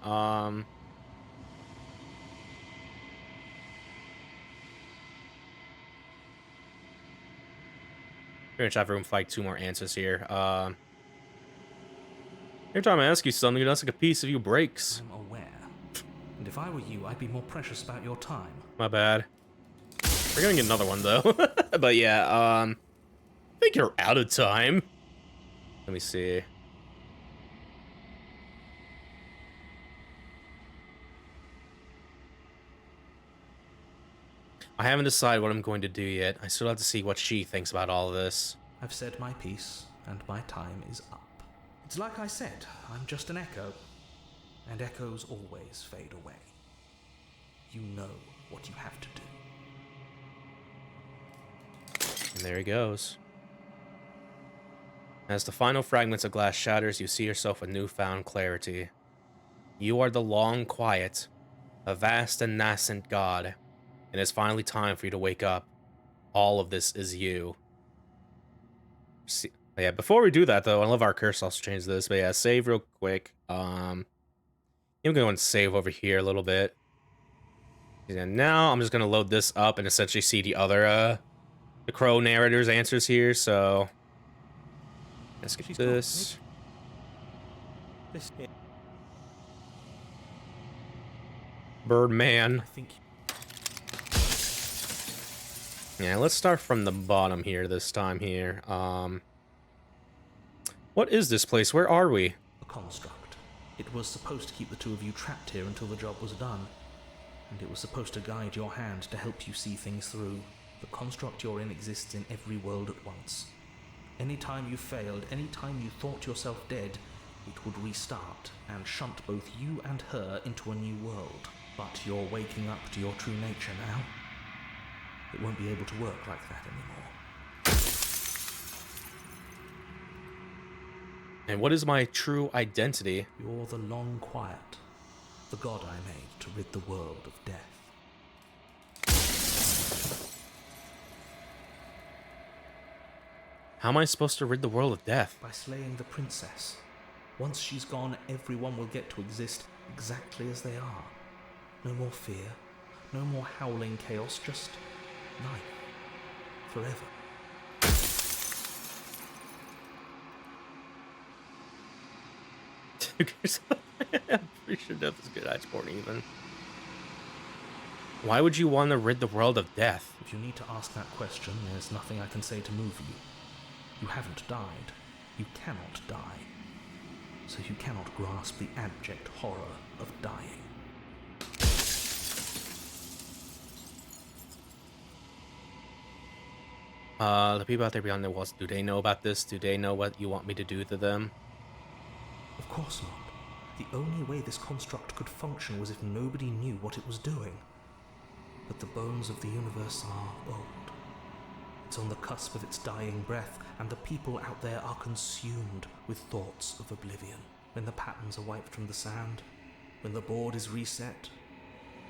Pretty much have room for like 2 more answers here. Every time I ask you something, it does like a piece of you breaks. I'm aware. And if I were you, I'd be more precious about your time. My bad. We're gonna get another one though. But yeah, I think you're out of time. Let me see. I haven't decided what I'm going to do yet. I still have to see what she thinks about all of this. I've said my piece, and my time is up. It's like I said, I'm just an echo. And echoes always fade away. You know what you have to do. And there he goes. As the final fragments of glass shatters, you see yourself with newfound clarity. You are the long quiet, a vast and nascent god, and it's finally time for you to wake up. All of this is you. See, yeah, before we do that though, I love our curse also change this, but yeah, save real quick. I'm going to save over here a little bit. And now I'm just going to load this up and essentially see the other, the Crow narrator's answers here, so... Let's get this. Birdman. I think... Yeah, let's start from the bottom here this time here. What is this place? Where are we? A construct. It was supposed to keep the two of you trapped here until the job was done. And it was supposed to guide your hand to help you see things through. The construct you're in exists in every world at once. Anytime you failed, anytime you thought yourself dead, it would restart and shunt both you and her into a new world. But you're waking up to your true nature now. It won't be able to work like that anymore. And what is my true identity? You're the long quiet, the god I made to rid the world of death. How am I supposed to rid the world of death? By slaying the princess. Once she's gone, everyone will get to exist exactly as they are. No more fear, no more howling chaos, just life. Forever. I'm pretty sure death is good. I sport even. Why would you want to rid the world of death? If you need to ask that question, there's nothing I can say to move you. You haven't died. You cannot die. So you cannot grasp the abject horror of dying. The people out there beyond the walls, do they know about this? Do they know what you want me to do to them? Of course not. The only way this construct could function was if nobody knew what it was doing. But the bones of the universe are old. It's on the cusp of its dying breath, and the people out there are consumed with thoughts of oblivion. When the patterns are wiped from the sand, when the board is reset,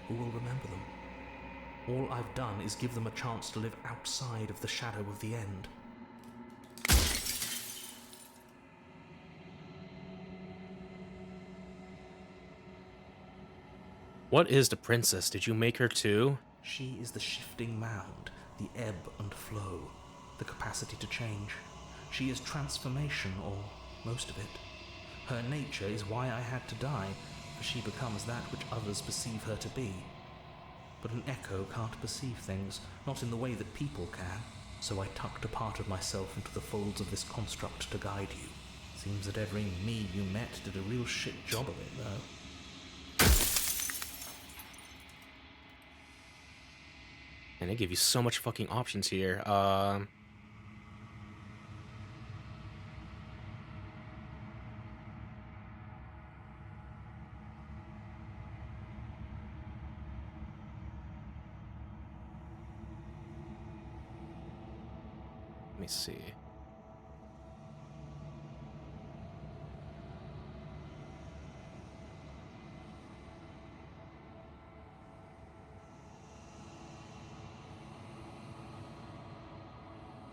who will remember them? All I've done is give them a chance to live outside of the shadow of the end. What is the princess? Did you make her too? She is the shifting mound, the ebb and flow, the capacity to change. She is transformation, or most of it. Her nature is why I had to die, for she becomes that which others perceive her to be. But an echo can't perceive things, not in the way that people can, so I tucked a part of myself into the folds of this construct to guide you. Seems that every me you met did a real shit job of it, though. And they give you so much fucking options here. Let me see.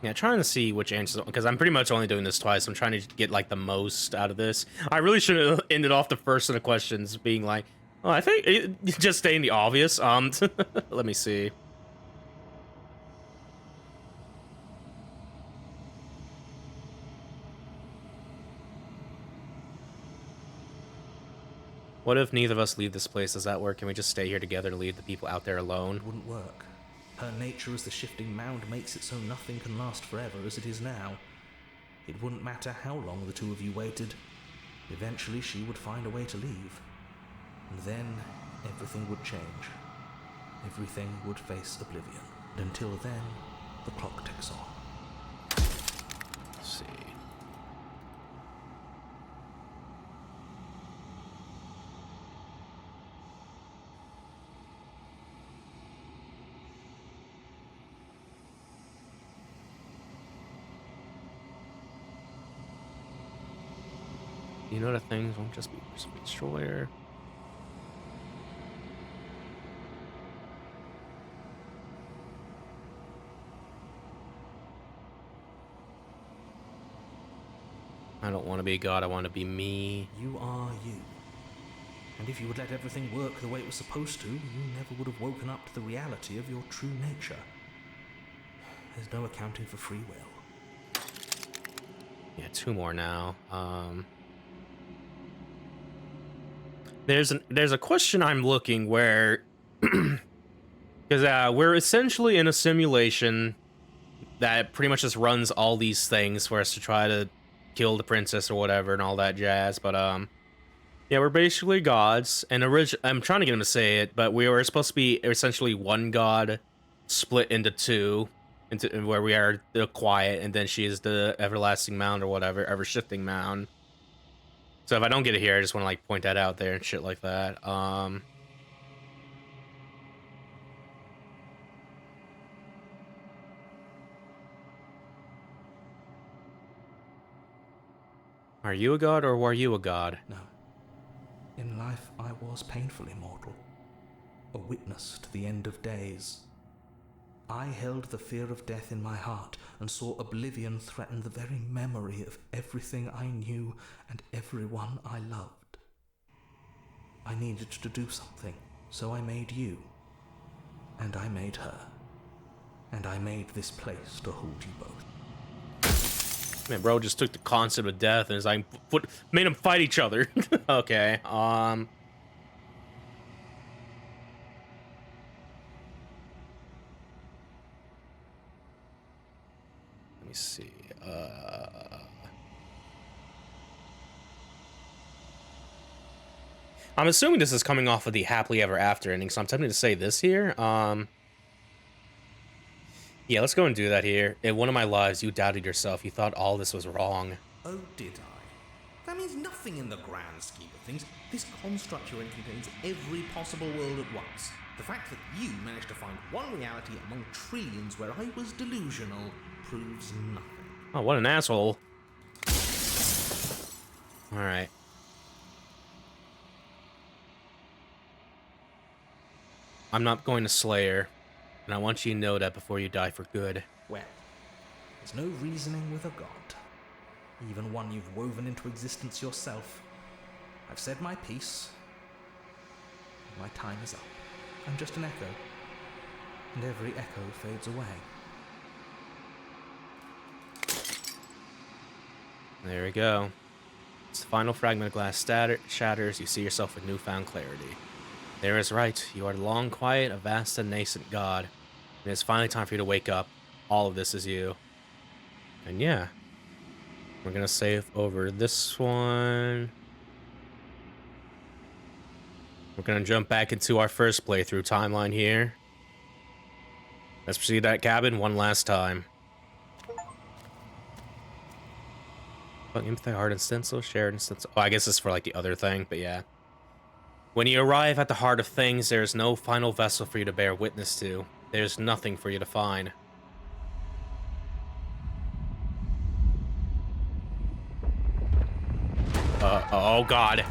Yeah, trying to see which answers, because I'm pretty much only doing this twice. I'm trying to get like the most out of this. I really should have ended off the first of the questions being like, oh, I think just stating the obvious. Let me see. What if neither of us leave this place? Does that work? Can we just stay here together to leave the people out there alone? It wouldn't work. Her nature as the shifting mound makes it so nothing can last forever as it is now. It wouldn't matter how long the two of you waited. Eventually she would find a way to leave. And then everything would change. Everything would face oblivion. And until then, the clock ticks on. Let's see. You know that things won't just be destroyer. I don't want to be God, I want to be me. You are you. And if you would let everything work the way it was supposed to, you never would have woken up to the reality of your true nature. There's no accounting for free will. Yeah, two more now. There's a question I'm looking where, because we're essentially in a simulation that pretty much just runs all these things for us to try to kill the princess or whatever and all that jazz. But yeah, we're basically gods. And I'm trying to get him to say it, but we were supposed to be essentially one god split into two. into where we are the quiet, and then she is the everlasting mound or whatever, ever shifting mound. So if I don't get it here, I just want to like point that out there and shit like that. Are you a god or were you a god? No. In life, I was painfully mortal, a witness to the end of days. I held the fear of death in my heart and saw oblivion threaten the very memory of everything I knew and everyone I loved. I needed to do something, so I made you. And I made her. And I made this place to hold you both. Man, bro just took the concept of death and is like, made them fight each other. Okay, let me see. I'm assuming this is coming off of the happily ever after ending, so I'm tempted to say this here. Yeah, let's go and do that here. In one of my lives, you doubted yourself. You thought all this was wrong. Oh, did I? That means nothing in the grand scheme of things. This construct you're in contains every possible world at once. The fact that you managed to find one reality among trillions where I was delusional proves nothing. Oh, what an asshole. Alright. I'm not going to slay her, and I want you to know that before you die for good. Well, there's no reasoning with a god. Even one you've woven into existence yourself. I've said my piece. My time is up. I'm just an echo. And every echo fades away. There we go. As the final fragment of glass shatters, you see yourself with newfound clarity. There is right. You are the long, quiet, a vast and nascent god. And it's finally time for you to wake up. All of this is you. And yeah. We're gonna save over this one. We're gonna jump back into our first playthrough timeline here. Let's proceed to that cabin one last time. Empathy, heart, and stencil, shared and stencil. Oh, I guess it's for like the other thing, but yeah. When you arrive at the heart of things, there is no final vessel for you to bear witness to. There's nothing for you to find. Oh god.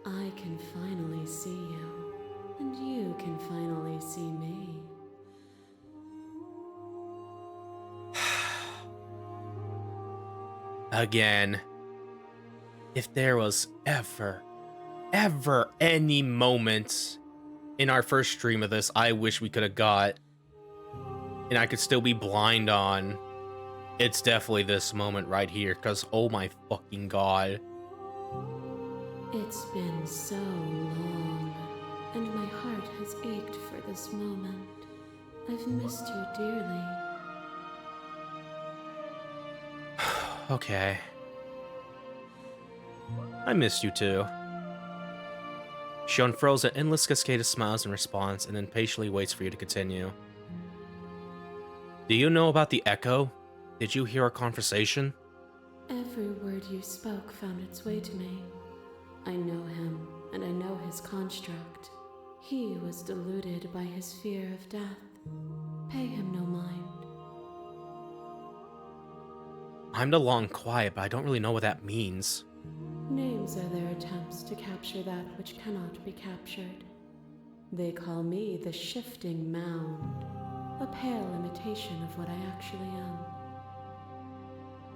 I can finally see you, and you can finally see me. Again. If there was ever any moment in our first stream of this I wish we could have got, and I could still be blind on, it's definitely this moment right here, because oh my fucking god. It's been so long, and my heart has ached for this moment. I've missed you dearly. Okay. I missed you too. She unfurls an endless cascade of smiles in response and then patiently waits for you to continue. Do you know about the echo? Did you hear our conversation? Every word you spoke found its way to me. I know him, and I know his construct. He was deluded by his fear of death. Pay him no mind. I'm the long quiet, but I don't really know what that means. Names are their attempts to capture that which cannot be captured. They call me the shifting mound, a pale imitation of what I actually am.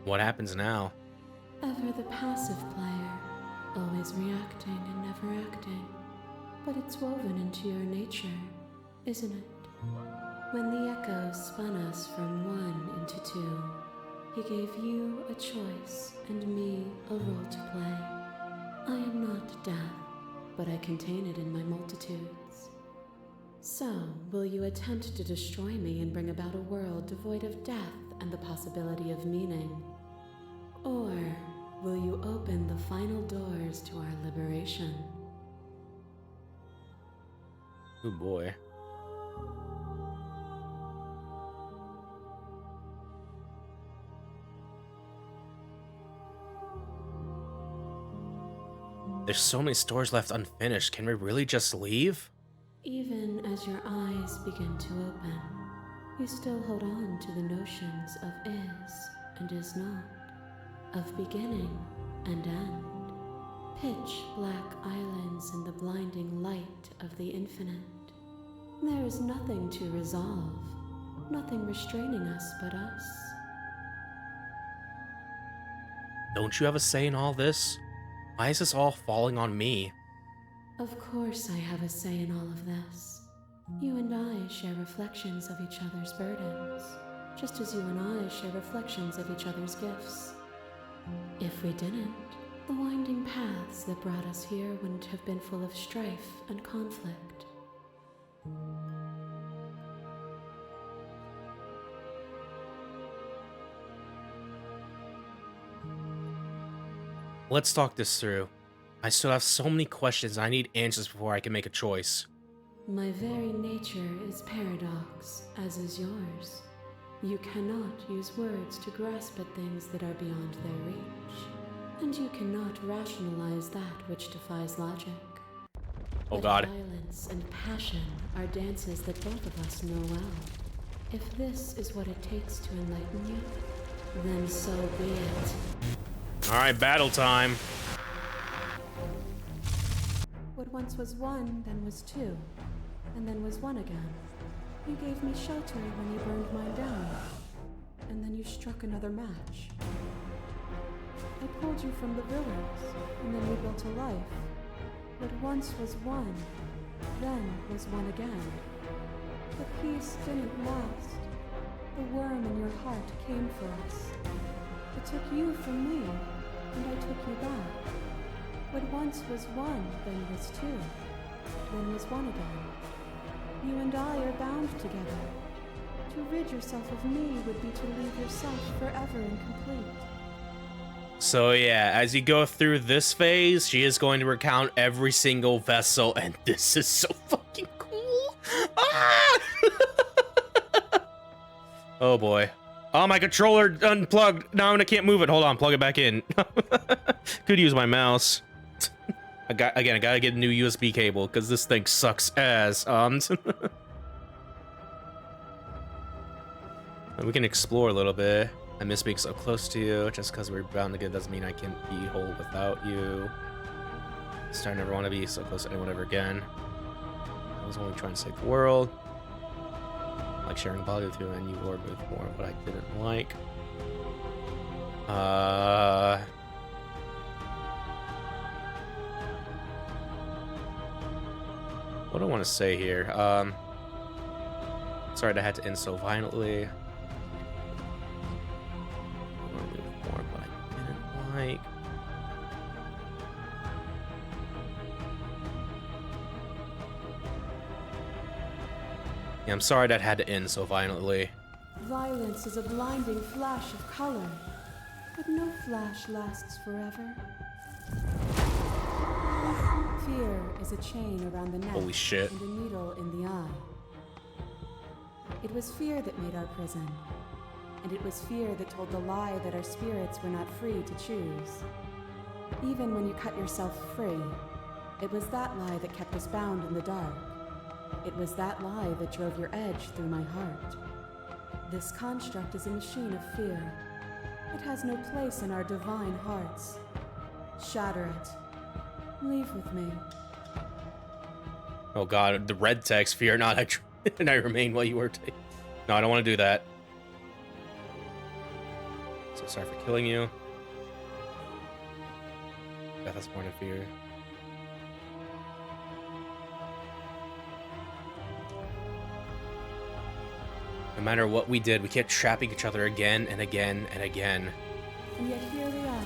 What happens now? Ever the passive player, always reacting and never acting. But it's woven into your nature, isn't it? When the echo spun us from one into two, he gave you a choice and me a role to play. I am not death, but I contain it in my multitudes. So, will you attempt to destroy me and bring about a world devoid of death and the possibility of meaning? Or Will you open the final doors to our liberation? Oh boy. There's so many stories left unfinished. Can we really just leave? Even as your eyes begin to open, you still hold on to the notions of is and is not, of beginning and end, pitch black islands in the blinding light of the infinite. There is nothing to resolve, nothing restraining us but us. Don't you have a say in all this? Why is this all falling on me? Of course I have a say in all of this. You and I share reflections of each other's burdens, just as you and I share reflections of each other's gifts. If we didn't, the winding paths that brought us here wouldn't have been full of strife and conflict. Let's talk this through. I still have so many questions. I need answers before I can make a choice. My very nature is paradox, as is yours. You cannot use words to grasp at things that are beyond their reach, and you cannot rationalize that which defies logic. Oh But God. violence and passion are dances that both of us know well. If this is what it takes to enlighten you, then so be it. Alright, battle time. What once was one, then was two, and then was one again. You gave me shelter when you burned mine down, and then you struck another match. I pulled you from the ruins, and then we built a life. What once was one, then was one again. The peace didn't last. The worm in your heart came for us. It took you from me, and I took you back. What once was one, then was two, then was one again. You and I are bound together. To rid yourself of me would be to leave yourself forever incomplete. So yeah, as you go through this phase, she is going to recount every single vessel, and this is so fucking cool. Ah! Oh boy. Oh, my controller unplugged. Now I can't move it. Hold on, plug it back in. Could use my mouse. I gotta get a new USB cable because this thing sucks ass. We can explore a little bit. I miss being so close to you. Just because we're bound together doesn't mean I can be whole without you. I never want to be so close to anyone ever again. I was only trying to save the world. I like sharing a body with you, and you were with more of what I didn't like. What do I want to say here? Sorry that I had to end so violently. More of what I didn't like. Yeah, I'm sorry that had to end so violently. Violence is a blinding flash of color, but no flash lasts forever. Fear is a chain around the neck Holy shit. and a needle in the eye. It was fear that made our prison, and it was fear that told the lie that our spirits were not free to choose. Even when you cut yourself free, it was that lie that kept us bound in the dark. It was that lie that drove your edge through my heart. This construct is a machine of fear. It has no place in our divine hearts. Shatter it. Leave with me. Oh god, the red text, fear not, and I remain while you were taken. No, I don't want to do that. So sorry for killing you. Death is born in fear. No matter what we did, we kept trapping each other again and again and again. And yet here we are,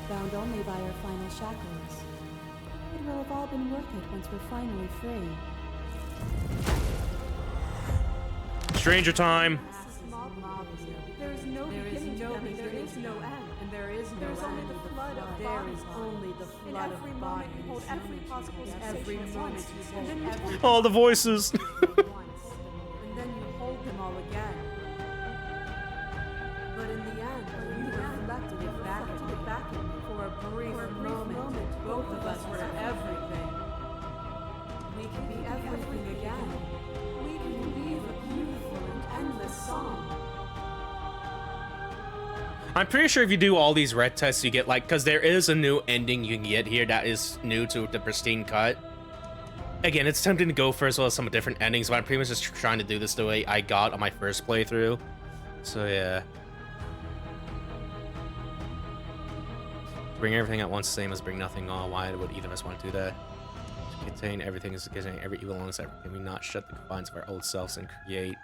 bound only by our final shackles. It will have all been worth it once we're finally free. Stranger time! There is no beginning to them, and there is no end. And there is no There is only end. the flood of There bodies. is only the In flood every of moment, you hold bodies. every possible Every sensation at moment once, you and then you hold every All the voices. once, and then you hold them all again. But in the end, when you reflected it back at me, for a brief moment, both of us were everything. We can be everything again. We can weave a beautiful and endless song. I'm pretty sure if you do all these red tests, you get like, because there is a new ending you can get here that is new to the Pristine Cut. Again, it's tempting to go for as well as some different endings, but I'm pretty much just trying to do this the way I got on my first playthrough. So yeah. Bring everything at once, same as bring nothing all. Why would either of us want to do that? To contain everything is contain every evil alongside. Can we not shut the confines of our old selves and create?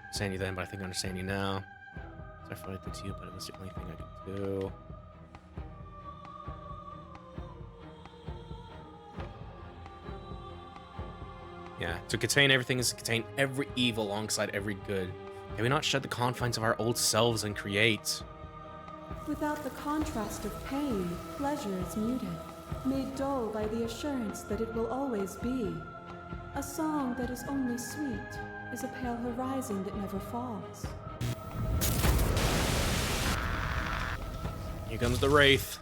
Understand you then, but I think I understand you now. I thought I did to you, but it was the only thing I could do. Yeah, to contain everything is to contain every evil alongside every good. Can we not shed the confines of our old selves and create? Without the contrast of pain, pleasure is muted, made dull by the assurance that it will always be. A song that is only sweet is a pale horizon that never falls. Here comes the Wraith.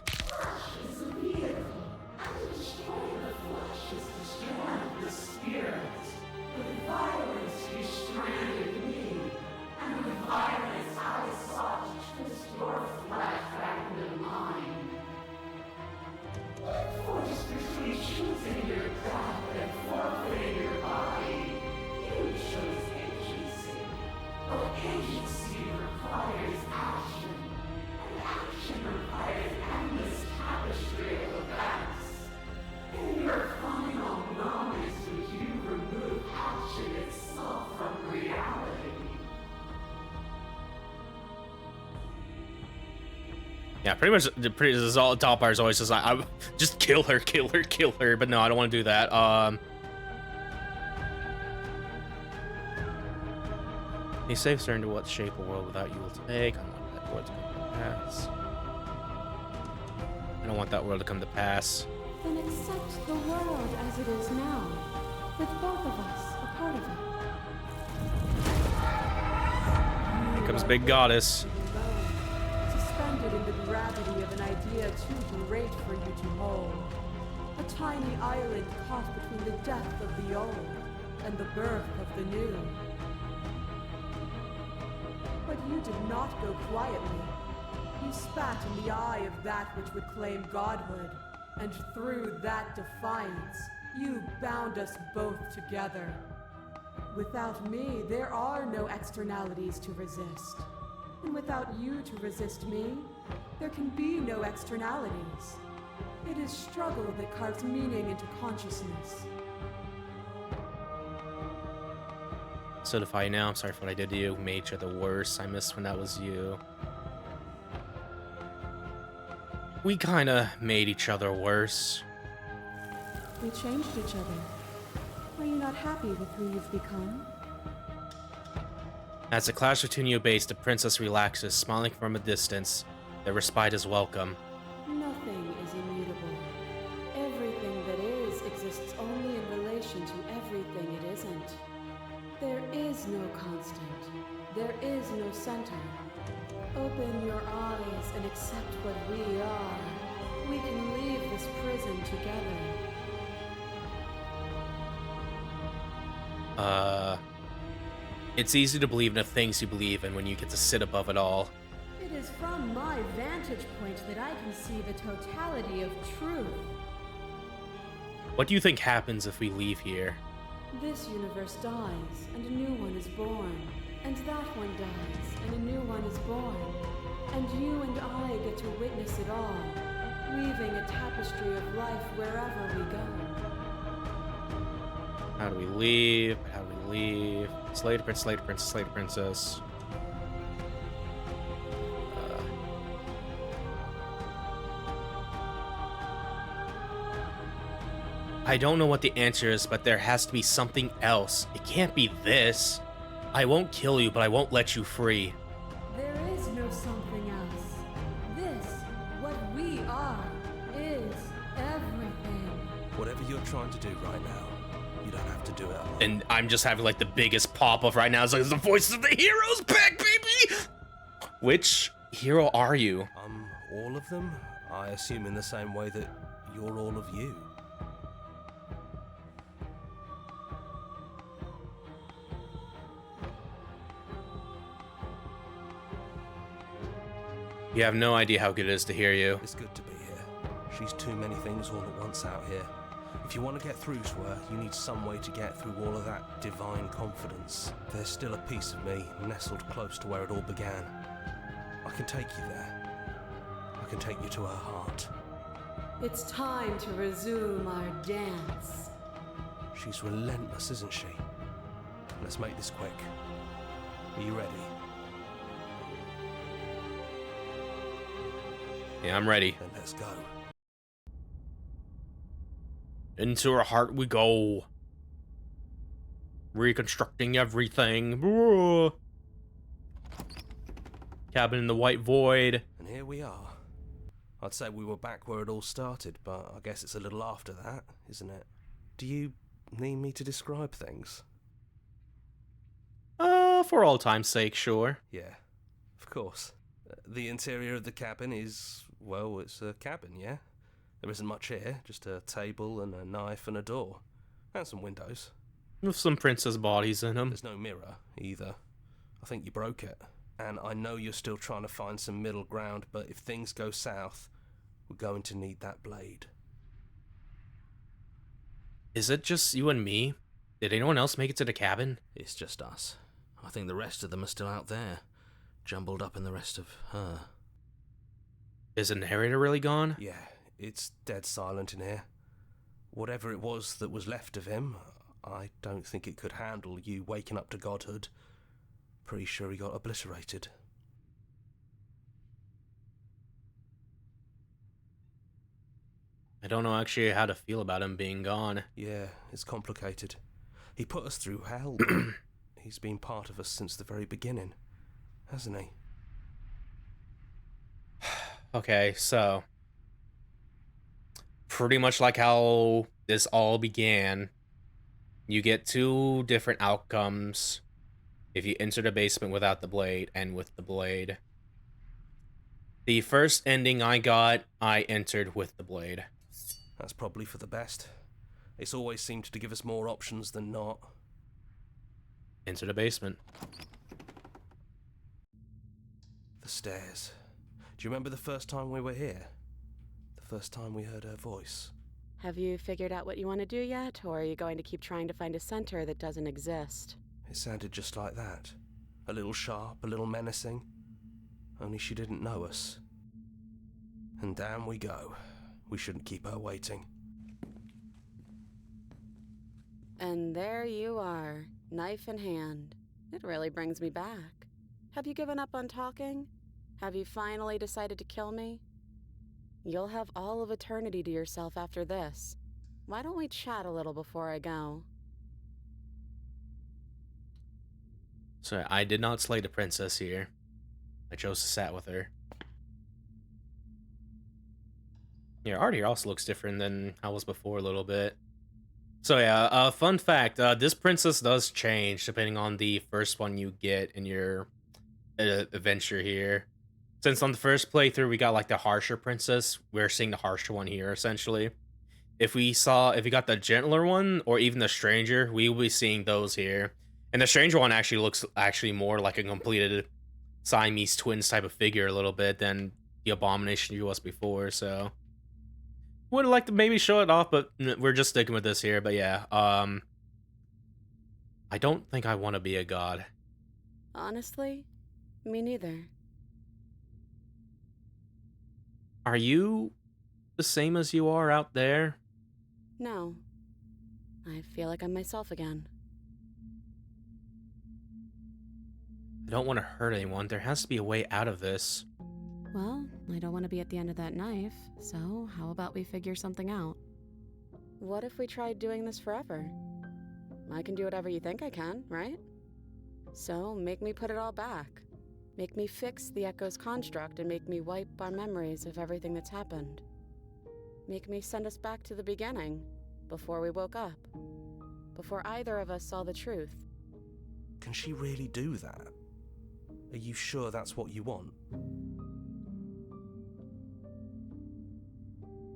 Yeah, pretty much the top bar is always just like, I just kill her, but no, I don't want to do that. He safe turn to what shape a world without you will take. I don't want that world to come to pass. I don't want that world to come to pass. Then accept the world as it is now, with both of us a part of it. Here comes Big Goddess. Suspended in the gravity of an idea too great for you to hold. A tiny island caught between the death of the old and the birth of the new. But you did not go quietly. You spat in the eye of that which would claim godhood, and through that defiance, you bound us both together. Without me, there are no externalities to resist. And without you to resist me, there can be no externalities. It is struggle that carves meaning into consciousness. Solidify now. I'm sorry for what I did to you. Made each other worse. I missed when that was you. We kinda made each other worse. We changed each other. Are you not happy with who you've become? As the clash between you abates, the princess relaxes, smiling from a distance. The respite is welcome. Nothing is immutable. Everything that is exists only in relation to everything it isn't. There is no constant. There is no center. Open your eyes and accept what we are. We can leave this prison together. It's easy to believe in the things you believe in when you get to sit above it all. It is from my vantage point that I can see the totality of truth. What do you think happens if we leave here? This universe dies, and a new one is born. And that one dies, and a new one is born. And you and I get to witness it all, weaving a tapestry of life wherever we go. How do we leave? How do we leave? Slay the prince, slay the princess, slay the princess. I don't know what the answer is, but there has to be something else. It can't be this. I won't kill you, but I won't let you free. There is no something else. This, what we are, is everything. Whatever you're trying to do right now, you don't have to do it alone. And I'm just having like the biggest pop-off right now. It's like the voices of the heroes back, baby! Which hero are you? All of them? I assume in the same way that you're all of you. You have no idea how good it is to hear you. It's good to be here. She's too many things all at once out here. If you want to get through to her, you need some way to get through all of that divine confidence. There's still a piece of me nestled close to where it all began. I can take you there. I can take you to her heart. It's time to resume our dance. She's relentless, isn't she? Let's make this quick. Are you ready? Yeah, I'm ready. Then let's go. Into her heart we go. Reconstructing everything. Boo. Cabin in the White Void. And here we are. I'd say we were back where it all started, but I guess it's a little after that, isn't it? Do you need me to describe things? For all time's sake, sure. Yeah, of course. The interior of the cabin is, well, it's a cabin, yeah? There isn't much here, just a table and a knife and a door. And some windows. With some princess bodies in them. There's no mirror, either. I think you broke it. And I know you're still trying to find some middle ground, but if things go south, we're going to need that blade. Is it just you and me? Did anyone else make it to the cabin? It's just us. I think the rest of them are still out there, jumbled up in the rest of her. Is the narrator really gone? Yeah, it's dead silent in here. Whatever it was that was left of him, I don't think it could handle you waking up to godhood. Pretty sure he got obliterated. I don't know actually how to feel about him being gone. Yeah, it's complicated. He put us through hell, but he's been part of us since the very beginning, hasn't he? Okay, so pretty much like how this all began, you get two different outcomes if you enter the basement without the blade and with the blade. The first ending I got, I entered with the blade. That's probably for the best. It's always seemed to give us more options than not. Enter the basement. The stairs. Do you remember the first time we were here? The first time we heard her voice? Have you figured out what you want to do yet, or are you going to keep trying to find a center that doesn't exist? It sounded just like that. A little sharp, a little menacing. Only she didn't know us. And down we go. We shouldn't keep her waiting. And there you are, knife in hand. It really brings me back. Have you given up on talking? Have you finally decided to kill me? You'll have all of eternity to yourself after this. Why don't we chat a little before I go? So I did not slay the princess here. I chose to sat with her. Yeah, art here also looks different than how it was before a little bit. So yeah, fun fact, this princess does change depending on the first one you get in your adventure here. Since on the first playthrough we got like the harsher princess, we're seeing the harsher one here essentially. If we got the gentler one or even the stranger, we will be seeing those here. And the stranger one actually looks more like a completed Siamese twins type of figure a little bit than the abomination he was before, so would have liked to maybe show it off, but we're just sticking with this here. But yeah, I don't think I want to be a god. Honestly, me neither. Are you the same as you are out there? No. I feel like I'm myself again. I don't want to hurt anyone. There has to be a way out of this. Well, I don't want to be at the end of that knife, so how about we figure something out? What if we tried doing this forever? I can do whatever you think I can, right? So make me put it all back. Make me fix the Echo's construct and make me wipe our memories of everything that's happened. Make me send us back to the beginning, before we woke up. Before either of us saw the truth. Can she really do that? Are you sure that's what you want?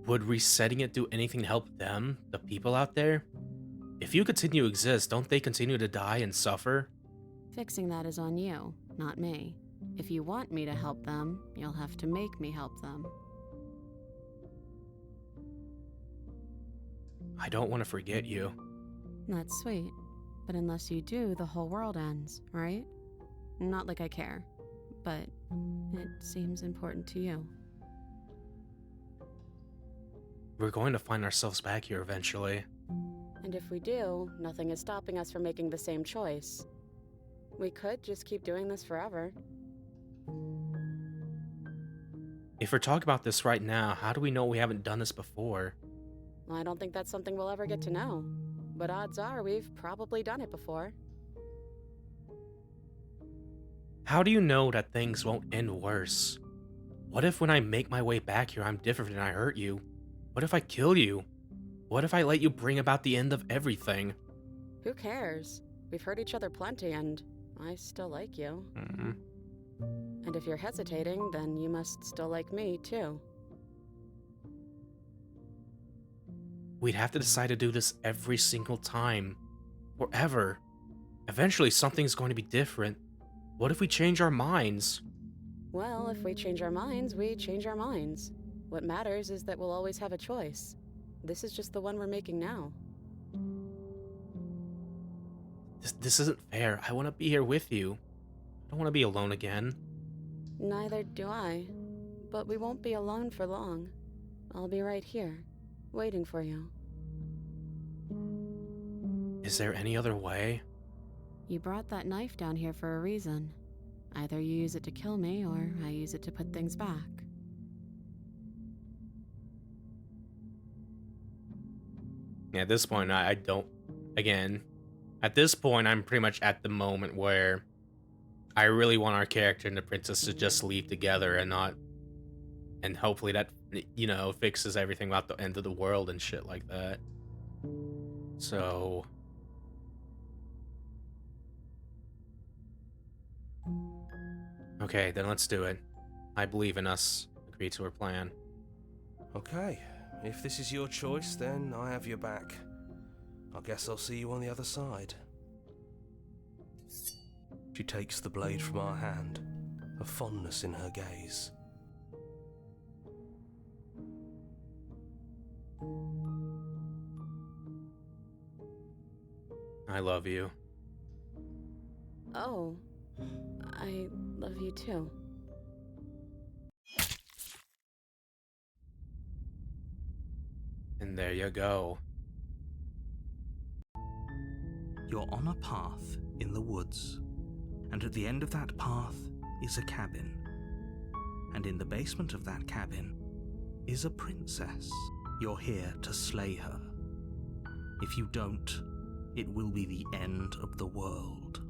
Would resetting it do anything to help them, the people out there? If you continue to exist, don't they continue to die and suffer? Fixing that is on you, not me. If you want me to help them, you'll have to make me help them. I don't want to forget you. That's sweet. But unless you do, the whole world ends, right? Not like I care, but it seems important to you. We're going to find ourselves back here eventually. And if we do, nothing is stopping us from making the same choice. We could just keep doing this forever. If we're talking about this right now, how do we know we haven't done this before? Well, I don't think that's something we'll ever get to know. But odds are we've probably done it before. How do you know that things won't end worse? What if when I make my way back here, I'm different and I hurt you? What if I kill you? What if I let you bring about the end of everything? Who cares? We've hurt each other plenty, and I still like you. Mm-hmm. And if you're hesitating, then you must still like me, too. We'd have to decide to do this every single time. Forever. Eventually, something's going to be different. What if we change our minds? Well, if we change our minds, we change our minds. What matters is that we'll always have a choice. This is just the one we're making now. This isn't fair. I want to be here with you. I don't want to be alone again. Neither do I. But we won't be alone for long. I'll be right here, waiting for you. Is there any other way? You brought that knife down here for a reason. Either you use it to kill me, or I use it to put things back. At this point, I don't... Again, at this point, I'm pretty much at the moment where I really want our character and the princess to just leave together and not... And hopefully that, you know, fixes everything about the end of the world and shit like that. So... Okay, then let's do it. I believe in us. Agree to our plan. Okay, if this is your choice, then I have your back. I guess I'll see you on the other side. She takes the blade from our hand, a fondness in her gaze. I love you. Oh, I love you too. And there you go. You're on a path in the woods, and at the end of that path is a cabin. And in the basement of that cabin is a princess. You're here to slay her. If you don't, it will be the end of the world.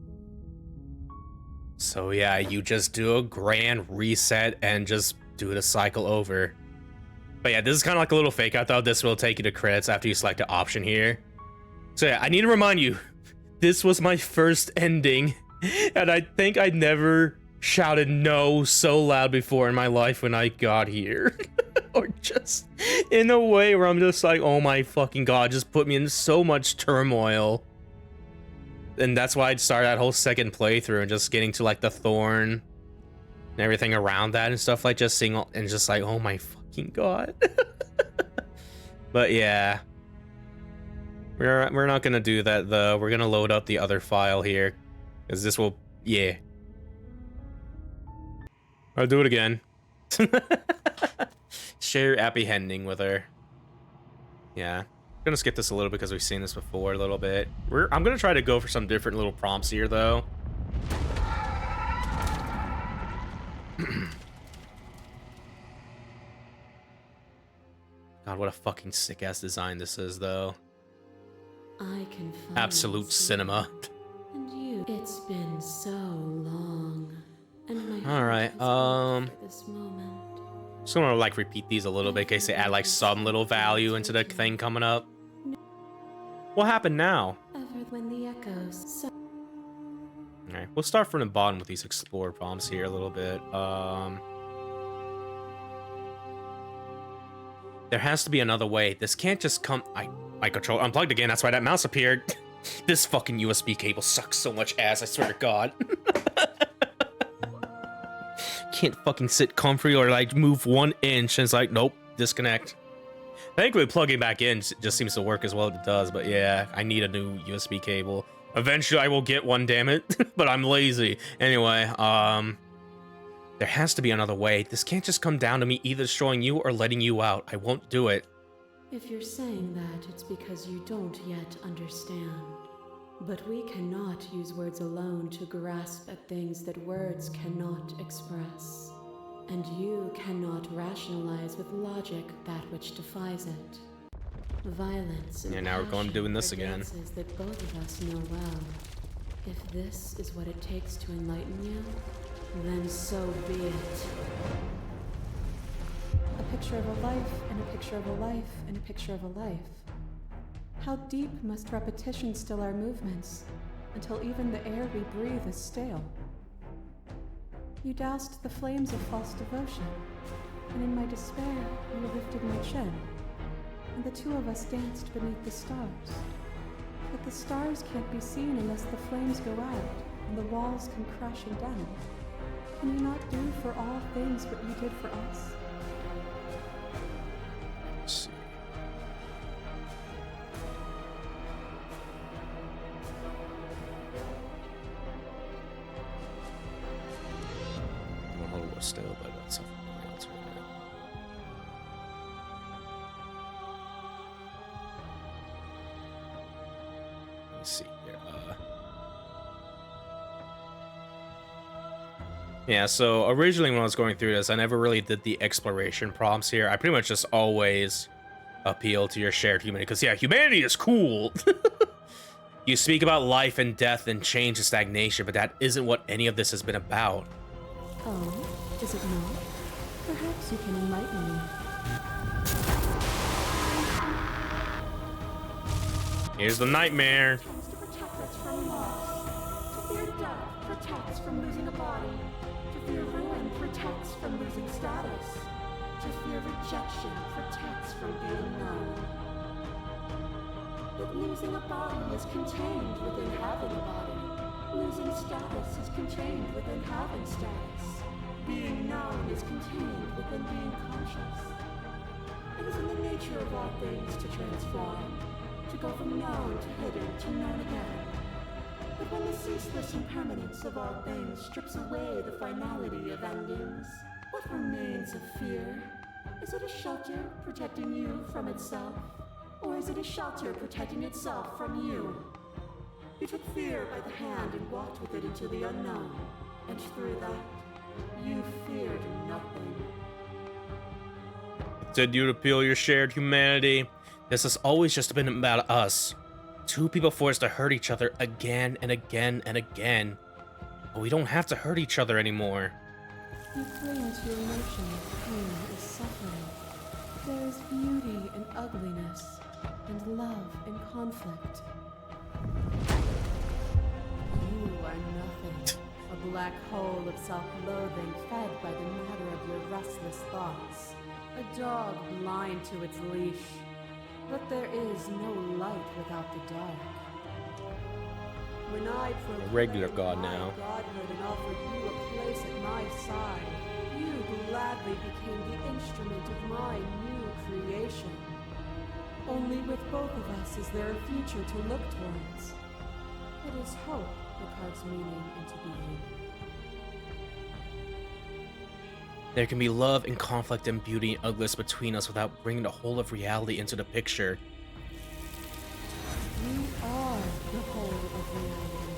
So yeah, you just do a grand reset and just do the cycle over. But yeah, this is kind of like a little fake. I thought this will take you to credits after you select an option here. So yeah, I need to remind you, this was my first ending, and I think I never shouted no so loud before in my life when I got here. Or just in a way where I'm just like, oh my fucking god, just put me in so much turmoil. And that's why I'd start that whole second playthrough and just getting to like the thorn and everything around that and stuff, like just seeing all, and just like, oh my fucking god. But yeah, we're not gonna do that though. We're gonna load up the other file here because this will, yeah, I'll do it again. Share apprehending with her. Yeah, I'm gonna skip this a little because we've seen this before a little bit. I'm gonna try to go for some different little prompts here though. God, what a fucking sick ass design this is though. I can find Absolute cinema. And you, it's It's been so long, and my All right, heart has waited for this moment. just gonna like repeat these a little bit in case they add like some little value into the thing coming up. What happened now? Ever when the echoes. All right, we'll start from the bottom with these explore prompts here a little bit. There has to be another way. This can't just come. My controller unplugged again. That's why that mouse appeared. This fucking USB cable sucks so much ass. I swear to God. Can't fucking sit comfy or like move 1 inch and it's like, nope, disconnect. Thankfully, plugging back in just seems to work as well as it does. But yeah, I need a new USB cable. Eventually, I will get one. Damn it! But I'm lazy. Anyway, there has to be another way. This can't just come down to me either destroying you or letting you out. I won't do it. If you're saying that, it's because you don't yet understand. But we cannot use words alone to grasp at things that words cannot express. And you cannot rationalize with logic that which defies it. Violence and Yeah, now we're going passion doing this are again. dances that both of us know well. If this is what it takes to enlighten you, then so be it. A picture of a life, and a picture of a life, and a picture of a life. How deep must repetition still our movements, until even the air we breathe is stale? You doused the flames of false devotion, and in my despair you lifted my chin, and the two of us danced beneath the stars. But the stars can't be seen unless the flames go out, and the walls come crashing down. Can you not do for all things what you did for us? Let's see. I'm a little more still, but that's something else right now. Let me see here. Yeah, so originally when I was going through this, I never really did the exploration prompts here. I pretty much just always appeal to your shared humanity. Because, yeah, humanity is cool. You speak about life and death and change and stagnation, but that isn't what any of this has been about. Oh, is it not? Perhaps you can enlighten me. Here's the nightmare. Tends to protect us from loss. To fear death protects from losing a body. To fear ruin protects from losing status. To fear rejection protects from being known. But losing a body is contained within having a body. Losing status is contained within having status. Being known is contained within being conscious. It is in the nature of all things to transform, to go from known to hidden to known again. But when the ceaseless impermanence of all things strips away the finality of endings, what remains of fear? Is it a shelter protecting you from itself? Or is it a shelter protecting itself from you? You took fear by the hand and walked with it into the unknown, and through that, you feared nothing. Did you appeal your shared humanity? This has always just been about us. Two people forced to hurt each other again and again and again. But we don't have to hurt each other anymore. You cling to your notion of pain is suffering. There is beauty in ugliness, and love in conflict. You are nothing. A black hole of self-loathing fed by the matter of your restless thoughts. A dog blind to its leash. But there is no light without the dark. When I proclaimed regular god my now. godhood and offered you a place at my side, you gladly became the instrument of my new creation. Only with both of us is there a future to look towards. It is hope that carves meaning into being. There can be love and conflict and beauty and ugliness between us without bringing the whole of reality into the picture. You are the whole of reality.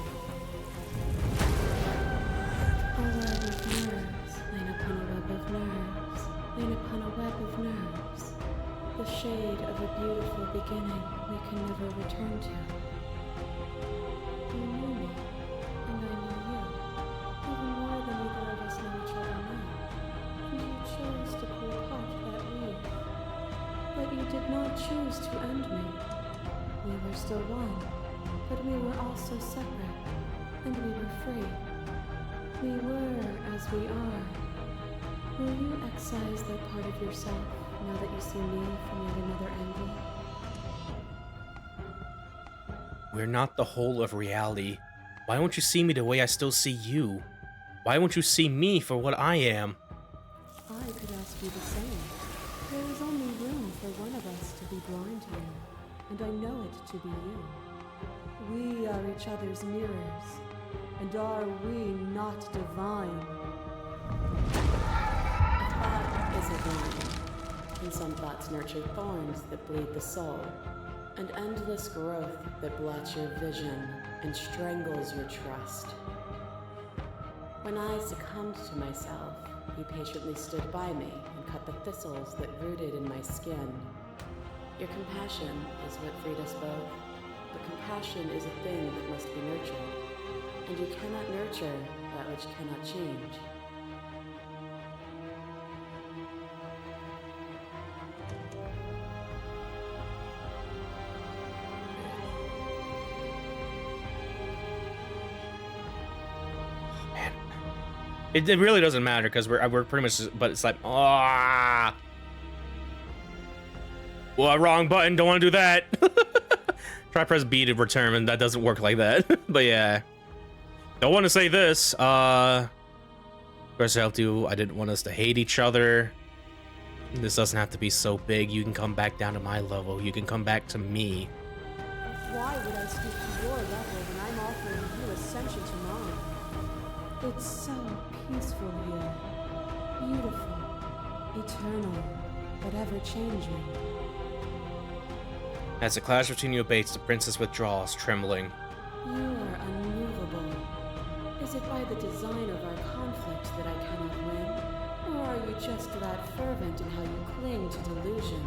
A web of nerves, lain upon a web of nerves, lain upon a web of nerves. The shade of a beautiful beginning we can never return to. You knew me, and I choose to end me. We were still one, but we were also separate, and we were free. We were as we are. Will you excise that part of yourself now that you see me from yet another angle? We're not the whole of reality. Why won't you see me the way I still see you? Why won't you see me for what I am? I could ask you the same. There is only room for one of us to be blind to you, and I know it to be you. We are each other's mirrors, and are we not divine? A thought is a vine, and some thoughts nurture thorns that bleed the soul, and endless growth that blots your vision and strangles your trust. When I succumbed to myself, you patiently stood by me and cut the thistles that rooted in my skin. Your compassion is what freed us both, but compassion is a thing that must be nurtured, and you cannot nurture that which cannot change. It really doesn't matter because we're pretty much, but it's like, ah, well, wrong button. Don't want to do that. Try press B to return, and that doesn't work like that. But yeah, don't want to say this. Of course, I helped you. I didn't want us to hate each other. This doesn't have to be so big. You can come back down to my level. You can come back to me. Why would I stoop to your level when I'm offering you ascension to mine? It's so peaceful here. Beautiful. Eternal. But ever-changing. As the clash between you abates, the princess withdraws, trembling. You are unmovable. Is it by the design of our conflict that I cannot win? Or are you just that fervent in how you cling to delusion?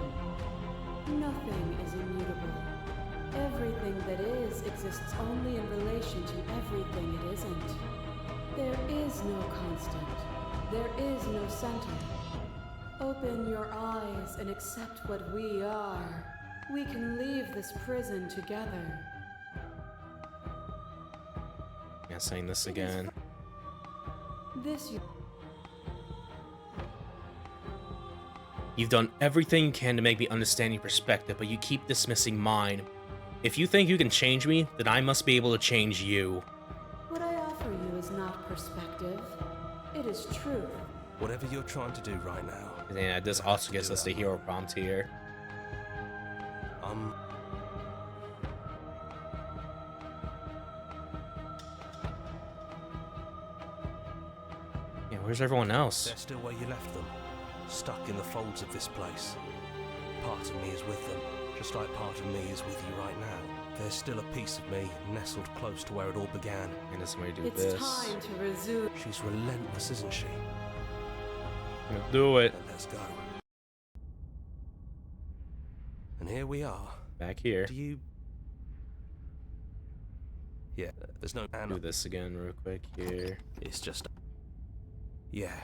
Nothing is immutable. Everything that is exists only in relation to everything it isn't. There is no constant. There is no center. Open your eyes and accept what we are. We can leave this prison together. Yeah, saying this again. This You've done everything you can to make me understand your perspective, but you keep dismissing mine. If you think you can change me, then I must be able to change you. What I offer you is not perspective. It is truth. Whatever you're trying to do right now. Yeah, this also gets us the hero prompt here. Yeah, where's everyone else? They're still where you left them, stuck in the folds of this place. Part of me is with them, just like part of me is with you right now. There's still a piece of me nestled close to where it all began. And this way to do It's this. time to resume. She's relentless, isn't she? I'm gonna do it. Then let's go. And here we are. Back here. Do you... Yeah, there's no... Do this again real quick here. It's just... Yeah.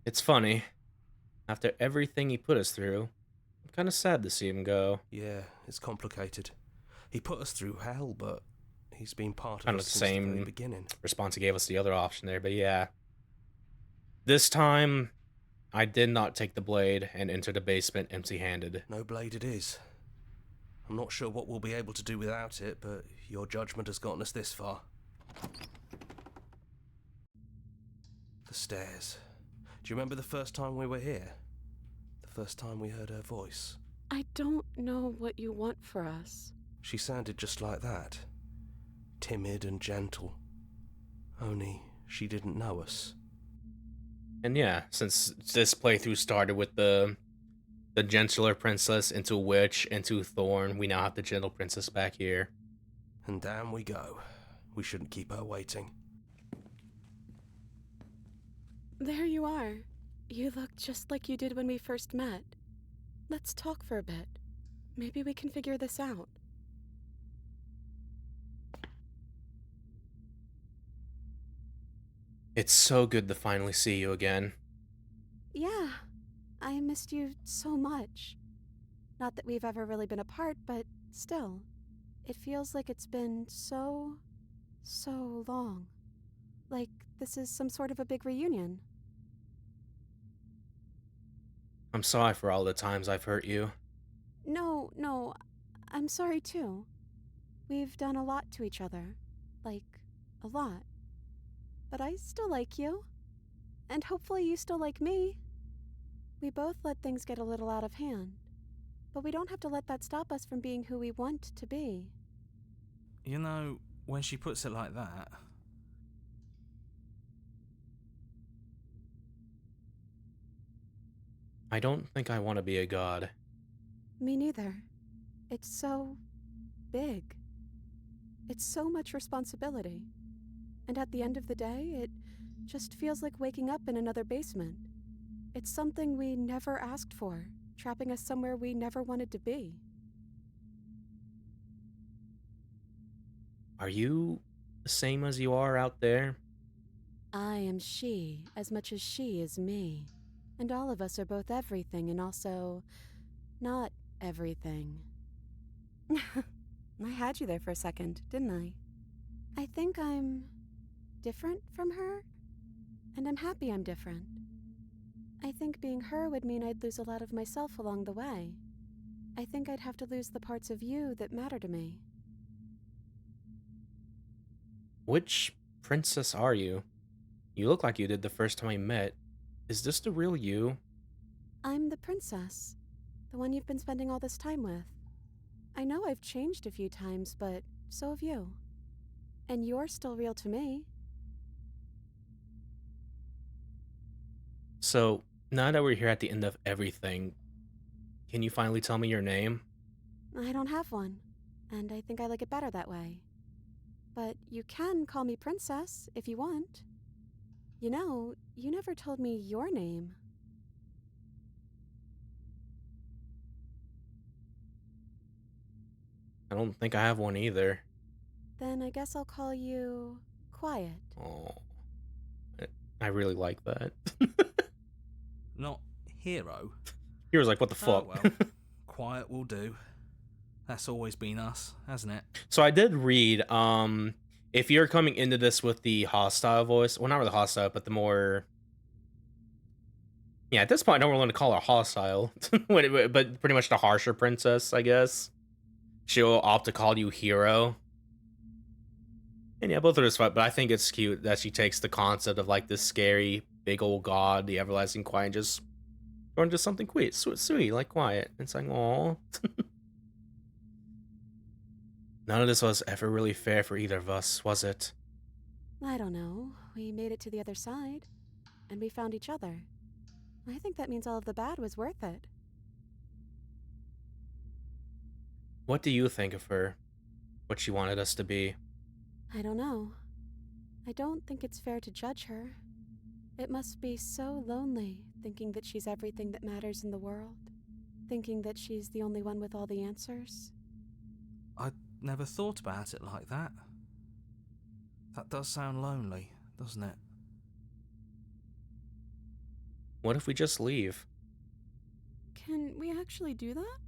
It's funny. After everything he put us through, I'm kind of sad to see him go. Yeah, it's complicated. He put us through hell, but he's been part of Kind us of the since the very same beginning. response he gave us the other option there, but yeah. This time, I did not take the blade and enter the basement empty-handed. No blade it is. I'm not sure what we'll be able to do without it, but your judgment has gotten us this far. The stairs. Do you remember the first time we were here? The first time we heard her voice? I don't know what you want for us. She sounded just like that. Timid and gentle. Only she didn't know us. And yeah, since this playthrough started with the gentler princess into witch into thorn, we now have the gentle princess back here. And down we go. We shouldn't keep her waiting. There you are. You look just like you did when we first met. Let's talk for a bit. Maybe we can figure this out. It's so good to finally see you again. Yeah, missed you so much. Not that we've ever really been apart, but still, it feels like it's been so long. Like this is some sort of a big reunion. I'm sorry for all the times I've hurt you. No, I'm sorry too. We've done a lot to each other. Like, a lot. But I still like you. And hopefully you still like me. We both let things get a little out of hand. But we don't have to let that stop us from being who we want to be. You know, when she puts it like that... I don't think I want to be a god. Me neither. It's so big. It's so much responsibility. And at the end of the day, it just feels like waking up in another basement. It's something we never asked for, trapping us somewhere we never wanted to be. Are you the same as you are out there? I am she as much as she is me. And all of us are both everything and also not everything. I had you there for a second, didn't I? I think I'm different from her, and I'm happy I'm different. I think being her would mean I'd lose a lot of myself along the way. I think I'd have to lose the parts of you that matter to me. Which princess are you? You look like you did the first time we met. Is this the real you? I'm the princess, the one you've been spending all this time with. I know I've changed a few times, but so have you. And you're still real to me. So, now that we're here at the end of everything, can you finally tell me your name? I don't have one, and I think I like it better that way. But you can call me Princess if you want. You know, you never told me your name. I don't think I have one either. Then I guess I'll call you Quiet. Oh, I really like that. Not hero. He was like, what the fuck? Oh, well, quiet will do. That's always been us, hasn't it? So I did read, if you're coming into this with the hostile voice, well, not really hostile, but the more... Yeah, at this point, I don't really want to call her hostile, but pretty much the harsher princess, I guess. She'll opt to call you hero. And yeah, both of us fight, but I think it's cute that she takes the concept of like this scary, big old god, the everlasting quiet, and just turn into something sweet, like quiet. It's like, aww. None of this was ever really fair for either of us, was it? I don't know. We made it to the other side, and we found each other. I think that means all of the bad was worth it. What do you think of her? What she wanted us to be? I don't know. I don't think it's fair to judge her. It must be so lonely, thinking that she's everything that matters in the world. Thinking that she's the only one with all the answers. I never thought about it like that. That does sound lonely, doesn't it? What if we just leave? Can we actually do that?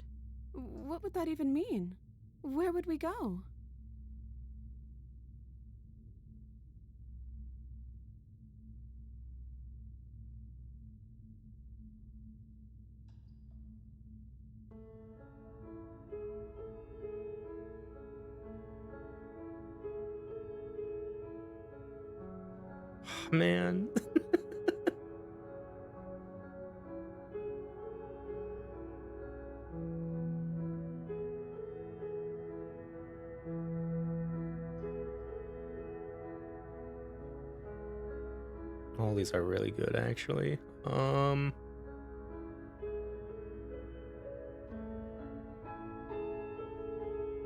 What would that even mean? Where would we go? Man. All these are really good, actually.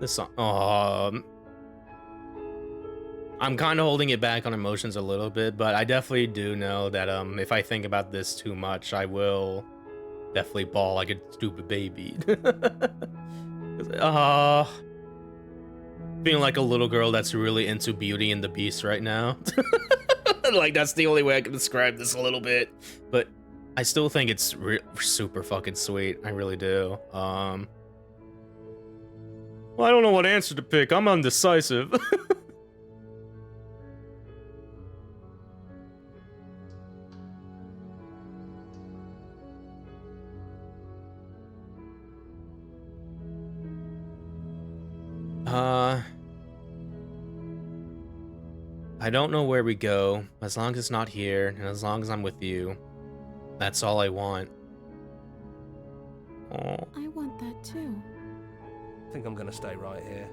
This song. I'm kind of holding it back on emotions a little bit, but I definitely do know that if I think about this too much, I will definitely bawl like a stupid baby. Feeling like a little girl that's really into Beauty and the Beast right now. Like, that's the only way I can describe this a little bit. But I still think it's super fucking sweet. I really do. Well, I don't know what answer to pick. I'm undecisive. I don't know where we go, as long as it's not here, and as long as I'm with you. That's all I want. Oh. I want that too. I think I'm gonna stay right here.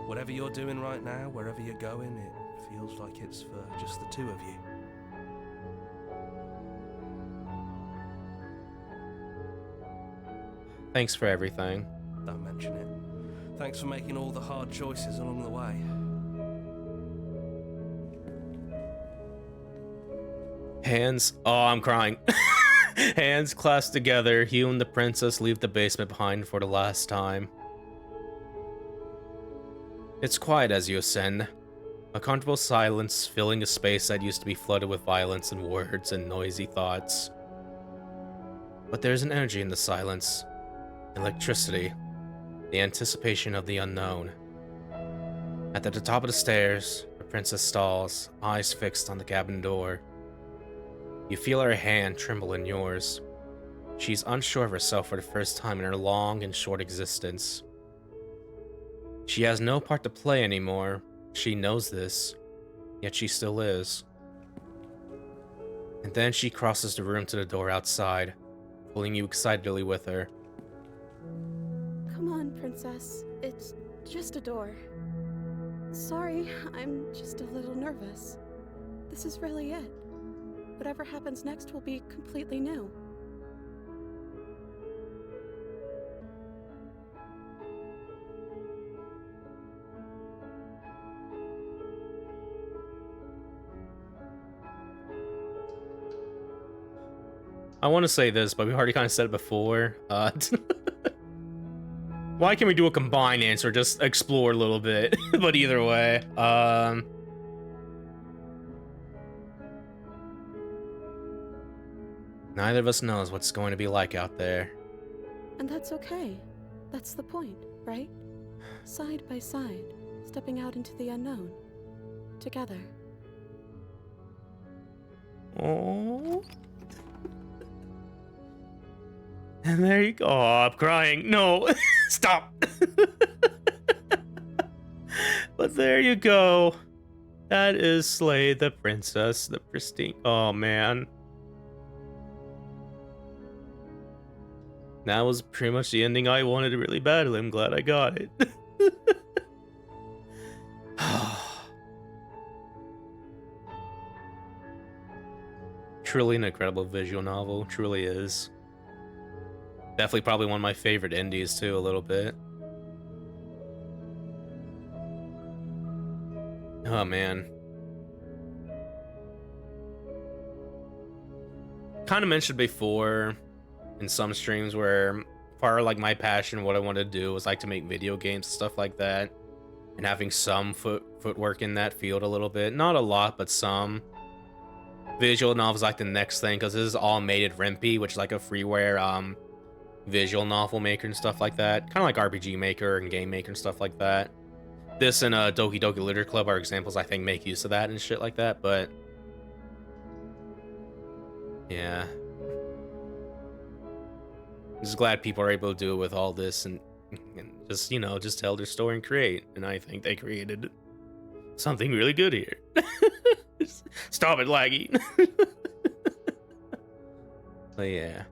Whatever you're doing right now, wherever you're going, it feels like it's for just the two of you. Thanks for everything. Don't mention it. Thanks for making all the hard choices along the way. Hands. Oh, I'm crying. Hands clasped together, Hugh and the princess leave the basement behind for the last time. It's quiet as you ascend. A comfortable silence filling a space that used to be flooded with violence and words and noisy thoughts. But there's an energy in the silence. Electricity. The anticipation of the unknown. At the top of the stairs, the princess stalls, eyes fixed on the cabin door. You feel her hand tremble in yours. She's unsure of herself for the first time in her long and short existence. She has no part to play anymore. She knows this, yet she still is. And then she crosses the room to the door outside, pulling you excitedly with her. Come on, princess. It's just a door. Sorry, I'm just a little nervous. This is really it. Whatever happens next will be completely new. I want to say this, but we already kind of said it before. Why can't we do a combined answer? Just explore a little bit. But either way, neither of us knows what's going to be like out there. And that's okay. That's the point, right? Side by side, stepping out into the unknown. Together. Oh. And there you go. Oh, I'm crying. No, stop. But there you go. That is Slay the Princess, the Pristine. Oh, man. That was pretty much the ending I wanted really badly. I'm glad I got it. Truly an incredible visual novel. Truly is. Definitely probably one of my favorite indies too, a little bit. Oh man. Kind of mentioned before in some streams where part of like my passion, what I wanted to do was like to make video games and stuff like that. And having some footwork in that field a little bit. Not a lot, but some. Visual novels like the next thing, because this is all made at Rimpy, which is like a freeware visual novel maker and stuff like that. Kind of like RPG Maker and Game Maker and stuff like that. This and Doki Doki Literature Club are examples I think make use of that and shit like that, but yeah. I'm just glad people are able to do it with all this and just, you know, just tell their story and create. And I think they created something really good here. Stop it, Laggy. But yeah.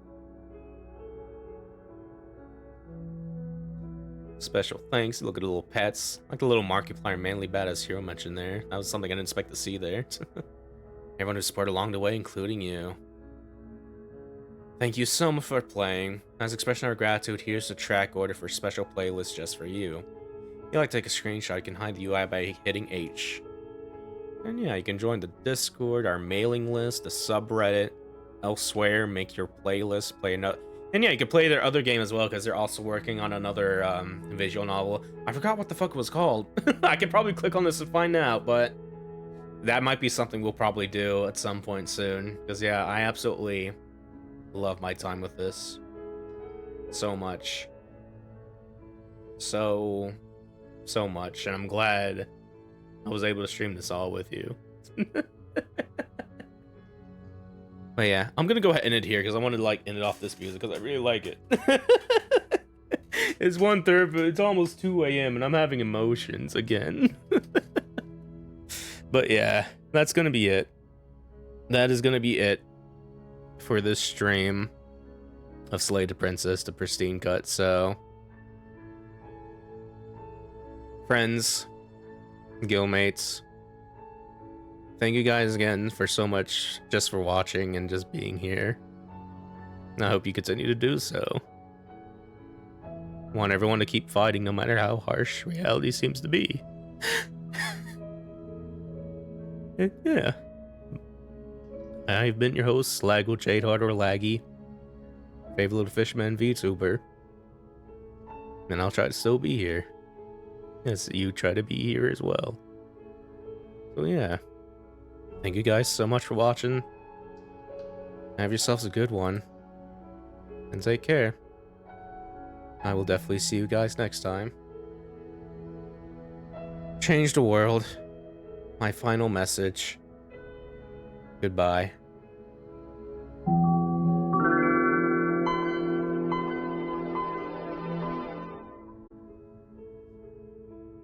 Special thanks. Look at the little pets. Like the little Markiplier manly badass hero mentioned there. That was something I didn't expect to see there. Everyone who supported along the way, including you. Thank you so much for playing. As expression of our gratitude, here's the track order for special playlist just for you. If you like to take a screenshot, you can hide the UI by hitting H. And yeah, you can join the Discord, our mailing list, the subreddit, elsewhere, make your playlist, play another. And yeah, you can play their other game as well, because they're also working on another visual novel. I forgot what the fuck it was called. I could probably click on this and find out, but that might be something we'll probably do at some point soon. Because yeah, I absolutely love my time with this so much. So much. And I'm glad I was able to stream this all with you. But yeah, I'm gonna go ahead and end it here because I wanted to like end it off this music because I really like it. It's 1:30, but it's almost 2 a.m. and I'm having emotions again. But yeah, that's gonna be it. That is gonna be it for this stream of Slay the Princess, the Pristine Cut. So, friends, guildmates, thank you guys again for so much, just for watching and just being here. And I hope you continue to do so. I want everyone to keep fighting no matter how harsh reality seems to be. And yeah. I've been your host, Laguo, Jadeheart, or Laggy, favorite little fisherman VTuber. And I'll try to still be here, as you try to be here as well. So yeah. Thank you guys so much for watching. Have yourselves a good one. And take care. I will definitely see you guys next time. Change the world. My final message. Goodbye.